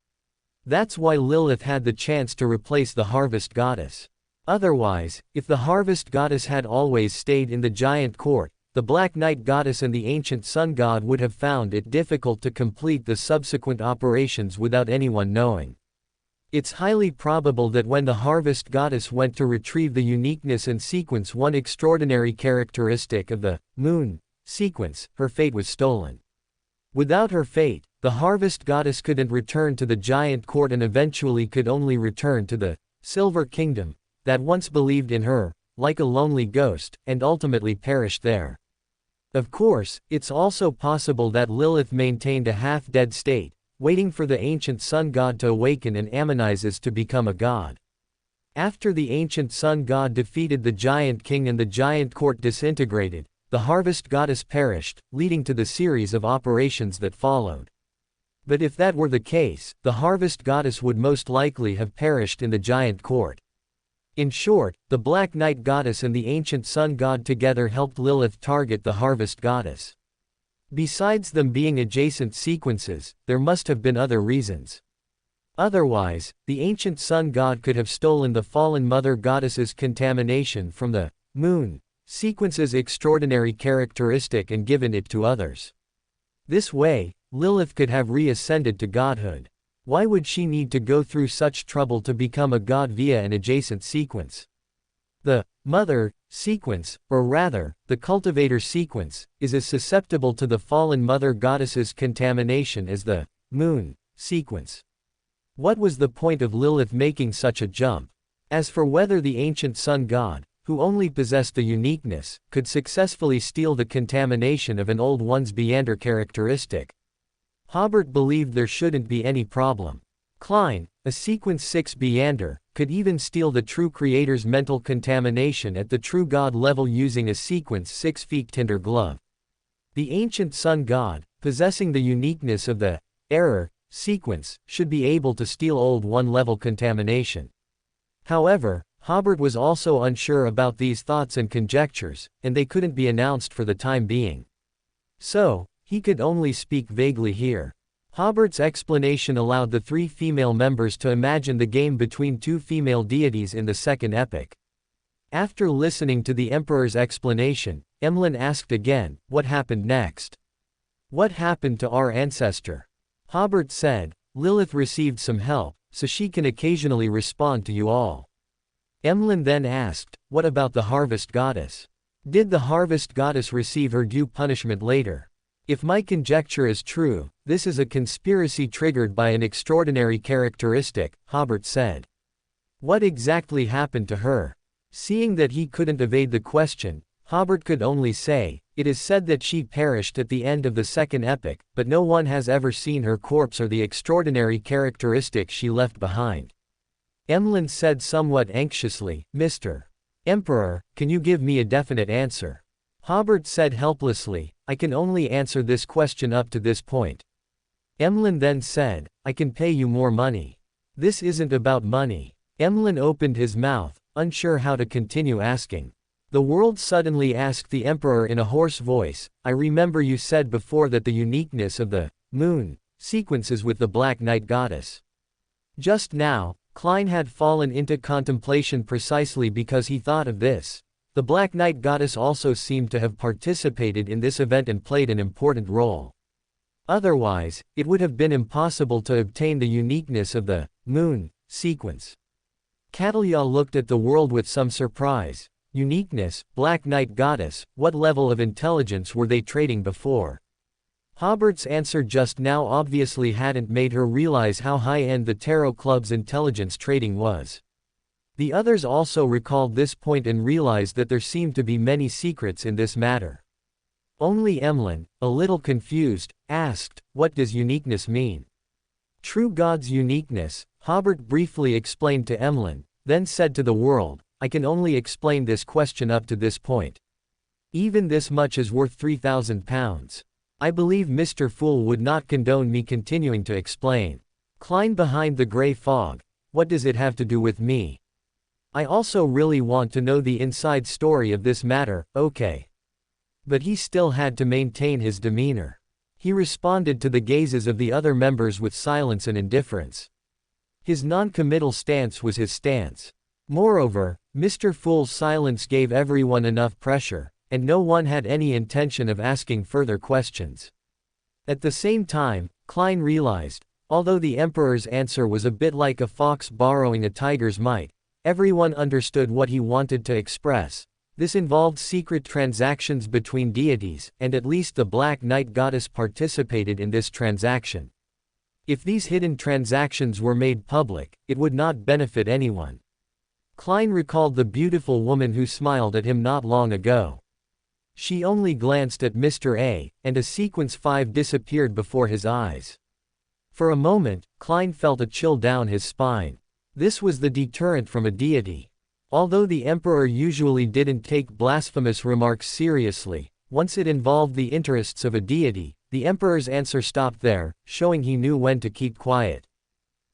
That's why Lilith had the chance to replace the harvest goddess. Otherwise, if the harvest goddess had always stayed in the giant court, the Black Knight goddess and the ancient sun god would have found it difficult to complete the subsequent operations without anyone knowing. It's highly probable that when the harvest goddess went to retrieve the uniqueness and sequence, one extraordinary characteristic of the moon sequence, her fate was stolen. Without her fate, the harvest goddess couldn't return to the giant court and eventually could only return to the Silver Kingdom, that once believed in her, like a lonely ghost, and ultimately perished there. Of course, it's also possible that Lilith maintained a half-dead state, waiting for the ancient sun god to awaken and Ammonizes to become a god. After the ancient sun god defeated the giant king and the giant court disintegrated, the harvest goddess perished, leading to the series of operations that followed. But if that were the case, the harvest goddess would most likely have perished in the giant court. In short, the Black Night goddess and the ancient sun god together helped Lilith target the harvest goddess. Besides them being adjacent sequences, there must have been other reasons. Otherwise, the ancient sun god could have stolen the fallen mother goddess's contamination from the moon sequence's extraordinary characteristic and given it to others. This way, Lilith could have reascended to godhood. Why would she need to go through such trouble to become a god via an adjacent sequence? The mother sequence, or rather, the cultivator sequence, is as susceptible to the fallen mother goddess's contamination as the moon sequence. What was the point of Lilith making such a jump? As for whether the ancient sun god, who only possessed the uniqueness, could successfully steal the contamination of an old one's Beander characteristic, Hobert believed there shouldn't be any problem. Klein, a sequence 6 Beander, could even steal the true creator's mental contamination at the true god level using a sequence 6 Tinder glove. The ancient sun god, possessing the uniqueness of the error sequence, should be able to steal old one level contamination. However, Hobert was also unsure about these thoughts and conjectures, and they couldn't be announced for the time being. So, he could only speak vaguely here. Hobert's explanation allowed the 3 female members to imagine the game between 2 female deities in the second epic. After listening to the Emperor's explanation, Emlyn asked again, what happened next? What happened to our ancestor? Hobert said, Lilith received some help, so she can occasionally respond to you all. Emlyn then asked, what about the harvest goddess? Did the harvest goddess receive her due punishment later? If my conjecture is true, this is a conspiracy triggered by an extraordinary characteristic, Hobert said. What exactly happened to her? Seeing that he couldn't evade the question, Hobert could only say, it is said that she perished at the end of the second epic, but no one has ever seen her corpse or the extraordinary characteristic she left behind. Emlyn said somewhat anxiously, Mr. Emperor, can you give me a definite answer? Hobert said helplessly, I can only answer this question up to this point. Emlyn then said, I can pay you more money. This isn't about money. Emlyn opened his mouth, unsure how to continue asking. The world suddenly asked the Emperor in a hoarse voice, I remember you said before that the uniqueness of the moon sequences with the Black Night goddess. Just now, Klein had fallen into contemplation precisely because he thought of this. The Black Night goddess also seemed to have participated in this event and played an important role. Otherwise, it would have been impossible to obtain the uniqueness of the moon sequence. Catalya looked at the world with some surprise. Uniqueness, Black Night goddess, what level of intelligence were they trading before? Hobert's answer just now obviously hadn't made her realize how high-end the Tarot Club's intelligence trading was. The others also recalled this point and realized that there seemed to be many secrets in this matter. Only Emlyn, a little confused, asked, what does uniqueness mean? True God's uniqueness, Hobert briefly explained to Emlyn, then said to the world, I can only explain this question up to this point. Even this much is worth 3,000 pounds. I believe Mr. Fool would not condone me continuing to explain. Klein behind the grey fog, what does it have to do with me? I also really want to know the inside story of this matter, okay. But he still had to maintain his demeanor. He responded to the gazes of the other members with silence and indifference. His non-committal stance was his stance. Moreover, Mr. Fool's silence gave everyone enough pressure, and no one had any intention of asking further questions. At the same time, Klein realized, although the Emperor's answer was a bit like a fox borrowing a tiger's mite, everyone understood what he wanted to express. This involved secret transactions between deities, and at least the Black Night goddess participated in this transaction. If these hidden transactions were made public, it would not benefit anyone. Klein recalled the beautiful woman who smiled at him not long ago. She only glanced at Mr. A, and a sequence 5 disappeared before his eyes. For a moment, Klein felt a chill down his spine. This was the deterrent from a deity. Although the emperor usually didn't take blasphemous remarks seriously, once it involved the interests of a deity, the emperor's answer stopped there, showing he knew when to keep quiet.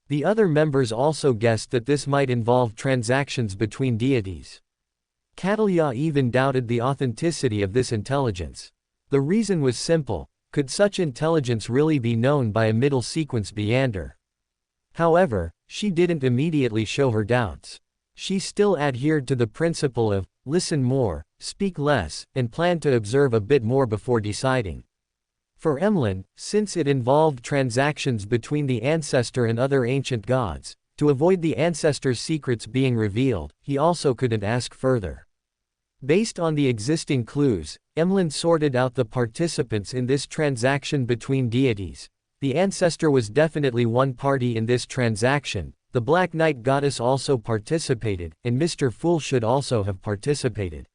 The other members also guessed that this might involve transactions between deities. Catalia even doubted the authenticity of this intelligence. The reason was simple: could such intelligence really be known by a middle sequence Beander? However, she didn't immediately show her doubts. She still adhered to the principle of, listen more, speak less, and planned to observe a bit more before deciding. For Emlyn, since it involved transactions between the ancestor and other ancient gods, to avoid the ancestor's secrets being revealed, he also couldn't ask further. Based on the existing clues, Emlyn sorted out the participants in this transaction between deities. The ancestor was definitely one party in this transaction. The Black Knight goddess also participated, and Mr. Fool should also have participated.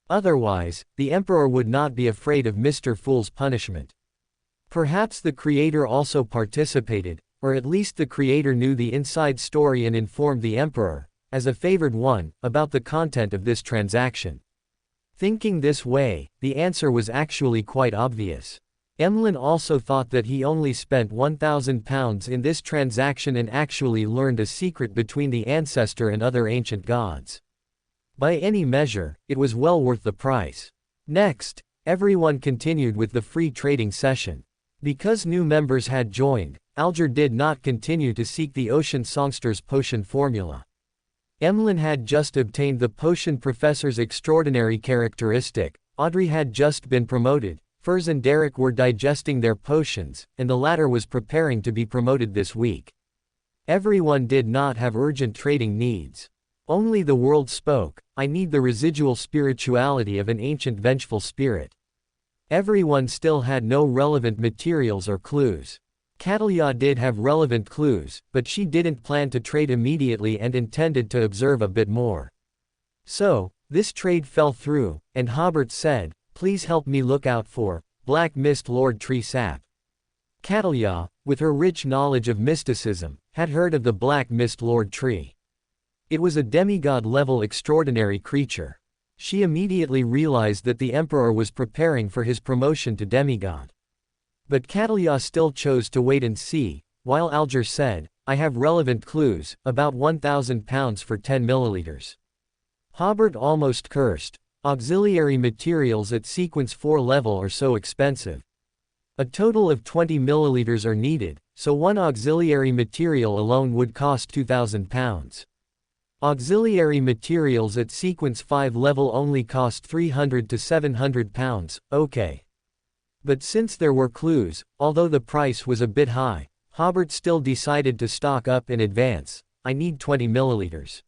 Otherwise, the emperor would not be afraid of Mr. Fool's punishment. Perhaps the creator also participated, or at least the creator knew the inside story and informed the emperor, as a favored one, about the content of this transaction. Thinking this way, the answer was actually quite obvious. Emlyn also thought that he only spent £1,000 in this transaction and actually learned a secret between the ancestor and other ancient gods. By any measure, it was well worth the price. Next, everyone continued with the free trading session. Because new members had joined, Alger did not continue to seek the Ocean Songster's potion formula. Emlyn had just obtained the potion professor's extraordinary characteristic, Audrey had just been promoted, Furs and Derek were digesting their potions, and the latter was preparing to be promoted this week. Everyone did not have urgent trading needs. Only the world spoke, I need the residual spirituality of an ancient vengeful spirit. Everyone still had no relevant materials or clues. Catalia did have relevant clues, but she didn't plan to trade immediately and intended to observe a bit more. So, this trade fell through, and Hobert said, please help me look out for Black Mist Lord Tree Sap. Catalia, with her rich knowledge of mysticism, had heard of the Black Mist Lord Tree. It was a demigod-level extraordinary creature. She immediately realized that the emperor was preparing for his promotion to demigod. But Catalia still chose to wait and see, while Alger said, I have relevant clues, about £1,000 for 10 milliliters. Hobert almost cursed. Auxiliary materials at sequence 4 level are so expensive. A total of 20 milliliters are needed, so one auxiliary material alone would cost £2,000. Auxiliary materials at sequence 5 level only cost £300 to £700, okay. But since there were clues, although the price was a bit high, Hobert still decided to stock up in advance. I need 20 milliliters.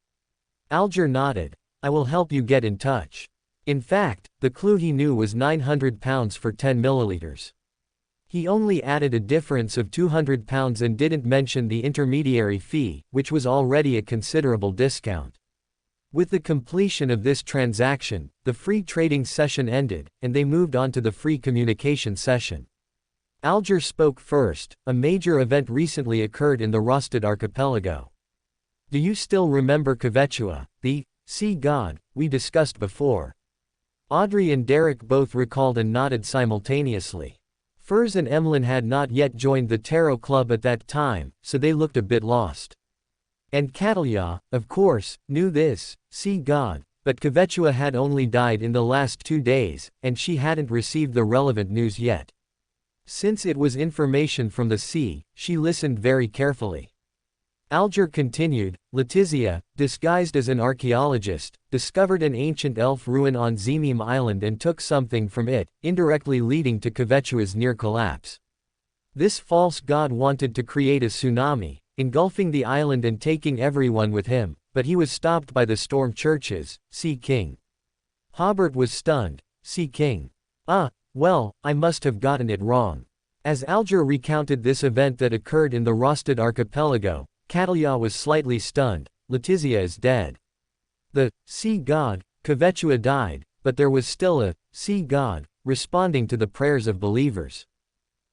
Alger nodded. I will help you get in touch. In fact, the clue he knew was £900 for 10 milliliters. He only added a difference of £200 and didn't mention the intermediary fee, which was already a considerable discount. With the completion of this transaction, the free trading session ended, and they moved on to the free communication session. Alger spoke first. A major event recently occurred in the Rosted Archipelago. Do you still remember Kvetua, the sea god we discussed before? Audrey and Derek both recalled and nodded simultaneously. Furs and Emlyn had not yet joined the Tarot Club at that time, so they looked a bit lost. And Catalia, of course, knew this sea god, but Kvetua had only died in the last 2 days, and she hadn't received the relevant news yet. Since it was information from the sea, she listened very carefully. Alger continued, Letizia, disguised as an archaeologist, discovered an ancient elf ruin on Zemim Island and took something from it, indirectly leading to Kvetua's near collapse. This false god wanted to create a tsunami, engulfing the island and taking everyone with him, but he was stopped by the Storm Churches, Sea King. Hobert was stunned. Sea King. Well, I must have gotten it wrong. As Alger recounted this event that occurred in the Rosted Archipelago, Catalia was slightly stunned. Letizia is dead. The sea god, Kvetua, died, but there was still a sea god responding to the prayers of believers.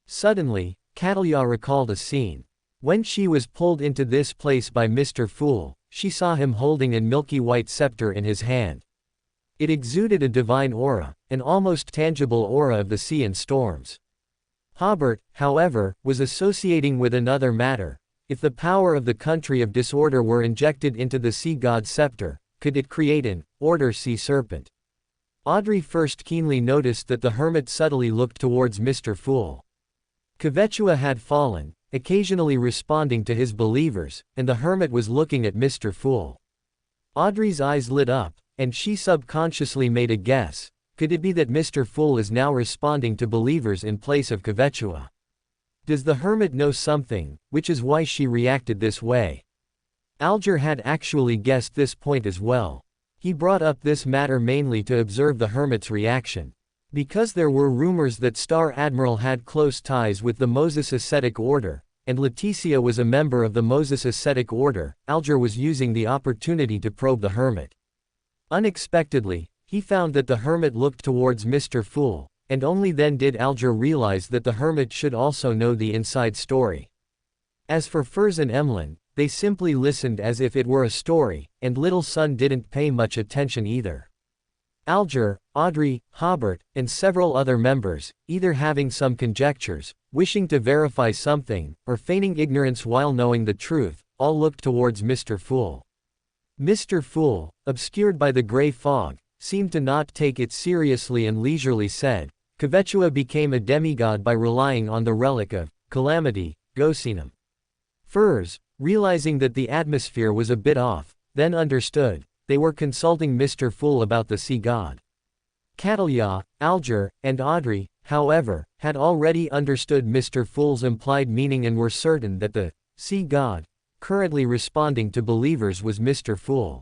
Suddenly, Catalia recalled a scene. When she was pulled into this place by Mr. Fool, she saw him holding a milky white scepter in his hand. It exuded a divine aura, an almost tangible aura of the sea and storms. Hobert, however, was associating with another matter. If the power of the country of disorder were injected into the sea god's scepter, could it create an order sea serpent? Audrey first keenly noticed that the hermit subtly looked towards Mr. Fool. Kvetua had fallen, occasionally responding to his believers, and the hermit was looking at Mr. Fool. Audrey's eyes lit up, and she subconsciously made a guess. Could it be that Mr. Fool is now responding to believers in place of Kvetua? Does the hermit know something, which is why she reacted this way? Alger had actually guessed this point as well. He brought up this matter mainly to observe the hermit's reaction. Because there were rumors that Star Admiral had close ties with the Moses Ascetic Order, and Leticia was a member of the Moses Ascetic Order, Alger was using the opportunity to probe the hermit. Unexpectedly, he found that the hermit looked towards Mr. Fool, and only then did Alger realize that the hermit should also know the inside story. As for Furs and Emlyn, they simply listened as if it were a story, and Little Sun didn't pay much attention either. Alger, Audrey, Hobert, and several other members, either having some conjectures, wishing to verify something, or feigning ignorance while knowing the truth, all looked towards Mr. Fool. Mr. Fool, obscured by the gray fog, seemed to not take it seriously and leisurely said, Kvetua became a demigod by relying on the relic of calamity, Gosinum. Furs, realizing that the atmosphere was a bit off, then understood. They were consulting Mr. Fool about the sea god. Catalia, Alger, and Audrey, however, had already understood Mr. Fool's implied meaning and were certain that the sea god, currently responding to believers, was Mr. Fool.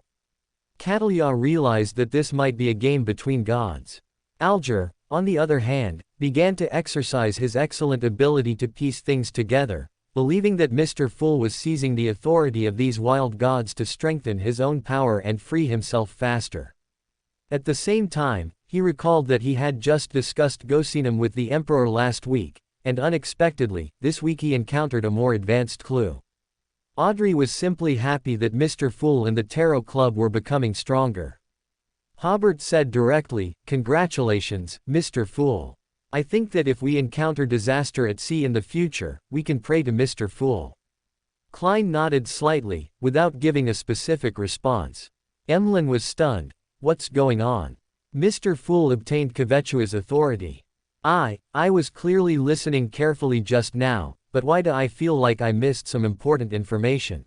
Catalia realized that this might be a game between gods. Alger, on the other hand, began to exercise his excellent ability to piece things together, believing that Mr. Fool was seizing the authority of these wild gods to strengthen his own power and free himself faster. At the same time, he recalled that he had just discussed Gosinum with the Emperor last week, and unexpectedly, this week he encountered a more advanced clue. Audrey was simply happy that Mr. Fool and the Tarot Club were becoming stronger. Hobert said directly, "Congratulations, Mr. Fool. I think that if we encounter disaster at sea in the future, we can pray to Mr. Fool." Klein nodded slightly, without giving a specific response. Emlyn was stunned. What's going on? Mr. Fool obtained Kvetua's authority. I was clearly listening carefully just now, but why do I feel like I missed some important information?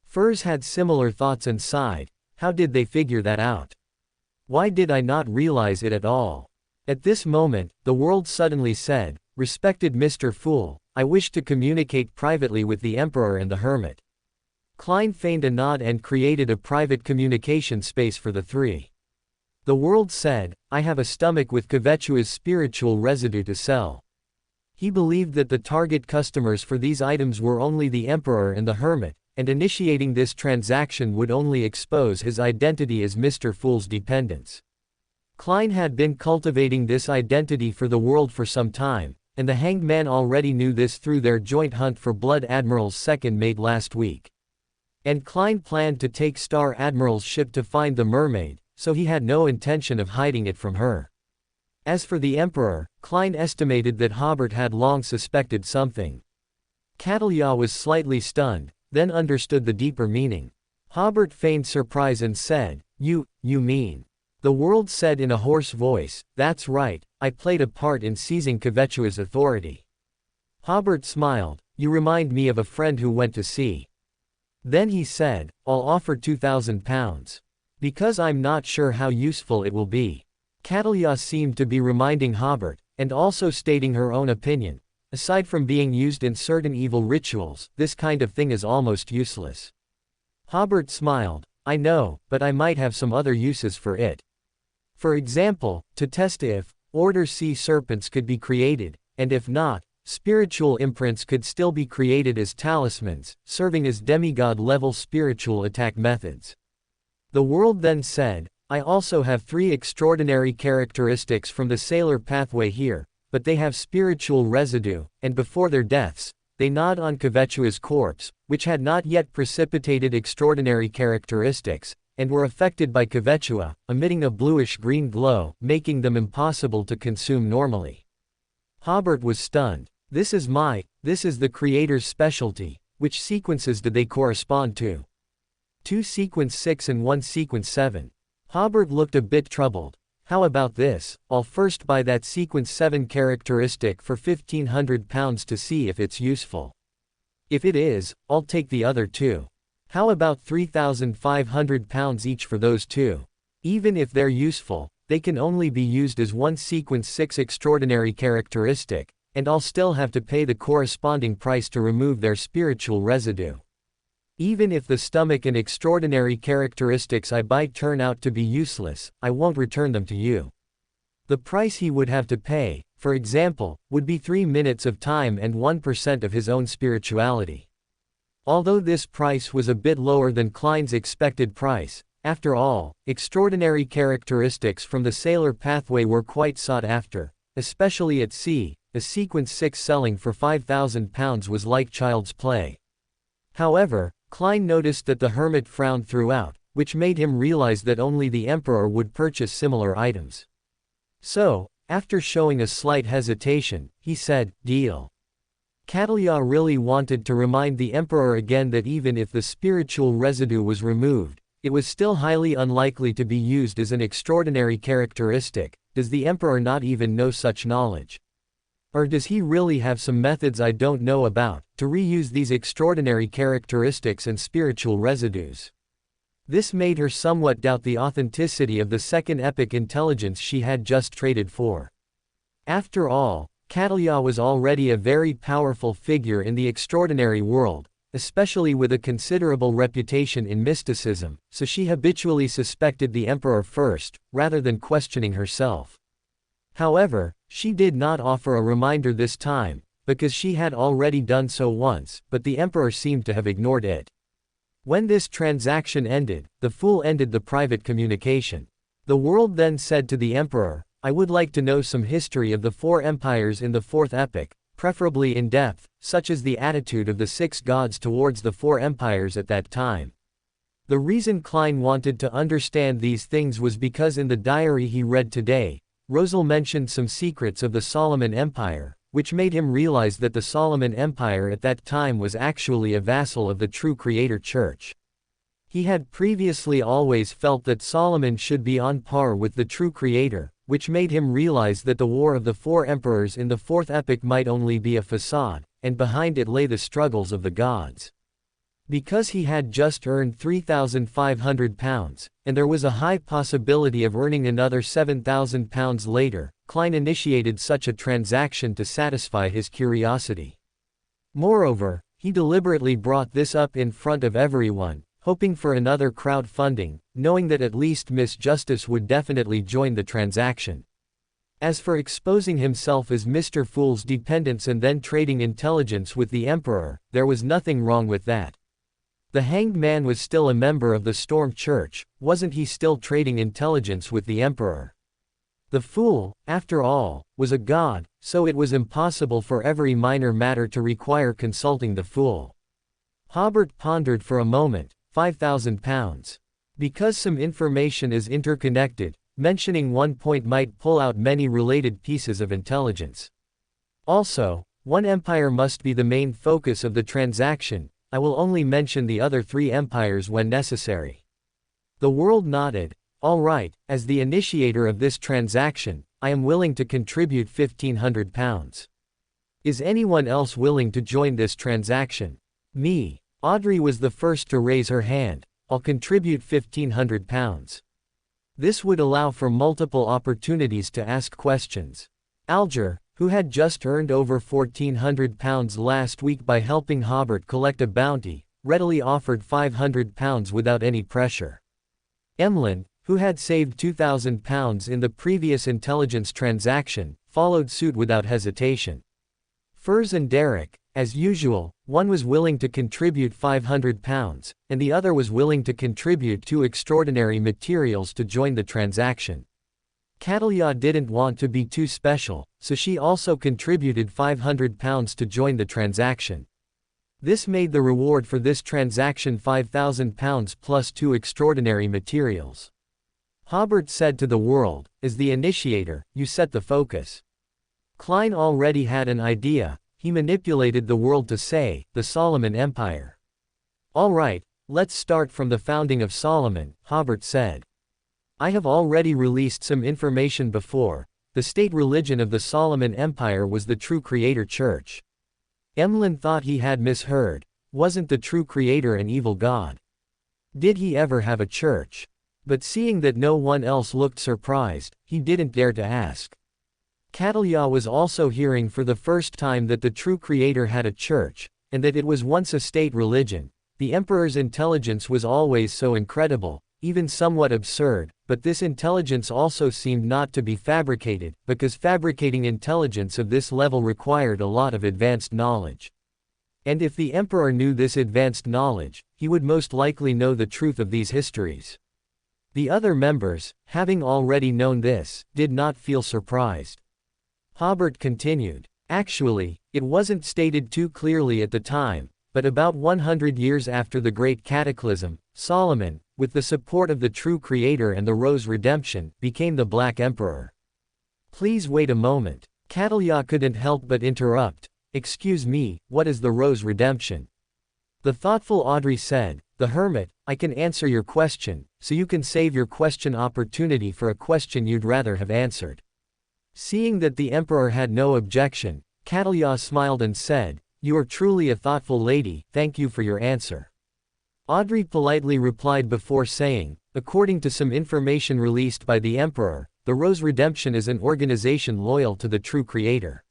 Furs had similar thoughts and sighed. How did they figure that out? Why did I not realize it at all? At this moment, the world suddenly said, "Respected Mr. Fool, I wish to communicate privately with the Emperor and the Hermit." Klein feigned a nod and created a private communication space for the three. The world said, "I have a stomach with Kvetua's spiritual residue to sell." He believed that the target customers for these items were only the Emperor and the Hermit, and initiating this transaction would only expose his identity as Mr. Fool's dependents. Klein had been cultivating this identity for the world for some time, and the Hanged Man already knew this through their joint hunt for Blood Admiral's second mate last week. And Klein planned to take Star Admiral's ship to find the mermaid, so he had no intention of hiding it from her. As for the Emperor, Klein estimated that Hobert had long suspected something. Catalia was slightly stunned, then understood the deeper meaning. Hobert feigned surprise and said, You mean? The world said in a hoarse voice, "That's right, I played a part in seizing Kvetua's authority." Hobert smiled, "You remind me of a friend who went to sea." Then he said, "I'll offer £2,000. Because I'm not sure how useful it will be." Catalia seemed to be reminding Hobert, and also stating her own opinion. Aside from being used in certain evil rituals, this kind of thing is almost useless. Hobert smiled, "I know, but I might have some other uses for it. For example, to test if Order Sea Serpents could be created, and if not, spiritual imprints could still be created as talismans, serving as demigod-level spiritual attack methods." The world then said, "I also have 3 extraordinary characteristics from the Sailor Pathway here, but they have spiritual residue, and before their deaths, they gnawed on Kvechua's corpse, which had not yet precipitated extraordinary characteristics, and were affected by Kvechua, emitting a bluish-green glow, making them impossible to consume normally. Hobert was stunned. This is the creator's specialty. Which sequences did they correspond to? 2 sequence 6 and 1 sequence 7. Hobert looked a bit troubled. How about this, I'll first buy that sequence 7 characteristic for £1,500 to see if it's useful. If it is, I'll take the other 2. How about £3,500 each for those 2? Even if they're useful, they can only be used as 1 sequence 6 extraordinary characteristic, and I'll still have to pay the corresponding price to remove their spiritual residue. Even if the stomach and extraordinary characteristics I buy turn out to be useless, I won't return them to you. The price he would have to pay, for example, would be 3 minutes of time and 1% of his own spirituality. Although this price was a bit lower than Klein's expected price, after all, extraordinary characteristics from the sailor pathway were quite sought after, especially at sea. A sequence 6 selling for £5,000 was like child's play. However, Klein noticed that the hermit frowned throughout, which made him realize that only the emperor would purchase similar items. So, after showing a slight hesitation, he said, "Deal." Catalia really wanted to remind the emperor again that even if the spiritual residue was removed, it was still highly unlikely to be used as an extraordinary characteristic. Does the emperor not even know such knowledge? Or does he really have some methods I don't know about, to reuse these extraordinary characteristics and spiritual residues? This made her somewhat doubt the authenticity of the second epic intelligence she had just traded for. After all, Catalia was already a very powerful figure in the extraordinary world, especially with a considerable reputation in mysticism, so she habitually suspected the emperor first, rather than questioning herself. However, she did not offer a reminder this time, because she had already done so once, but the emperor seemed to have ignored it. When this transaction ended, the fool ended the private communication. The world then said to the emperor, "I would like to know some history of the 4 empires in the 4th epic, preferably in depth, such as the attitude of the 6 gods towards the 4 empires at that time." The reason Klein wanted to understand these things was because in the diary he read today, Rosal mentioned some secrets of the Solomon Empire, which made him realize that the Solomon Empire at that time was actually a vassal of the true Creator Church. He had previously always felt that Solomon should be on par with the true Creator, which made him realize that the War of the 4 Emperors in the 4th epic might only be a facade, and behind it lay the struggles of the gods. Because he had just earned £3,500, and there was a high possibility of earning another £7,000 later, Klein initiated such a transaction to satisfy his curiosity. Moreover, he deliberately brought this up in front of everyone, hoping for another crowdfunding, knowing that at least Miss Justice would definitely join the transaction. As for exposing himself as Mr. Fool's dependents and then trading intelligence with the Emperor, there was nothing wrong with that. The hanged man was still a member of the Storm Church, wasn't he still trading intelligence with the Emperor? The Fool, after all, was a god, so it was impossible for every minor matter to require consulting the Fool. Hobert pondered for a moment. £5,000. Because some information is interconnected, mentioning one point might pull out many related pieces of intelligence. Also, one empire must be the main focus of the transaction. I will only mention the other 3 empires when necessary. The world nodded. All right, as the initiator of this transaction, I am willing to contribute £1,500. Is anyone else willing to join this transaction? Me. Audrey was the first to raise her hand. I'll contribute £1,500. This would allow for multiple opportunities to ask questions. Alger, who had just earned over £1,400 last week by helping Hobert collect a bounty, readily offered £500 without any pressure. Emlyn, who had saved £2,000 in the previous intelligence transaction, followed suit without hesitation. Furs and Derek, as usual, one was willing to contribute £500, and the other was willing to contribute 2 extraordinary materials to join the transaction. Catalia didn't want to be too special, so she also contributed £500 to join the transaction. This made the reward for this transaction £5,000 plus 2 extraordinary materials. Hobert said to the world, as the initiator, you set the focus. Klein already had an idea, he manipulated the world to say, the Solomon Empire. Alright, let's start from the founding of Solomon, Hobert said. I have already released some information before. The state religion of the Solomon Empire was the true creator church. Emlyn thought he had misheard. Wasn't the true creator an evil god? Did he ever have a church? But seeing that no one else looked surprised, he didn't dare to ask. Catalia was also hearing for the first time that the true creator had a church, and that it was once a state religion. The emperor's intelligence was always so incredible, even somewhat absurd, but this intelligence also seemed not to be fabricated, because fabricating intelligence of this level required a lot of advanced knowledge. And if the emperor knew this advanced knowledge, he would most likely know the truth of these histories. The other members, having already known this, did not feel surprised. Hobert continued. Actually, it wasn't stated too clearly at the time, but about 100 years after the Great Cataclysm, Solomon, with the support of the true creator and the Rose Redemption, became the Black Emperor. Please wait a moment. Catalia couldn't help but interrupt. Excuse me, what is the Rose Redemption? The thoughtful Audrey said, the Hermit, I can answer your question, so you can save your question opportunity for a question you'd rather have answered. Seeing that the Emperor had no objection, Catalia smiled and said, you are truly a thoughtful lady, thank you for your answer. Audrey politely replied before saying, according to some information released by the Emperor, the Rose Redemption is an organization loyal to the true creator.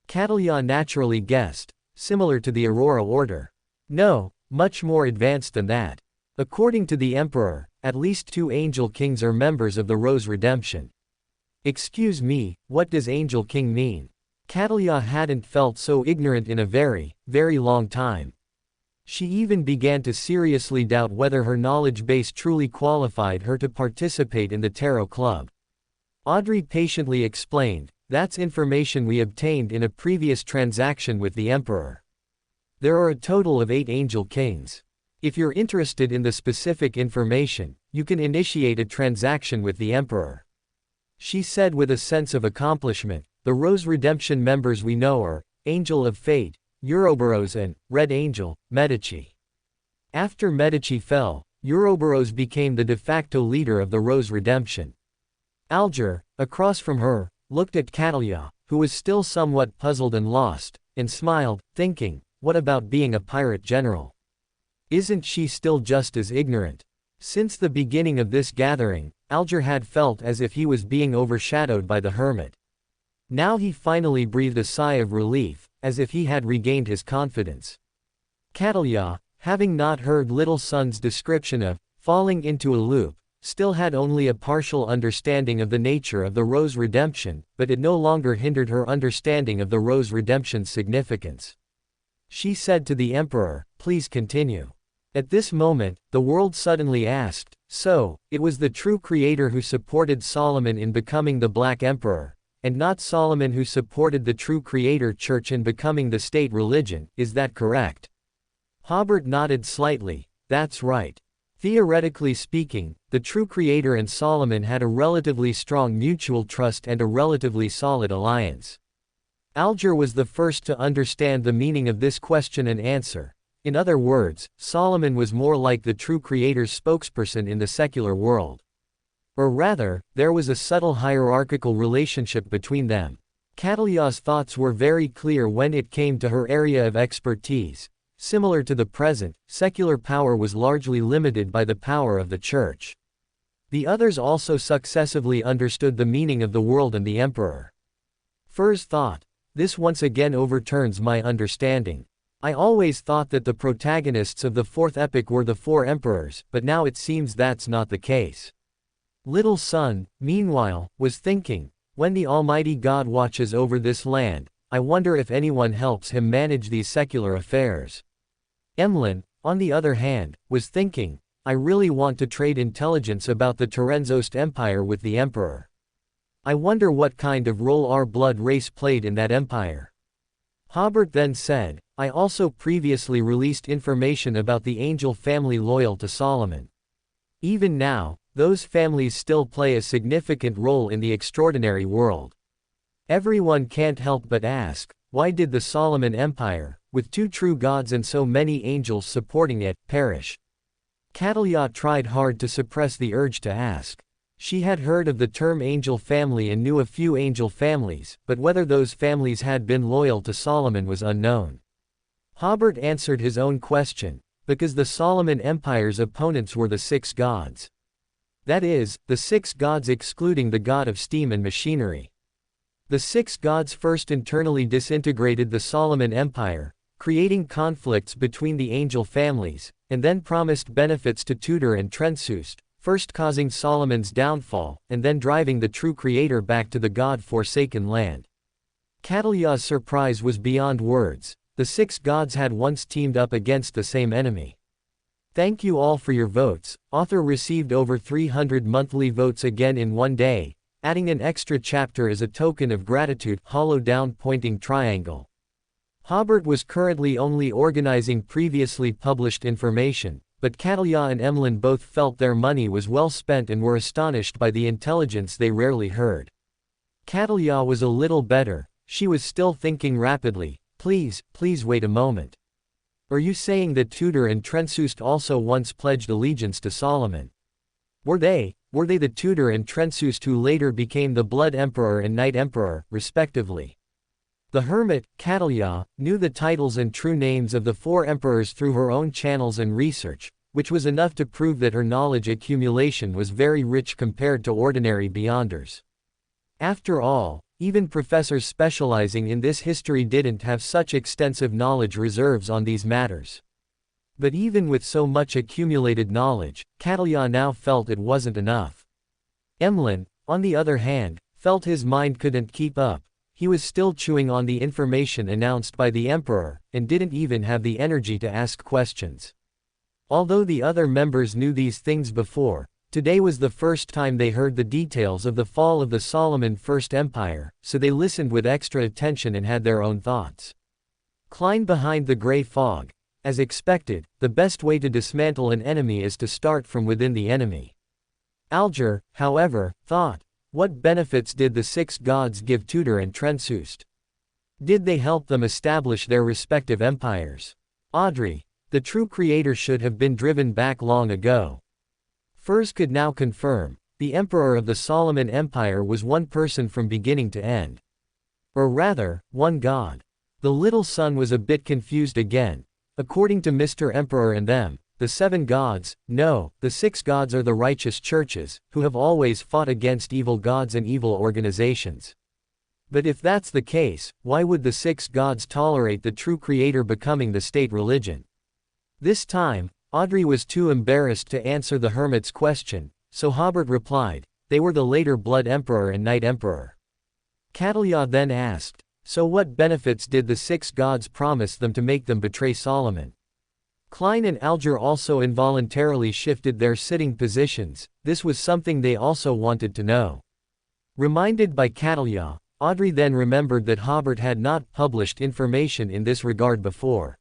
Catalia naturally guessed, similar to the Aurora Order. No, much more advanced than that. According to the Emperor, at least 2 angel kings are members of the Rose Redemption. Excuse me, what does Angel King mean? Catalia hadn't felt so ignorant in a very, very long time. She even began to seriously doubt whether her knowledge base truly qualified her to participate in the Tarot Club. Audrey patiently explained, that's information we obtained in a previous transaction with the Emperor. There are a total of 8 Angel Kings. If you're interested in the specific information, you can initiate a transaction with the Emperor. She said with a sense of accomplishment, the Rose Redemption members we know are, Angel of Fate, Ouroboros and, Red Angel, Medici. After Medici fell, Ouroboros became the de facto leader of the Rose Redemption. Alger, across from her, looked at Catalia, who was still somewhat puzzled and lost, and smiled, thinking, what about being a pirate general? Isn't she still just as ignorant? Since the beginning of this gathering, Alger had felt as if he was being overshadowed by the Hermit. Now he finally breathed a sigh of relief, as if he had regained his confidence. Catalia, having not heard Little Sun's description of falling into a loop, still had only a partial understanding of the nature of the Rose Redemption, but it no longer hindered her understanding of the Rose Redemption's significance. She said to the Emperor, please continue. At this moment, the world suddenly asked, so, it was the true creator who supported Solomon in becoming the Black Emperor, and not Solomon who supported the true creator church in becoming the state religion, is that correct? Hobert nodded slightly, that's right. Theoretically speaking, the true creator and Solomon had a relatively strong mutual trust and a relatively solid alliance. Alger was the first to understand the meaning of this question and answer. In other words, Solomon was more like the true creator's spokesperson in the secular world. Or rather, there was a subtle hierarchical relationship between them. Catalia's thoughts were very clear when it came to her area of expertise. Similar to the present, secular power was largely limited by the power of the church. The others also successively understood the meaning of the world and the emperor. Furs thought, this once again overturns my understanding. I always thought that the protagonists of the fourth epic were the 4 emperors, but now it seems that's not the case. Little Sun, meanwhile, was thinking, when the Almighty God watches over this land, I wonder if anyone helps him manage these secular affairs. Emlyn, on the other hand, was thinking, I really want to trade intelligence about the Terenzost Empire with the Emperor. I wonder what kind of role our blood race played in that empire. Hobert then said, I also previously released information about the angel family loyal to Solomon. Even now, those families still play a significant role in the extraordinary world. Everyone can't help but ask, why did the Solomon Empire, with 2 true gods and so many angels supporting it, perish? Catalia tried hard to suppress the urge to ask. She had heard of the term angel family and knew a few angel families, but whether those families had been loyal to Solomon was unknown. Hobert answered his own question, because the Solomon Empire's opponents were the 6 gods. That is, the 6 gods excluding the god of steam and machinery. The 6 gods first internally disintegrated the Solomon Empire, creating conflicts between the angel families, and then promised benefits to Tutor and Trensused, first causing Solomon's downfall, and then driving the true creator back to the god-forsaken land. Catalia's surprise was beyond words. The 6 gods had once teamed up against the same enemy. Thank you all for your votes. Author received over 300 monthly votes again in one day, adding an extra chapter as a token of gratitude. Hollow down pointing triangle. Hobert was currently only organizing previously published information, but Catalia and Emlyn both felt their money was well spent and were astonished by the intelligence they rarely heard. Catalia was a little better. She was still thinking rapidly. Please wait a moment. Are you saying that Tutor and Trensused also once pledged allegiance to Solomon? Were they the Tutor and Trensused who later became the Blood Emperor and Night Emperor, respectively? The hermit, Catalia, knew the titles and true names of the 4 emperors through her own channels and research, which was enough to prove that her knowledge accumulation was very rich compared to ordinary beyonders. After all, even professors specializing in this history didn't have such extensive knowledge reserves on these matters. But even with so much accumulated knowledge, Catalia now felt it wasn't enough. Emlyn, on the other hand, felt his mind couldn't keep up. He was still chewing on the information announced by the Emperor, and didn't even have the energy to ask questions. Although the other members knew these things before, today was the first time they heard the details of the fall of the Solomon First Empire, so they listened with extra attention and had their own thoughts. Klein behind the gray fog. As expected, the best way to dismantle an enemy is to start from within the enemy. Alger, however, thought, what benefits did the 6 gods give Tutor and Trensused? Did they help them establish their respective empires? Audrey, the true creator should have been driven back long ago. Furs could now confirm, the emperor of the Solomon Empire was one person from beginning to end. Or rather, one god. The little son was a bit confused again. According to Mr. Emperor and them, the 7 gods, no, the 6 gods are the righteous churches, who have always fought against evil gods and evil organizations. But if that's the case, why would the 6 gods tolerate the true creator becoming the state religion? This time, Audrey was too embarrassed to answer the hermit's question, so Hobert replied, they were the later Blood Emperor and Night Emperor. Catalia then asked, so what benefits did the 6 gods promise them to make them betray Solomon? Klein and Alger also involuntarily shifted their sitting positions. This was something they also wanted to know. Reminded by Catalia, Audrey then remembered that Hobert had not published information in this regard before.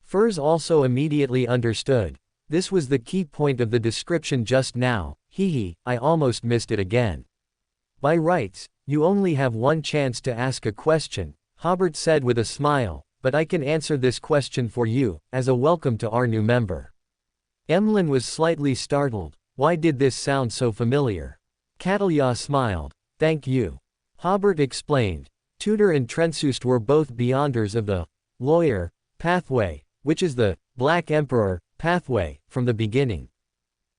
Furs also immediately understood. This was the key point of the description just now. I almost missed it again. By rights, you only have one chance to ask a question, Hobert said with a smile, but I can answer this question for you, as a welcome to our new member. Emlyn was slightly startled. Why did this sound so familiar? Catalia smiled. Thank you. Hobert explained. Tutor and Trensused were both beyonders of the lawyer pathway, which is the Black Emperor pathway, from the beginning.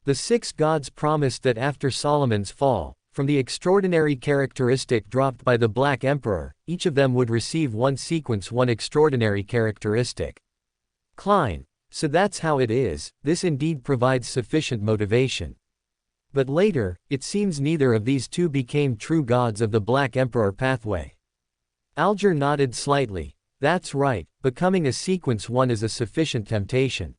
The 6 gods promised that after Solomon's fall, from the extraordinary characteristic dropped by the Black Emperor, each of them would receive one sequence, one extraordinary characteristic. Klein, so that's how it is. This indeed provides sufficient motivation. But later, it seems neither of these 2 became true gods of the Black Emperor pathway. Alger nodded slightly. That's right, becoming a sequence 1 is a sufficient temptation.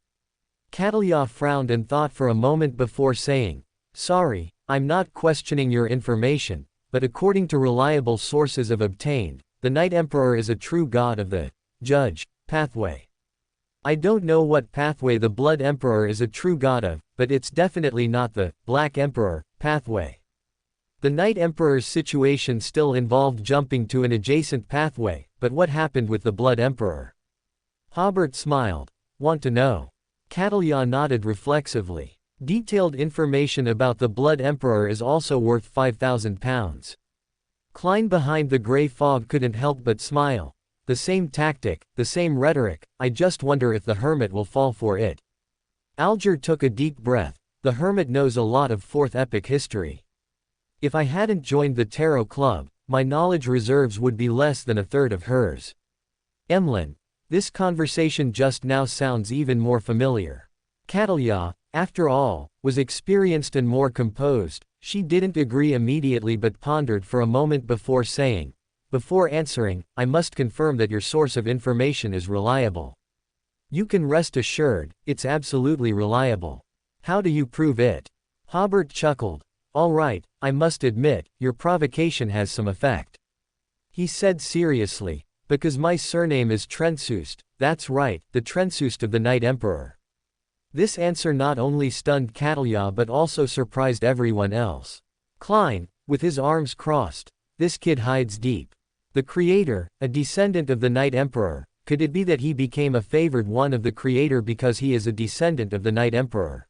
Catalia frowned and thought for a moment before saying, sorry, I'm not questioning your information, but according to reliable sources of obtained, the Night Emperor is a true god of the judge pathway. I don't know what pathway the Blood Emperor is a true god of, but it's definitely not the Black Emperor pathway. The Night Emperor's situation still involved jumping to an adjacent pathway, but what happened with the Blood Emperor? Hobert smiled. Want to know? Catalya nodded reflexively. Detailed information about the Blood Emperor is also worth 5,000 pounds. Klein behind the grey fog couldn't help but smile. The same tactic, the same rhetoric, I just wonder if the hermit will fall for it. Alger took a deep breath. The hermit knows a lot of 4th epic history. If I hadn't joined the Tarot Club, my knowledge reserves would be less than a third of hers. Emlyn, this conversation just now sounds even more familiar. Catalya, after all, was experienced and more composed. She didn't agree immediately but pondered for a moment before saying, before answering, I must confirm that your source of information is reliable. You can rest assured, it's absolutely reliable. How do you prove it? Hobert chuckled. All right, I must admit, your provocation has some effect. He said seriously, because my surname is Trentsust, that's right, the Trentsust of the Night Emperor. This answer not only stunned Catalya but also surprised everyone else. Klein, with his arms crossed, this kid hides deep. The creator, a descendant of the Night Emperor, could it be that he became a favored one of the creator because he is a descendant of the Night Emperor?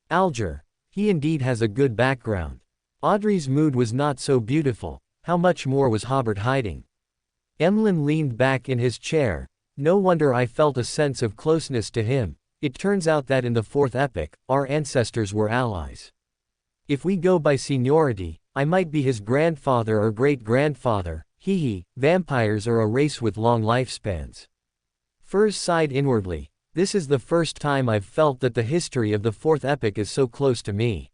Alger, he indeed has a good background. Audrey's mood was not so beautiful. How much more was Hobert hiding? Emlyn leaned back in his chair. No wonder I felt a sense of closeness to him. It turns out that in the 4th epic, our ancestors were allies. If we go by seniority, I might be his grandfather or great-grandfather. Vampires are a race with long lifespans. Furs sighed inwardly. This is the first time I've felt that the history of the 4th epic is so close to me.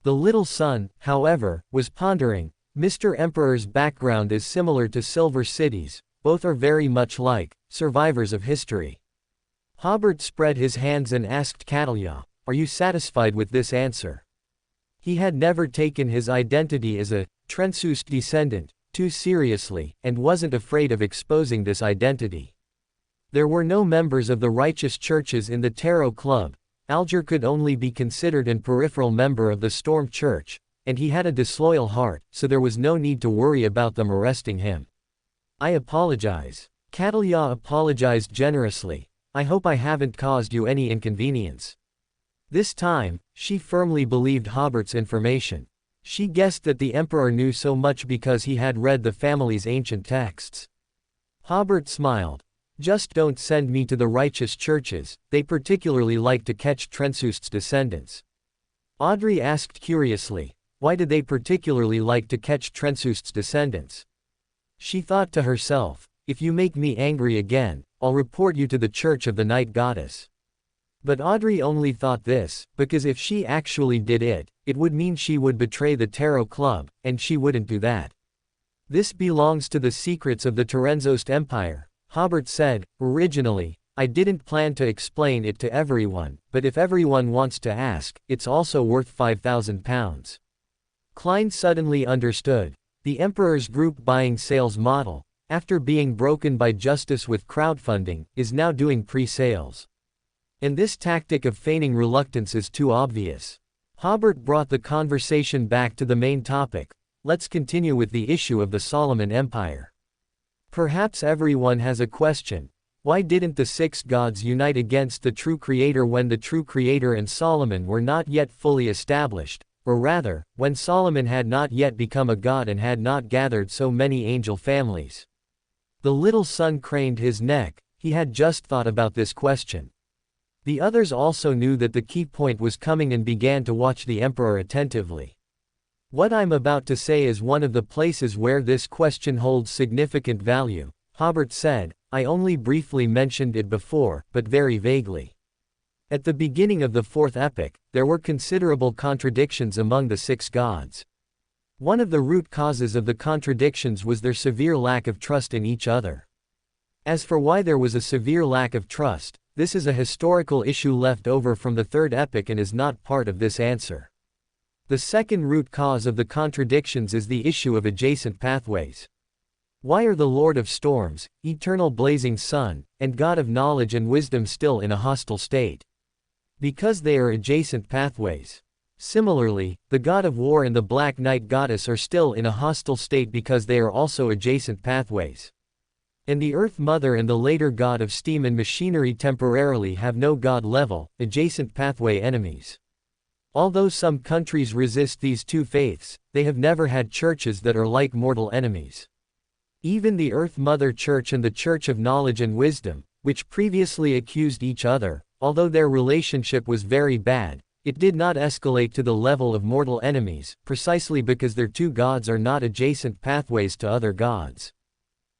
The little son, however, was pondering. Mr. Emperor's background is similar to Silver City's. Both are very much like survivors of history. Hobert spread his hands and asked Catalya, are you satisfied with this answer? He had never taken his identity as a Trentsust descendant too seriously, and wasn't afraid of exposing this identity. There were no members of the righteous churches in the Tarot Club. Alger could only be considered an peripheral member of the Storm Church, and he had a disloyal heart, so there was no need to worry about them arresting him. I apologize. Catalya apologized generously. I hope I haven't caused you any inconvenience. This time, she firmly believed Hobert's information. She guessed that the Emperor knew so much because he had read the family's ancient texts. Hobert smiled. Just don't send me to the righteous churches, they particularly like to catch Trentsust's descendants. Audrey asked curiously, why did they particularly like to catch Trentsust's descendants? She thought to herself, if you make me angry again, I'll report you to the Church of the Night Goddess. But Audrey only thought this, because if she actually did it, it would mean she would betray the Tarot Club, and she wouldn't do that. This belongs to the secrets of the Terenzost Empire, Hobert said. Originally, I didn't plan to explain it to everyone, but if everyone wants to ask, it's also worth 5,000 pounds. Klein suddenly understood. The Emperor's group buying sales model, after being broken by justice with crowdfunding, is now doing pre-sales. And this tactic of feigning reluctance is too obvious. Hobert brought the conversation back to the main topic. Let's continue with the issue of the Solomon Empire. Perhaps everyone has a question. Why didn't the 6 gods unite against the true creator when the true creator and Solomon were not yet fully established, or rather, when Solomon had not yet become a god and had not gathered so many angel families? The little son craned his neck. He had just thought about this question. The others also knew that the key point was coming and began to watch the Emperor attentively. What I'm about to say is one of the places where this question holds significant value, Hobert said. I only briefly mentioned it before, but very vaguely. At the beginning of the 4th epic, there were considerable contradictions among the 6 gods. One of the root causes of the contradictions was their severe lack of trust in each other. As for why there was a severe lack of trust, this is a historical issue left over from the 3rd epic and is not part of this answer. The second root cause of the contradictions is the issue of adjacent pathways. Why are the Lord of Storms, eternal blazing sun, and God of knowledge and wisdom still in a hostile state? Because they are adjacent pathways. Similarly, the God of War and the Black Knight goddess are still in a hostile state because they are also adjacent pathways. And the Earth Mother and the later God of Steam and Machinery temporarily have no God-level, adjacent pathway enemies. Although some countries resist these two faiths, they have never had churches that are like mortal enemies. Even the Earth Mother Church and the Church of Knowledge and Wisdom, which previously accused each other, although their relationship was very bad, it did not escalate to the level of mortal enemies, precisely because their two gods are not adjacent pathways to other gods.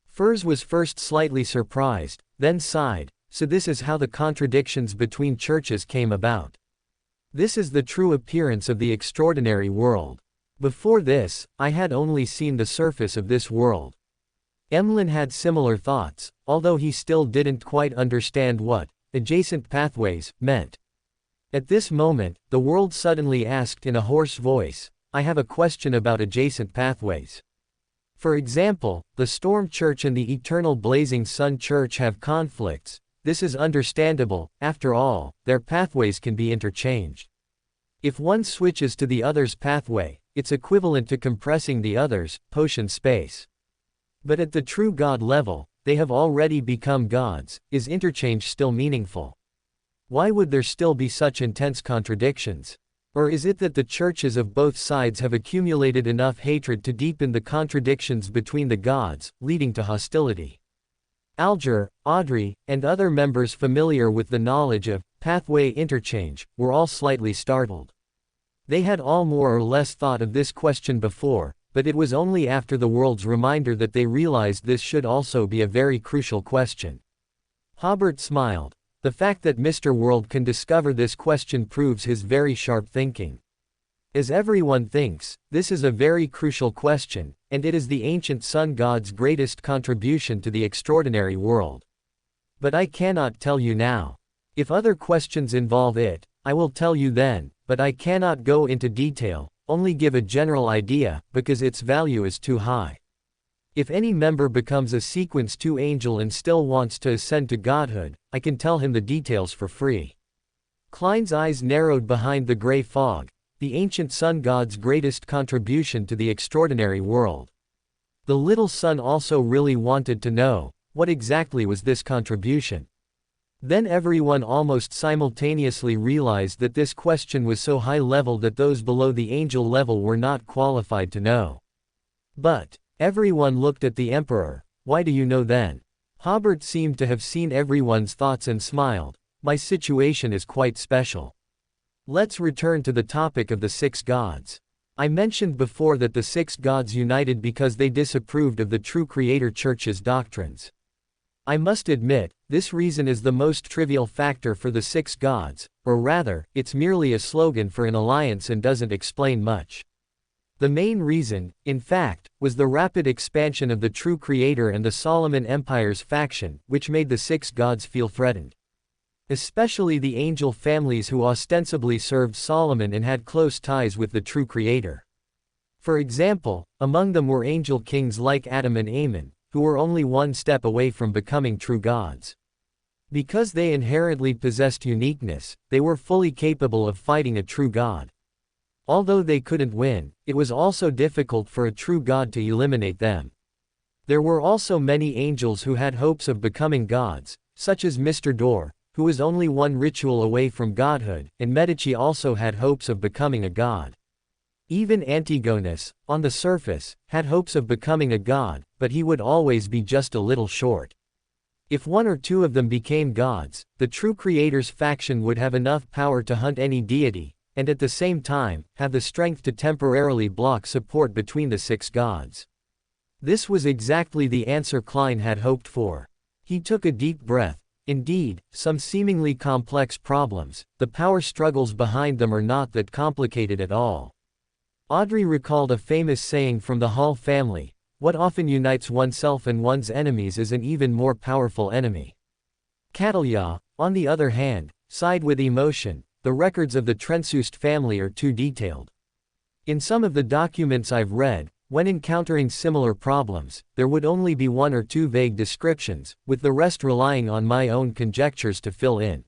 Furs was first slightly surprised, then sighed, so this is how the contradictions between churches came about. This is the true appearance of the extraordinary world. Before this, I had only seen the surface of this world. Emlyn had similar thoughts, although he still didn't quite understand what adjacent pathways meant. At this moment, the world suddenly asked in a hoarse voice, I have a question about adjacent pathways. For example, the Storm Church and the Eternal Blazing Sun Church have conflicts. This is understandable, after all, their pathways can be interchanged. If one switches to the other's pathway, it's equivalent to compressing the other's potion space. But at the true God level, they have already become gods. Is interchange still meaningful? Why would there still be such intense contradictions? Or is it that the churches of both sides have accumulated enough hatred to deepen the contradictions between the gods, leading to hostility? Alger, Audrey, and other members familiar with the knowledge of pathway interchange were all slightly startled. They had all more or less thought of this question before, but it was only after the world's reminder that they realized this should also be a very crucial question. Hobert smiled. The fact that Mr. World can discover this question proves his very sharp thinking. As everyone thinks, this is a very crucial question, and it is the ancient sun god's greatest contribution to the extraordinary world. But I cannot tell you now. If other questions involve it, I will tell you then, but I cannot go into detail, only give a general idea, because its value is too high. If any member becomes a Sequence 2 angel and still wants to ascend to godhood, I can tell him the details for free. Klein's eyes narrowed behind the gray fog, the ancient sun god's greatest contribution to the extraordinary world. The little son also really wanted to know, what exactly was this contribution? Then everyone almost simultaneously realized that this question was so high level that those below the angel level were not qualified to know. But everyone looked at the emperor. Why do you know then? Hobert seemed to have seen everyone's thoughts and smiled. My situation is quite special. Let's return to the topic of the six gods. I mentioned before that the six gods united because they disapproved of the true Creator Church's doctrines. I must admit, this reason is the most trivial factor for the six gods, or rather, it's merely a slogan for an alliance and doesn't explain much. The main reason, in fact, was the rapid expansion of the true Creator and the Solomon Empire's faction, which made the six gods feel threatened. Especially the angel families who ostensibly served Solomon and had close ties with the true Creator. For example, among them were angel kings like Adam and Ammon, who were only one step away from becoming true gods. Because they inherently possessed uniqueness, they were fully capable of fighting a true god. Although they couldn't win, it was also difficult for a true god to eliminate them. There were also many angels who had hopes of becoming gods, such as Mr. Dor, who was only one ritual away from godhood, and Medici also had hopes of becoming a god. Even Antigonus, on the surface, had hopes of becoming a god, but he would always be just a little short. If one or two of them became gods, the true Creator's faction would have enough power to hunt any deity, and at the same time, have the strength to temporarily block support between the six gods. This was exactly the answer Klein had hoped for. He took a deep breath. Indeed, some seemingly complex problems, the power struggles behind them are not that complicated at all. Audrey recalled a famous saying from the Hall family, what often unites oneself and one's enemies is an even more powerful enemy. Catalia, on the other hand, sighed with emotion. The records of the Trentsust family are too detailed. In some of the documents I've read, when encountering similar problems, there would only be one or two vague descriptions, with the rest relying on my own conjectures to fill in.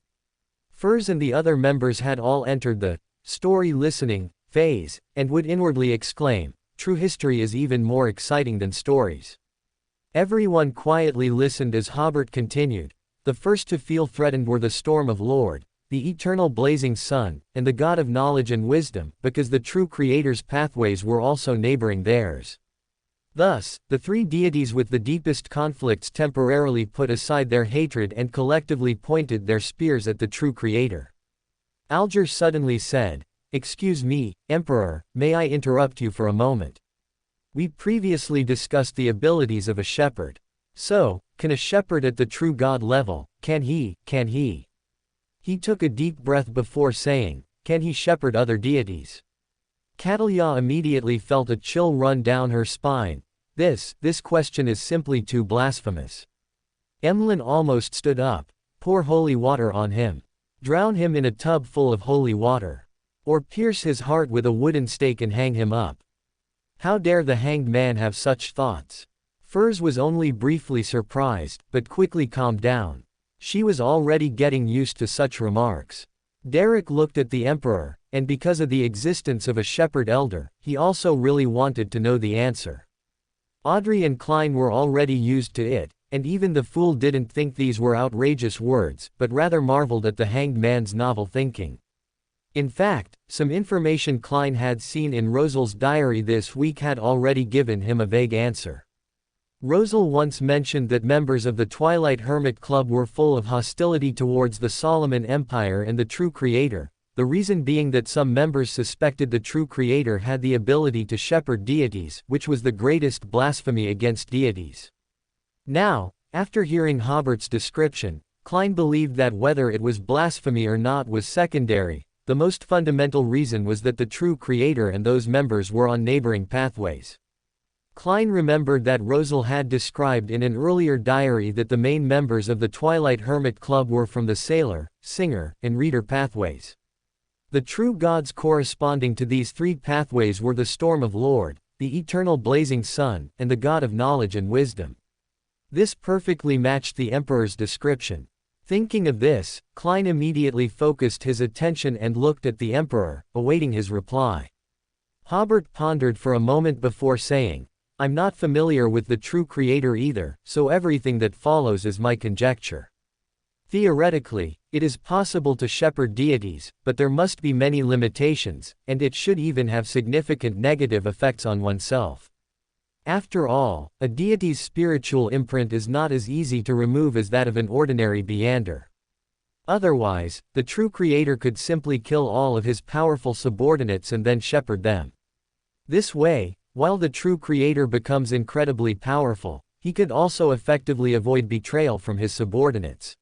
Furs and the other members had all entered the story listening phase, and would inwardly exclaim, "True history is even more exciting than stories." Everyone quietly listened as Hobert continued. The first to feel threatened were the storm of Lord, the eternal blazing sun, and the God of knowledge and wisdom, because the true Creator's pathways were also neighboring theirs. Thus, the three deities with the deepest conflicts temporarily put aside their hatred and collectively pointed their spears at the true Creator. Alger suddenly said, "Excuse me, Emperor, may I interrupt you for a moment? We previously discussed the abilities of a shepherd. So, can a shepherd at the true God level, can he? He took a deep breath before saying, "Can he shepherd other deities?" Catalia immediately felt a chill run down her spine. This question is simply too blasphemous. Emlyn almost stood up. Pour holy water on him. Drown him in a tub full of holy water. Or pierce his heart with a wooden stake and hang him up. How dare the hanged man have such thoughts? Furs was only briefly surprised, but quickly calmed down. She was already getting used to such remarks. Derek looked at the Emperor, and because of the existence of a shepherd elder, he also really wanted to know the answer. Audrey and Klein were already used to it, and even the fool didn't think these were outrageous words, but rather marveled at the hanged man's novel thinking. In fact, some information Klein had seen in Rosel's diary this week had already given him a vague answer. Rosel once mentioned that members of the Twilight Hermit Club were full of hostility towards the Solomon Empire and the true Creator, the reason being that some members suspected the true Creator had the ability to shepherd deities, which was the greatest blasphemy against deities. Now, after hearing Hobert's description, Klein believed that whether it was blasphemy or not was secondary. The most fundamental reason was that the true Creator and those members were on neighboring pathways. Klein remembered that Rosel had described in an earlier diary that the main members of the Twilight Hermit Club were from the Sailor, Singer, and Reader pathways. The true gods corresponding to these three pathways were the Storm of Lord, the Eternal Blazing Sun, and the God of Knowledge and Wisdom. This perfectly matched the Emperor's description. Thinking of this, Klein immediately focused his attention and looked at the Emperor, awaiting his reply. Hobert pondered for a moment before saying, "I'm not familiar with the true Creator either, so everything that follows is my conjecture. Theoretically, it is possible to shepherd deities, but there must be many limitations, and it should even have significant negative effects on oneself. After all, a deity's spiritual imprint is not as easy to remove as that of an ordinary Beander. Otherwise, the true Creator could simply kill all of his powerful subordinates and then shepherd them. This way, while the true Creator becomes incredibly powerful, he could also effectively avoid betrayal from his subordinates.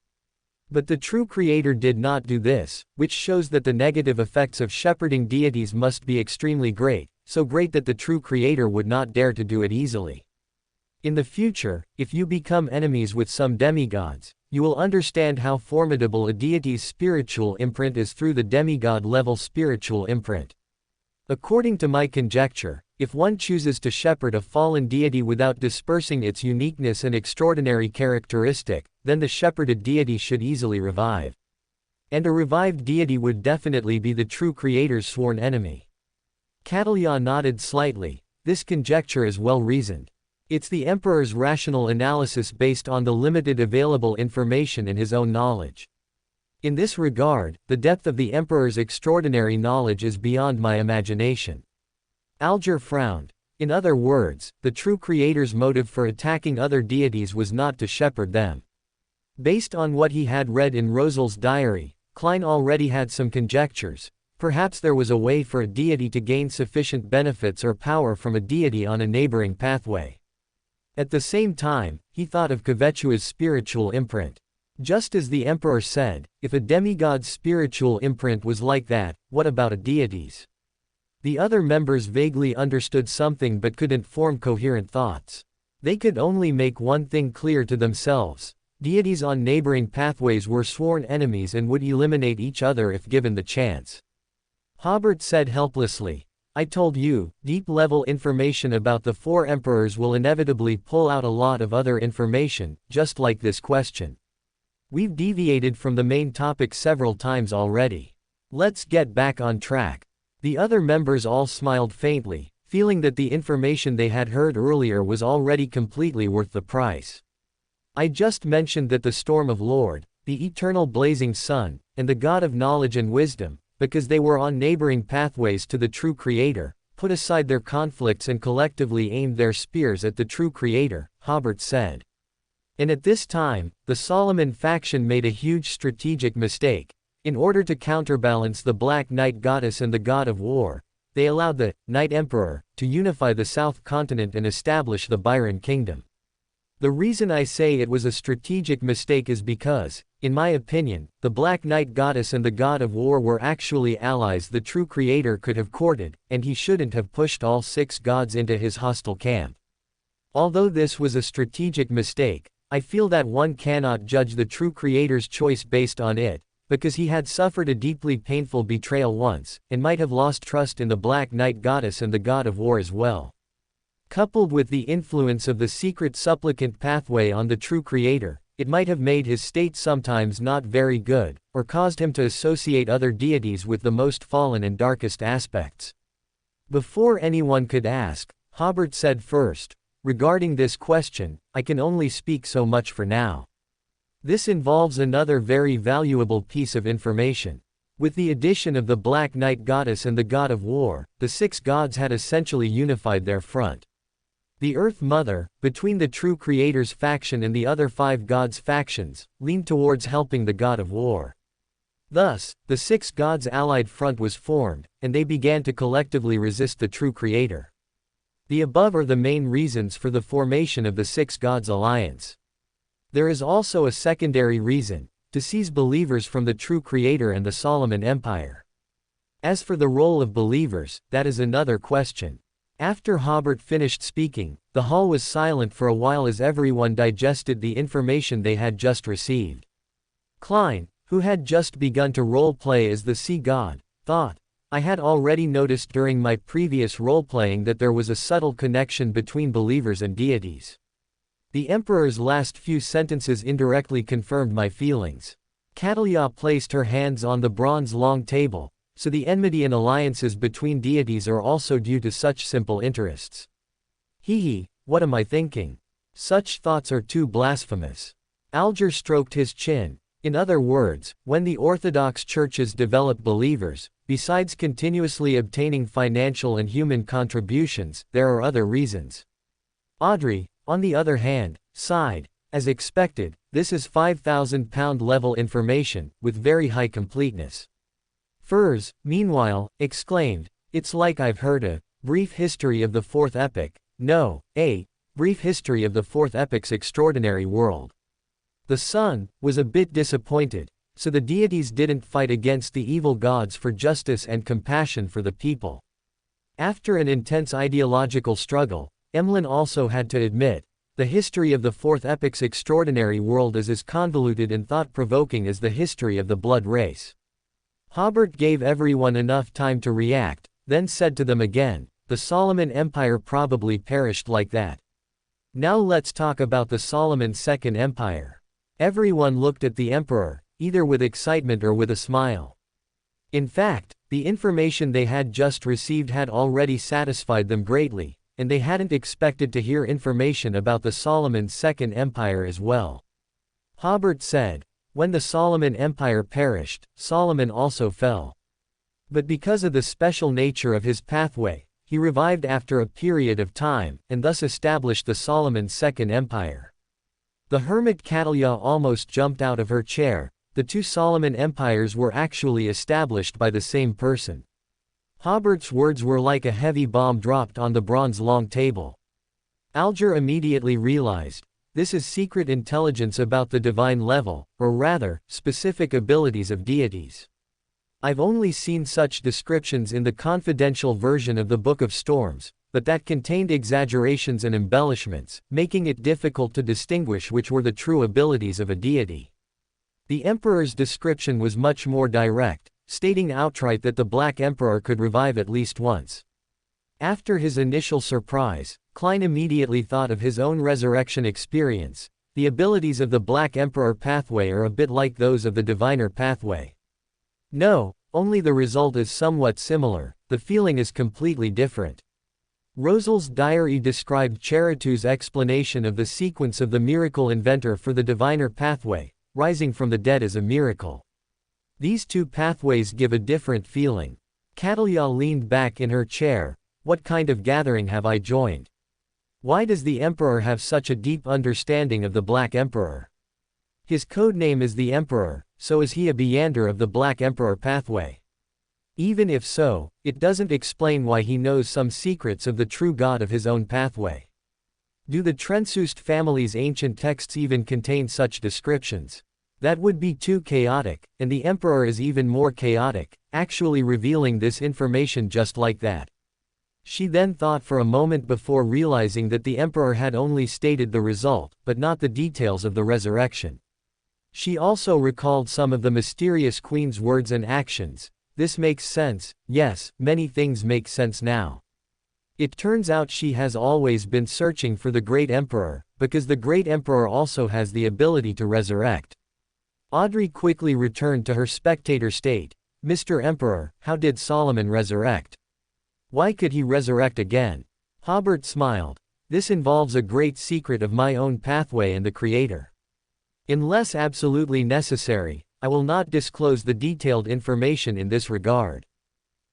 But the true Creator did not do this, which shows that the negative effects of shepherding deities must be extremely great, so great that the true Creator would not dare to do it easily. In the future, if you become enemies with some demigods, you will understand how formidable a deity's spiritual imprint is through the demigod-level spiritual imprint. According to my conjecture, if one chooses to shepherd a fallen deity without dispersing its uniqueness and extraordinary characteristic, then the shepherded deity should easily revive. And a revived deity would definitely be the true Creator's sworn enemy." Catalia nodded slightly. This conjecture is well reasoned. It's the Emperor's rational analysis based on the limited available information and his own knowledge. In this regard, the depth of the Emperor's extraordinary knowledge is beyond my imagination. Alger frowned. In other words, the true Creator's motive for attacking other deities was not to shepherd them. Based on what he had read in Rosel's diary, Klein already had some conjectures. Perhaps there was a way for a deity to gain sufficient benefits or power from a deity on a neighboring pathway. At the same time, he thought of Kvechua's spiritual imprint. Just as the Emperor said, if a demigod's spiritual imprint was like that, what about a deity's? The other members vaguely understood something but couldn't form coherent thoughts. They could only make one thing clear to themselves. Deities on neighboring pathways were sworn enemies and would eliminate each other if given the chance. Hobert said helplessly, I told you, deep-level information about the four emperors will inevitably pull out a lot of other information, just like this question. We've deviated from the main topic several times already. Let's get back on track. The other members all smiled faintly, feeling that the information they had heard earlier was already completely worth the price. I just mentioned that the storm of Lord, the eternal blazing sun, and the God of knowledge and wisdom, because they were on neighboring pathways to the true Creator, put aside their conflicts and collectively aimed their spears at the true Creator, Hobert said. And at this time, the Solomon faction made a huge strategic mistake. In order to counterbalance the Black Knight Goddess and the God of War, they allowed the Night Emperor to unify the South Continent and establish the Byron Kingdom. The reason I say it was a strategic mistake is because, in my opinion, the Black Knight Goddess and the God of War were actually allies the true Creator could have courted, and he shouldn't have pushed all 6 gods into his hostile camp. Although this was a strategic mistake, I feel that one cannot judge the true Creator's choice based on it, because he had suffered a deeply painful betrayal once, and might have lost trust in the Black Knight Goddess and the God of War as well. Coupled with the influence of the secret supplicant pathway on the true Creator, it might have made his state sometimes not very good, or caused him to associate other deities with the most fallen and darkest aspects. Before anyone could ask, Hobert said first, regarding this question, I can only speak so much for now. This involves another very valuable piece of information. With the addition of the Black Knight Goddess and the God of War, the 6 gods had essentially unified their front. The Earth Mother, between the true Creator's faction and the other 5 gods' factions, leaned towards helping the God of War. Thus, the 6 gods' allied front was formed, and they began to collectively resist the true Creator. The above are the main reasons for the formation of the 6 gods' alliance. There is also a secondary reason, to seize believers from the true Creator and the Solomon Empire. As for the role of believers, that is another question. After Hobert finished speaking, the hall was silent for a while as everyone digested the information they had just received. Klein, who had just begun to role-play as the sea god, thought, I had already noticed during my previous role-playing that there was a subtle connection between believers and deities. The Emperor's last few sentences indirectly confirmed my feelings. Catalia placed her hands on the bronze long table, so the enmity and alliances between deities are also due to such simple interests. What am I thinking? Such thoughts are too blasphemous. Alger stroked his chin. In other words, when the Orthodox churches develop believers, besides continuously obtaining financial and human contributions, there are other reasons. Audrey, on the other hand, sighed. As expected, this is 5,000-pound level information, with very high completeness. Furs, meanwhile, exclaimed, it's like I've heard a brief history of the 4th epoch, no, a brief history of the 4th epoch's extraordinary world. The sun was a bit disappointed, so the deities didn't fight against the evil gods for justice and compassion for the people. After an intense ideological struggle, Emlyn also had to admit, the history of the 4th epoch's extraordinary world is as convoluted and thought-provoking as the history of the blood race. Hobert gave everyone enough time to react, then said to them again, the Solomon Empire probably perished like that. Now let's talk about the Solomon Second Empire. Everyone looked at the emperor, either with excitement or with a smile. In fact, the information they had just received had already satisfied them greatly, and they hadn't expected to hear information about the Solomon Second Empire as well. Hobert said, when the Solomon Empire perished, Solomon also fell. But because of the special nature of his pathway, he revived after a period of time, and thus established the Solomon Second Empire. The hermit Catalia almost jumped out of her chair. The 2 Solomon empires were actually established by the same person. Hobert's words were like a heavy bomb dropped on the bronze long table. Alger immediately realized, this is secret intelligence about the divine level, or rather, specific abilities of deities. I've only seen such descriptions in the confidential version of the Book of Storms, but that contained exaggerations and embellishments, making it difficult to distinguish which were the true abilities of a deity. The emperor's description was much more direct, stating outright that the Black Emperor could revive at least once. After his initial surprise, Klein immediately thought of his own resurrection experience. The abilities of the Black Emperor pathway are a bit like those of the Diviner pathway. No, only the result is somewhat similar, the feeling is completely different. Rosel's diary described Cheritu's explanation of the sequence of the miracle inventor for the Diviner pathway. Rising from the dead is a miracle. These two pathways give a different feeling. Catalia leaned back in her chair. What kind of gathering have I joined? Why does the Emperor have such a deep understanding of the Black Emperor? His code name is the Emperor, so is he a Beyander of the Black Emperor pathway? Even if so, it doesn't explain why he knows some secrets of the true god of his own pathway. Do the Trensust family's ancient texts even contain such descriptions? That would be too chaotic, and the Emperor is even more chaotic, actually revealing this information just like that. She then thought for a moment before realizing that the Emperor had only stated the result, but not the details of the resurrection. She also recalled some of the mysterious Queen's words and actions. This makes sense, yes, many things make sense now. It turns out she has always been searching for the Great Emperor, because the Great Emperor also has the ability to resurrect. Audrey quickly returned to her spectator state. Mr. Emperor, how did Solomon resurrect? Why could he resurrect again? Hobert smiled. This involves a great secret of my own pathway and the Creator. Unless absolutely necessary, I will not disclose the detailed information in this regard.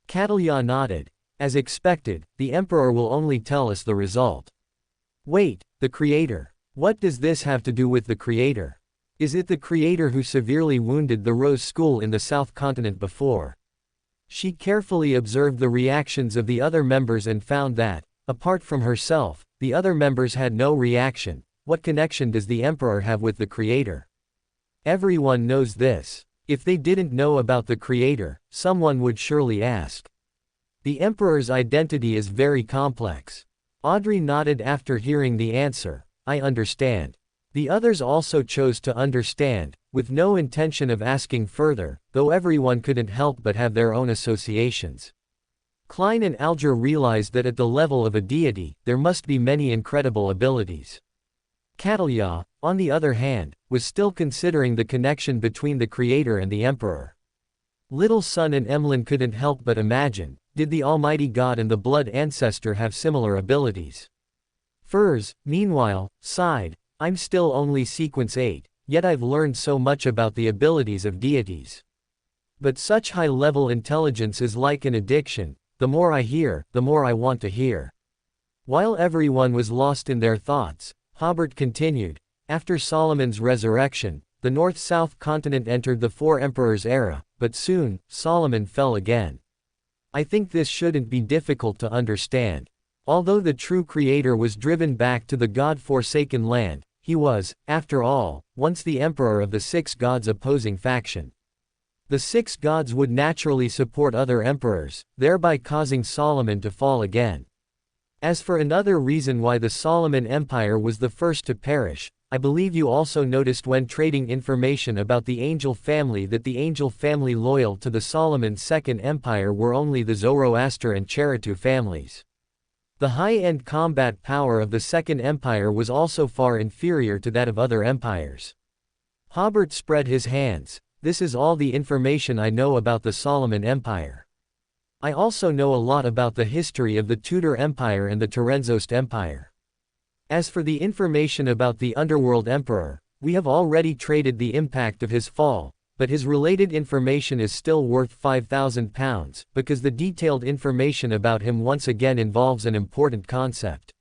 Catalia nodded. As expected, the Emperor will only tell us the result. Wait, the Creator. What does this have to do with the Creator? Is it the Creator who severely wounded the Rose School in the South Continent before? She carefully observed the reactions of the other members and found that, apart from herself, the other members had no reaction. What connection does the Emperor have with the Creator? Everyone knows this. If they didn't know about the Creator, someone would surely ask. The Emperor's identity is very complex. Audrey nodded after hearing the answer. I understand. The others also chose to understand, with no intention of asking further, though everyone couldn't help but have their own associations. Klein and Alger realized that at the level of a deity, there must be many incredible abilities. Catalia, on the other hand, was still considering the connection between the Creator and the Emperor. Little Sun and Emlyn couldn't help but imagine, did the Almighty God and the Blood Ancestor have similar abilities? Furs, meanwhile, sighed. I'm still only sequence 8, yet I've learned so much about the abilities of deities. But such high-level intelligence is like an addiction. The more I hear, the more I want to hear. While everyone was lost in their thoughts, Hobert continued, after Solomon's resurrection, the North-South continent entered the Four Emperors era, but soon, Solomon fell again. I think this shouldn't be difficult to understand. Although the true Creator was driven back to the God-forsaken land, he was, after all, once the Emperor of the six gods opposing faction. The six gods would naturally support other emperors, thereby causing Solomon to fall again. As for another reason why the Solomon Empire was the first to perish, I believe you also noticed when trading information about the Angel family that the Angel family loyal to the Solomon Second Empire were only the Zoroaster and Cheritu families. The high-end combat power of the Second Empire was also far inferior to that of other empires. Hobert spread his hands. This is all the information I know about the Solomon Empire. I also know a lot about the history of the Tudor Empire and the Terenzost Empire. As for the information about the Underworld Emperor, we have already traded the impact of his fall, but his related information is still worth 5,000 pounds, because the detailed information about him once again involves an important concept.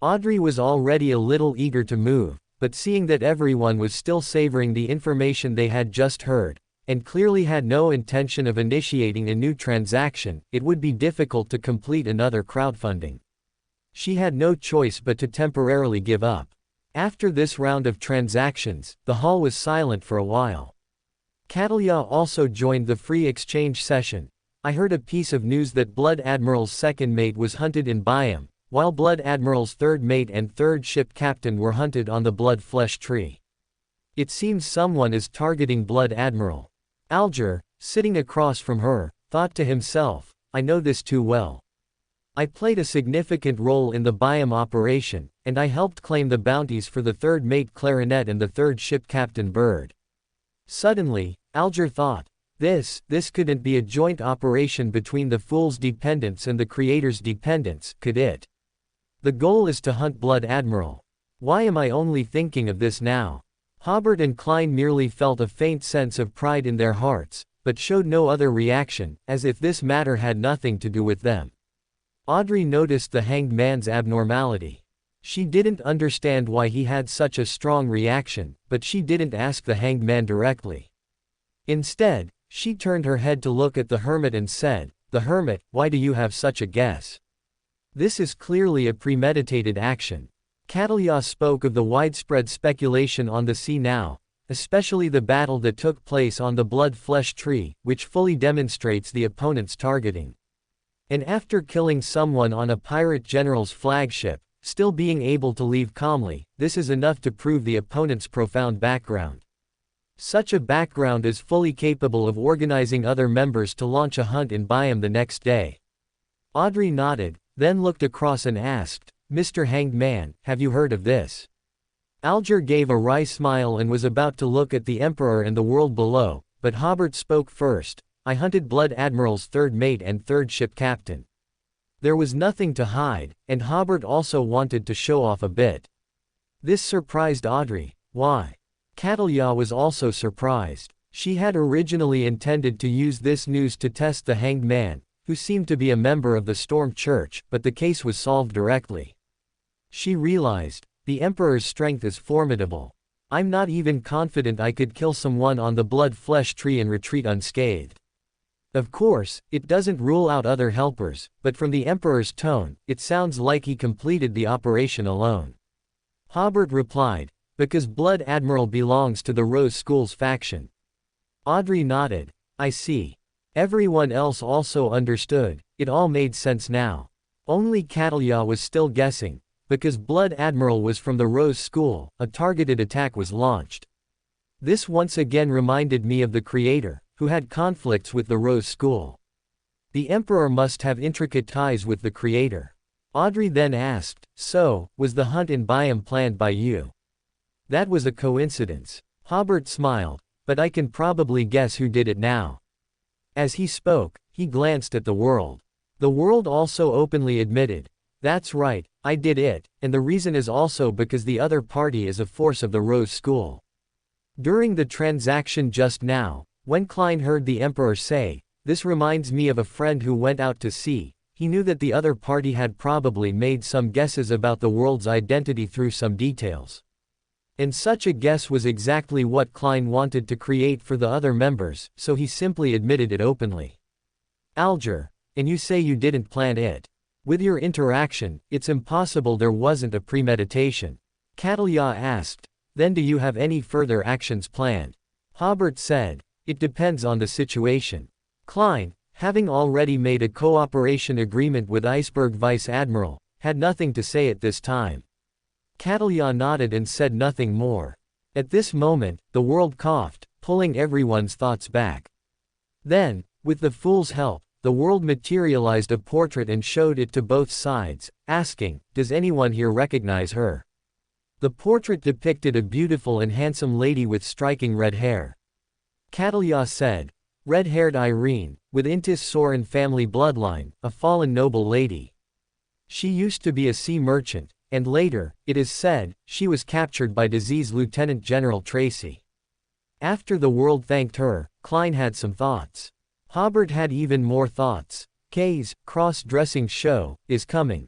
Audrey was already a little eager to move, but seeing that everyone was still savoring the information they had just heard, and clearly had no intention of initiating a new transaction, it would be difficult to complete another crowdfunding. She had no choice but to temporarily give up. After this round of transactions, the hall was silent for a while. Catalia also joined the free exchange session. I heard a piece of news that Blood Admiral's second mate was hunted in Byam, while Blood Admiral's third mate and third ship captain were hunted on the Blood Flesh Tree. It seems someone is targeting Blood Admiral. Alger, sitting across from her, thought to himself, I know this too well. I played a significant role in the Byam operation, and I helped claim the bounties for the 3rd mate Clarinet and the 3rd ship Captain Bird. Suddenly, Alger thought, this couldn't be a joint operation between the Fool's dependents and the Creator's dependents, could it? The goal is to hunt Blood Admiral. Why am I only thinking of this now? Hobert and Klein merely felt a faint sense of pride in their hearts, but showed no other reaction, as if this matter had nothing to do with them. Audrey noticed the hanged man's abnormality. She didn't understand why he had such a strong reaction, but she didn't ask the hanged man directly. Instead, she turned her head to look at the hermit and said, "The hermit, why do you have such a guess? This is clearly a premeditated action." Catalia spoke of the widespread speculation on the sea now, especially the battle that took place on the blood-flesh tree, which fully demonstrates the opponent's targeting. And after killing someone on a pirate general's flagship, still being able to leave calmly, this is enough to prove the opponent's profound background. Such a background is fully capable of organizing other members to launch a hunt in Byam the next day. Audrey nodded, then looked across and asked, "Mr. Hanged Man, have you heard of this?" Alger gave a wry smile and was about to look at the Emperor and the world below, but Hobert spoke first. "I hunted Blood Admiral's 3rd mate and 3rd ship captain." There was nothing to hide, and Hobert also wanted to show off a bit. This surprised Audrey. Why? Catalia was also surprised. She had originally intended to use this news to test the hanged man, who seemed to be a member of the Storm Church, but the case was solved directly. She realized, the Emperor's strength is formidable. I'm not even confident I could kill someone on the blood-flesh tree and retreat unscathed. Of course, it doesn't rule out other helpers, but from the Emperor's tone, it sounds like he completed the operation alone. Hobert replied, "Because Blood Admiral belongs to the Rose School's faction." Audrey nodded. "I see." Everyone else also understood, it all made sense now. Only Catalia was still guessing. Because Blood Admiral was from the Rose School, a targeted attack was launched. This once again reminded me of the Creator, who had conflicts with the Rose School. The Emperor must have intricate ties with the Creator. Audrey then asked, "So, was the hunt in Byam planned by you?" "That was a coincidence." Hobert smiled, "But I can probably guess who did it now." As he spoke, he glanced at the world. The world also openly admitted, "That's right, I did it, and the reason is also because the other party is a force of the Rose School." During the transaction just now, when Klein heard the Emperor say, "This reminds me of a friend who went out to sea," he knew that the other party had probably made some guesses about the world's identity through some details. And such a guess was exactly what Klein wanted to create for the other members, so he simply admitted it openly. "Alger, and you say you didn't plan it? With your interaction, it's impossible there wasn't a premeditation." Catalia asked, "Then do you have any further actions planned?" Hobert said, "It depends on the situation." Klein, having already made a cooperation agreement with Iceberg Vice Admiral, had nothing to say at this time. Catalia nodded and said nothing more. At this moment, the world coughed, pulling everyone's thoughts back. Then, with the Fool's help, the world materialized a portrait and showed it to both sides, asking, "Does anyone here recognize her?" The portrait depicted a beautiful and handsome lady with striking red hair. Catalia said, "Red-haired Irene, with Intis Sorin family bloodline, a fallen noble lady. She used to be a sea merchant, and later, it is said, she was captured by diseased Lieutenant General Tracy." After the world thanked her, Klein had some thoughts. Hobert had even more thoughts. Kay's cross-dressing show is coming.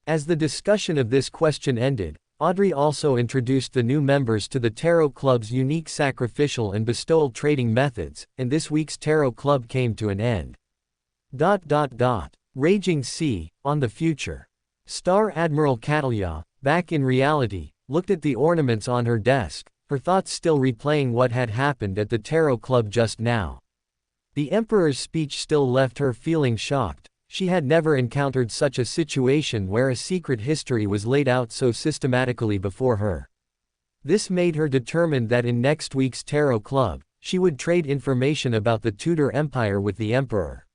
As the discussion of this question ended, Audrey also introduced the new members to the Tarot Club's unique sacrificial and bestowal trading methods, and this week's Tarot Club came to an end. Raging Sea, on the future. Star Admiral Catalia, back in reality, looked at the ornaments on her desk, her thoughts still replaying what had happened at the Tarot Club just now. The Emperor's speech still left her feeling shocked. She had never encountered such a situation where a secret history was laid out so systematically before her. This made her determined that in next week's Tarot Club, she would trade information about the Tudor Empire with the Emperor.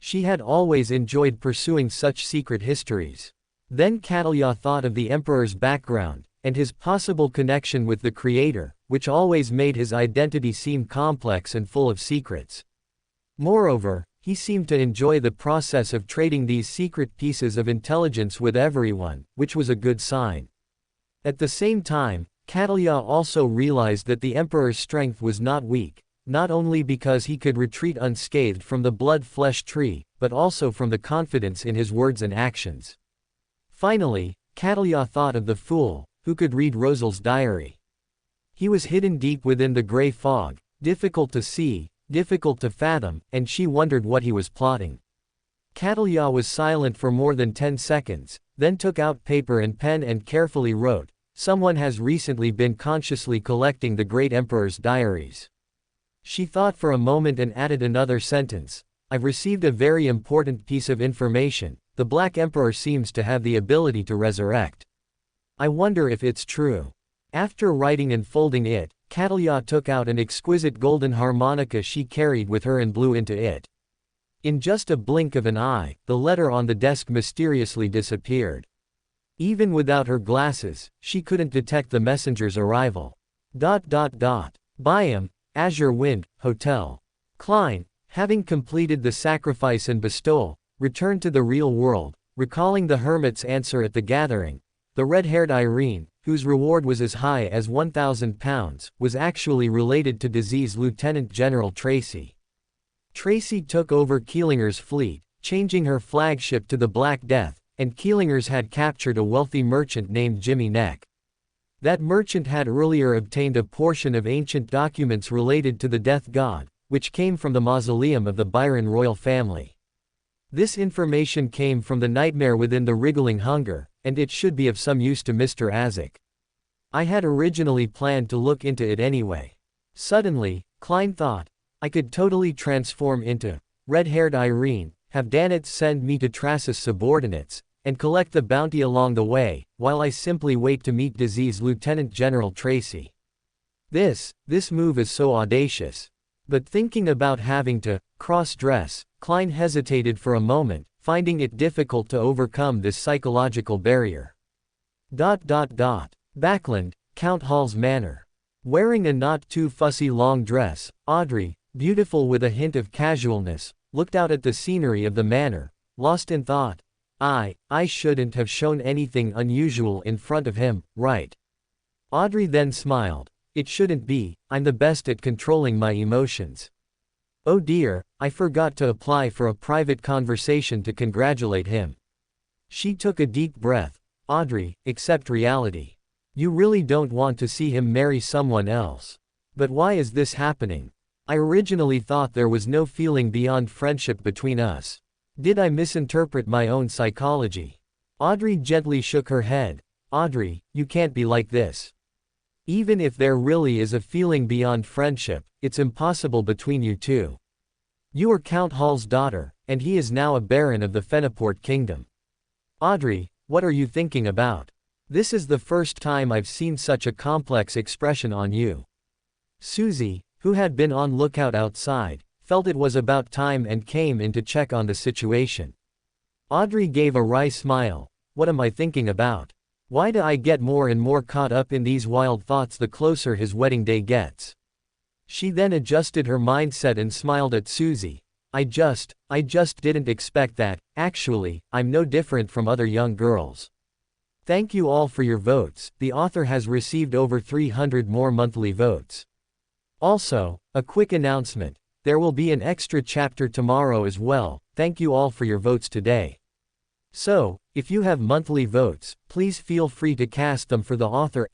She had always enjoyed pursuing such secret histories. Then Catalya thought of the emperor's background, and his possible connection with the creator, which always made his identity seem complex and full of secrets. Moreover, he seemed to enjoy the process of trading these secret pieces of intelligence with everyone, which was a good sign. At the same time, Catalya also realized that the emperor's strength was not weak, not only because he could retreat unscathed from the blood-flesh tree, but also from the confidence in his words and actions. Finally, Catalya thought of the fool, who could read Rosal's diary. He was hidden deep within the gray fog, difficult to see, difficult to fathom, and she wondered what he was plotting. Catalya was silent for more than 10 seconds, then took out paper and pen and carefully wrote, "Someone has recently been consciously collecting the great emperor's diaries." She thought for a moment and added another sentence, "I've received a very important piece of information. The Black Emperor seems to have the ability to resurrect. I wonder if it's true." After writing and folding it, Catalya took out an exquisite golden harmonica she carried with her and blew into it. In just a blink of an eye, the letter on the desk mysteriously disappeared. Even without her glasses, she couldn't detect the messenger's arrival. Byam, Azure Wind, Hotel. Klein, having completed the sacrifice and bestowal, returned to the real world, recalling the hermit's answer at the gathering. The red-haired Irene, whose reward was as high as £1,000, was actually related to deceased Lieutenant General Tracy. Tracy took over Keelinger's fleet, changing her flagship to the Black Death, and Keelingers had captured a wealthy merchant named Jimmy Neck. That merchant had earlier obtained a portion of ancient documents related to the death god, which came from the mausoleum of the Byron royal family. This information came from the nightmare within the wriggling hunger, and it should be of some use to Mr. Azek. I had originally planned to look into it anyway. Suddenly, Klein thought, I could totally transform into red-haired Irene, have Danitz send me to Trass's subordinates, and collect the bounty along the way, while I simply wait to meet diseased Lieutenant General Tracy. This move is so audacious. But thinking about having to cross-dress, Klein hesitated for a moment, finding it difficult to overcome this psychological barrier. Backland, Count Hall's Manor. Wearing a not-too-fussy long dress, Audrey, beautiful with a hint of casualness, looked out at the scenery of the manor, lost in thought. I shouldn't have shown anything unusual in front of him, right? Audrey then smiled. It shouldn't be, I'm the best at controlling my emotions. Oh dear, I forgot to apply for a private conversation to congratulate him. She took a deep breath. Audrey, accept reality. You really don't want to see him marry someone else. But why is this happening? I originally thought there was no feeling beyond friendship between us. Did I misinterpret my own psychology? Audrey gently shook her head. Audrey, you can't be like this. Even if there really is a feeling beyond friendship, it's impossible between you two. You are Count Hall's daughter, and he is now a baron of the Fenaport kingdom. Audrey, what are you thinking about? This is the first time I've seen such a complex expression on you. Susie, who had been on lookout outside, felt it was about time and came in to check on the situation. Audrey gave a wry smile. What am I thinking about? Why do I get more and more caught up in these wild thoughts the closer his wedding day gets? She then adjusted her mindset and smiled at Susie. I just didn't expect that. Actually, I'm no different from other young girls. Thank you all for your votes. The author has received over 300 more monthly votes. Also, a quick announcement. There will be an extra chapter tomorrow as well. Thank you all for your votes today. So, if you have monthly votes, please feel free to cast them for the author *********.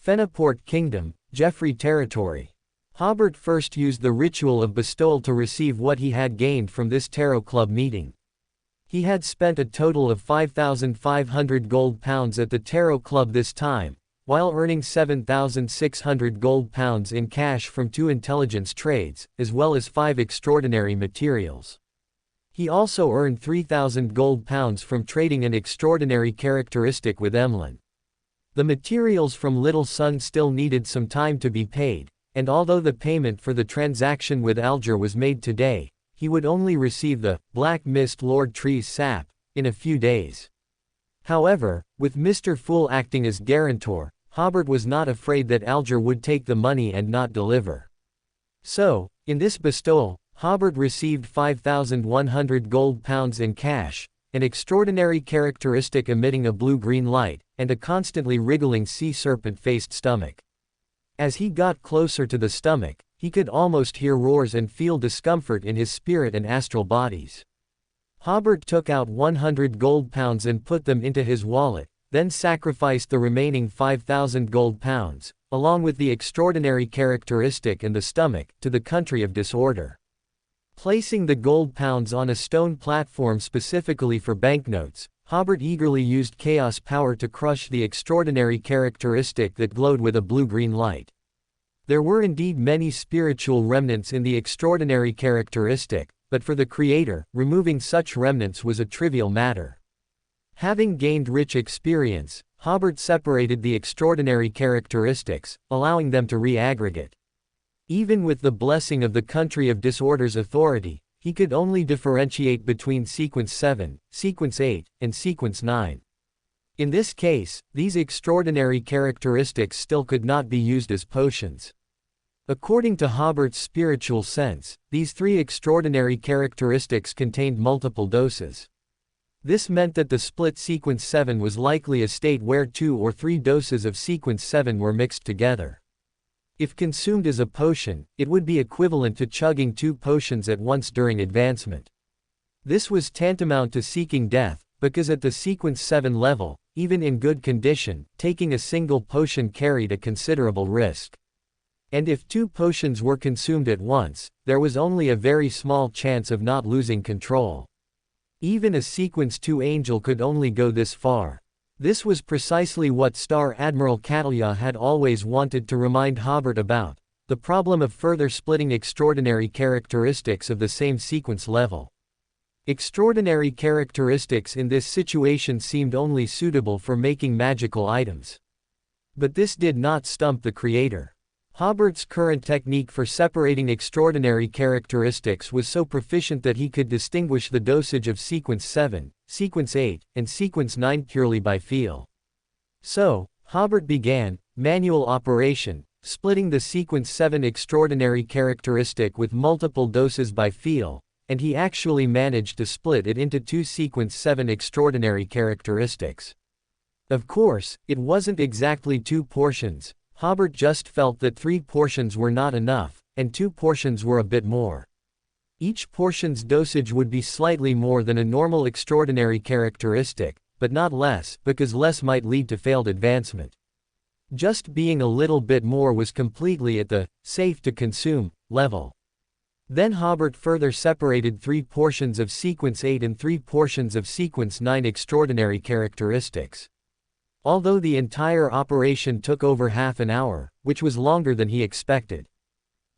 Fenaport Kingdom, Jeffrey Territory. Hobert first used the ritual of bestowal to receive what he had gained from this tarot club meeting. He had spent a total of 5,500 gold pounds at the tarot club this time, while earning 7,600 gold pounds in cash from 2 intelligence trades, as well as 5 extraordinary materials. He also earned 3,000 gold pounds from trading an extraordinary characteristic with Emlyn. The materials from Little Sun still needed some time to be paid, and although the payment for the transaction with Alger was made today, he would only receive the Black Mist Lord Tree's sap in a few days. However, with Mr. Fool acting as guarantor, Hobert was not afraid that Alger would take the money and not deliver. So, in this bestowal, Hobert received 5,100 gold pounds in cash, an extraordinary characteristic emitting a blue-green light, and a constantly wriggling sea serpent-faced stomach. As he got closer to the stomach, he could almost hear roars and feel discomfort in his spirit and astral bodies. Hobert took out 100 gold pounds and put them into his wallet, then sacrificed the remaining 5,000 gold pounds, along with the extraordinary characteristic and the stomach, to the country of disorder. Placing the gold pounds on a stone platform specifically for banknotes, Hobert eagerly used chaos power to crush the extraordinary characteristic that glowed with a blue-green light. There were indeed many spiritual remnants in the extraordinary characteristic, but for the creator, removing such remnants was a trivial matter. Having gained rich experience, Hobert separated the extraordinary characteristics, allowing them to re-aggregate. Even with the blessing of the country of disorder's authority, he could only differentiate between sequence 7, sequence 8, and sequence 9. In this case, these extraordinary characteristics still could not be used as potions. According to Hobert's spiritual sense, these three extraordinary characteristics contained multiple doses. This meant that the split sequence 7 was likely a state where 2 or 3 doses of sequence 7 were mixed together. If consumed as a potion, it would be equivalent to chugging 2 potions at once during advancement. This was tantamount to seeking death, because at the sequence 7 level, even in good condition, taking a single potion carried a considerable risk. And if 2 potions were consumed at once, there was only a very small chance of not losing control. Even a sequence 2 angel could only go this far. This was precisely what Star Admiral Catalya had always wanted to remind Hobert about, the problem of further splitting extraordinary characteristics of the same sequence level. Extraordinary characteristics in this situation seemed only suitable for making magical items. But this did not stump the creator. Hobert's current technique for separating extraordinary characteristics was so proficient that he could distinguish the dosage of sequence 7, sequence 8, and sequence 9 purely by feel. So, Hobert began manual operation, splitting the sequence 7 extraordinary characteristic with multiple doses by feel, and he actually managed to split it into 2 sequence 7 extraordinary characteristics. Of course, it wasn't exactly 2 portions. Hobert just felt that 3 portions were not enough, and 2 portions were a bit more. Each portion's dosage would be slightly more than a normal extraordinary characteristic, but not less, because less might lead to failed advancement. Just being a little bit more was completely at the safe to consume level. Then Hobert further separated 3 portions of sequence 8 and 3 portions of sequence 9 extraordinary characteristics. Although the entire operation took over half an hour, which was longer than he expected.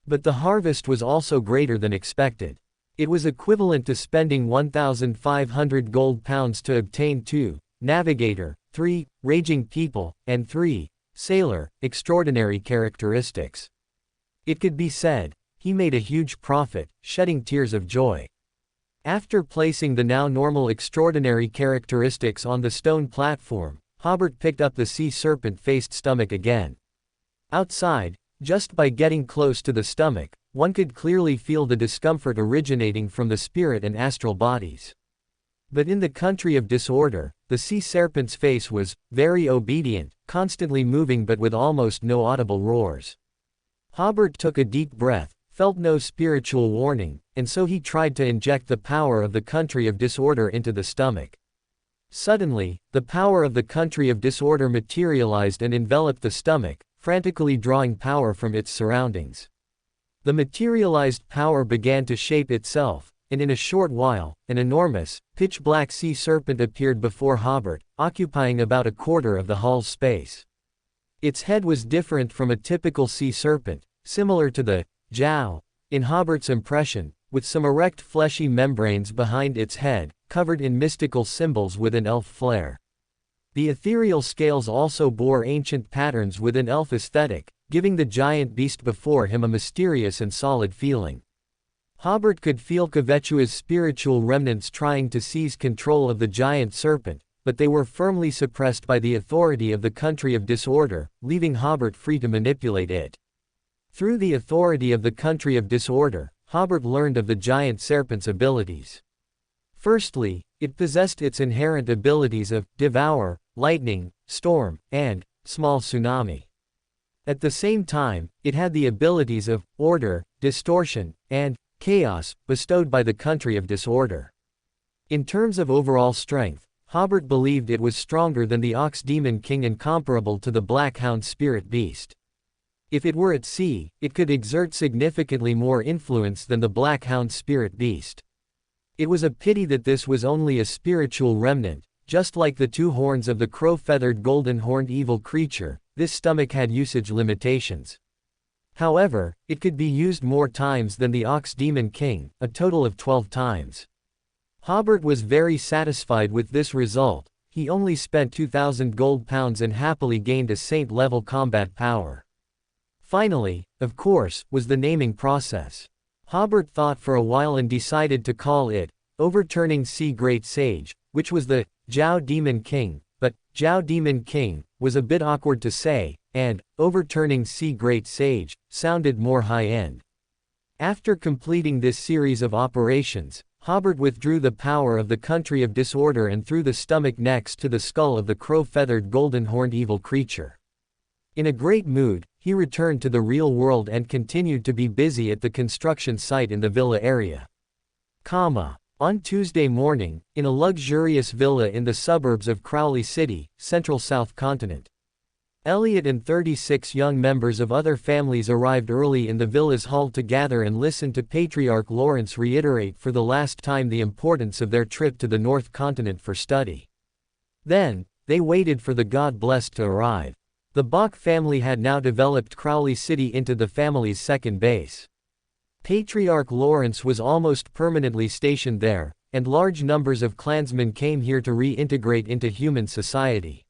But the harvest was also greater than expected. It was equivalent to spending 1,500 gold pounds to obtain 2, navigator, 3, raging people, and 3, sailor, extraordinary characteristics. It could be said, he made a huge profit, shedding tears of joy. After placing the now normal extraordinary characteristics on the stone platform, Hobert picked up the sea serpent-faced stomach again. Outside, just by getting close to the stomach, one could clearly feel the discomfort originating from the spirit and astral bodies. But in the country of disorder, the sea serpent's face was very obedient, constantly moving but with almost no audible roars. Hobert took a deep breath, felt no spiritual warning, and so he tried to inject the power of the country of disorder into the stomach. Suddenly, the power of the country of disorder materialized and enveloped the stomach, frantically drawing power from its surroundings. The materialized power began to shape itself, and in a short while, an enormous, pitch-black sea serpent appeared before Hobert, occupying about a quarter of the hull's space. Its head was different from a typical sea serpent, similar to the jowl in Hobert's impression, with some erect fleshy membranes behind its head, covered in mystical symbols with an elf flair. The ethereal scales also bore ancient patterns with an elf aesthetic, giving the giant beast before him a mysterious and solid feeling. Hobert could feel Kvechua's spiritual remnants trying to seize control of the giant serpent, but they were firmly suppressed by the authority of the country of disorder, leaving Hobert free to manipulate it. Through the authority of the country of disorder, Hobert learned of the giant serpent's abilities. Firstly, it possessed its inherent abilities of devour, lightning, storm, and small tsunami. At the same time, it had the abilities of order, distortion, and chaos, bestowed by the country of disorder. In terms of overall strength, Hobert believed it was stronger than the Ox Demon King and comparable to the Black Hound Spirit Beast. If it were at sea, it could exert significantly more influence than the Black Hound Spirit Beast. It was a pity that this was only a spiritual remnant. Just like the two horns of the crow-feathered golden-horned evil creature, this stomach had usage limitations. However, it could be used more times than the Ox Demon King, a total of 12 times. Hobert was very satisfied with this result. He only spent 2,000 gold pounds and happily gained a saint-level combat power. Finally, of course, was the naming process. Hobert thought for a while and decided to call it Overturning Sea Great Sage, which was the Jiao Demon King, but Jiao Demon King was a bit awkward to say, and Overturning Sea Great Sage sounded more high-end. After completing this series of operations, Hobert withdrew the power of the country of disorder and threw the stomach next to the skull of the crow-feathered golden-horned evil creature. In a great mood, he returned to the real world and continued to be busy at the construction site in the villa area. On Tuesday morning, in a luxurious villa in the suburbs of Crowley City, central South Continent. Elliot and 36 young members of other families arrived early in the villa's hall to gather and listen to Patriarch Lawrence reiterate for the last time the importance of their trip to the North Continent for study. Then, they waited for the God-blessed to arrive. The Bach family had now developed Crowley City into the family's second base. Patriarch Lawrence was almost permanently stationed there, and large numbers of clansmen came here to reintegrate into human society.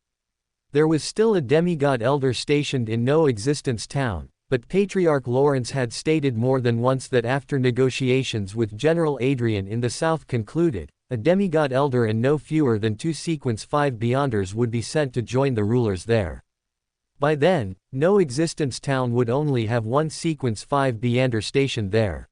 There was still a demigod elder stationed in No Existence Town, but Patriarch Lawrence had stated more than once that after negotiations with General Adrian in the south concluded, a demigod elder and no fewer than 2 Sequence 5 Beyonders would be sent to join the rulers there. By then, No Existence Town would only have 1 Sequence 5 Beyonder stationed there.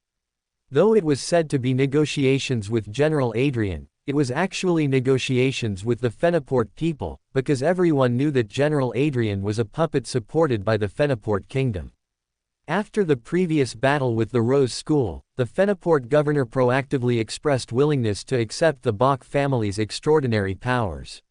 Though it was said to be negotiations with General Adrian, it was actually negotiations with the Fenaport people, because everyone knew that General Adrian was a puppet supported by the Fenaport kingdom. After the previous battle with the Rose School, the Fenaport governor proactively expressed willingness to accept the Bach family's extraordinary powers.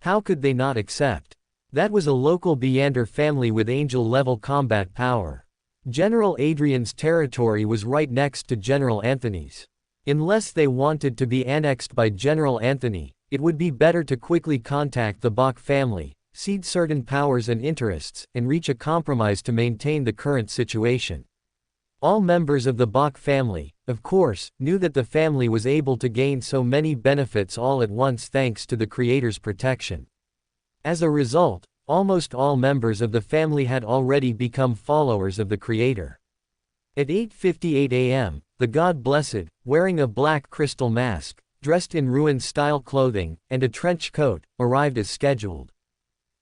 How could they not accept? That was a local Beyonder family with angel-level combat power. General Adrian's territory was right next to General Anthony's. Unless they wanted to be annexed by General Anthony, it would be better to quickly contact the Bach family, cede certain powers and interests, and reach a compromise to maintain the current situation. All members of the Bach family, of course, knew that the family was able to gain so many benefits all at once thanks to the Creator's protection. As a result, almost all members of the family had already become followers of the Creator. At 8:58 a.m., the God-blessed, wearing a black crystal mask, dressed in ruin-style clothing, and a trench coat, arrived as scheduled.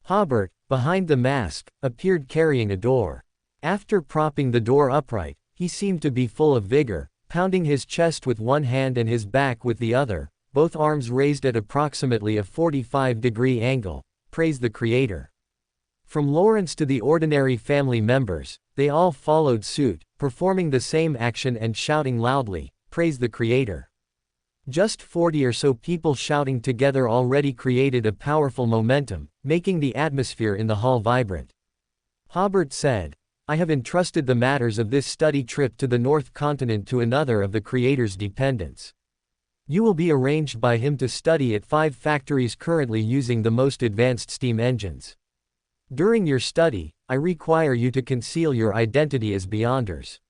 Hobert, behind the mask, appeared carrying a door. After propping the door upright, he seemed to be full of vigor, pounding his chest with one hand and his back with the other, both arms raised at approximately a 45-degree angle. Praise the Creator. From Lawrence to the ordinary family members, they all followed suit, performing the same action and shouting loudly, Praise the Creator. Just 40 or so people shouting together already created a powerful momentum, making the atmosphere in the hall vibrant. Hobert said, I have entrusted the matters of this study trip to the North Continent to another of the Creator's dependents. You will be arranged by him to study at 5 factories currently using the most advanced steam engines. During your study, I require you to conceal your identity as Beyonders.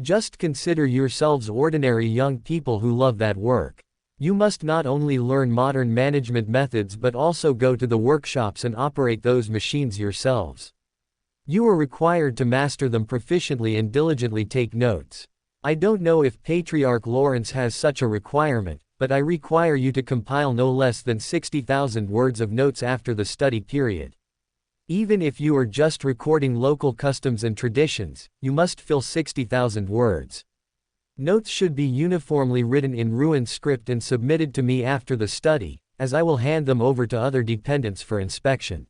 Just consider yourselves ordinary young people who love that work. You must not only learn modern management methods but also go to the workshops and operate those machines yourselves. You are required to master them proficiently and diligently take notes. I don't know if Patriarch Lawrence has such a requirement, but I require you to compile no less than 60,000 words of notes after the study period. Even if you are just recording local customs and traditions, you must fill 60,000 words. Notes should be uniformly written in Ruan script and submitted to me after the study, as I will hand them over to other dependents for inspection.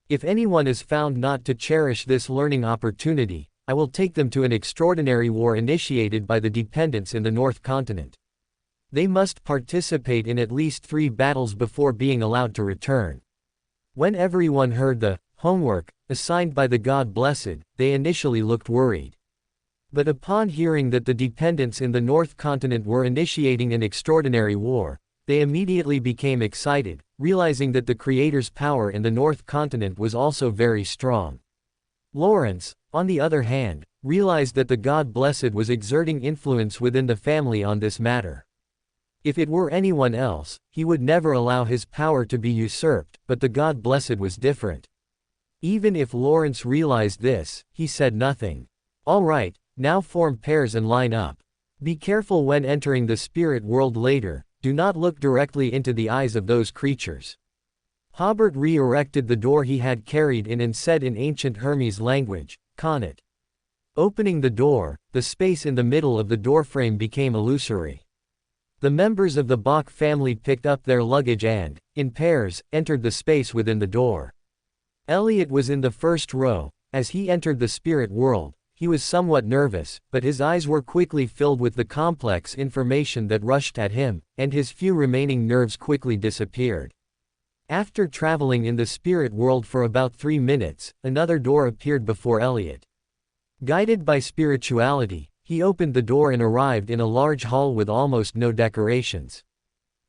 If anyone is found not to cherish this learning opportunity, I will take them to an extraordinary war initiated by the dependents in the North Continent. They must participate in at least 3 battles before being allowed to return. When everyone heard the homework assigned by the God Blessed, they initially looked worried. But upon hearing that the dependents in the North Continent were initiating an extraordinary war, they immediately became excited, realizing that the Creator's power in the North Continent was also very strong. Lawrence, on the other hand, realized that the God Blessed was exerting influence within the family on this matter. If it were anyone else, he would never allow his power to be usurped, but the God Blessed was different. Even if Lawrence realized this, he said nothing. All right, now form pairs and line up. Be careful when entering the spirit world later, do not look directly into the eyes of those creatures. Hobert re-erected the door he had carried in and said in ancient Hermes language, "Connat." Opening the door, the space in the middle of the doorframe became illusory. The members of the Bach family picked up their luggage and, in pairs, entered the space within the door. Elliot was in the first row. As he entered the spirit world, he was somewhat nervous, but his eyes were quickly filled with the complex information that rushed at him, and his few remaining nerves quickly disappeared. After traveling in the spirit world for about 3 minutes, another door appeared before Elliot. Guided by spirituality, he opened the door and arrived in a large hall with almost no decorations.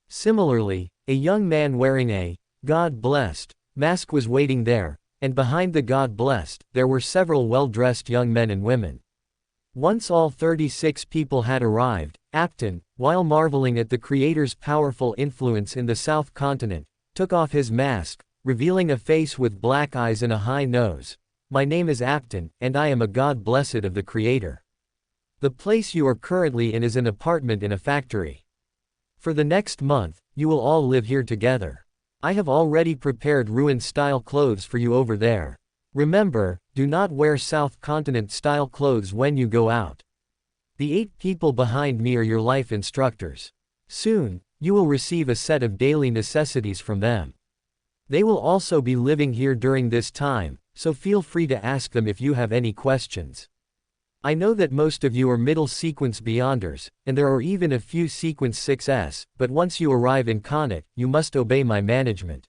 Similarly, a young man wearing a God Blessed mask was waiting there, and behind the God Blessed, there were several well-dressed young men and women. Once all 36 people had arrived, Apton, while marveling at the Creator's powerful influence in the South Continent, took off his mask, revealing a face with black eyes and a high nose. "My name is Apton, and I am a God Blessed of the Creator. The place you are currently in is an apartment in a factory. For the next month, you will all live here together. I have already prepared Ruin-style clothes for you over there. Remember, do not wear South Continent-style clothes when you go out. The 8 people behind me are your life instructors. Soon, you will receive a set of daily necessities from them. They will also be living here during this time, so feel free to ask them if you have any questions. I know that most of you are middle sequence beyonders, and there are even a few sequence 6s, but once you arrive in Connat, you must obey my management.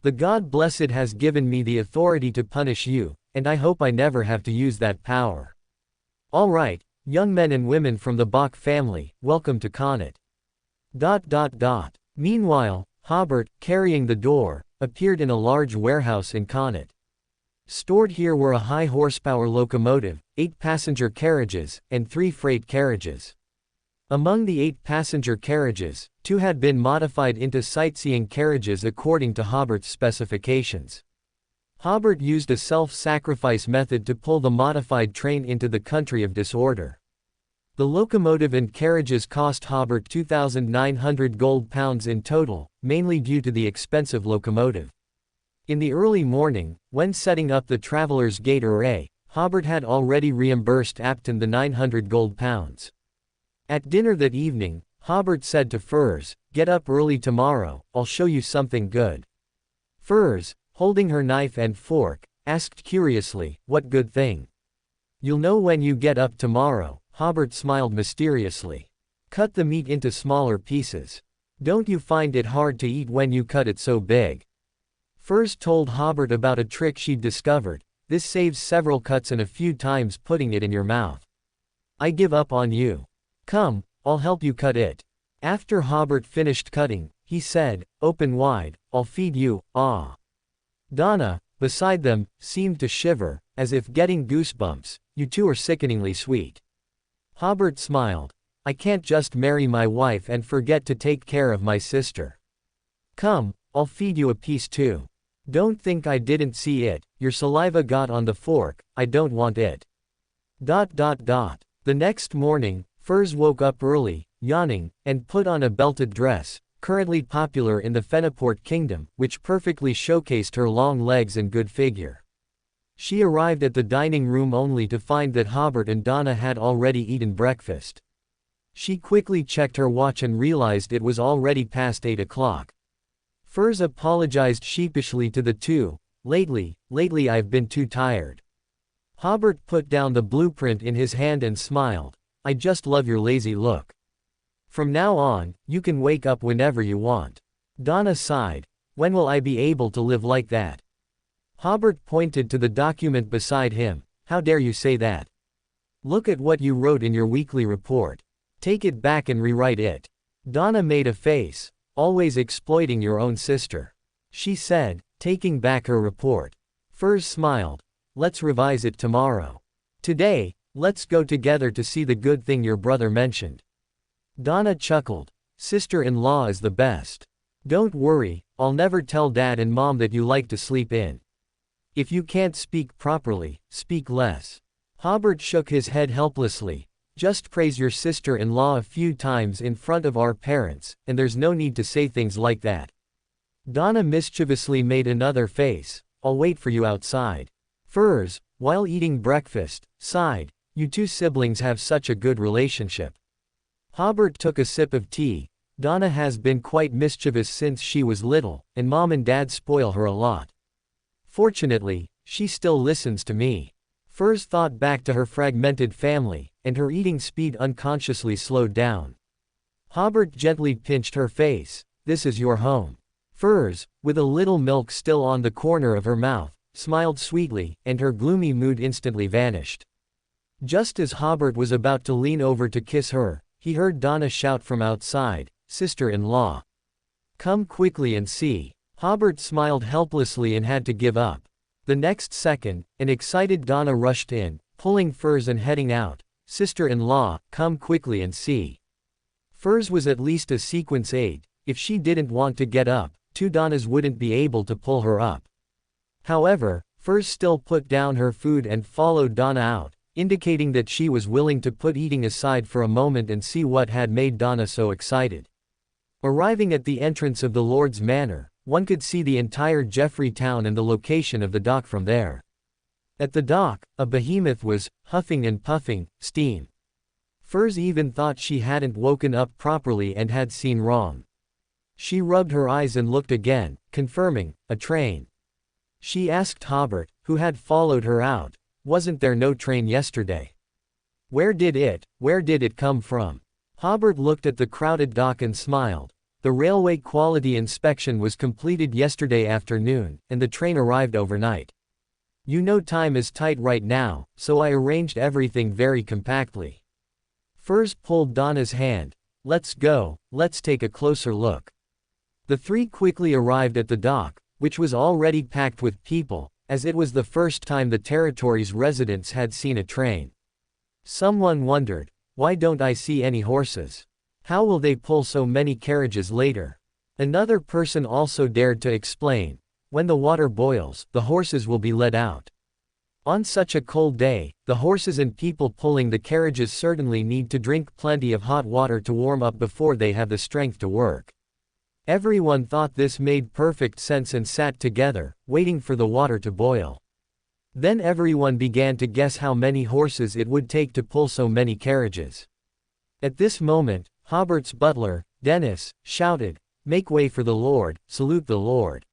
The God Blessed has given me the authority to punish you, and I hope I never have to use that power. All right, young men and women from the Bach family, welcome to Connat. ... Meanwhile, Hobert, carrying the door, appeared in a large warehouse in Connat. Stored here were a high-horsepower locomotive, 8 passenger carriages, and 3 freight carriages. Among the 8 passenger carriages, 2 had been modified into sightseeing carriages according to Hobert's specifications. Hobert used a self-sacrifice method to pull the modified train into the country of disorder. The locomotive and carriages cost Hobert 2,900 gold pounds in total, mainly due to the expensive locomotive. In the early morning, when setting up the traveler's gate array, Hobert had already reimbursed Apton the 900 gold pounds. At dinner that evening, Hobert said to Furs, "Get up early tomorrow, I'll show you something good." Furs, holding her knife and fork, asked curiously, "What good thing?" "You'll know when you get up tomorrow," Hobert smiled mysteriously. "Cut the meat into smaller pieces. Don't you find it hard to eat when you cut it so big?" Furs told Hobert about a trick she'd discovered. "This saves several cuts and a few times putting it in your mouth. I give up on you. Come, I'll help you cut it." After Hobert finished cutting, he said, "Open wide, I'll feed you." Ah. Donna, beside them, seemed to shiver, as if getting goosebumps. "You two are sickeningly sweet." Hobert smiled. "I can't just marry my wife and forget to take care of my sister. Come, I'll feed you a piece too. Don't think I didn't see it." your saliva got on the fork, I don't want it. The next morning, Furs woke up early, yawning, and put on a belted dress, currently popular in the Fenaport kingdom, which perfectly showcased her long legs and good figure. She arrived at the dining room only to find that Hobert and Donna had already eaten breakfast. She quickly checked her watch and realized it was already past 8 o'clock. Furs apologized sheepishly to the two. Lately I've been too tired. Hobert put down the blueprint in his hand and smiled. I just love your lazy look. From now on, you can wake up whenever you want. Donna sighed. When will I be able to live like that? Hobert pointed to the document beside him. How dare you say that? Look at what you wrote in your weekly report. Take it back and rewrite it. Donna made a face. Always exploiting your own sister, she said, taking back her report. Furs smiled. Let's revise it tomorrow. Today, let's go together to see the good thing your brother mentioned. Donna chuckled. Sister-in-law is the best. Don't worry, I'll never tell Dad and Mom that you like to sleep in. If you can't speak properly, speak less. Hobert shook his head helplessly. Just praise your sister-in-law a few times in front of our parents, and there's no need to say things like that. Donna mischievously made another face. I'll wait for you outside. Furs, while eating breakfast, sighed. You two siblings have such a good relationship. Hobert took a sip of tea. Donna has been quite mischievous since she was little, and Mom and Dad spoil her a lot. Fortunately, she still listens to me. Furs thought back to her fragmented family, and her eating speed unconsciously slowed down. Hobert gently pinched her face. This is your home. Furs, with a little milk still on the corner of her mouth, smiled sweetly, and her gloomy mood instantly vanished. Just as Hobert was about to lean over to kiss her, he heard Donna shout from outside, Sister-in-law. Come quickly and see. Hobert smiled helplessly and had to give up. The next second, an excited Donna rushed in, pulling Furs and heading out. Sister-in-law, come quickly and see. Furs was at least a sequence 8. If she didn't want to get up, two Donnas wouldn't be able to pull her up. However, Furs still put down her food and followed Donna out, indicating that she was willing to put eating aside for a moment and see what had made Donna so excited. Arriving at the entrance of the Lord's Manor, one could see the entire Jeffrey town and the location of the dock from there. At the dock, a behemoth was, huffing and puffing, steam. Furs even thought she hadn't woken up properly and had seen wrong. She rubbed her eyes and looked again, confirming, a train. She asked Hobert, who had followed her out, wasn't there no train yesterday? Where did it come from? Hobert looked at the crowded dock and smiled. The railway quality inspection was completed yesterday afternoon, and the train arrived overnight. You know time is tight right now, so I arranged everything very compactly. Furs pulled Donna's hand. Let's go, let's take a closer look. The three quickly arrived at the dock, which was already packed with people, as it was the first time the territory's residents had seen a train. Someone wondered, why don't I see any horses? How will they pull so many carriages later? Another person also dared to explain. When the water boils, the horses will be let out. On such a cold day, the horses and people pulling the carriages certainly need to drink plenty of hot water to warm up before they have the strength to work. Everyone thought this made perfect sense and sat together, waiting for the water to boil. Then everyone began to guess how many horses it would take to pull so many carriages. At this moment, Hobert's butler, Dennis, shouted, "Make way for the Lord, salute the Lord."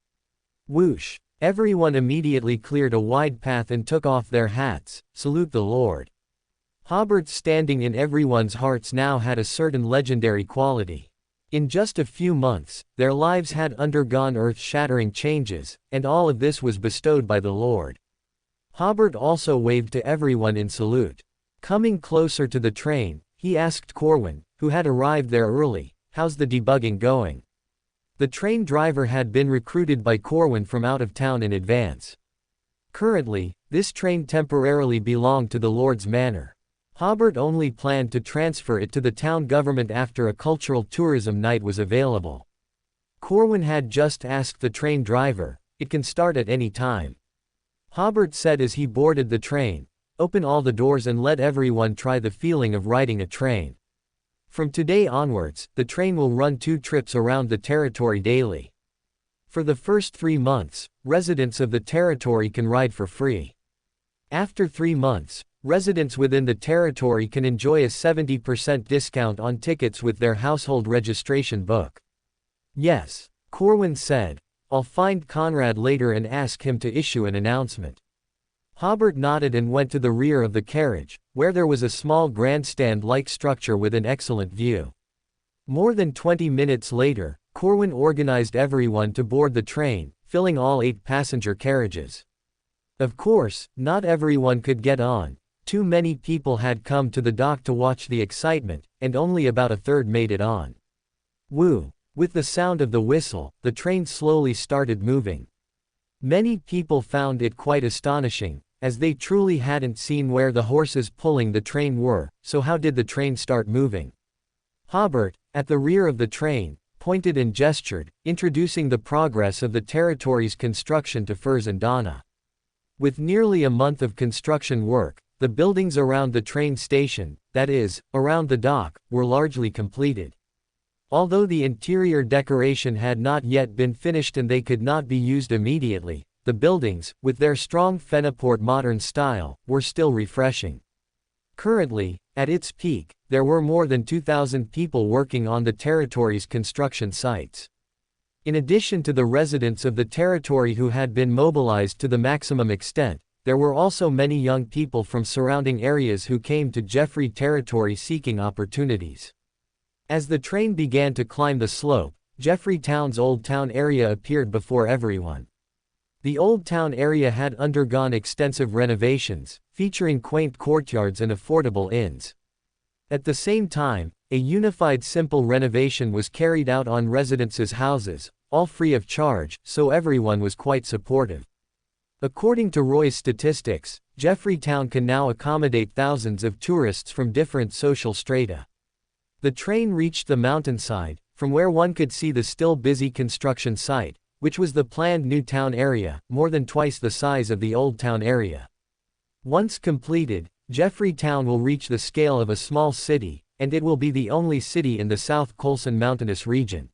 Whoosh! Everyone immediately cleared a wide path and took off their hats, salute the Lord. Hobert's standing in everyone's hearts now had a certain legendary quality. In just a few months, their lives had undergone earth-shattering changes, and all of this was bestowed by the Lord. Hobert also waved to everyone in salute. Coming closer to the train, he asked Corwin, who had arrived there early, how's the debugging going? The train driver had been recruited by Corwin from out of town in advance. Currently, this train temporarily belonged to the Lord's Manor. Hobert only planned to transfer it to the town government after a cultural tourism night was available. Corwin had just asked the train driver, it can start at any time. Hobert said as he boarded the train, "Open all the doors and let everyone try the feeling of riding a train. From today onwards, the train will run 2 trips around the territory daily. For the first 3 months, residents of the territory can ride for free. After 3 months, residents within the territory can enjoy a 70% discount on tickets with their household registration book." "Yes," Corwin said. "I'll find Conrad later and ask him to issue an announcement." Hobert nodded and went to the rear of the carriage, where there was a small grandstand-like structure with an excellent view. More than 20 minutes later, Corwin organized everyone to board the train, filling all 8 passenger carriages. Of course, not everyone could get on. Too many people had come to the dock to watch the excitement, and only about a third made it on. Woo! With the sound of the whistle, the train slowly started moving. Many people found it quite astonishing, as they truly hadn't seen where the horses pulling the train were, so how did the train start moving? Hobert, at the rear of the train, pointed and gestured, introducing the progress of the territory's construction to Furs and Donna. With nearly a month of construction work, the buildings around the train station, that is, around the dock, were largely completed. Although the interior decoration had not yet been finished and they could not be used immediately, the buildings, with their strong Phenoport modern style, were still refreshing. Currently, at its peak, there were more than 2,000 people working on the territory's construction sites. In addition to the residents of the territory who had been mobilized to the maximum extent, there were also many young people from surrounding areas who came to Jeffrey territory seeking opportunities. As the train began to climb the slope, Jeffrey Town's Old Town area appeared before everyone. The Old Town area had undergone extensive renovations, featuring quaint courtyards and affordable inns. At the same time, a unified simple renovation was carried out on residents' houses, all free of charge, so everyone was quite supportive. According to Roy's statistics, Jeffrey Town can now accommodate thousands of tourists from different social strata. The train reached the mountainside, from where one could see the still busy construction site, which was the planned new town area, more than twice the size of the Old Town area. Once completed, Jeffrey Town will reach the scale of a small city, and it will be the only city in the South Colson mountainous region.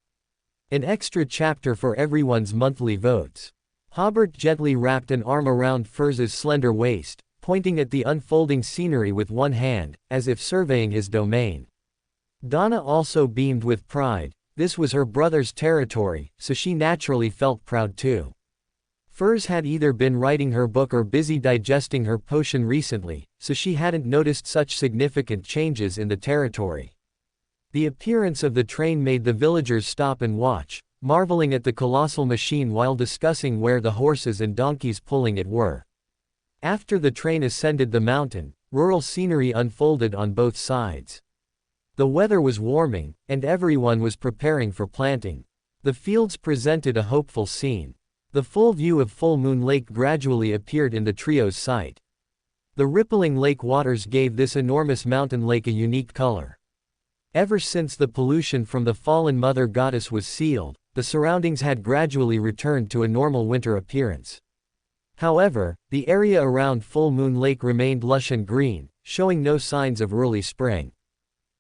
An extra chapter for everyone's monthly votes. Hobert gently wrapped an arm around Furs's slender waist, pointing at the unfolding scenery with one hand, as if surveying his domain. Donna also beamed with pride. This was her brother's territory, so she naturally felt proud too. Furs had either been writing her book or busy digesting her potion recently, so she hadn't noticed such significant changes in the territory. The appearance of the train made the villagers stop and watch, marveling at the colossal machine while discussing where the horses and donkeys pulling it were. After the train ascended the mountain, rural scenery unfolded on both sides. The weather was warming, and everyone was preparing for planting. The fields presented a hopeful scene. The full view of Full Moon Lake gradually appeared in the trio's sight. The rippling lake waters gave this enormous mountain lake a unique color. Ever since the pollution from the fallen mother goddess was sealed, the surroundings had gradually returned to a normal winter appearance. However, the area around Full Moon Lake remained lush and green, showing no signs of early spring.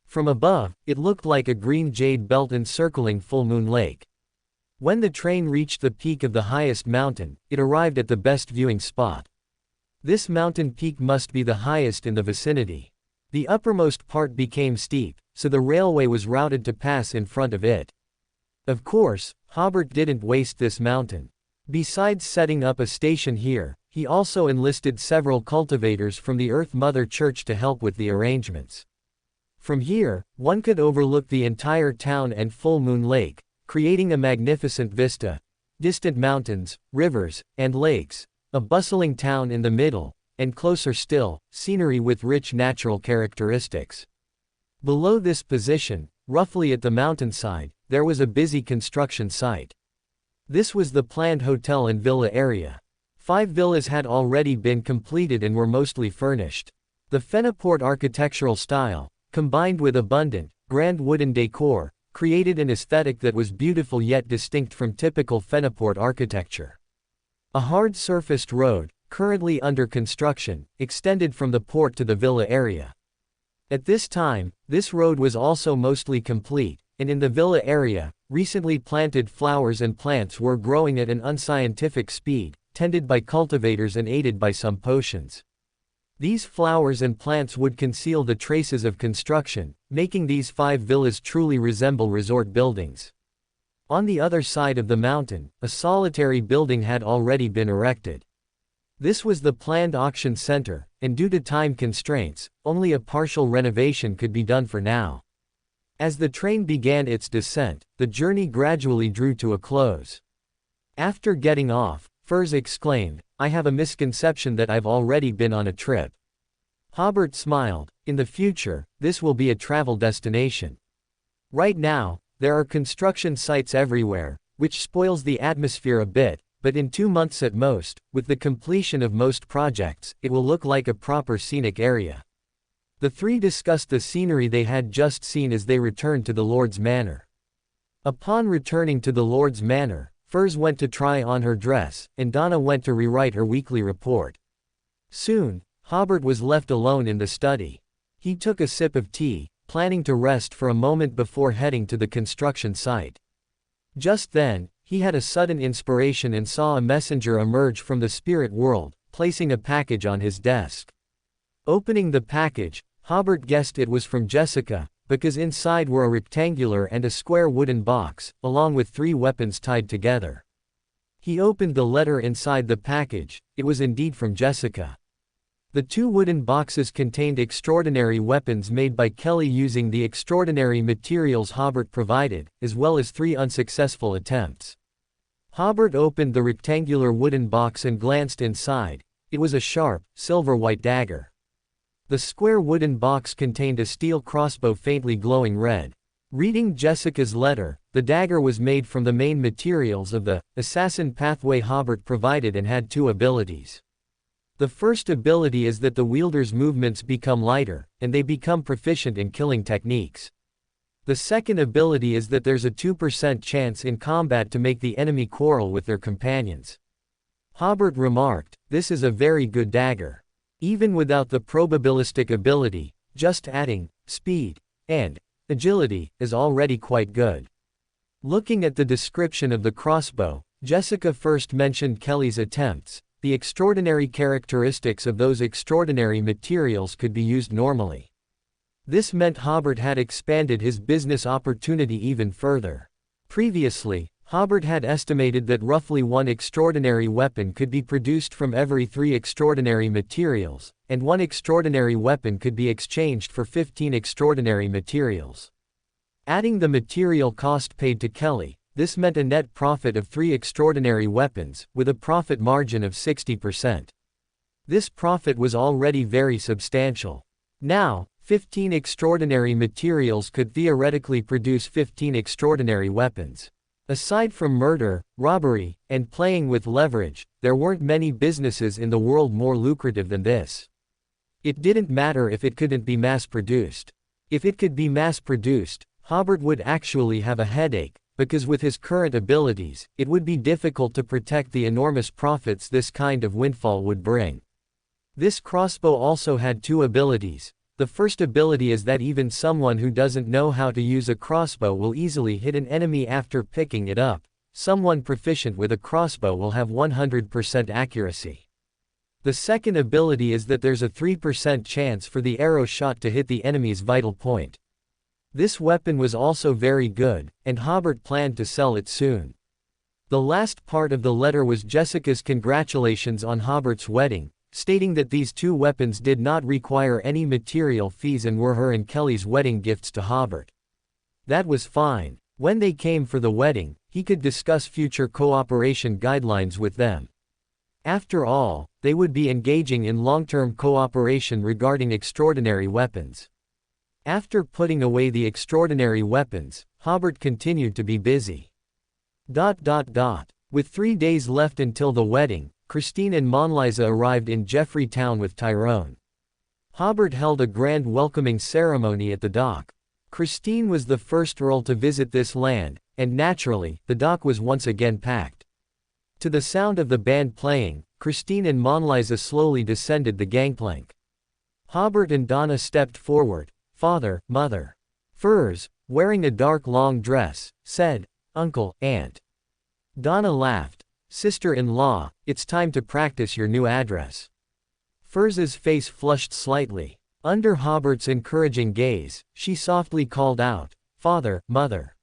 From above, it looked like a green jade belt encircling Full Moon Lake. When the train reached the peak of the highest mountain, it arrived at the best viewing spot. This mountain peak must be the highest in the vicinity. The uppermost part became steep, so the railway was routed to pass in front of it. Of course, Hobert didn't waste this mountain. Besides setting up a station here, he also enlisted several cultivators from the Earth Mother Church to help with the arrangements. From here, one could overlook the entire town and Full Moon Lake, creating a magnificent vista. Distant mountains, rivers, and lakes, a bustling town in the middle, and closer still, scenery with rich natural characteristics. Below this position, roughly at the mountainside, there was a busy construction site. This was the planned hotel and villa area. 5 villas had already been completed and were mostly furnished. The Phenoport architectural style, combined with abundant, grand wooden decor, created an aesthetic that was beautiful yet distinct from typical Phenoport architecture. A hard-surfaced road, currently under construction, extended from the port to the villa area. At this time, this road was also mostly complete, and in the villa area, recently planted flowers and plants were growing at an unscientific speed, tended by cultivators and aided by some potions. These flowers and plants would conceal the traces of construction, making these 5 villas truly resemble resort buildings. On the other side of the mountain, a solitary building had already been erected. This was the planned auction center, and due to time constraints, only a partial renovation could be done for now. As the train began its descent, the journey gradually drew to a close. After getting off, Furs exclaimed, "I have a misconception that I've already been on a trip." Hobert smiled. "In the future, this will be a travel destination. Right now, there are construction sites everywhere, which spoils the atmosphere a bit, but in 2 months at most, with the completion of most projects, it will look like a proper scenic area." The three discussed the scenery they had just seen as they returned to the Lord's Manor. Upon returning to the Lord's Manor, Furs went to try on her dress, and Donna went to rewrite her weekly report. Soon, Hobert was left alone in the study. He took a sip of tea, planning to rest for a moment before heading to the construction site. Just then, he had a sudden inspiration and saw a messenger emerge from the spirit world, placing a package on his desk. Opening the package, Hobert guessed it was from Jessica, because inside were a rectangular and a square wooden box, along with 3 weapons tied together. He opened the letter inside the package. It was indeed from Jessica. The 2 wooden boxes contained extraordinary weapons made by Kelly using the extraordinary materials Hobert provided, as well as 3 unsuccessful attempts. Hobert opened the rectangular wooden box and glanced inside. It was a sharp, silver-white dagger. The square wooden box contained a steel crossbow faintly glowing red. Reading Jessica's letter, the dagger was made from the main materials of the assassin pathway Hobert provided and had 2 abilities. The first ability is that the wielder's movements become lighter, and they become proficient in killing techniques. The second ability is that there's a 2% chance in combat to make the enemy quarrel with their companions. Hobert remarked, "This is a very good dagger. Even without the probabilistic ability, just adding speed and agility is already quite good." Looking at the description of the crossbow, Jessica first mentioned Kelly's attempts. The extraordinary characteristics of those extraordinary materials could be used normally. This meant Hobert had expanded his business opportunity even further. Previously, Hobert had estimated that roughly 1 extraordinary weapon could be produced from every 3 extraordinary materials, and 1 extraordinary weapon could be exchanged for 15 extraordinary materials. Adding the material cost paid to Kelly, this meant a net profit of 3 extraordinary weapons, with a profit margin of 60%. This profit was already very substantial. Now, 15 extraordinary materials could theoretically produce 15 extraordinary weapons. Aside from murder, robbery, and playing with leverage, there weren't many businesses in the world more lucrative than this. It didn't matter if it couldn't be mass-produced. If it could be mass-produced, Hobert would actually have a headache, because with his current abilities, it would be difficult to protect the enormous profits this kind of windfall would bring. This crossbow also had 2 abilities. The first ability is that even someone who doesn't know how to use a crossbow will easily hit an enemy after picking it up. Someone proficient with a crossbow will have 100% accuracy. The second ability is that there's a 3% chance for the arrow shot to hit the enemy's vital point. This weapon was also very good, and Hobert planned to sell it soon. The last part of the letter was Jessica's congratulations on Hobert's wedding, stating that these 2 weapons did not require any material fees and were her and Kelly's wedding gifts to Hobert. That was fine. When they came for the wedding, he could discuss future cooperation guidelines with them. After all, they would be engaging in long-term cooperation regarding extraordinary weapons. After putting away the extraordinary weapons, Hobert continued to be busy. With 3 days left until the wedding, Christine and Monliza arrived in Jeffrey Town with Tyrone. Hobert held a grand welcoming ceremony at the dock. Christine was the first Earl to visit this land, and naturally, the dock was once again packed. To the sound of the band playing, Christine and Monliza slowly descended the gangplank. Hobert and Donna stepped forward. Father, Mother. Furs, wearing a dark long dress, said, Uncle, Aunt. Donna laughed. Sister-in-law, it's time to practice your new address. Furs's face flushed slightly. Under Hobert's encouraging gaze, she softly called out, Father, Mother.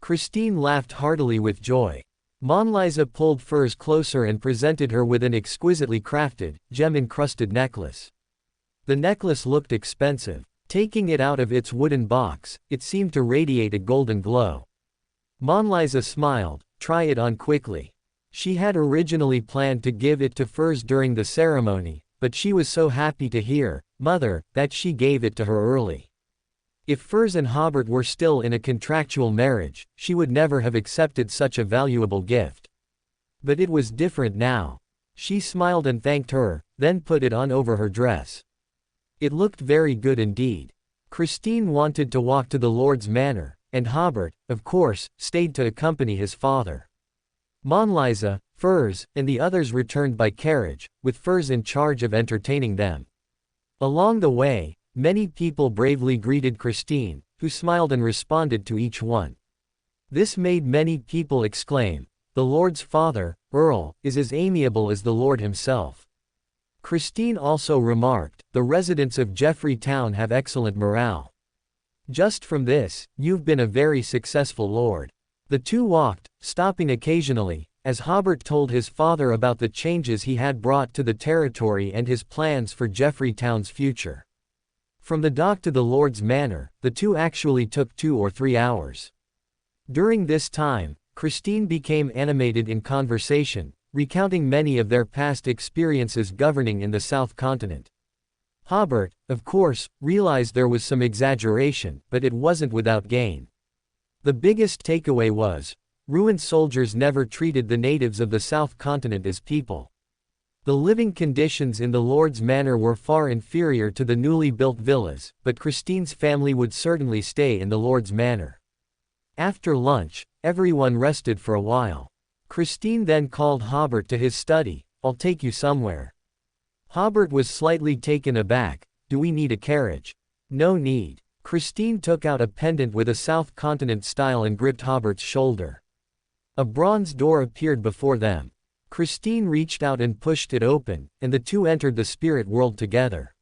Christine laughed heartily with joy. Monliza pulled Furs closer and presented her with an exquisitely crafted, gem-encrusted necklace. The necklace looked expensive. Taking it out of its wooden box, it seemed to radiate a golden glow. Monliza smiled. Try it on quickly. She had originally planned to give it to Furs during the ceremony, but she was so happy to hear, Mother, that she gave it to her early. If Furs and Hobert were still in a contractual marriage, she would never have accepted such a valuable gift. But it was different now. She smiled and thanked her, then put it on over her dress. It looked very good indeed. Christine wanted to walk to the Lord's manor, and Hobert, of course, stayed to accompany his father. Monliza, Furs, and the others returned by carriage, with Furs in charge of entertaining them. Along the way, many people bravely greeted Christine, who smiled and responded to each one. This made many people exclaim, The Lord's father, Earl, is as amiable as the Lord himself. Christine also remarked, The residents of Jeffrey Town have excellent morale. Just from this, you've been a very successful lord. The two walked, stopping occasionally, as Hobert told his father about the changes he had brought to the territory and his plans for Jeffrey Town's future. From the dock to the Lord's manor, the two actually took 2 or 3 hours. During this time, Christine became animated in conversation, recounting many of their past experiences governing in the South Continent. Hobert, of course, realized there was some exaggeration, but it wasn't without gain. The biggest takeaway was, ruined soldiers never treated the natives of the South Continent as people. The living conditions in the Lord's manor were far inferior to the newly built villas, but Christine's family would certainly stay in the Lord's manor. After lunch, everyone rested for a while. Christine then called Hobert to his study. I'll take you somewhere. Hobert was slightly taken aback. Do we need a carriage? No need. Christine took out a pendant with a South Continent style and gripped Hobert's shoulder. A bronze door appeared before them. Christine reached out and pushed it open, and the two entered the spirit world together.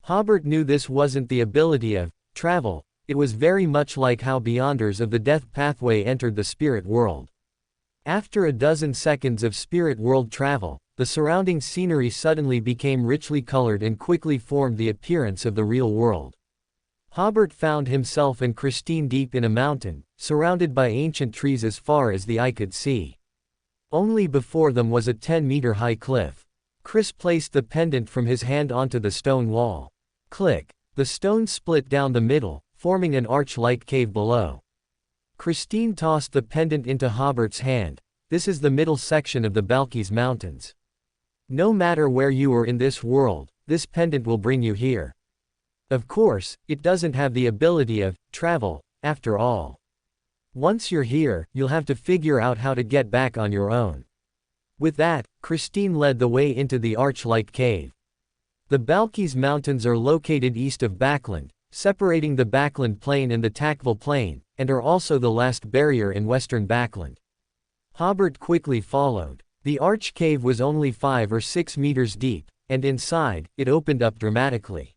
Hobert knew this wasn't the ability of travel, it was very much like how Beyonders of the Death Pathway entered the spirit world. After a dozen seconds of spirit world travel, the surrounding scenery suddenly became richly colored and quickly formed the appearance of the real world. Hobert found himself and Christine deep in a mountain, surrounded by ancient trees as far as the eye could see. Only before them was a 10-meter-high cliff. Chris placed the pendant from his hand onto the stone wall. Click! The stone split down the middle, forming an arch-like cave below. Christine tossed the pendant into Hobert's hand. This is the middle section of the Balkis Mountains. No matter where you are in this world, this pendant will bring you here. Of course, it doesn't have the ability of travel, after all. Once you're here, you'll have to figure out how to get back on your own. With that, Christine led the way into the arch-like cave. The Balkis Mountains are located east of Backland, separating the Backland Plain and the Takville Plain, and are also the last barrier in western Backland. Hobert quickly followed. The arch cave was only 5 or 6 meters deep, and inside, it opened up dramatically.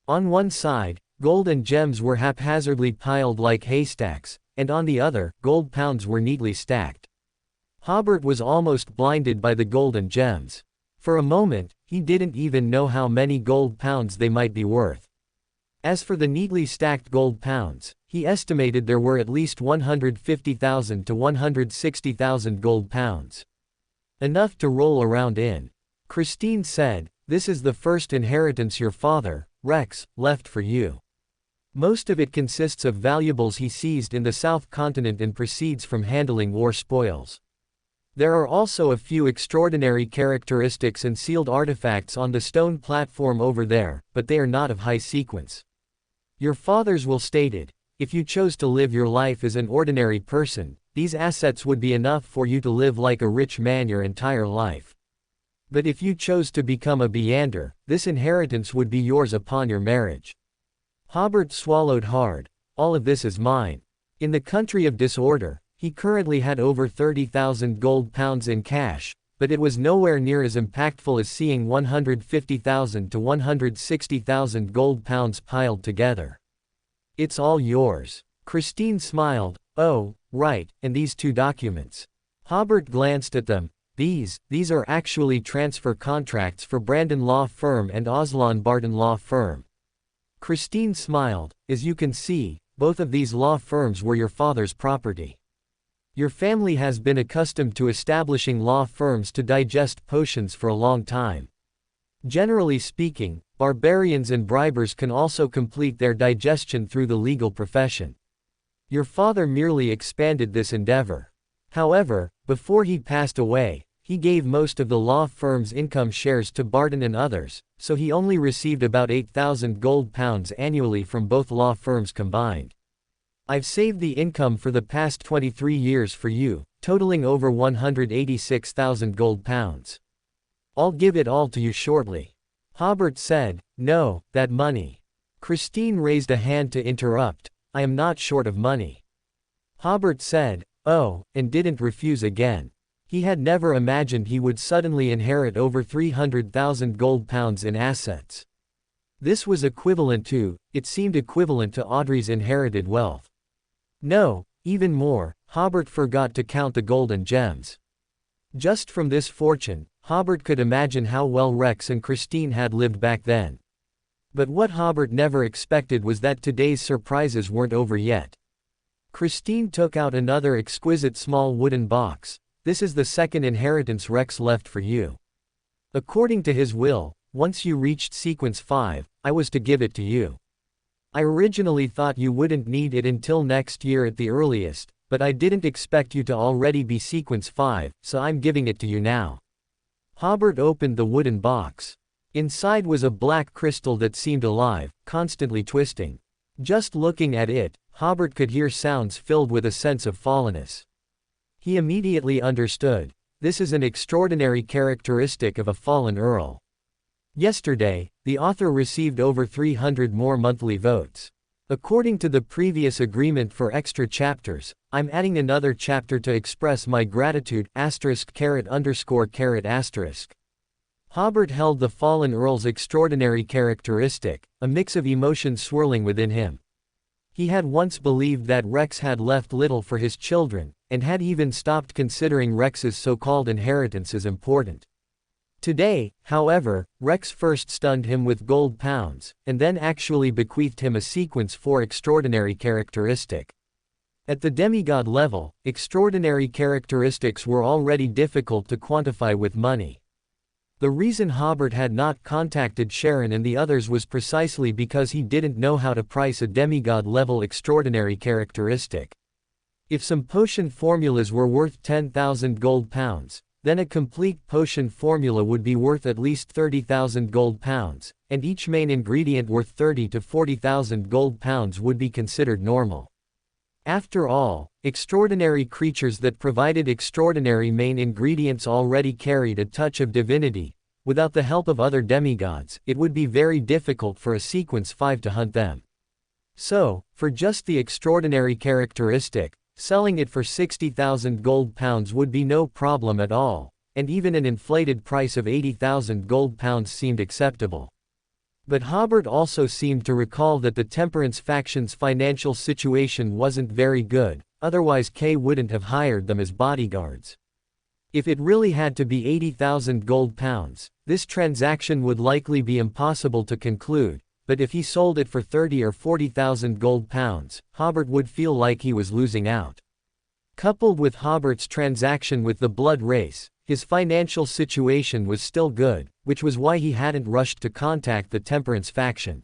On one side, gold and gems were haphazardly piled like haystacks, and on the other, gold pounds were neatly stacked. Hobert was almost blinded by the gold and gems. For a moment, he didn't even know how many gold pounds they might be worth. As for the neatly stacked gold pounds, he estimated there were at least 150,000 to 160,000 gold pounds. Enough to roll around in. Christine said, "This is the first inheritance your father, Rex, left for you. Most of it consists of valuables he seized in the South Continent and proceeds from handling war spoils. There are also a few extraordinary characteristics and sealed artifacts on the stone platform over there, but they are not of high sequence. Your father's will stated, if you chose to live your life as an ordinary person, these assets would be enough for you to live like a rich man your entire life. But if you chose to become a Beander, this inheritance would be yours upon your marriage. Hobert swallowed hard. All of this is mine. In the country of disorder, he currently had over 30,000 gold pounds in cash, but it was nowhere near as impactful as seeing 150,000 to 160,000 gold pounds piled together. It's all yours. Christine smiled. Oh, right, and these two documents. Hobert glanced at them. These are actually transfer contracts for Brandon Law Firm and Oslan Barton Law Firm. Christine smiled. As you can see, both of these law firms were your father's property. Your family has been accustomed to establishing law firms to digest potions for a long time. Generally speaking, barbarians and bribers can also complete their digestion through the legal profession. Your father merely expanded this endeavor. However, before he passed away, he gave most of the law firm's income shares to Barton and others, so he only received about 8,000 gold pounds annually from both law firms combined. I've saved the income for the past 23 years for you, totaling over 186,000 gold pounds. I'll give it all to you shortly. Hobert said. No, that money. Christine raised a hand to interrupt. I am not short of money. Hobert said. Oh, and didn't refuse again. He had never imagined he would suddenly inherit over 300,000 gold pounds in assets. This was equivalent to, it seemed equivalent to Audrey's inherited wealth. No, even more, Hobert forgot to count the gold and gems. Just from this fortune, Hobert could imagine how well Rex and Christine had lived back then. But what Hobert never expected was that today's surprises weren't over yet. Christine took out another exquisite small wooden box. This is the second inheritance Rex left for you. According to his will, once you reached sequence 5, I was to give it to you. I originally thought you wouldn't need it until next year at the earliest, but I didn't expect you to already be sequence 5, so I'm giving it to you now. Hobert opened the wooden box. Inside was a black crystal that seemed alive, constantly twisting. Just looking at it, Hobert could hear sounds filled with a sense of fallenness. He immediately understood. This is an extraordinary characteristic of a fallen earl. Yesterday, the author received over 300 more monthly votes. According to the previous agreement for extra chapters, I'm adding another chapter to express my gratitude. ********. Hobert held the fallen earl's extraordinary characteristic, a mix of emotions swirling within him. He had once believed that Rex had left little for his children, and had even stopped considering Rex's so-called inheritance as important. Today, however, Rex first stunned him with gold pounds, and then actually bequeathed him a sequence 4 extraordinary characteristic. At the demigod level, extraordinary characteristics were already difficult to quantify with money. The reason Hobert had not contacted Sharon and the others was precisely because he didn't know how to price a demigod-level extraordinary characteristic. If some potion formulas were worth 10,000 gold pounds, then a complete potion formula would be worth at least 30,000 gold pounds, and each main ingredient worth 30 to 40,000 gold pounds would be considered normal. After all, extraordinary creatures that provided extraordinary main ingredients already carried a touch of divinity. Without the help of other demigods, it would be very difficult for a sequence 5 to hunt them. So, for just the extraordinary characteristic, selling it for 60,000 gold pounds would be no problem at all, and even an inflated price of 80,000 gold pounds seemed acceptable. But Hobert also seemed to recall that the Temperance faction's financial situation wasn't very good, otherwise Kay wouldn't have hired them as bodyguards. If it really had to be 80,000 gold pounds, this transaction would likely be impossible to conclude, but if he sold it for 30 or 40,000 gold pounds, Hobert would feel like he was losing out. Coupled with Hobert's transaction with the blood race, his financial situation was still good, which was why he hadn't rushed to contact the Temperance faction.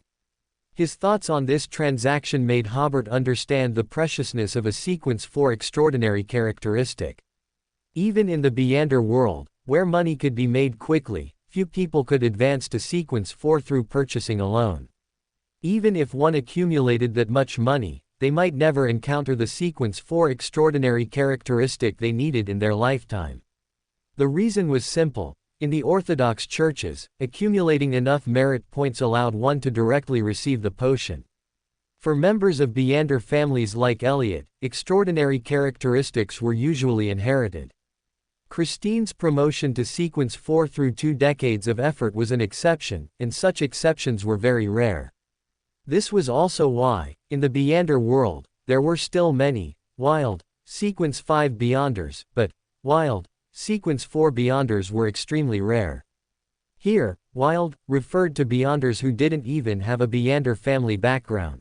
His thoughts on this transaction made Hobert understand the preciousness of a sequence 4 extraordinary characteristic. Even in the Beander world, where money could be made quickly, few people could advance to sequence 4 through purchasing alone. Even if one accumulated that much money, they might never encounter the sequence 4 extraordinary characteristic they needed in their lifetime. The reason was simple. In the Orthodox churches, accumulating enough merit points allowed one to directly receive the potion. For members of Beander families like Eliot, extraordinary characteristics were usually inherited. Christine's promotion to sequence 4 through 2 decades of effort was an exception, and such exceptions were very rare. This was also why, in the Beander world, there were still many wild sequence 5 Beyonders, but wild sequence 4 Beyonders were extremely rare. Here, wild referred to Beyonders who didn't even have a Beander family background.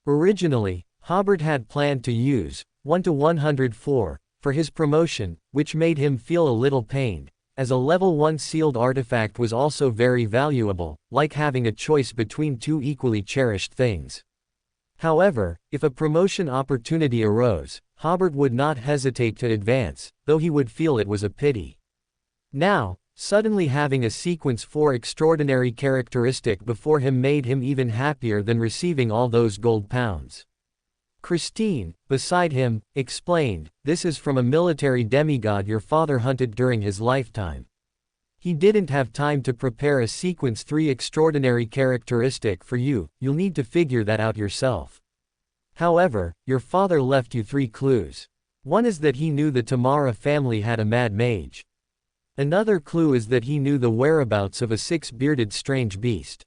Originally, Hobert had planned to use 1 to 104 for his promotion, which made him feel a little pained, as a level 1 sealed artifact was also very valuable, like having a choice between 2 equally cherished things. However, if a promotion opportunity arose, Hobert would not hesitate to advance, though he would feel it was a pity. Now, suddenly having a sequence 4 extraordinary characteristic before him made him even happier than receiving all those gold pounds. Christine, beside him, explained, "This is from a military demigod your father hunted during his lifetime. He didn't have time to prepare a sequence 3 extraordinary characteristic for you, you'll need to figure that out yourself. However, your father left you 3 clues. One is that he knew the Tamara family had a mad mage. Another clue is that he knew the whereabouts of a 6-bearded strange beast.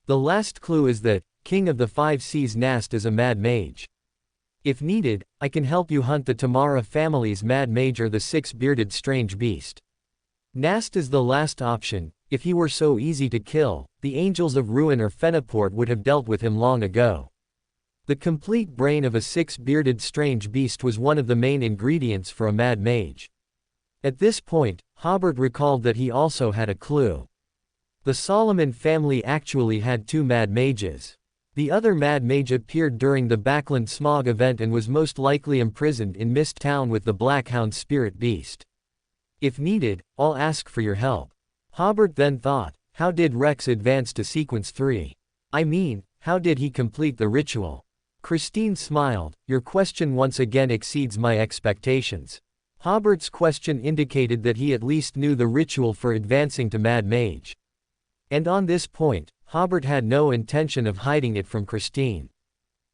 The last clue is that King of the 5 Seas Nast is a mad mage. If needed, I can help you hunt the Tamara family's mad mage or the 6-bearded strange beast. Nast is the last option. If he were so easy to kill, the Angels of Ruin or Fenaport would have dealt with him long ago." The complete brain of a 6-bearded strange beast was one of the main ingredients for a mad mage. At this point, Hobert recalled that he also had a clue. The Solomon family actually had 2 mad mages. The other mad mage appeared during the Backland Smog event and was most likely imprisoned in Mist Town with the Blackhound spirit beast. If needed, I'll ask for your help. Hobert then thought, how did Rex advance to sequence 3? I mean, how did he complete the ritual? Christine smiled, your question once again exceeds my expectations. Hobert's question indicated that he at least knew the ritual for advancing to Mad Mage. And on this point, Hobert had no intention of hiding it from Christine.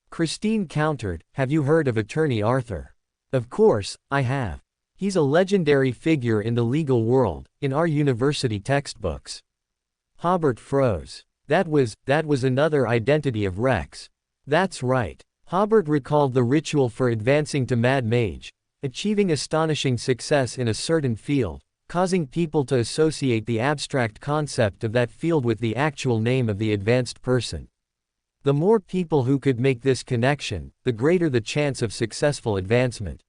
Christine countered, have you heard of Attorney Arthur? Of course, I have. He's a legendary figure in the legal world, in our university textbooks. Hobert froze. That was another identity of Rex. That's right. Hobert recalled the ritual for advancing to Mad Mage, achieving astonishing success in a certain field, causing people to associate the abstract concept of that field with the actual name of the advanced person. The more people who could make this connection, the greater the chance of successful advancement.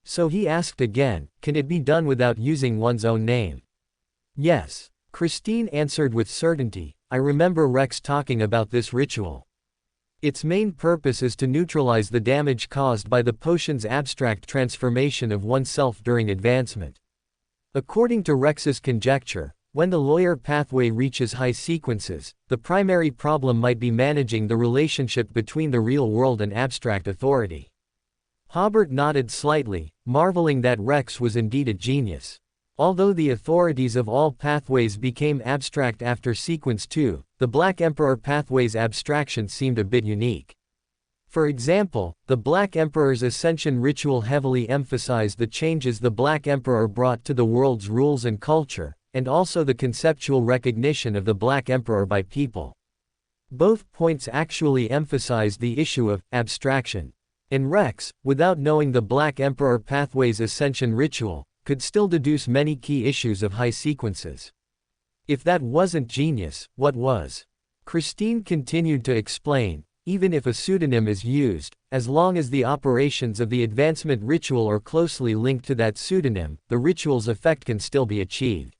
So he asked again, can it be done without using one's own name? Yes. Christine answered with certainty, I remember Rex talking about this ritual. Its main purpose is to neutralize the damage caused by the potion's abstract transformation of oneself during advancement. According to Rex's conjecture, when the lawyer pathway reaches high sequences, the primary problem might be managing the relationship between the real world and abstract authority. Hobert nodded slightly, marveling that Rex was indeed a genius. Although the authorities of all pathways became abstract after sequence 2, the Black Emperor pathway's abstraction seemed a bit unique. For example, the Black Emperor's ascension ritual heavily emphasized the changes the Black Emperor brought to the world's rules and culture, and also the conceptual recognition of the Black Emperor by people. Both points actually emphasized the issue of abstraction. And Rex, without knowing the Black Emperor pathway's ascension ritual, could still deduce many key issues of high sequences. If that wasn't genius, what was? Christine continued to explain, even if a pseudonym is used, as long as the operations of the advancement ritual are closely linked to that pseudonym, the ritual's effect can still be achieved.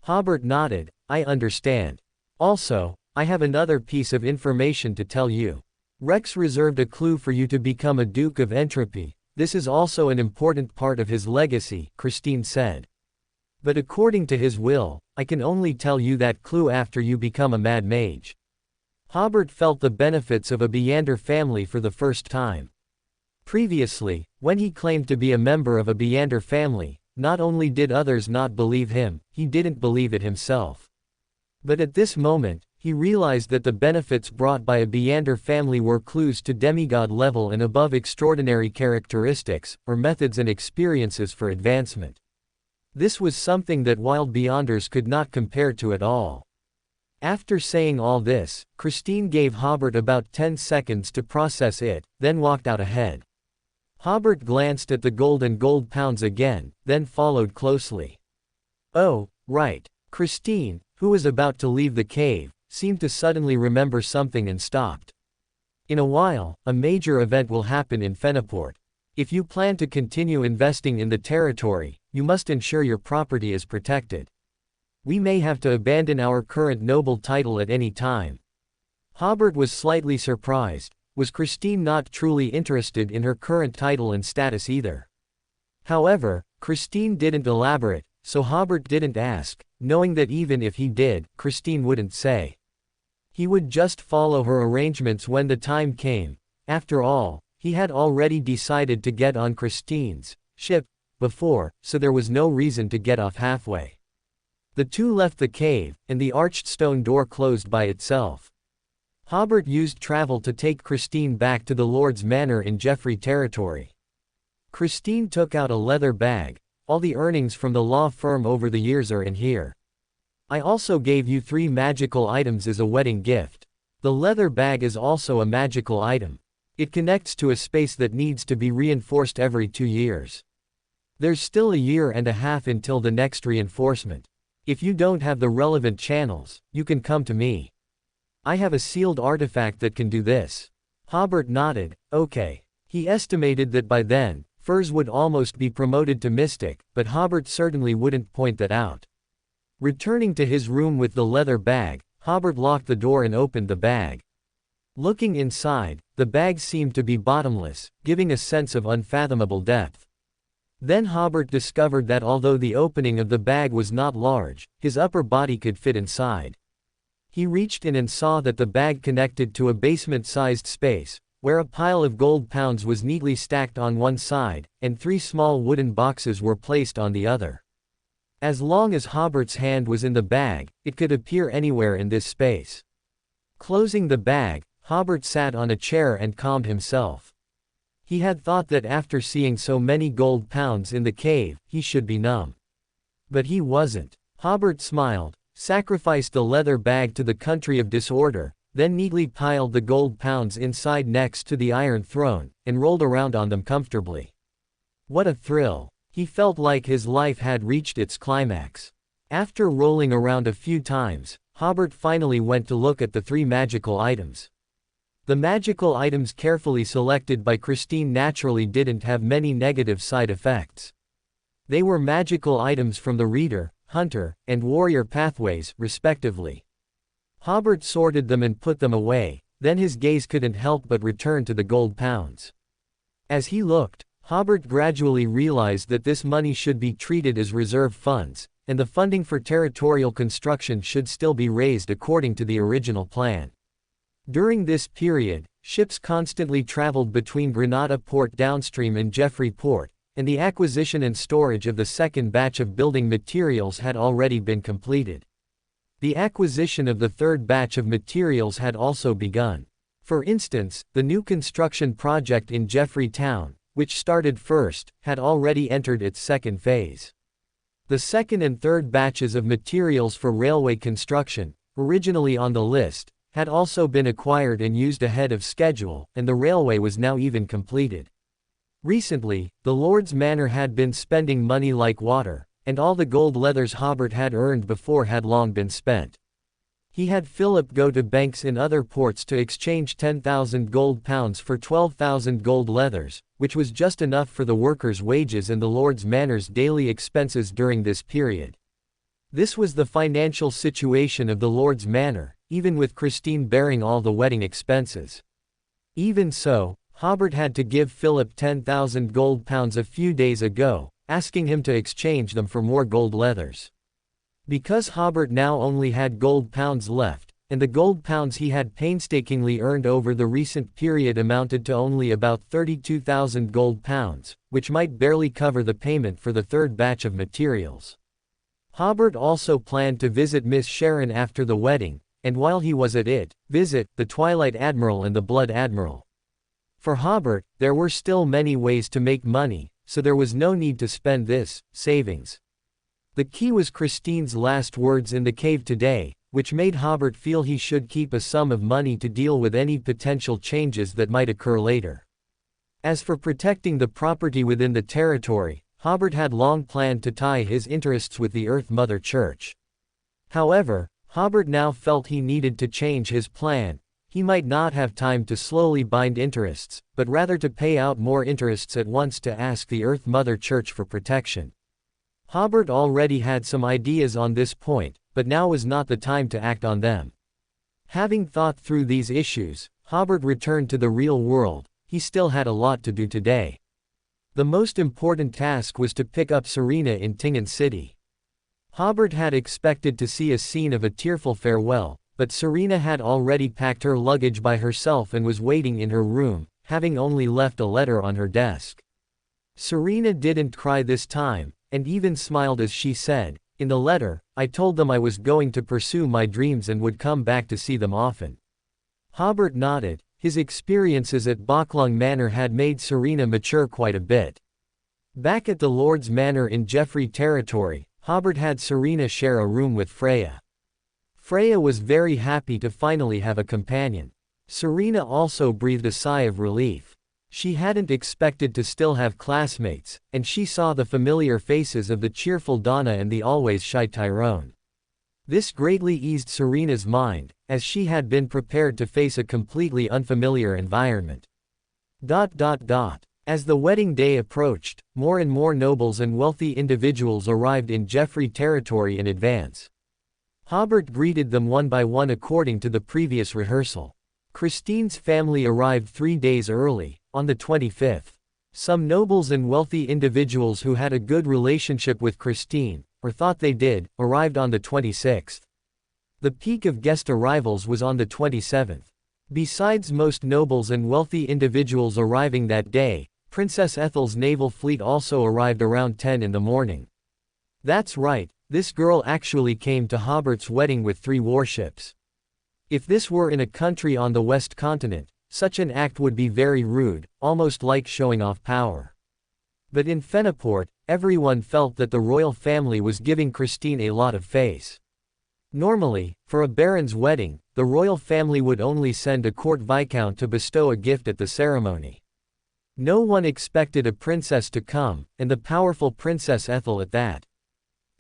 Hobert nodded, I understand. Also, I have another piece of information to tell you. Rex reserved a clue for you to become a Duke of Entropy. This is also an important part of his legacy, Christine said. But according to his will, I can only tell you that clue after you become a Mad Mage. Hobert felt the benefits of a Beander family for the first time. Previously, when he claimed to be a member of a Beander family, not only did others not believe him, he didn't believe it himself. But at this moment, he realized that the benefits brought by a Beander family were clues to demigod level and above extraordinary characteristics, or methods and experiences for advancement. This was something that wild Beyonders could not compare to at all. After saying all this, Christine gave Hobert about 10 seconds to process it, then walked out ahead. Hobert glanced at the gold pounds again, then followed closely. Oh, right. Christine, who was about to leave the cave, seemed to suddenly remember something and stopped. In a while, a major event will happen in Feniport. If you plan to continue investing in the territory, you must ensure your property is protected. We may have to abandon our current noble title at any time. Hobert was slightly surprised. Was Christine not truly interested in her current title and status either? However, Christine didn't elaborate, so Hobert didn't ask, knowing that even if he did, Christine wouldn't say. He would just follow her arrangements when the time came. After all, he had already decided to get on Christine's ship before, so there was no reason to get off halfway. The two left the cave, and the arched stone door closed by itself. Hobert used travel to take Christine back to the Lord's Manor in Jeffrey territory. Christine took out a leather bag. All the earnings from the law firm over the years are in here. I also gave you 3 magical items as a wedding gift. The leather bag is also a magical item. It connects to a space that needs to be reinforced every 2 years. There's still a year and a half until the next reinforcement. If you don't have the relevant channels, you can come to me. I have a sealed artifact that can do this. Hobert nodded. Okay. He estimated that by then, Furs would almost be promoted to mystic, but Hobert certainly wouldn't point that out. Returning to his room with the leather bag, Hobert locked the door and opened the bag. Looking inside, the bag seemed to be bottomless, giving a sense of unfathomable depth. Then Hobert discovered that although the opening of the bag was not large, his upper body could fit inside. He reached in and saw that the bag connected to a basement-sized space, where a pile of gold pounds was neatly stacked on one side, and 3 small wooden boxes were placed on the other. As long as Hobert's hand was in the bag, it could appear anywhere in this space. Closing the bag, Hobert sat on a chair and calmed himself. He had thought that after seeing so many gold pounds in the cave, he should be numb. But he wasn't. Hobert smiled, sacrificed the leather bag to the country of disorder, then neatly piled the gold pounds inside next to the iron throne, and rolled around on them comfortably. What a thrill! He felt like his life had reached its climax. After rolling around a few times, Hobert finally went to look at the 3 magical items. The magical items carefully selected by Christine naturally didn't have many negative side effects. They were magical items from the Reader, Hunter, and Warrior pathways, respectively. Hobert sorted them and put them away, then his gaze couldn't help but return to the gold pounds. As he looked, Hobert gradually realized that this money should be treated as reserve funds, and the funding for territorial construction should still be raised according to the original plan. During this period, ships constantly traveled between Granada Port downstream and Jeffrey Port, and the acquisition and storage of the second batch of building materials had already been completed. The acquisition of the third batch of materials had also begun. For instance, the new construction project in Jeffrey Town, which started first, had already entered its second phase. The second and third batches of materials for railway construction, originally on the list, had also been acquired and used ahead of schedule, and the railway was now even completed. Recently, the Lord's Manor had been spending money like water, and all the gold leathers Hobert had earned before had long been spent. He had Philip go to banks in other ports to exchange 10,000 gold pounds for 12,000 gold leathers, which was just enough for the workers' wages and the Lord's Manor's daily expenses during this period. This was the financial situation of the Lord's Manor, even with Christine bearing all the wedding expenses. Even so, Hobert had to give Philip 10,000 gold pounds a few days ago, asking him to exchange them for more gold leathers. Because Hobert now only had gold pounds left, and the gold pounds he had painstakingly earned over the recent period amounted to only about 32,000 gold pounds, which might barely cover the payment for the third batch of materials. Hobert also planned to visit Miss Sharon after the wedding, and while he was at it, visit the Twilight Admiral and the Blood Admiral. For Hobert, there were still many ways to make money, so there was no need to spend this savings. The key was Christine's last words in the cave today, which made Hobert feel he should keep a sum of money to deal with any potential changes that might occur later. As for protecting the property within the territory, Hobert had long planned to tie his interests with the Earth Mother Church. However, Hobert now felt he needed to change his plan. He might not have time to slowly bind interests, but rather to pay out more interests at once to ask the Earth Mother Church for protection. Hobert already had some ideas on this point, but now was not the time to act on them. Having thought through these issues, Hobert returned to the real world. He still had a lot to do today. The most important task was to pick up Serena in Tingen City. Hobert had expected to see a scene of a tearful farewell, but Serena had already packed her luggage by herself and was waiting in her room, having only left a letter on her desk. Serena didn't cry this time, and even smiled as she said, "In the letter, I told them I was going to pursue my dreams and would come back to see them often." Hobert nodded. His experiences at Bocklung Manor had made Serena mature quite a bit. Back at the Lord's Manor in Jeffrey territory, Hobert had Serena share a room with Freya. Freya was very happy to finally have a companion. Serena also breathed a sigh of relief. She hadn't expected to still have classmates, and she saw the familiar faces of the cheerful Donna and the always shy Tyrone. This greatly eased Serena's mind, as she had been prepared to face a completely unfamiliar environment. As the wedding day approached, more and more nobles and wealthy individuals arrived in Jeffrey territory in advance. Hobert greeted them one by one according to the previous rehearsal. Christine's family arrived 3 days early, on the 25th. Some nobles and wealthy individuals who had a good relationship with Christine, or thought they did, arrived on the 26th. The peak of guest arrivals was on the 27th. Besides most nobles and wealthy individuals arriving that day, Princess Ethel's naval fleet also arrived around 10 in the morning. That's right, this girl actually came to Hobert's wedding with 3 warships. If this were in a country on the West Continent, such an act would be very rude, almost like showing off power. But in Fenaport, everyone felt that the royal family was giving Christine a lot of face. Normally, for a baron's wedding, the royal family would only send a court viscount to bestow a gift at the ceremony. No one expected a princess to come, and the powerful Princess Ethel at that.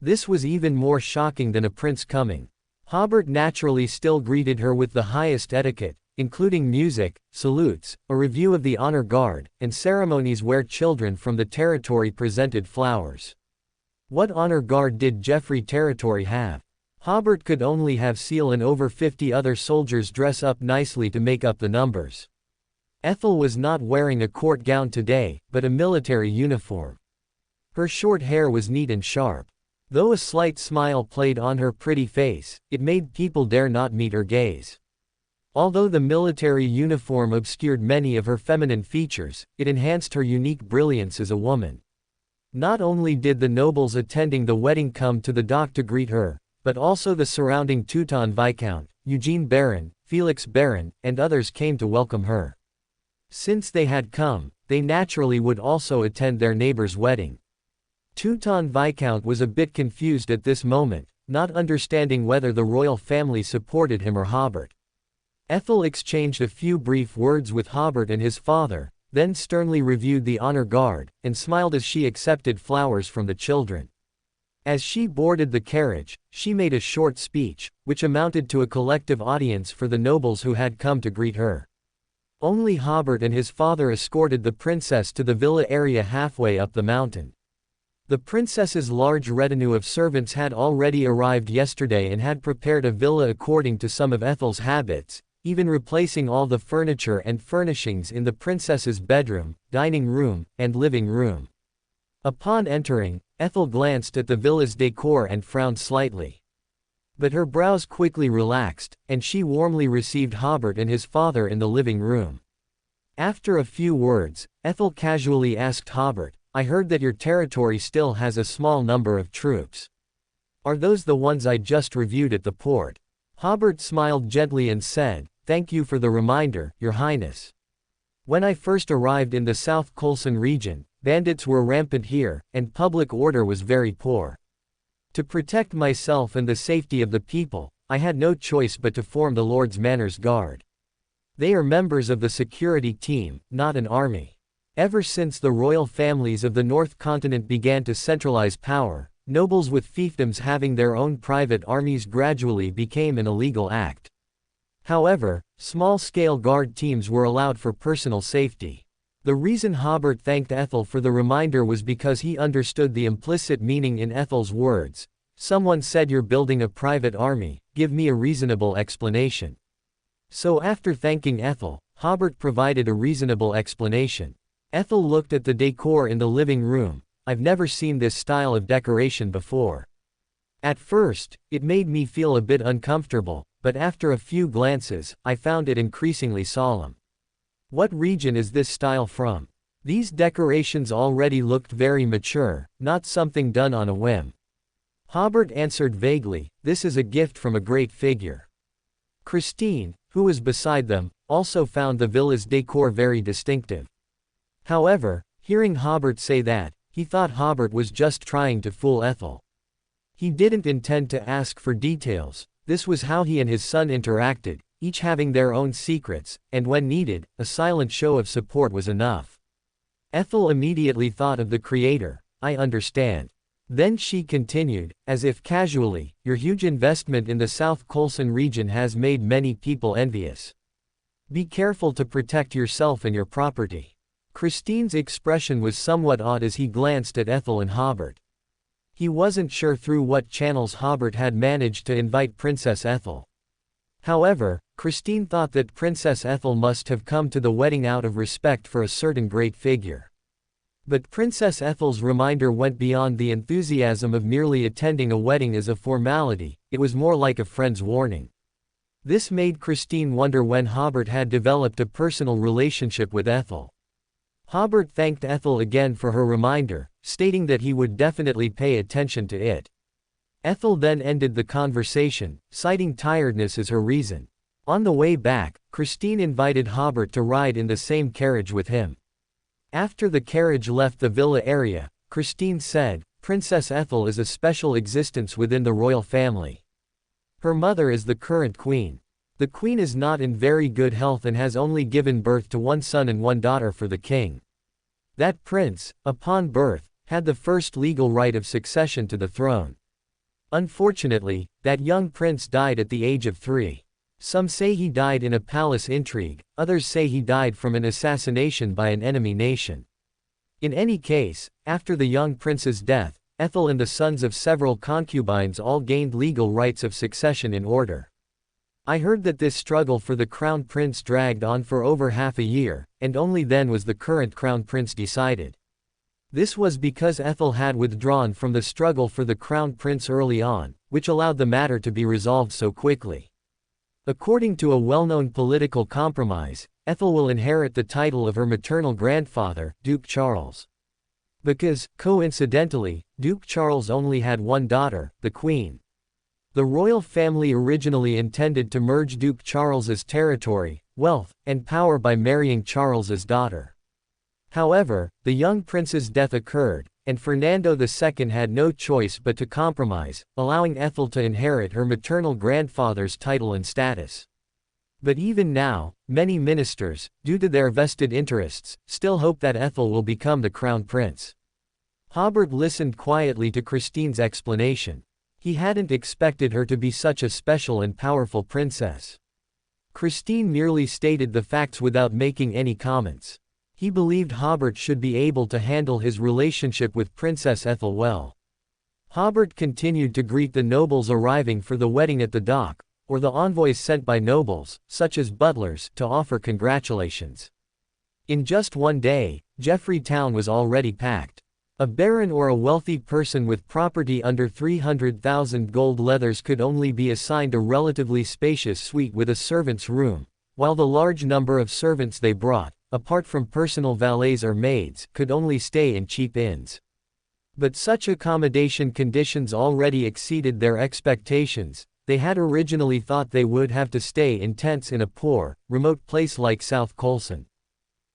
This was even more shocking than a prince coming. Hobert naturally still greeted her with the highest etiquette, including music, salutes, a review of the honor guard, and ceremonies where children from the territory presented flowers. What honor guard did Jeffrey territory have? Hobert could only have Seal and over 50 other soldiers dress up nicely to make up the numbers. Ethel was not wearing a court gown today, but a military uniform. Her short hair was neat and sharp. Though a slight smile played on her pretty face, it made people dare not meet her gaze. Although the military uniform obscured many of her feminine features, it enhanced her unique brilliance as a woman. Not only did the nobles attending the wedding come to the dock to greet her, but also the surrounding Teuton Viscount, Eugene Baron, Felix Baron, and others came to welcome her. Since they had come, they naturally would also attend their neighbor's wedding. Teuton Viscount was a bit confused at this moment, not understanding whether the royal family supported him or Hobert. Ethel exchanged a few brief words with Hobert and his father, then sternly reviewed the honor guard, and smiled as she accepted flowers from the children. As she boarded the carriage, she made a short speech, which amounted to a collective audience for the nobles who had come to greet her. Only Hobert and his father escorted the princess to the villa area halfway up the mountain. The princess's large retinue of servants had already arrived yesterday and had prepared a villa according to some of Ethel's habits, even replacing all the furniture and furnishings in the princess's bedroom, dining room, and living room. Upon entering, Ethel glanced at the villa's decor and frowned slightly. But her brows quickly relaxed, and she warmly received Hobert and his father in the living room. After a few words, Ethel casually asked Hobert, "I heard that your territory still has a small number of troops. Are those the ones I just reviewed at the port?" Hobert smiled gently and said, "Thank you for the reminder, Your Highness. When I first arrived in the South Colson region, bandits were rampant here, and public order was very poor. To protect myself and the safety of the people, I had no choice but to form the Lord's Manor's Guard. They are members of the security team, not an army. Ever since the royal families of the North Continent began to centralize power, nobles with fiefdoms having their own private armies gradually became an illegal act. However, small-scale guard teams were allowed for personal safety." The reason Hobert thanked Ethel for the reminder was because he understood the implicit meaning in Ethel's words. "Someone said you're building a private army, give me a reasonable explanation." So after thanking Ethel, Hobert provided a reasonable explanation. Ethel looked at the decor in the living room. "I've never seen this style of decoration before. At first, it made me feel a bit uncomfortable, but after a few glances, I found it increasingly solemn. What region is this style from?" These decorations already looked very mature, not something done on a whim. Hobert answered vaguely, "This is a gift from a great figure." Christine, who was beside them, also found the villa's decor very distinctive. However, hearing Hobert say that, he thought Hobert was just trying to fool Ethel. He didn't intend to ask for details. This was how he and his son interacted, each having their own secrets, and when needed, a silent show of support was enough. Ethel immediately thought of the creator. "I understand." Then she continued, as if casually, "Your huge investment in the South Colson region has made many people envious. Be careful to protect yourself and your property." Christine's expression was somewhat odd as he glanced at Ethel and Hobert. He wasn't sure through what channels Hobert had managed to invite Princess Ethel. However, Christine thought that Princess Ethel must have come to the wedding out of respect for a certain great figure. But Princess Ethel's reminder went beyond the enthusiasm of merely attending a wedding as a formality, it was more like a friend's warning. This made Christine wonder when Hobert had developed a personal relationship with Ethel. Hobert thanked Ethel again for her reminder, stating that he would definitely pay attention to it. Ethel then ended the conversation, citing tiredness as her reason. On the way back, Christine invited Hobert to ride in the same carriage with him. After the carriage left the villa area, Christine said, "Princess Ethel is a special existence within the royal family. Her mother is the current queen. The queen is not in very good health and has only given birth to one son and one daughter for the king. That prince, upon birth, had the first legal right of succession to the throne. Unfortunately, that young prince died at the age of 3. Some say he died in a palace intrigue, others say he died from an assassination by an enemy nation. In any case, after the young prince's death, Ethel and the sons of several concubines all gained legal rights of succession in order. I heard that this struggle for the crown prince dragged on for over half a year, and only then was the current crown prince decided. This was because Ethel had withdrawn from the struggle for the crown prince early on, which allowed the matter to be resolved so quickly. According to a well-known political compromise, Ethel will inherit the title of her maternal grandfather, Duke Charles. Because, coincidentally, Duke Charles only had one daughter, the Queen. The royal family originally intended to merge Duke Charles's territory, wealth, and power by marrying Charles's daughter. However, the young prince's death occurred, and Fernando II had no choice but to compromise, allowing Ethel to inherit her maternal grandfather's title and status. But even now, many ministers, due to their vested interests, still hope that Ethel will become the crown prince. Hobert listened quietly to Christine's explanation. He hadn't expected her to be such a special and powerful princess. Christine merely stated the facts without making any comments. He believed Hobert should be able to handle his relationship with Princess Ethel well. Hobert continued to greet the nobles arriving for the wedding at the dock, or the envoys sent by nobles, such as butlers, to offer congratulations. In just one day, Jeffrey Town was already packed. A baron or a wealthy person with property under 300,000 gold leathers could only be assigned a relatively spacious suite with a servant's room, while the large number of servants they brought, apart from personal valets or maids, could only stay in cheap inns. But such accommodation conditions already exceeded their expectations. They had originally thought they would have to stay in tents in a poor, remote place like South Colson.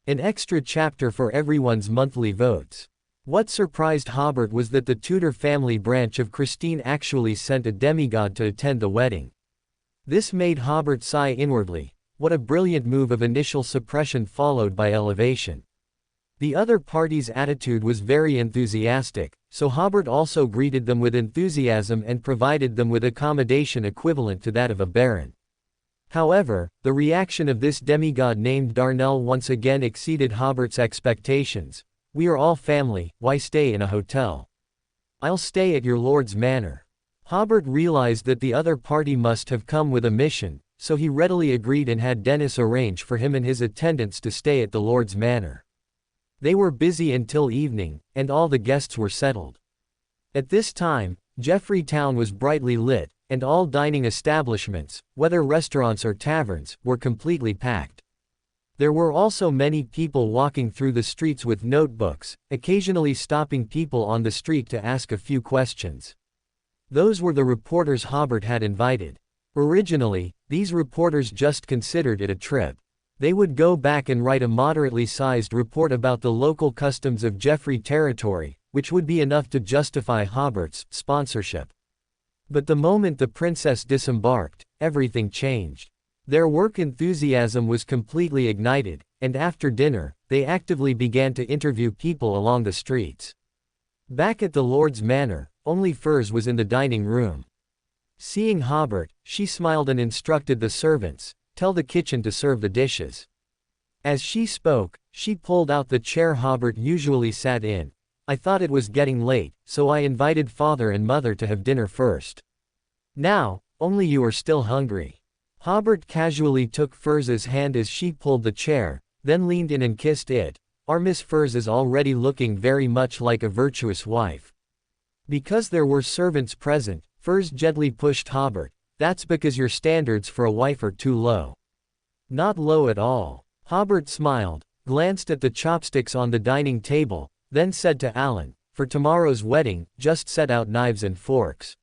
An extra chapter for everyone's monthly votes. What surprised Hobert was that the Tudor family branch of Christine actually sent a demigod to attend the wedding. This made Hobert sigh inwardly. What a brilliant move of initial suppression followed by elevation. The other party's attitude was very enthusiastic, so Hobert also greeted them with enthusiasm and provided them with accommodation equivalent to that of a baron. However, the reaction of this demigod named Darnell once again exceeded Hobert's expectations. "We are all family, why stay in a hotel? I'll stay at your lord's manor." Hobert realized that the other party must have come with a mission, so he readily agreed and had Dennis arrange for him and his attendants to stay at the lord's manor. They were busy until evening, and all the guests were settled. At this time, Jeffrey Town was brightly lit, and all dining establishments, whether restaurants or taverns, were completely packed. There were also many people walking through the streets with notebooks, occasionally stopping people on the street to ask a few questions. Those were the reporters Hobert had invited. Originally, these reporters just considered it a trip. They would go back and write a moderately sized report about the local customs of Jeffrey territory, which would be enough to justify Hobert's sponsorship. But the moment the princess disembarked, everything changed. Their work enthusiasm was completely ignited, and after dinner, they actively began to interview people along the streets. Back at the lord's manor, only Furs was in the dining room. Seeing Hobert, she smiled and instructed the servants, "Tell the kitchen to serve the dishes." As she spoke, she pulled out the chair Hobert usually sat in. "I thought it was getting late, so I invited father and mother to have dinner first. Now, only you are still hungry." Hobert casually took Furs's hand as she pulled the chair, then leaned in and kissed it. "Our Miss Furs is already looking very much like a virtuous wife." Because there were servants present, Furs gently pushed Hobert. "That's because your standards for a wife are too low." "Not low at all." Hobert smiled, glanced at the chopsticks on the dining table, then said to Alan, "For tomorrow's wedding, just set out knives and forks.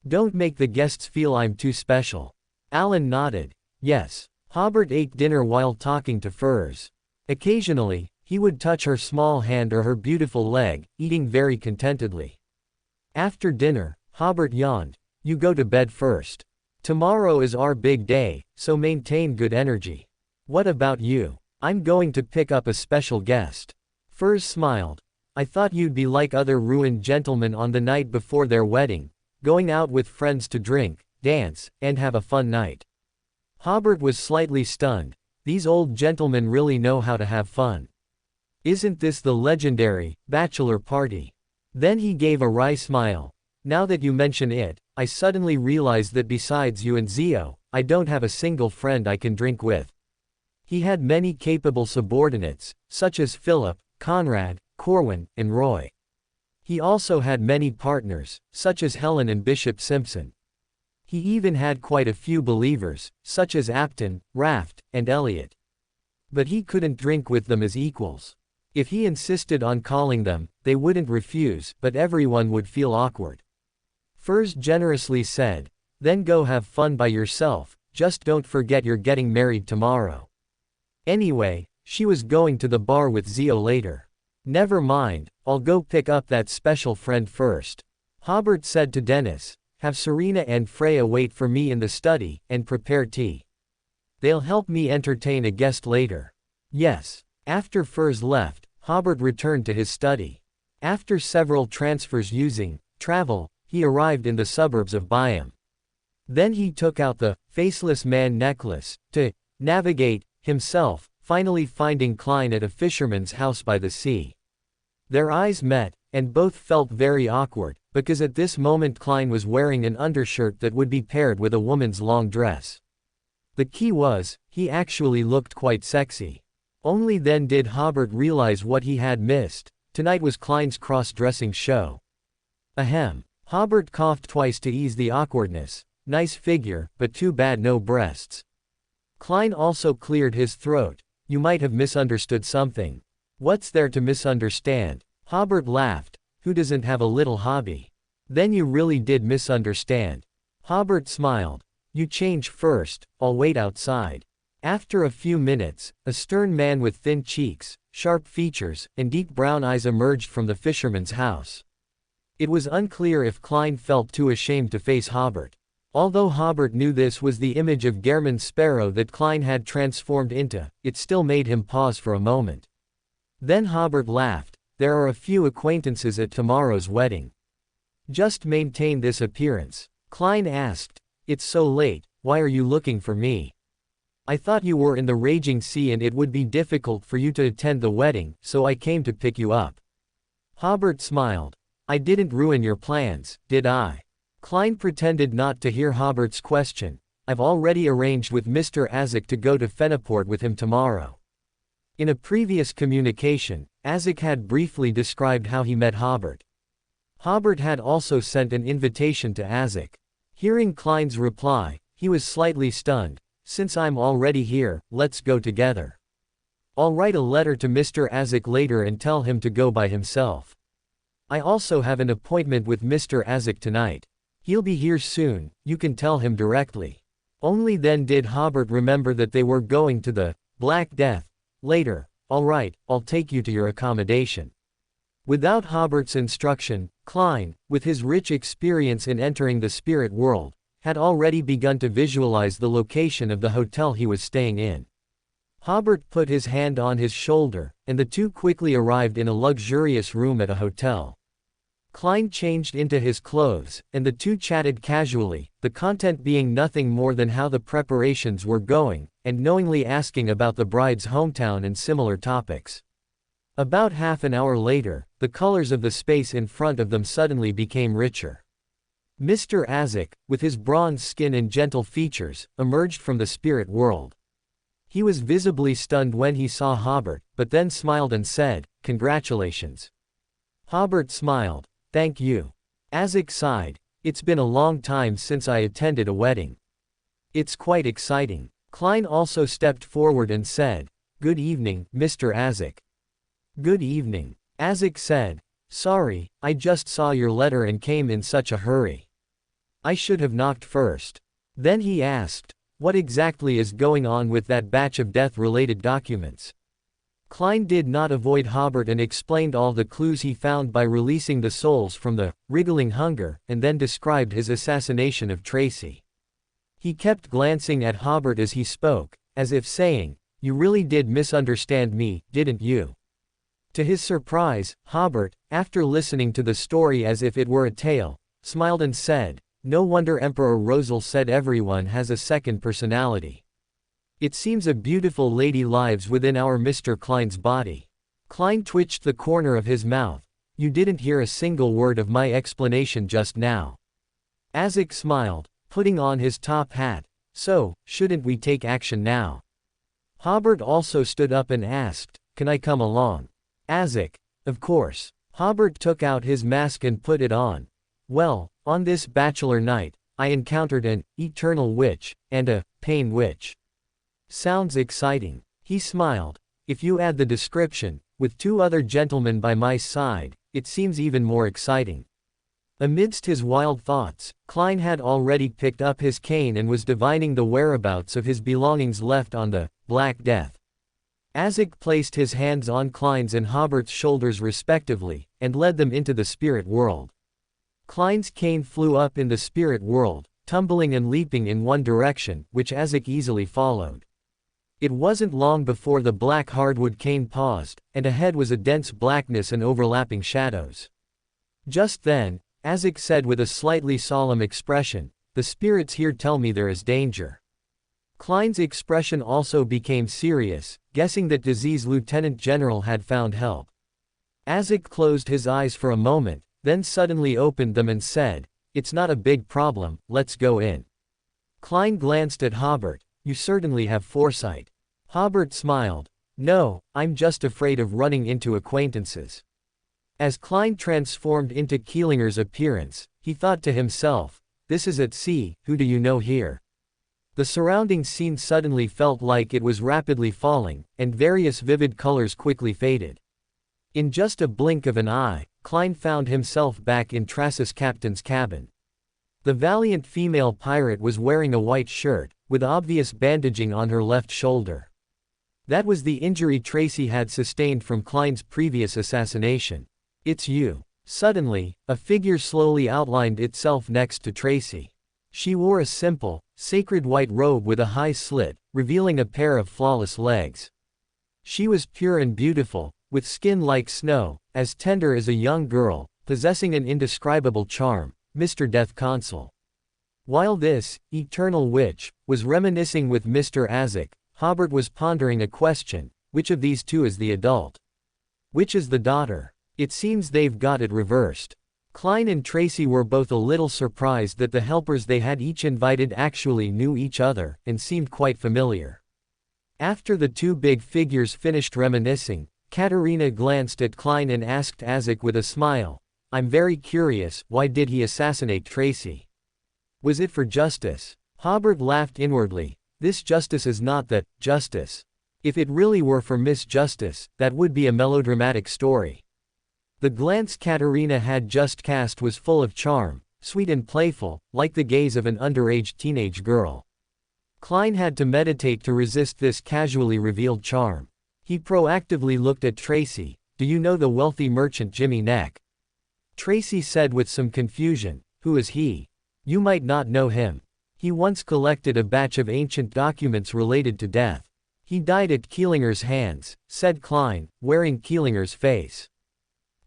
Don't make the guests feel I'm too special." Alan nodded. Yes. Hobert ate dinner while talking to Furs. Occasionally, he would touch her small hand or her beautiful leg, eating very contentedly. After dinner, Hobert yawned. "You go to bed first. Tomorrow is our big day, so maintain good energy." "What about you?" "I'm going to pick up a special guest." Furs smiled. "I thought you'd be like other ruined gentlemen on the night before their wedding, going out with friends to drink, dance, and have a fun night." Hobert was slightly stunned. These old gentlemen really know how to have fun. Isn't this the legendary bachelor party? Then he gave a wry smile. "Now that you mention it, I suddenly realize that besides you and Zio, I don't have a single friend I can drink with." He had many capable subordinates, such as Philip, Conrad, Corwin, and Roy. He also had many partners, such as Helen and Bishop Simpson. He even had quite a few believers, such as Apton, Raft, and Elliot. But he couldn't drink with them as equals. If he insisted on calling them, they wouldn't refuse, but everyone would feel awkward. Furs generously said, "Then go have fun by yourself, just don't forget you're getting married tomorrow." Anyway, she was going to the bar with Zio later. "Never mind, I'll go pick up that special friend first." Hobert said to Dennis, "Have Serena and Freya wait for me in the study, and prepare tea. They'll help me entertain a guest later." "Yes." After Furs left, Hobert returned to his study. After several transfers using travel, he arrived in the suburbs of Byam. Then he took out the Faceless Man necklace to navigate himself, finally finding Klein at a fisherman's house by the sea. Their eyes met, and both felt very awkward, because at this moment Klein was wearing an undershirt that would be paired with a woman's long dress. The key was, he actually looked quite sexy. Only then did Hobert realize what he had missed. Tonight was Klein's cross-dressing show. Ahem. Hobert coughed twice to ease the awkwardness. Nice figure, but too bad no breasts. Klein also cleared his throat. You might have misunderstood something. What's there to misunderstand? Hobert laughed. Who doesn't have a little hobby? Then you really did misunderstand. Hobert smiled. You change first, I'll wait outside. After a few minutes, a stern man with thin cheeks, sharp features, and deep brown eyes emerged from the fisherman's house. It was unclear if Klein felt too ashamed to face Hobert. Although Hobert knew this was the image of Gehrman's sparrow that Klein had transformed into, it still made him pause for a moment. Then Hobert laughed. There are a few acquaintances at tomorrow's wedding. Just maintain this appearance. Klein asked. It's so late, why are you looking for me? I thought you were in the raging sea and it would be difficult for you to attend the wedding, so I came to pick you up. Hobert smiled. I didn't ruin your plans, did I? Klein pretended not to hear Hobert's question. I've already arranged with Mr. Azek to go to Fenaport with him tomorrow. In a previous communication, Azek had briefly described how he met Hobert. Hobert had also sent an invitation to Azek. Hearing Klein's reply, he was slightly stunned. Since I'm already here, let's go together. I'll write a letter to Mr. Azek later and tell him to go by himself. I also have an appointment with Mr. Azek tonight. He'll be here soon, you can tell him directly. Only then did Hobert remember that they were going to the Black Death. Later, all right, I'll take you to your accommodation. Without Hobert's instruction, Klein, with his rich experience in entering the spirit world, had already begun to visualize the location of the hotel he was staying in. Hobert put his hand on his shoulder, and the two quickly arrived in a luxurious room at a hotel. Klein changed into his clothes, and the two chatted casually, the content being nothing more than how the preparations were going, and knowingly asking about the bride's hometown and similar topics. About half an hour later, the colors of the space in front of them suddenly became richer. Mr. Azek, with his bronze skin and gentle features, emerged from the spirit world. He was visibly stunned when he saw Hobert, but then smiled and said, "Congratulations." Hobert smiled. "Thank you." Azek sighed. "It's been a long time since I attended a wedding. It's quite exciting." Klein also stepped forward and said, "Good evening, Mr. Azek." "Good evening." Azek said. "Sorry, I just saw your letter and came in such a hurry. I should have knocked first." Then he asked, "What exactly is going on with that batch of death-related documents?" Klein did not avoid Hobert and explained all the clues he found by releasing the souls from the wriggling hunger, and then described his assassination of Tracy. He kept glancing at Hobert as he spoke, as if saying, "You really did misunderstand me, didn't you?" To his surprise, Hobert, after listening to the story as if it were a tale, smiled and said, "No wonder Emperor Rosal said everyone has a second personality. It seems a beautiful lady lives within our Mr. Klein's body." Klein twitched the corner of his mouth. "You didn't hear a single word of my explanation just now." Azek smiled, putting on his top hat. "So, shouldn't we take action now?" Hobert also stood up and asked, "Can I come along?" Azek, "Of course." Hobert took out his mask and put it on. "Well, on this bachelor night, I encountered an eternal witch, and a pain witch. Sounds exciting." He smiled. "If you add the description, with two other gentlemen by my side, it seems even more exciting." Amidst his wild thoughts, Klein had already picked up his cane and was divining the whereabouts of his belongings left on the Black Death. Azek placed his hands on Klein's and Hobert's shoulders respectively, and led them into the spirit world. Klein's cane flew up in the spirit world, tumbling and leaping in one direction, which Azek easily followed. It wasn't long before the black hardwood cane paused, and ahead was a dense blackness and overlapping shadows. Just then, Azek said with a slightly solemn expression, "The spirits here tell me there is danger." Klein's expression also became serious, guessing that Disease Lieutenant General had found help. Azek closed his eyes for a moment, then suddenly opened them and said, "It's not a big problem, let's go in." Klein glanced at Hobert. "You certainly have foresight." Hobert smiled. "No, I'm just afraid of running into acquaintances." As Klein transformed into Keelinger's appearance, he thought to himself, "This is at sea, who do you know here?" The surrounding scene suddenly felt like it was rapidly falling, and various vivid colors quickly faded. In just a blink of an eye, Klein found himself back in Tracis' captain's cabin. The valiant female pirate was wearing a white shirt, with obvious bandaging on her left shoulder. That was the injury Tracy had sustained from Klein's previous assassination. "It's you." Suddenly, a figure slowly outlined itself next to Tracy. She wore a simple, sacred white robe with a high slit, revealing a pair of flawless legs. She was pure and beautiful, with skin like snow, as tender as a young girl, possessing an indescribable charm, Mr. Death Consul. While this eternal witch was reminiscing with Mr. Azek, Hobert was pondering a question: which of these two is the adult? Which is the daughter? It seems they've got it reversed. Klein and Tracy were both a little surprised that the helpers they had each invited actually knew each other, and seemed quite familiar. After the two big figures finished reminiscing, Katerina glanced at Klein and asked Azek with a smile, "I'm very curious, why did he assassinate Tracy? Was it for justice?" Hobert laughed inwardly. "This justice is not that justice. If it really were for Miss Justice, that would be a melodramatic story." The glance Katerina had just cast was full of charm, sweet and playful, like the gaze of an underage teenage girl. Klein had to meditate to resist this casually revealed charm. He proactively looked at Tracy. "Do you know the wealthy merchant Jimmy Neck?" Tracy said with some confusion, "Who is he?" "You might not know him. He once collected a batch of ancient documents related to death. He died at Keelinger's hands," said Klein, wearing Keelinger's face.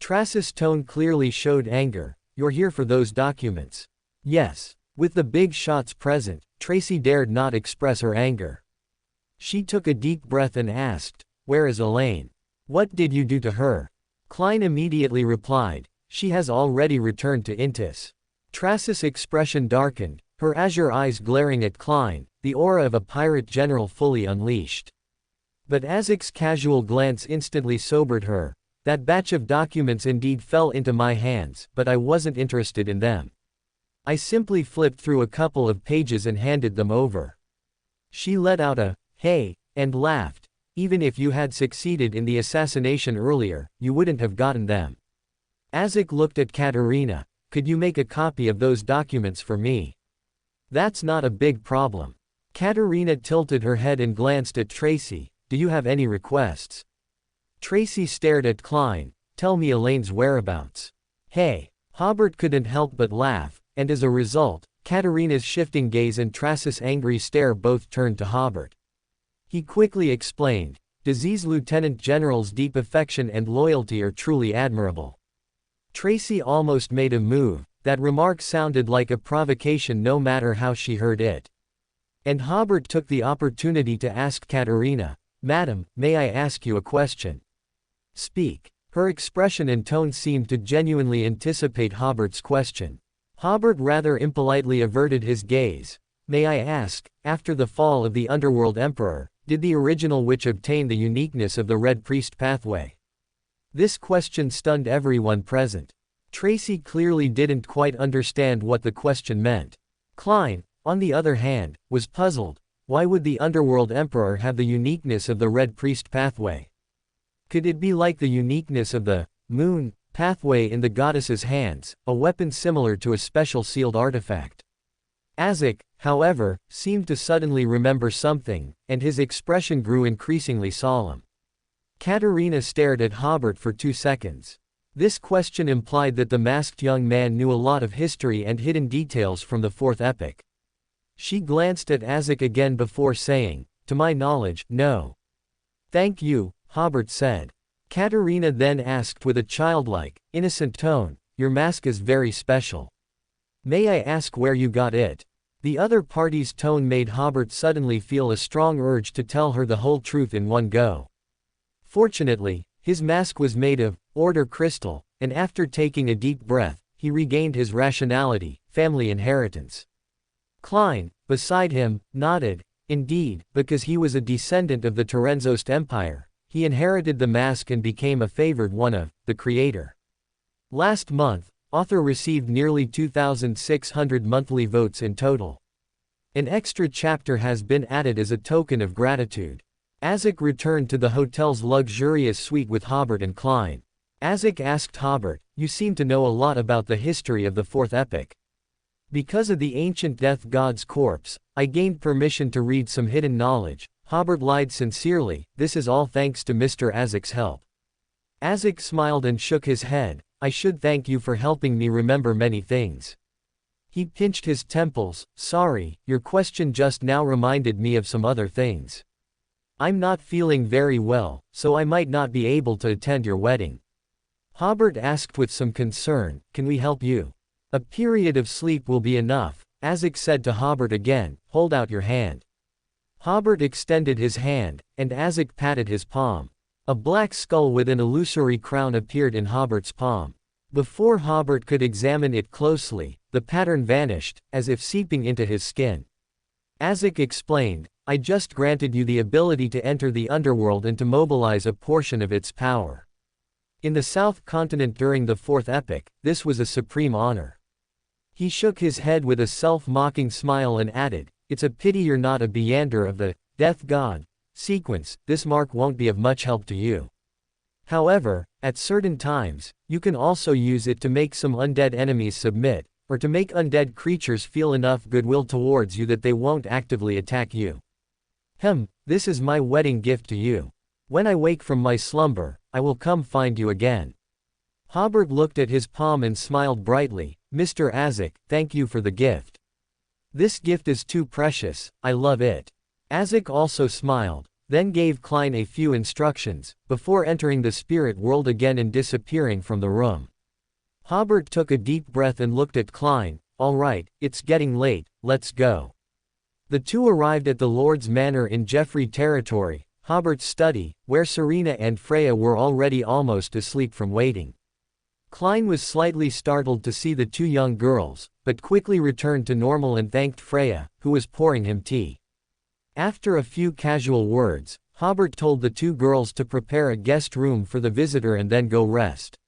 Tracis' tone clearly showed anger. "You're here for those documents?" "Yes." With the big shots present, Tracy dared not express her anger. She took a deep breath and asked, "Where is Elaine? What did you do to her?" Klein immediately replied, "She has already returned to Intis." Tracis' expression darkened, her azure eyes glaring at Klein, the aura of a pirate general fully unleashed. But Azek's casual glance instantly sobered her. "That batch of documents indeed fell into my hands, but I wasn't interested in them. I simply flipped through a couple of pages and handed them over." She let out a "hey," and laughed. "Even if you had succeeded in the assassination earlier, you wouldn't have gotten them." Azek looked at Katerina. "Could you make a copy of those documents for me?" "That's not a big problem." Katerina tilted her head and glanced at Tracy. "Do you have any requests?" Tracy stared at Klein. "Tell me Elaine's whereabouts." "Hey." Hobert couldn't help but laugh, and as a result, Katerina's shifting gaze and Tracis' angry stare both turned to Hobert. He quickly explained, "Disease Lieutenant General's deep affection and loyalty are truly admirable." Tracy almost made a move. That remark sounded like a provocation no matter how she heard it. And Hobert took the opportunity to ask Katerina, "Madam, may I ask you a question?" "Speak." Her expression and tone seemed to genuinely anticipate Hobert's question. Hobert rather impolitely averted his gaze. "May I ask, after the fall of the Underworld Emperor, did the original witch obtain the uniqueness of the Red Priest pathway?" This question stunned everyone present. Tracy clearly didn't quite understand what the question meant. Klein, on the other hand, was puzzled. Why would the Underworld Emperor have the uniqueness of the Red Priest pathway? Could it be like the uniqueness of the moon pathway in the goddess's hands, a weapon similar to a special sealed artifact? Azek, however, seemed to suddenly remember something, and his expression grew increasingly solemn. Katerina stared at Hobert for 2 seconds. This question implied that the masked young man knew a lot of history and hidden details from the Fourth Epoch. She glanced at Azek again before saying, "To my knowledge, no." "Thank you," Hobert said. Katerina then asked with a childlike, innocent tone, "Your mask is very special. May I ask where you got it?" The other party's tone made Hobert suddenly feel a strong urge to tell her the whole truth in one go. Fortunately, his mask was made of order crystal, and after taking a deep breath, he regained his rationality, family inheritance. Klein, beside him, nodded. Indeed, because he was a descendant of the Terenzost Empire, he inherited the mask and became a favored one of the Creator. Last month, author received nearly 2,600 monthly votes in total. An extra chapter has been added as a token of gratitude. Azek returned to the hotel's luxurious suite with Hobert and Klein. Azek asked Hobert, "You seem to know a lot about the history of the fourth epoch. Because of the ancient death god's corpse, I gained permission to read some hidden knowledge." Hobert lied sincerely, "This is all thanks to Mr. Azek's help." Azek smiled and shook his head, "I should thank you for helping me remember many things." He pinched his temples, "Sorry, your question just now reminded me of some other things. I'm not feeling very well, so I might not be able to attend your wedding." Hobert asked with some concern, "Can we help you?" "A period of sleep will be enough," Azek said to Hobert again, "Hold out your hand." Hobert extended his hand, and Azek patted his palm. A black skull with an illusory crown appeared in Hobert's palm. Before Hobert could examine it closely, the pattern vanished, as if seeping into his skin. Azek explained, "I just granted you the ability to enter the underworld and to mobilize a portion of its power. In the South Continent during the Fourth Epoch, this was a supreme honor." He shook his head with a self-mocking smile and added, "It's a pity you're not a Beyander of the Death God sequence. This mark won't be of much help to you. However, at certain times, you can also use it to make some undead enemies submit, or to make undead creatures feel enough goodwill towards you that they won't actively attack you. This is my wedding gift to you. When I wake from my slumber, I will come find you again." Hobert looked at his palm and smiled brightly, "Mr. Azek, thank you for the gift. This gift is too precious, I love it." Azek also smiled, then gave Klein a few instructions, before entering the spirit world again and disappearing from the room. Hobert took a deep breath and looked at Klein. "All right, it's getting late, let's go." The two arrived at the Lord's Manor in Jeffrey territory, Hobert's study, where Serena and Freya were already almost asleep from waiting. Klein was slightly startled to see the two young girls, but quickly returned to normal and thanked Freya, who was pouring him tea. After a few casual words, Hobert told the two girls to prepare a guest room for the visitor and then go rest.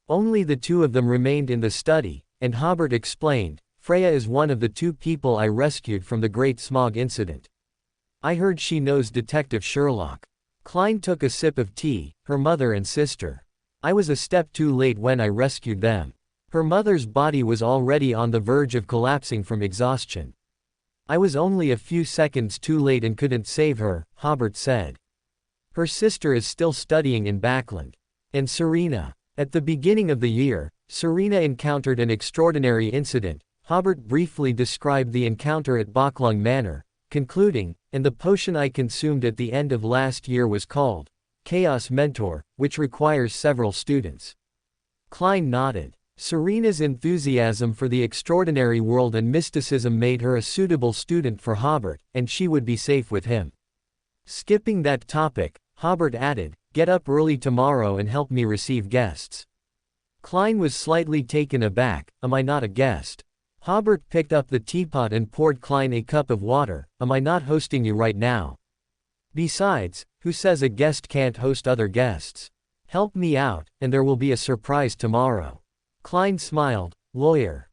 Only the two of them remained in the study, and Hobert explained, "Freya is one of the two people I rescued from the Great Smog incident. I heard she knows Detective Sherlock." Klein took a sip of tea, "Her mother and sister. I was a step too late when I rescued them. Her mother's body was already on the verge of collapsing from exhaustion. I was only a few seconds too late and couldn't save her," Hobert said. "Her sister is still studying in Backland. And Serena. At the beginning of the year, Serena encountered an extraordinary incident." Hobert briefly described the encounter at Backlung Manor, concluding, "And the potion I consumed at the end of last year was called Chaos Mentor, which requires several students." Klein nodded. Serena's enthusiasm for the extraordinary world and mysticism made her a suitable student for Hobert, and she would be safe with him. Skipping that topic, Hobert added, "Get up early tomorrow and help me receive guests." Klein was slightly taken aback. "Am I not a guest?" Hobert picked up the teapot and poured Klein a cup of water. "Am I not hosting you right now? Besides, who says a guest can't host other guests? Help me out, and there will be a surprise tomorrow." Klein smiled. "Lawyer.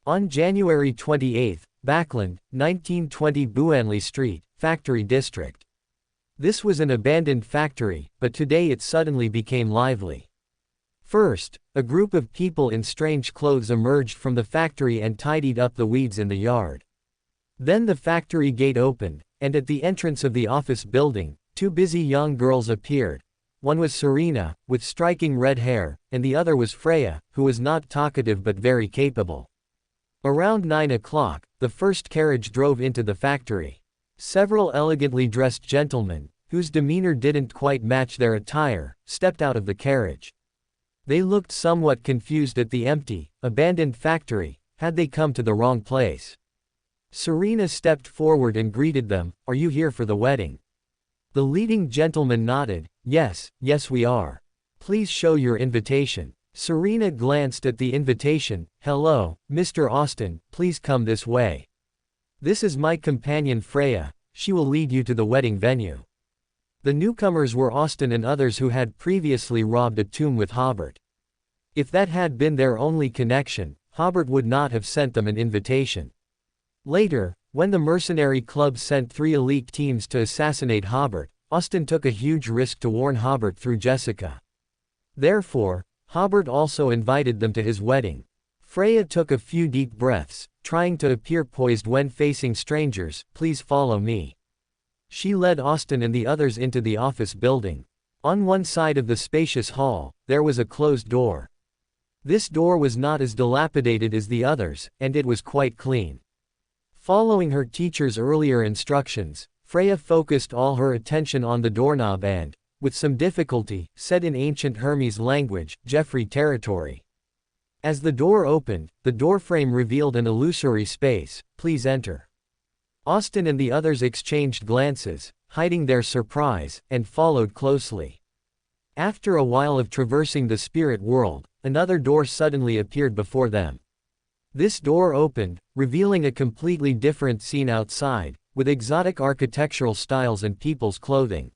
On January 28, Backland, 1920 Buanley Street, Factory District. This was an abandoned factory, but today it suddenly became lively. First, a group of people in strange clothes emerged from the factory and tidied up the weeds in the yard. Then the factory gate opened, and at the entrance of the office building, two busy young girls appeared. One was Serena, with striking red hair, and the other was Freya, who was not talkative but very capable. Around 9 o'clock, the first carriage drove into the factory. Several elegantly dressed gentlemen, whose demeanor didn't quite match their attire, stepped out of the carriage. They looked somewhat confused at the empty, abandoned factory. Had they come to the wrong place? Serena stepped forward and greeted them. "Are you here for the wedding?" The leading gentleman nodded. Yes, we are. Please show your invitation." Serena glanced at the invitation. "Hello, Mr. Austin, please come this way. This is my companion Freya, she will lead you to the wedding venue." The newcomers were Austin and others who had previously robbed a tomb with Hobert. If that had been their only connection, Hobert would not have sent them an invitation. Later, when the mercenary club sent 3 elite teams to assassinate Hobert, Austin took a huge risk to warn Hobert through Jessica. Therefore, Hobert also invited them to his wedding. Freya took a few deep breaths, trying to appear poised when facing strangers. Please follow me. She led Austin and the others into the office building. On one side of the spacious hall, there was a closed door. This door was not as dilapidated as the others, and it was quite clean. Following her teacher's earlier instructions, Freya focused all her attention on the doorknob and, with some difficulty, said in ancient Hermes language, Jeffrey territory. As the door opened, the doorframe revealed an illusory space. Please enter. Austin and the others exchanged glances, hiding their surprise, and followed closely. After a while of traversing the spirit world, another door suddenly appeared before them. This door opened, revealing a completely different scene outside, with exotic architectural styles and people's clothing.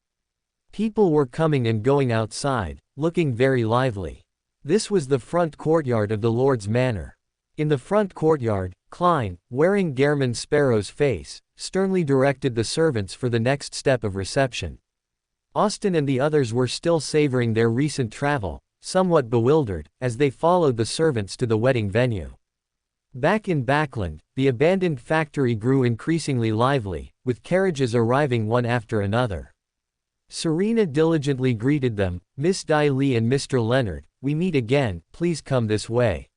People were coming and going outside, looking very lively. This was the front courtyard of the Lord's Manor. In the front courtyard, Klein, wearing Gehrman Sparrow's face, sternly directed the servants for the next step of reception. Austin and the others were still savoring their recent travel, somewhat bewildered, as they followed the servants to the wedding venue. Back in Backland, the abandoned factory grew increasingly lively, with carriages arriving one after another. Serena diligently greeted them. Miss Dai Li and Mr. Leonard, we meet again, please come this way.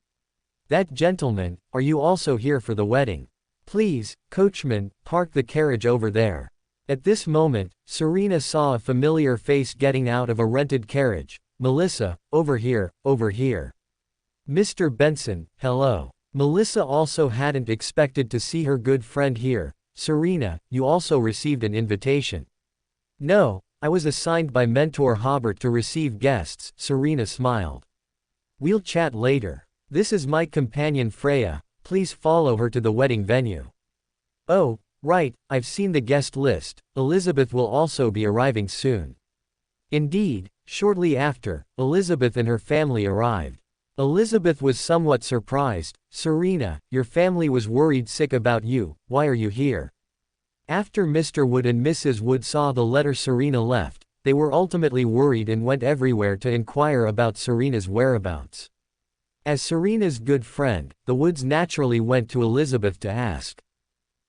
That gentleman, are you also here for the wedding? Please, coachman, park the carriage over there. At this moment, Serena saw a familiar face getting out of a rented carriage. Melissa, over here, over here. Mr. Benson, hello. Melissa also hadn't expected to see her good friend here. Serena, you also received an invitation. No, I was assigned by mentor Hobert to receive guests, Serena smiled. We'll chat later. This is my companion Freya, please follow her to the wedding venue. Oh, right, I've seen the guest list. Elizabeth will also be arriving soon. Indeed, shortly after, Elizabeth and her family arrived. Elizabeth was somewhat surprised. Serena, your family was worried sick about you, why are you here? After Mr. Wood and Mrs. Wood saw the letter Serena left, they were ultimately worried and went everywhere to inquire about Serena's whereabouts. As Serena's good friend, the Woods naturally went to Elizabeth to ask.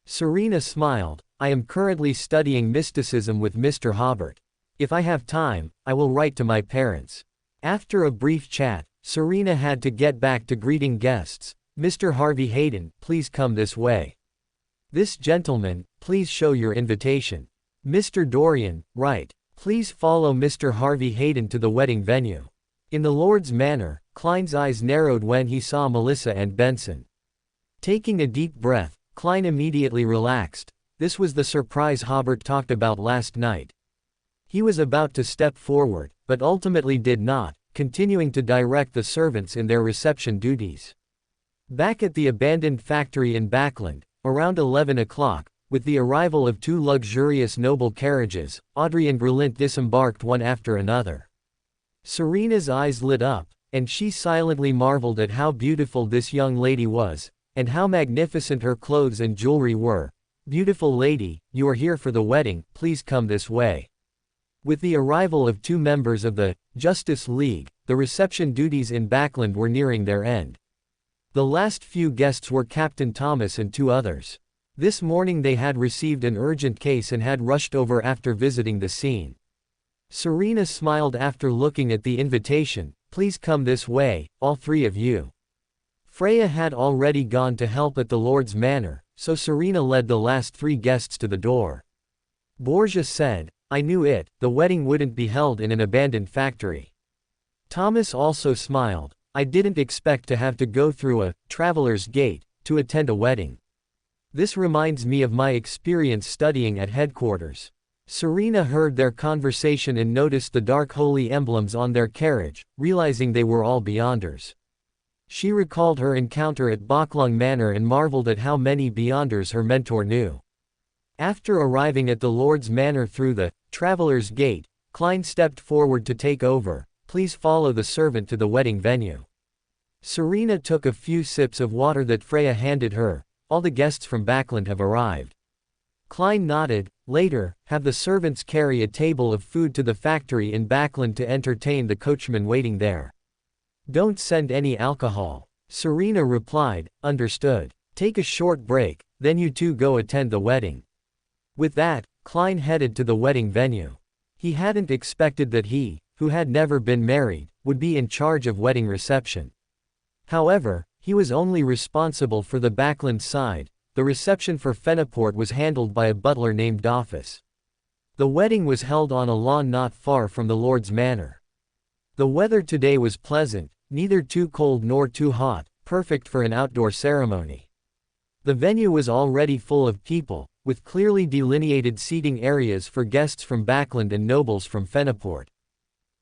Serena smiled, I am currently studying mysticism with Mr. Hobert. If I have time, I will write to my parents. After a brief chat, Serena had to get back to greeting guests. Mr. Harvey Hayden, please come this way. This gentleman, please show your invitation. Mr. Dorian, right. Please follow Mr. Harvey Hayden to the wedding venue. In the Lord's Manor, Klein's eyes narrowed when he saw Melissa and Benson. Taking a deep breath, Klein immediately relaxed. This was the surprise Hobert talked about last night. He was about to step forward, but ultimately did not, continuing to direct the servants in their reception duties. Back at the abandoned factory in Backland, around 11 o'clock, with the arrival of 2 luxurious noble carriages, Audrey and Brulint disembarked one after another. Serena's eyes lit up, and she silently marveled at how beautiful this young lady was, and how magnificent her clothes and jewelry were. Beautiful lady, you are here for the wedding, please come this way. With the arrival of 2 members of the Justice League, the reception duties in Backland were nearing their end. The last few guests were Captain Thomas and 2 others. This morning they had received an urgent case and had rushed over after visiting the scene. Serena smiled after looking at the invitation, please come this way, all 3 of you. Freya had already gone to help at the Lord's Manor, so Serena led the last 3 guests to the door. Borgia said, I knew it, the wedding wouldn't be held in an abandoned factory. Thomas also smiled, I didn't expect to have to go through a traveler's gate to attend a wedding. This reminds me of my experience studying at headquarters. Serena heard their conversation and noticed the dark holy emblems on their carriage, realizing they were all Beyonders. She recalled her encounter at Baklung Manor and marveled at how many Beyonders her mentor knew. After arriving at the Lord's Manor through the traveler's gate, Klein stepped forward to take over. Please follow the servant to the wedding venue. Serena took a few sips of water that Freya handed her. All the guests from Backland have arrived. Klein nodded. Later, have the servants carry a table of food to the factory in Backland to entertain the coachmen waiting there. Don't send any alcohol. Serena replied, understood. Take a short break, then you two go attend the wedding. With that, Klein headed to the wedding venue. He hadn't expected that he, who had never been married, would be in charge of wedding reception. However, he was only responsible for the Backland side. The reception for Fenaport was handled by a butler named Doffus. The wedding was held on a lawn not far from the Lord's manor. The weather today was pleasant, neither too cold nor too hot, perfect for an outdoor ceremony. The venue was already full of people, with clearly delineated seating areas for guests from Backland and nobles from Fenaport.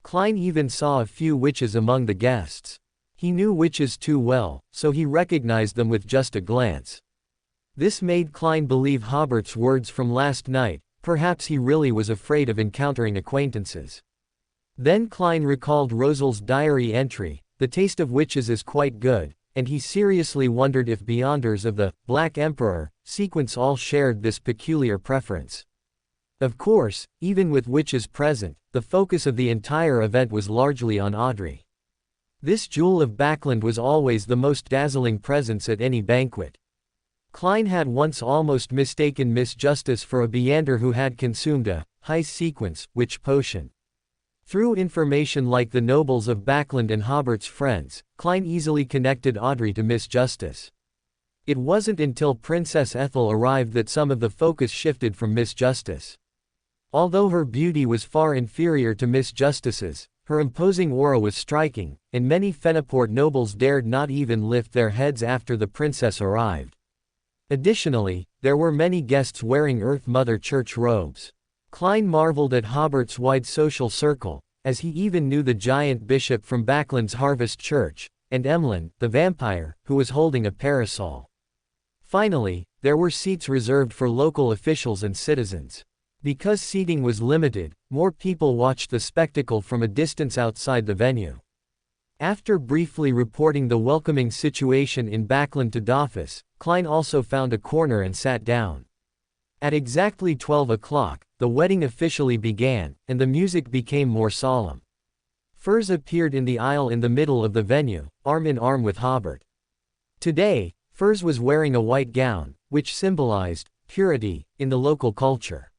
Klein even saw a few witches among the guests. He knew witches too well, so he recognized them with just a glance. This made Klein believe Hobert's words from last night. Perhaps he really was afraid of encountering acquaintances. Then Klein recalled Rosel's diary entry, the taste of witches is quite good, and he seriously wondered if Beyonders of the Black Emperor sequence all shared this peculiar preference. Of course, even with witches present, the focus of the entire event was largely on Audrey. This jewel of Backland was always the most dazzling presence at any banquet. Klein had once almost mistaken Miss Justice for a Beyander who had consumed a high sequence witch potion. Through information like the nobles of Backland and Hobert's friends, Klein easily connected Audrey to Miss Justice. It wasn't until Princess Ethel arrived that some of the focus shifted from Miss Justice. Although her beauty was far inferior to Miss Justice's, her imposing aura was striking, and many Fenaport nobles dared not even lift their heads after the princess arrived. Additionally, there were many guests wearing Earth Mother Church robes. Klein marveled at Hobert's wide social circle, as he even knew the giant bishop from Backland's Harvest Church, and Emlyn, the vampire, who was holding a parasol. Finally, there were seats reserved for local officials and citizens. Because seating was limited, more people watched the spectacle from a distance outside the venue. After briefly reporting the welcoming situation in Backland to Doffus, Klein also found a corner and sat down. At exactly 12 o'clock, the wedding officially began, and the music became more solemn. Furs appeared in the aisle in the middle of the venue, arm in arm with Hobert. Today, Furs was wearing a white gown, which symbolized purity in the local culture.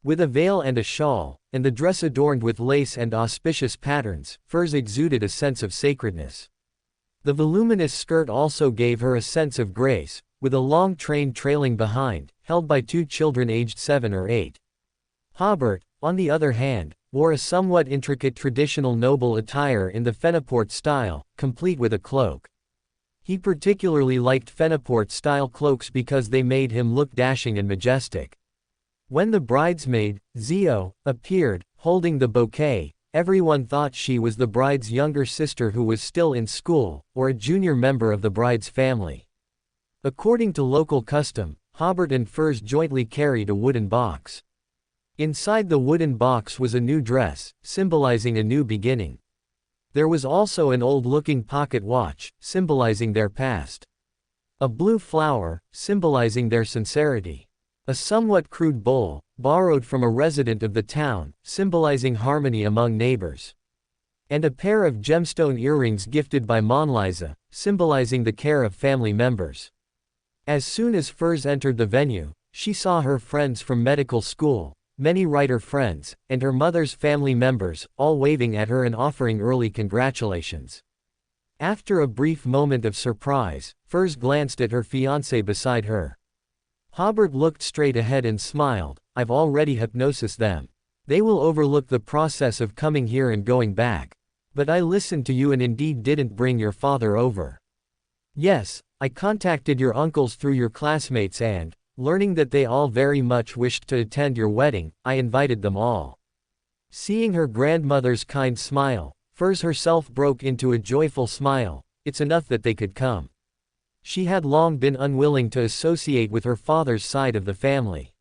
With a veil and a shawl, and the dress adorned with lace and auspicious patterns, Furs exuded a sense of sacredness. The voluminous skirt also gave her a sense of grace, with a long train trailing behind, held by two children aged 7 or 8. Hobert, on the other hand, wore a somewhat intricate traditional noble attire in the Fenaport style, complete with a cloak. He particularly liked Fenaport-style cloaks because they made him look dashing and majestic. When the bridesmaid, Zio, appeared, holding the bouquet, everyone thought she was the bride's younger sister who was still in school, or a junior member of the bride's family. According to local custom, Hobert and Furs jointly carried a wooden box. Inside the wooden box was a new dress, symbolizing a new beginning. There was also an old-looking pocket watch, symbolizing their past. A blue flower, symbolizing their sincerity. A somewhat crude bowl, borrowed from a resident of the town, symbolizing harmony among neighbors. And a pair of gemstone earrings gifted by Monliza, symbolizing the care of family members. As soon as Furs entered the venue, she saw her friends from medical school, many writer friends, and her mother's family members, all waving at her and offering early congratulations. After a brief moment of surprise, Furs glanced at her fiancé beside her. Hobert looked straight ahead and smiled. I've already hypnosed them. They will overlook the process of coming here and going back. But I listened to you and indeed didn't bring your father over. Yes, I contacted your uncles through your classmates and, learning that they all very much wished to attend your wedding, I invited them all. Seeing her grandmother's kind smile, Furs herself broke into a joyful smile. It's enough that they could come. She had long been unwilling to associate with her father's side of the family.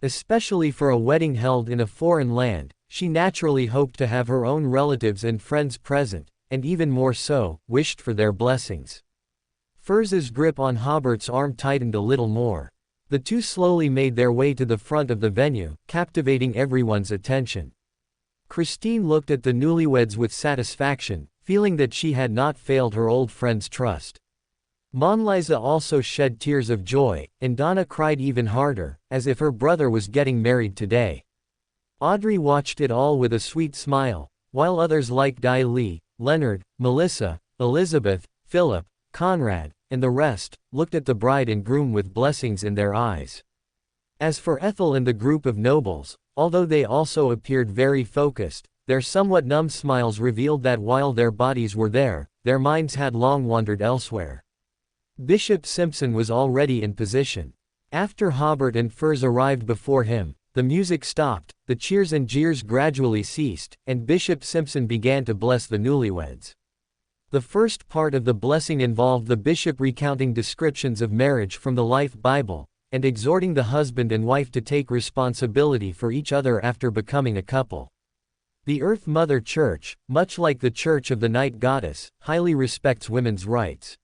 Especially for a wedding held in a foreign land, she naturally hoped to have her own relatives and friends present, and even more so, wished for their blessings. Furz's grip on Hobert's arm tightened a little more. The two slowly made their way to the front of the venue, captivating everyone's attention. Christine looked at the newlyweds with satisfaction, feeling that she had not failed her old friend's trust. Monliza also shed tears of joy, and Donna cried even harder, as if her brother was getting married today. Audrey watched it all with a sweet smile, while others like Dai Li, Leonard, Melissa, Elizabeth, Philip, Conrad, and the rest, looked at the bride and groom with blessings in their eyes. As for Ethel and the group of nobles, although they also appeared very focused, their somewhat numb smiles revealed that while their bodies were there, their minds had long wandered elsewhere. Bishop Simpson was already in position. After Hobert and Furze arrived before him, the music stopped, the cheers and jeers gradually ceased, and Bishop Simpson began to bless the newlyweds. The first part of the blessing involved the bishop recounting descriptions of marriage from the Life Bible, and exhorting the husband and wife to take responsibility for each other after becoming a couple. The Earth Mother Church, much like the Church of the Night Goddess, highly respects women's rights.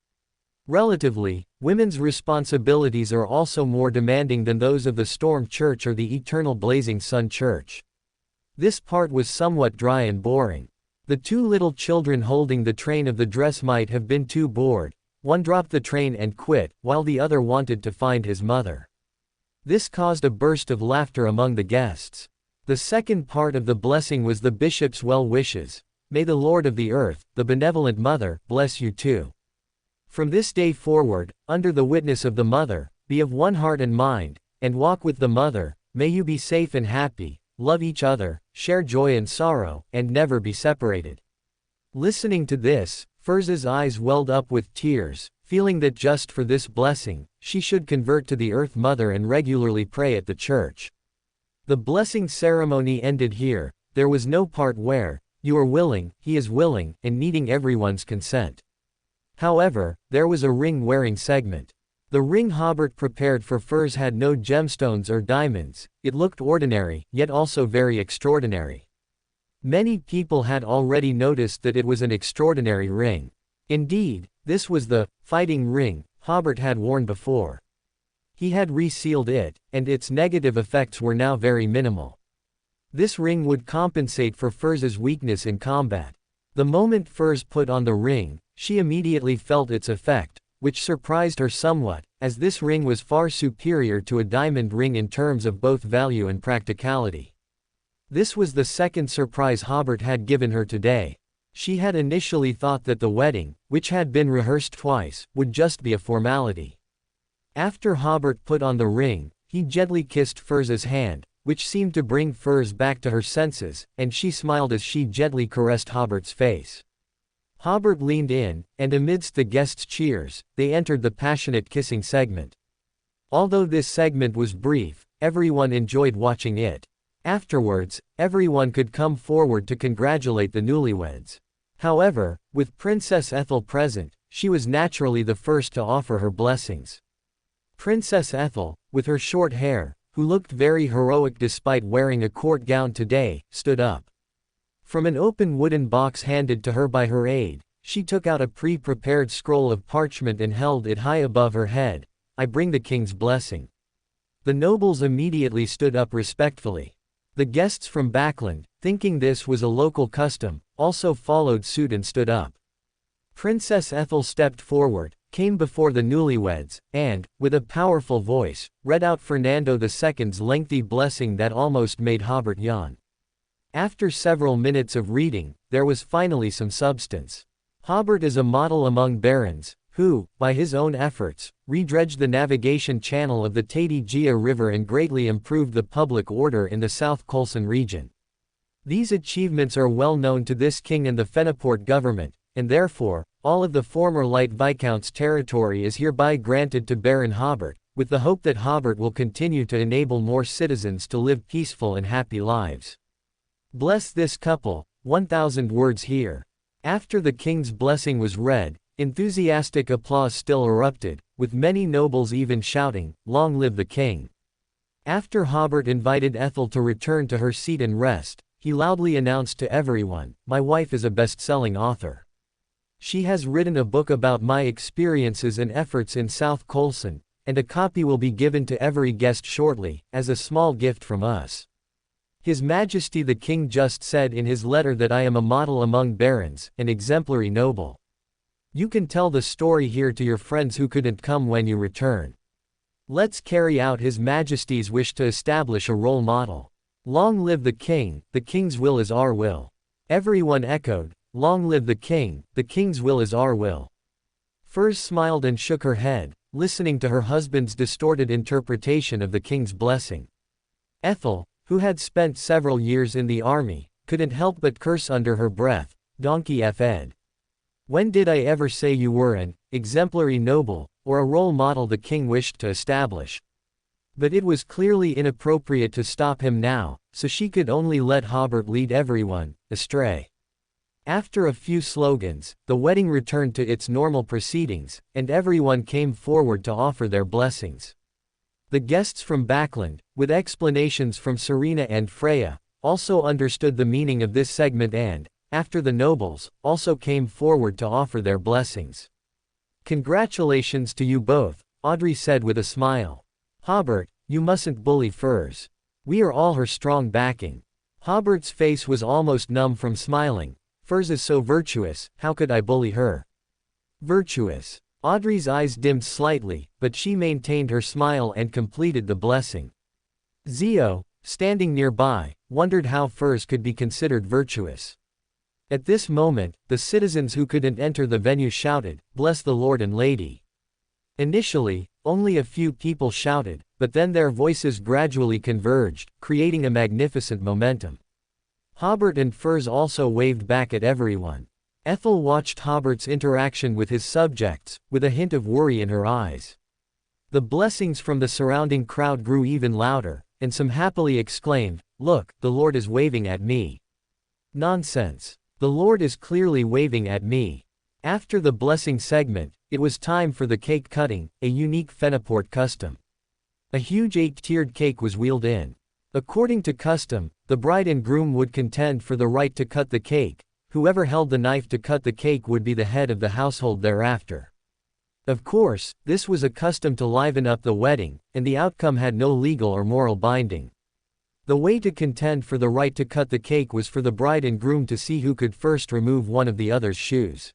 Relatively, women's responsibilities are also more demanding than those of the Storm Church or the Eternal Blazing Sun Church. This part was somewhat dry and boring. The two little children holding the train of the dress might have been too bored. One dropped the train and quit, while the other wanted to find his mother. This caused a burst of laughter among the guests. The second part of the blessing was the bishop's well wishes. May the Lord of the earth, the benevolent mother, bless you too. From this day forward, under the witness of the mother, be of one heart and mind, and walk with the mother. May you be safe and happy, love each other, share joy and sorrow, and never be separated. Listening to this, Furze's eyes welled up with tears, feeling that just for this blessing, she should convert to the Earth Mother and regularly pray at the church. The blessing ceremony ended here. There was no part where, you are willing, he is willing, and needing everyone's consent. However, there was a ring-wearing segment. The ring Hobert prepared for Furze had no gemstones or diamonds. It looked ordinary, yet also very extraordinary. Many people had already noticed that it was an extraordinary ring. Indeed, this was the fighting ring Hobert had worn before. He had resealed it, and its negative effects were now very minimal. This ring would compensate for Furze's weakness in combat. The moment Furze put on the ring, she immediately felt its effect, which surprised her somewhat, as this ring was far superior to a diamond ring in terms of both value and practicality. This was the second surprise Hobert had given her today. She had initially thought that the wedding, which had been rehearsed twice, would just be a formality. After Hobert put on the ring, he gently kissed Furze's hand, which seemed to bring Furze back to her senses, and she smiled as she gently caressed Hobert's face. Hobert leaned in, and amidst the guests' cheers, they entered the passionate kissing segment. Although this segment was brief, everyone enjoyed watching it. Afterwards, everyone could come forward to congratulate the newlyweds. However, with Princess Ethel present, she was naturally the first to offer her blessings. Princess Ethel, with her short hair, who looked very heroic despite wearing a court gown today, stood up. From an open wooden box handed to her by her aide, she took out a pre-prepared scroll of parchment and held it high above her head. I bring the king's blessing. The nobles immediately stood up respectfully. The guests from Backland, thinking this was a local custom, also followed suit and stood up. Princess Ethel stepped forward, came before the newlyweds, and, with a powerful voice, read out Fernando II's lengthy blessing that almost made Hobert yawn. After several minutes of reading, there was finally some substance. Hobert is a model among barons, who, by his own efforts, redredged the navigation channel of the Tati-Gia River and greatly improved the public order in the South Kholson region. These achievements are well known to this king and the Fenaport government, and therefore, all of the former Light Viscount's territory is hereby granted to Baron Hobert, with the hope that Hobert will continue to enable more citizens to live peaceful and happy lives. Bless this couple, 1,000 words here. After the king's blessing was read, enthusiastic applause still erupted, with many nobles even shouting, "Long live the king!" After Hobert invited Ethel to return to her seat and rest, he loudly announced to everyone, "My wife is a best-selling author. She has written a book about my experiences and efforts in South Colson, and a copy will be given to every guest shortly, as a small gift from us. His Majesty the King just said in his letter that I am a model among barons, an exemplary noble. You can tell the story here to your friends who couldn't come when you return. Let's carry out His Majesty's wish to establish a role model. Long live the King's will is our will. Everyone echoed, long live the King's will is our will. Furs smiled and shook her head, listening to her husband's distorted interpretation of the King's blessing. Ethel, who had spent several years in the army, couldn't help but curse under her breath, donkey F'd. When did I ever say you were an exemplary noble, or a role model the King wished to establish? But it was clearly inappropriate to stop him now, so she could only let Hobert lead everyone astray. After a few slogans, the wedding returned to its normal proceedings, and everyone came forward to offer their blessings. The guests from Backland, with explanations from Serena and Freya, also understood the meaning of this segment and, after the nobles, also came forward to offer their blessings. Congratulations to you both, Audrey said with a smile. Hobert, you mustn't bully Furs. We are all her strong backing. Hobert's face was almost numb from smiling. Furs is so virtuous, how could I bully her? Virtuous. Audrey's eyes dimmed slightly, but she maintained her smile and completed the blessing. Zio, standing nearby, wondered how Furs could be considered virtuous. At this moment, the citizens who couldn't enter the venue shouted, "Bless the Lord and Lady." Initially, only a few people shouted, but then their voices gradually converged, creating a magnificent momentum. Hobert and Furs also waved back at everyone. Ethel watched Hobert's interaction with his subjects, with a hint of worry in her eyes. The blessings from the surrounding crowd grew even louder, and some happily exclaimed, "Look, the Lord is waving at me." Nonsense. The Lord is clearly waving at me. After the blessing segment, it was time for the cake cutting, a unique Fenaport custom. A huge 8-tiered cake was wheeled in. According to custom, the bride and groom would contend for the right to cut the cake. Whoever held the knife to cut the cake would be the head of the household thereafter. Of course, this was a custom to liven up the wedding, and the outcome had no legal or moral binding. The way to contend for the right to cut the cake was for the bride and groom to see who could first remove one of the other's shoes.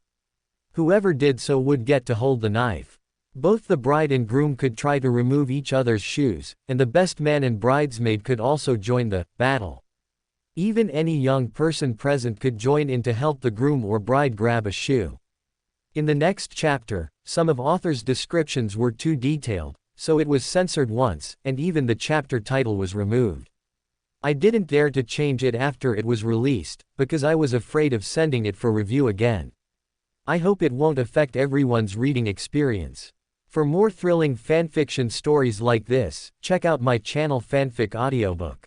Whoever did so would get to hold the knife. Both the bride and groom could try to remove each other's shoes, and the best man and bridesmaid could also join the battle. Even any young person present could join in to help the groom or bride grab a shoe. In the next chapter, some of author's descriptions were too detailed, so it was censored once, and even the chapter title was removed. I didn't dare to change it after it was released, because I was afraid of sending it for review again. I hope it won't affect everyone's reading experience. For more thrilling fanfiction stories like this, check out my channel Fanfic Audiobook.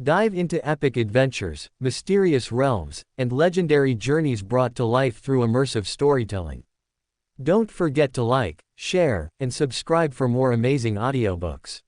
Dive into epic adventures, mysterious realms, and legendary journeys brought to life through immersive storytelling. Don't forget to like, share, and subscribe for more amazing audiobooks.